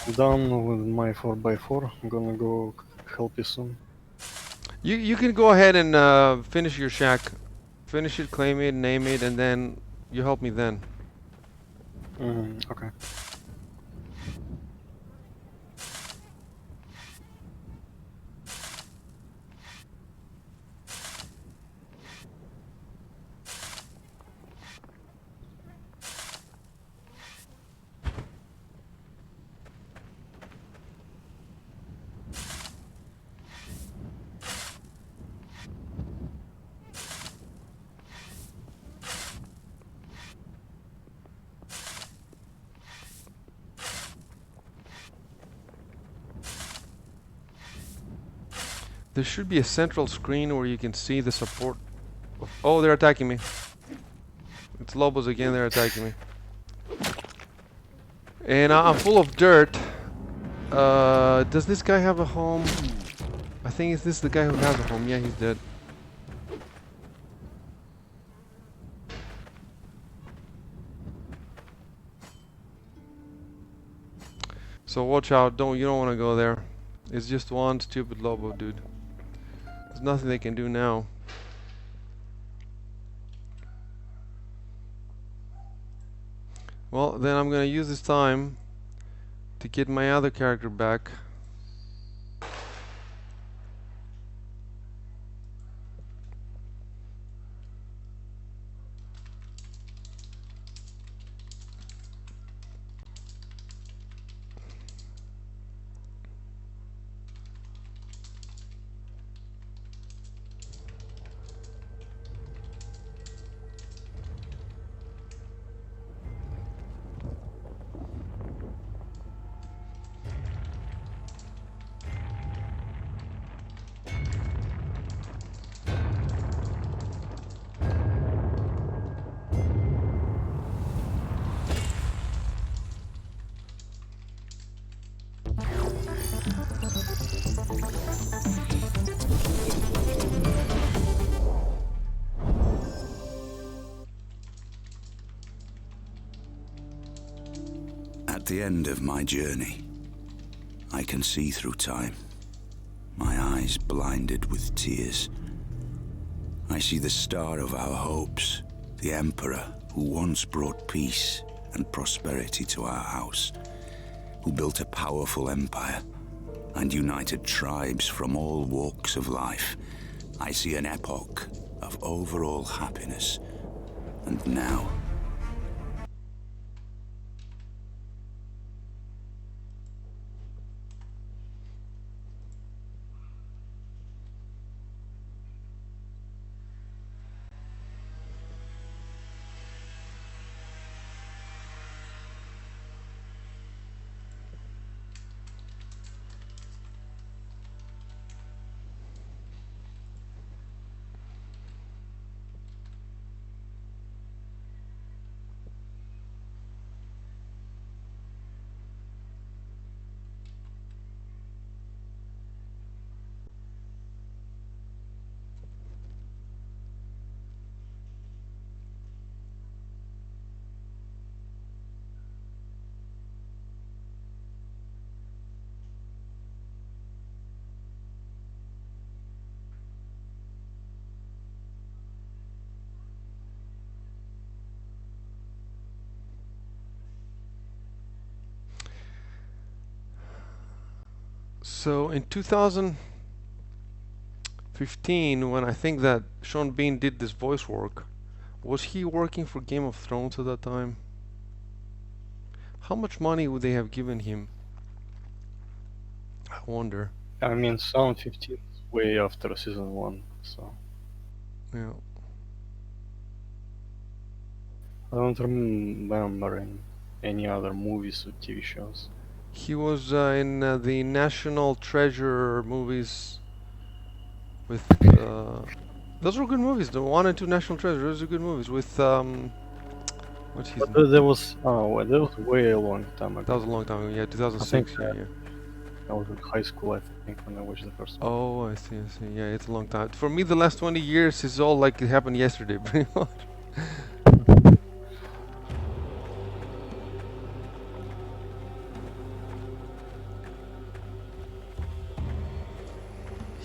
I'm done with my 4x4. I'm gonna go help you soon. You can go ahead and finish your shack. Finish it, claim it, name it, and then you help me then. Okay. There should be a central screen where you can see the support. Oh, they're attacking me. It's Lobos again, they're attacking me. And I'm full of dirt. Does this guy have a home? I think is this the guy who has a home? Yeah, he's dead. So watch out, you don't want to go there. It's just one stupid Lobo, dude. There's nothing they can do now. Well, then I'm gonna use this time to get my other character back. At the end of my journey, I can see through time, my eyes blinded with tears. I see the star of our hopes, the Emperor who once brought peace and prosperity to our house, who built a powerful empire and united tribes from all walks of life. I see an epoch of overall happiness. And now, So in 2015, when I think that Sean Bean did this voice work, was he working for Game of Thrones at that time? How much money would they have given him? I wonder. I mean, Sound 15 is way after season 1, so Yeah. I don't remember any other movies or TV shows. He was in the National Treasure movies with. Those were good movies. The 1 and 2 National Treasure. Those are good movies with. What's his But name? there was that was way a long time That was ago. a long time ago. Yeah, I think 2006. Yeah, yeah. I was in high school, I think, when I watched the first one. Oh, I see. I see. Yeah, it's a long time. For me, the last 20 years is all like it happened yesterday, pretty much.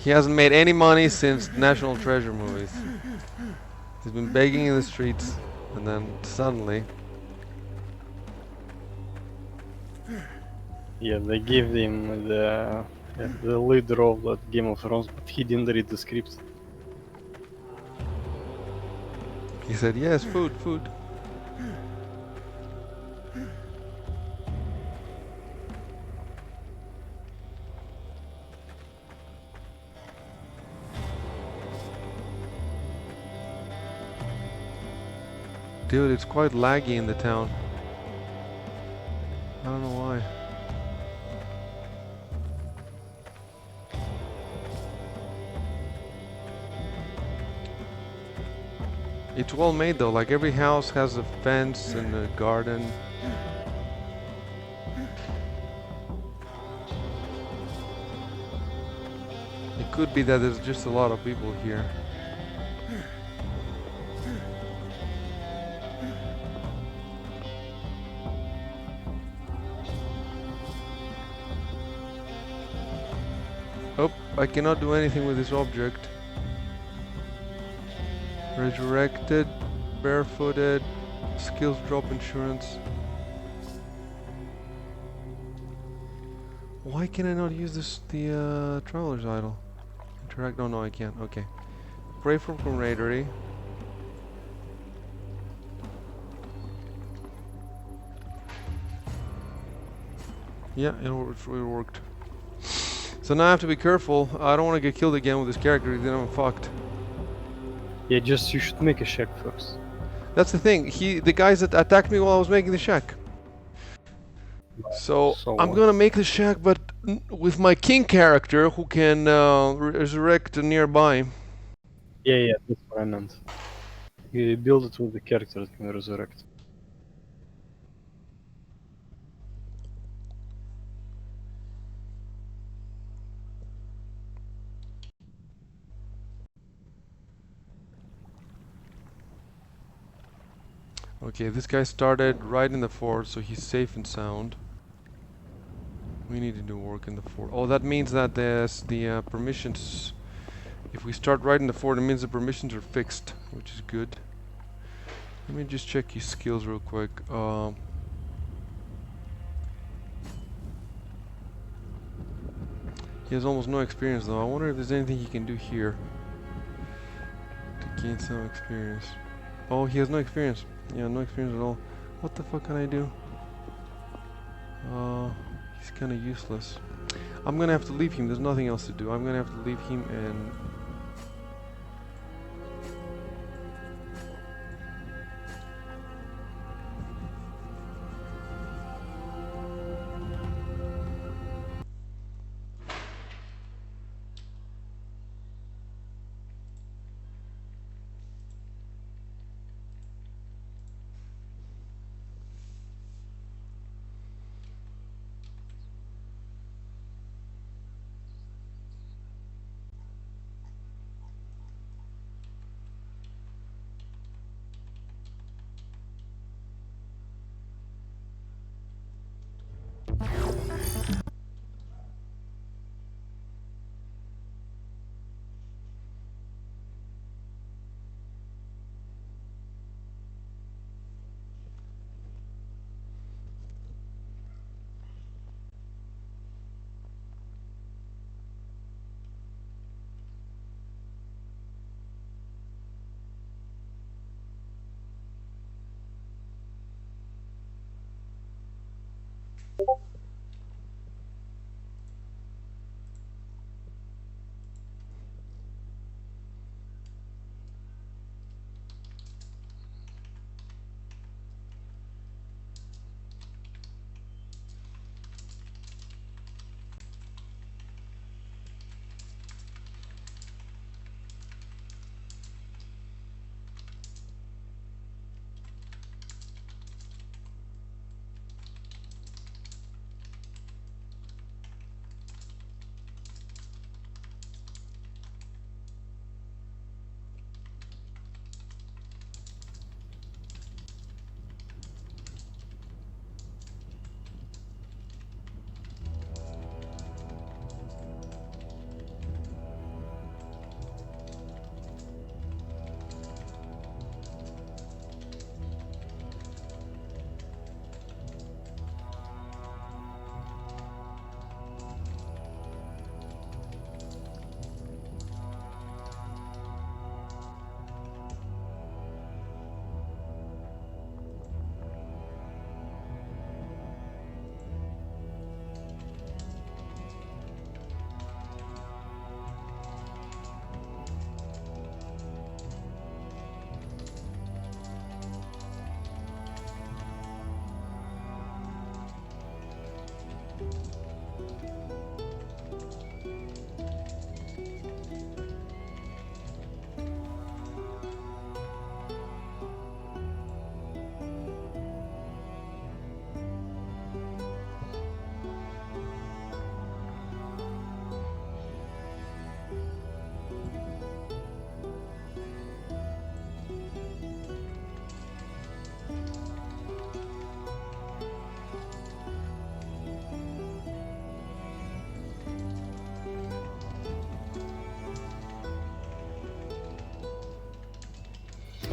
He hasn't made any money since National Treasure movies. He's been begging in the streets, and then suddenly. Yeah, they gave him the lead role at Game of Thrones, but he didn't read the script. He said, yes, food, food. Dude, it's quite laggy in the town. I don't know why. It's well made though, like every house has a fence and a garden. It could be that there's just a lot of people here. Oh, I cannot do anything with this object. Resurrected, barefooted, skills drop insurance. Why can I not use the traveler's idol? Interact? No, no, I can't. Okay. Pray for camaraderie. Yeah, it worked. So now I have to be careful. I don't want to get killed again with this character, then I'm fucked. Yeah, just you should make a check first. That's the thing. The guys that attacked me while I was making the shack. So I'm what? gonna make the shack, but with my king character who can resurrect nearby. Yeah, that's what I meant. You build it with the character that can resurrect. Okay, this guy started right in the fort, so he's safe and sound. We need to do work in the fort. Oh, that means that there's the permissions. If we start right in the fort, it means the permissions are fixed, which is good. Let me just check his skills real quick. He has almost no experience though. I wonder if there's anything he can do here to gain some experience. Oh, he has no experience. Yeah, no experience at all. What the fuck can I do? He's kind of useless. I'm gonna have to leave him. There's nothing else to do. I'm gonna have to leave him and...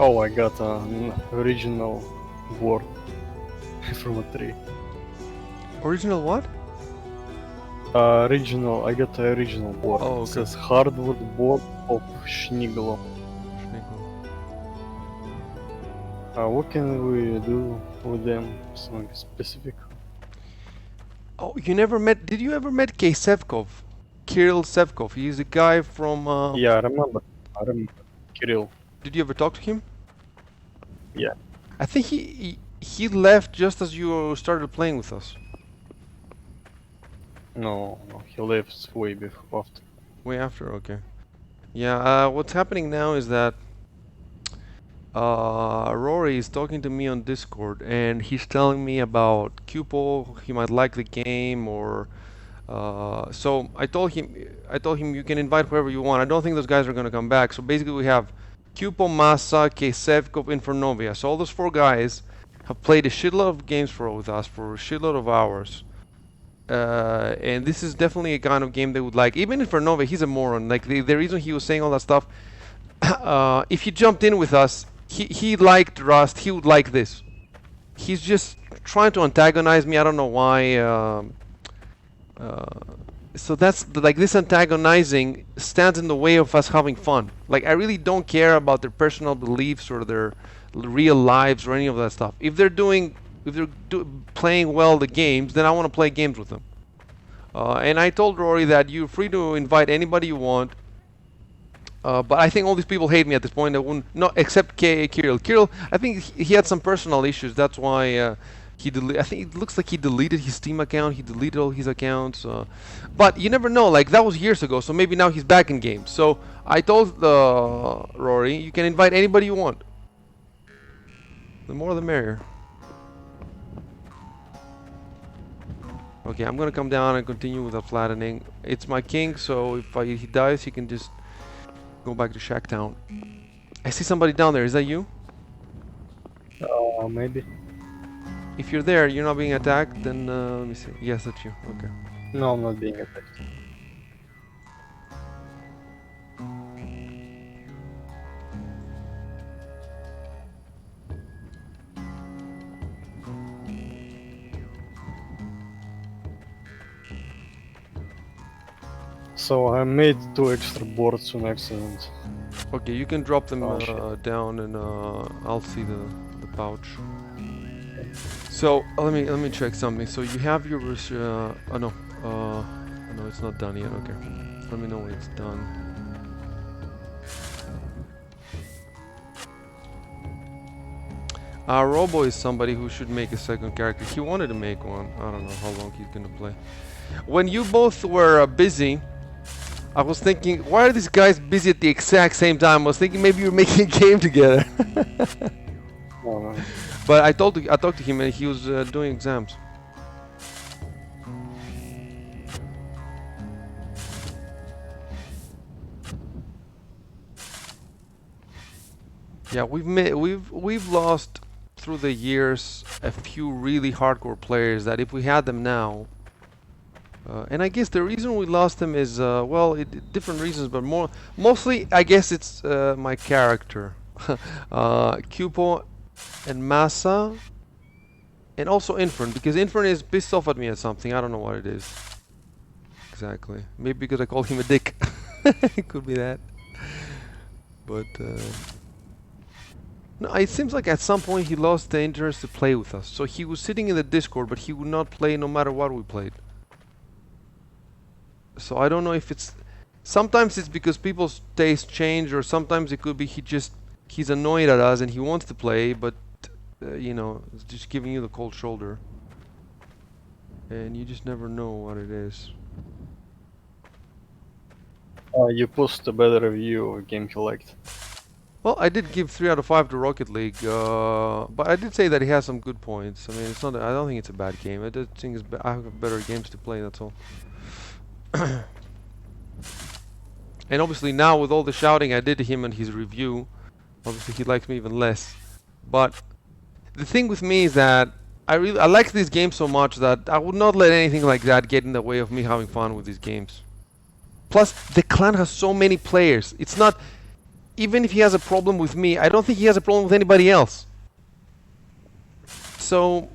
Oh, I got an original board from a tree. Original what? Original, I got the original board. Oh, It okay. says hardwood board of Schniegel. What can we do with them? Something specific? Oh, you never met? Did you ever met Sevkov? Kirill Sevkov. He's a guy from. Yeah, I remember. Kirill. Did you ever talk to him? Yeah. I think he left just as you started playing with us. No, he left way before after. Way after, okay. Yeah. What's happening now is that Rory is talking to me on Discord, and he's telling me about Cupol. He might like the game, or so I told him you can invite whoever you want. I don't think those guys are going to come back. So basically, we have Cupol, Massa, Kesevkov, Infernovia. So all those 4 guys have played a shitload of games with us for a shitload of hours. And this is definitely a kind of game they would like. Even Infernovia, he's a moron. Like the reason he was saying all that stuff. If he jumped in with us, he liked Rust. He would like this. He's just trying to antagonize me. I don't know why. So that's like this antagonizing stands in the way of us having fun. Like I really don't care about their personal beliefs or their real lives or any of that stuff. If they're playing well the games, then I want to play games with them. And I told Rory that you're free to invite anybody you want. But I think all these people hate me at this point. No, except Kirill. Kirill, I think he had some personal issues. That's why I think it looks like he deleted his Steam account. He deleted all his accounts. But you never know. Like that was years ago. So maybe now he's back in games. So I told Rory, you can invite anybody you want. The more the merrier. Okay, I'm gonna come down and continue with the flattening. It's my king, so if he dies, he can just go back to Shacktown. I see somebody down there. Is that you? Maybe. If you're there, you're not being attacked, then let me see. Yes, that's you. Okay. No, I'm not being attacked. So I made 2 extra boards on accident. Okay, you can drop them Oh, shit. down, and I'll see the pouch. So let me check something. So you have your oh no, no, it's not done yet. Okay, let me know when it's done. Robo is somebody who should make a second character. He wanted to make one. I don't know how long he's gonna play. When you both were busy, I was thinking, why are these guys busy at the exact same time? I was thinking maybe you're making a game together. No, But I talked to him and he was doing exams. Yeah, we've lost through the years a few really hardcore players that if we had them now, and I guess the reason we lost them is well, different reasons, but mostly I guess it's my character, Cupo and Massa, and also Infern, because Infern is pissed off at me at something. I don't know what it is exactly. Maybe because I called him a dick. It could be that. But no, it seems like at some point he lost the interest to play with us. So he was sitting in the Discord, but he would not play no matter what we played. So I don't know if it's... Sometimes it's because people's tastes change, or sometimes it could be he's annoyed at us and he wants to play, but you know, it's just giving you the cold shoulder. And you just never know what it is. you post a better review of a game you liked. Well, I did give 3 out of 5 to Rocket League, but I did say that he has some good points. I mean, it's not. I don't think it's a bad game. I just think I have better games to play. That's all. And obviously now with all the shouting I did to him in his review, obviously he likes me even less. But the thing with me is that I like these games so much that I would not let anything like that get in the way of me having fun with these games. Plus, the clan has so many players. It's not... Even if he has a problem with me, I don't think he has a problem with anybody else. So,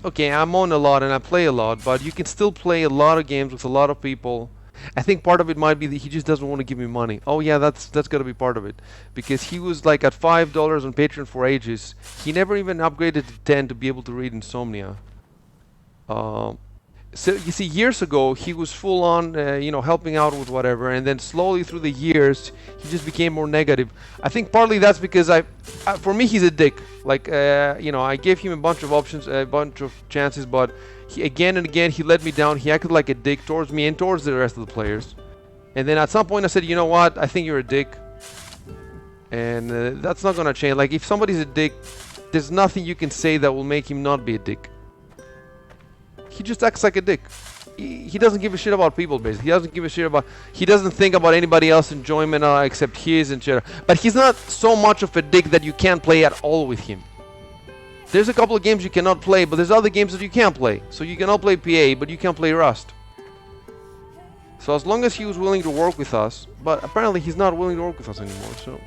okay, I'm on a lot and I play a lot, but you can still play a lot of games with a lot of people. I think part of it might be that he just doesn't want to give me money. Oh yeah, that's got to be part of it. Because he was like at $5 on Patreon for ages. He never even upgraded to 10 to be able to read Insomnia. So you see, years ago he was full on, you know, helping out with whatever, and then slowly through the years he just became more negative. I think partly that's because for me he's a dick. Like, you know, I gave him a bunch of options, a bunch of chances, but again and again he let me down. He acted like a dick towards me and towards the rest of the players. And then at some point I said, you know what? I think you're a dick, and that's not gonna change. Like, if somebody's a dick, there's nothing you can say that will make him not be a dick. He just acts like a dick. He doesn't give a shit about people, basically. He doesn't give a shit about... He doesn't think about anybody else's enjoyment except his and shit. But he's not so much of a dick that you can't play at all with him. There's a couple of games you cannot play, but there's other games that you can play. So you cannot play PA, but you can play Rust. So as long as he was willing to work with us... But apparently he's not willing to work with us anymore, so...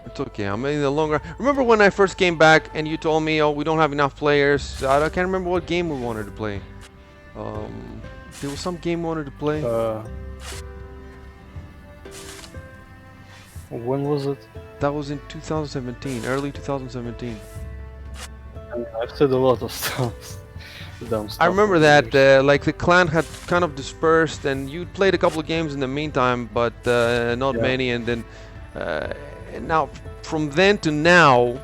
It's okay, I'm in the long run. Remember when I first came back and you told me, oh, we don't have enough players? I can't remember what game we wanted to play. There was some game we wanted to play. When was it? That was in 2017, early 2017. I've said a lot of stuff. Dumb stuff I remember over that, the years. like the clan had kind of dispersed and you played a couple of games in the meantime, but not many, and then now from then to now,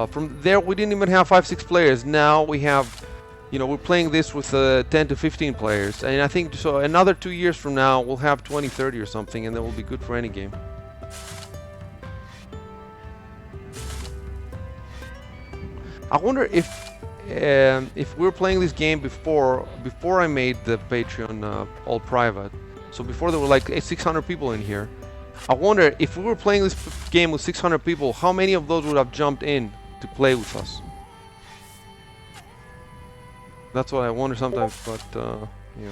from there we didn't even have 5-6 players. Now we have, you know, we're playing this with 10 to 15 players, and I think so another 2 years from now we'll have 20-30 or something, and then we'll be good for any game. I wonder if we were playing this game before I made the Patreon all private, so before there were like 600 people in here. I wonder if we were playing this game with 600 people, how many of those would have jumped in to play with us? That's what I wonder sometimes, but yeah.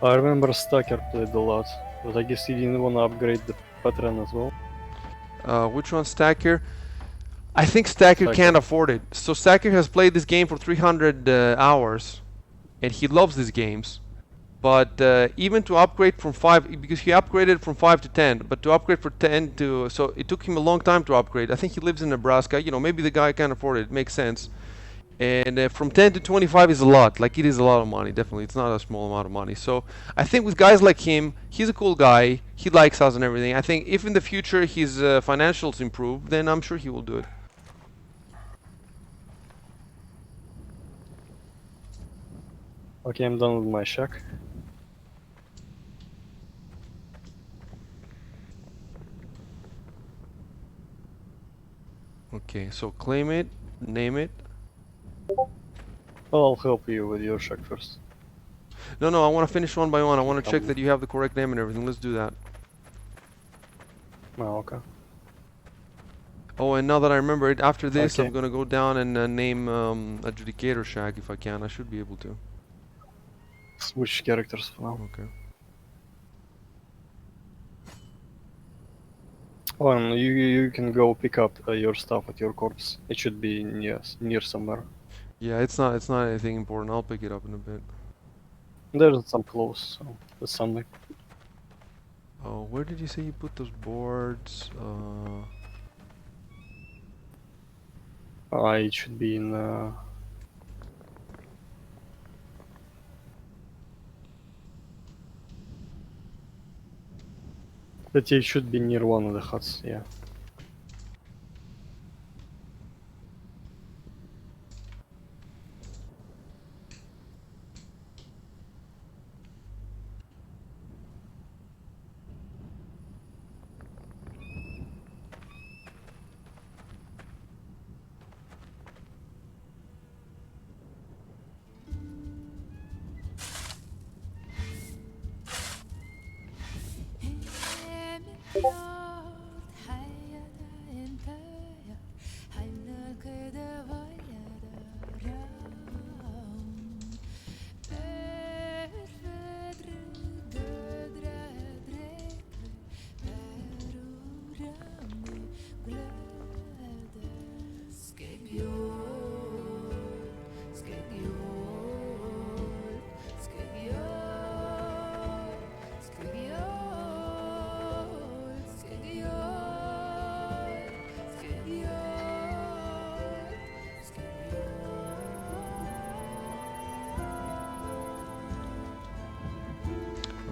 I remember Stacker played a lot. But I guess you didn't want to upgrade the pattern as well. Which one, Stacker? I think Stacker Stacker. can't afford it. So Stacker has played this game for 300 hours, and he loves these games. But even to upgrade from 5, because he upgraded from 5 to 10, but to upgrade from 10 to, so it took him a long time to upgrade. I think he lives in Nebraska. You know, maybe the guy can't afford it. It makes sense. And from 10 to 25 is a lot. Like, it is a lot of money, definitely. It's not a small amount of money. So I think with guys like him, he's a cool guy. He likes us and everything. I think if in the future his financials improve, then I'm sure he will do it. Okay, I'm done with my shack. Okay, so claim it, name it. Well, I'll help you with your shack first. No, I want to finish one by one. I want to check that you have the correct name and everything. Let's do that. Oh, okay. Oh, and now that I remember it, after this, Okay. I'm gonna go down and name Adjudicator Shack if I can. I should be able to. Switch characters for now. Okay. Oh, and you can go pick up your stuff at your corpse. It should be near somewhere. Yeah, it's not anything important. I'll pick it up in a bit. There's some clothes, so that's something. Oh, where did you say you put those boards? It should be in. But it should be near one of the huts. Yeah.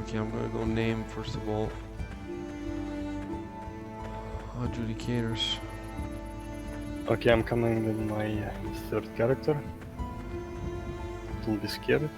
Okay, I'm gonna go name first of all. Adjudicators. Okay, I'm coming with my third character. Don't be scared.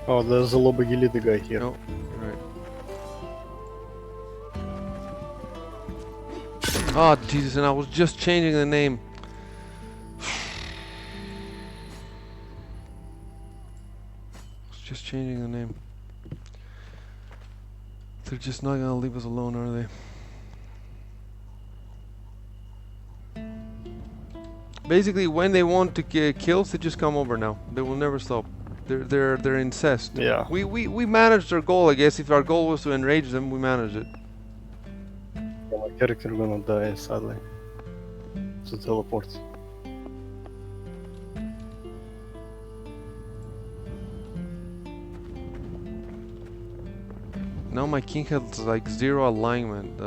Oh, there's a Lobagili guy here. No, right. Oh, Jesus, and I was just changing the name. Just changing the name. They're just not gonna leave us alone, are they? Basically, when they want to get kills, they just come over now. They will never stop. They're incest. Yeah. We managed our goal, I guess. If our goal was to enrage them, we managed it. My character gonna die sadly. To teleport. Now my king has like 0 alignment.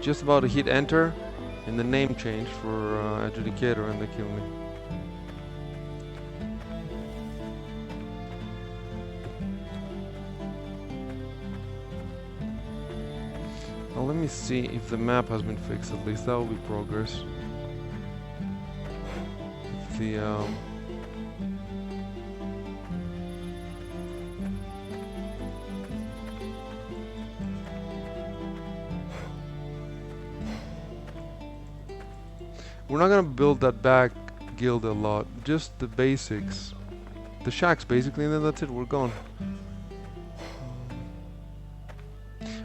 just about to hit enter, and the name changed for adjudicator, and they kill me. Now let me see if the map has been fixed at least. That will be progress. If the we're not gonna build that back guild a lot, just the basics. The shacks basically, and then that's it, we're gone.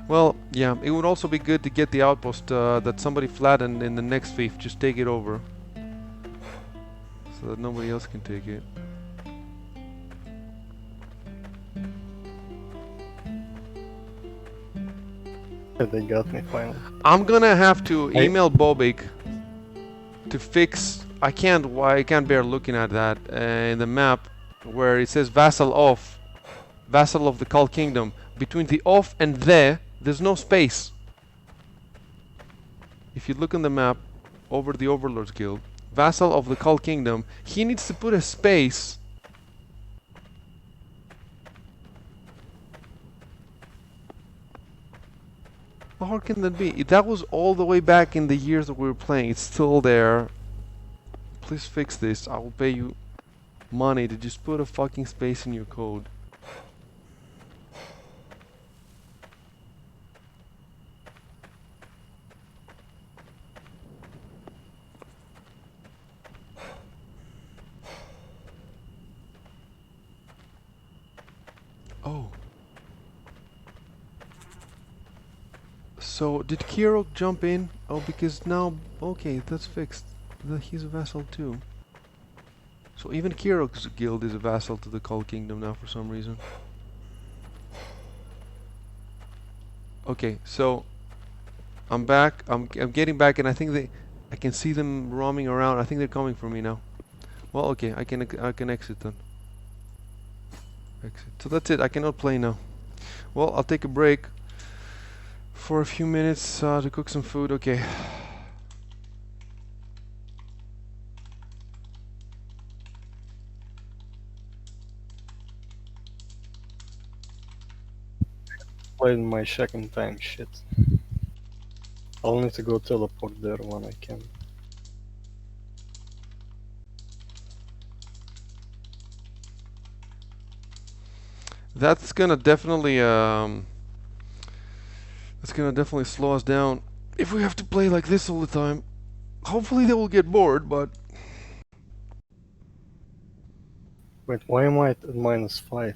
Well, yeah, it would also be good to get the outpost that somebody flattened in the next fief, just take it over. So that nobody else can take it. They got me finally. I'm gonna have to Hey. email Bobik to fix. I can't bear looking at that in the map where it says vassal of, vassal of the Cult Kingdom. Between the of and there's no space. If you look on the map over the Overlord's Guild, vassal of the Cult Kingdom, he needs to put a space. How hard can that be? That was all the way back in the years that we were playing. It's still there. Please fix this. I will pay you money to just put a fucking space in your code. Oh. So, did Kiro jump in? Oh, because now... Okay, that's fixed. He's a vassal too. So even Kiro's guild is a vassal to the Cult Kingdom now for some reason. Okay, so... I'm back. I'm getting back, and I think I can see them roaming around. I think they're coming for me now. Well, okay, I can exit then. Exit. So that's it. I cannot play now. Well, I'll take a break for a few minutes to cook some food. Okay. Playing my shack in time, shit. I'll need to go teleport there when I can. That's gonna definitely slow us down if we have to play like this all the time. Hopefully they will get bored, but Wait, why am I at -5?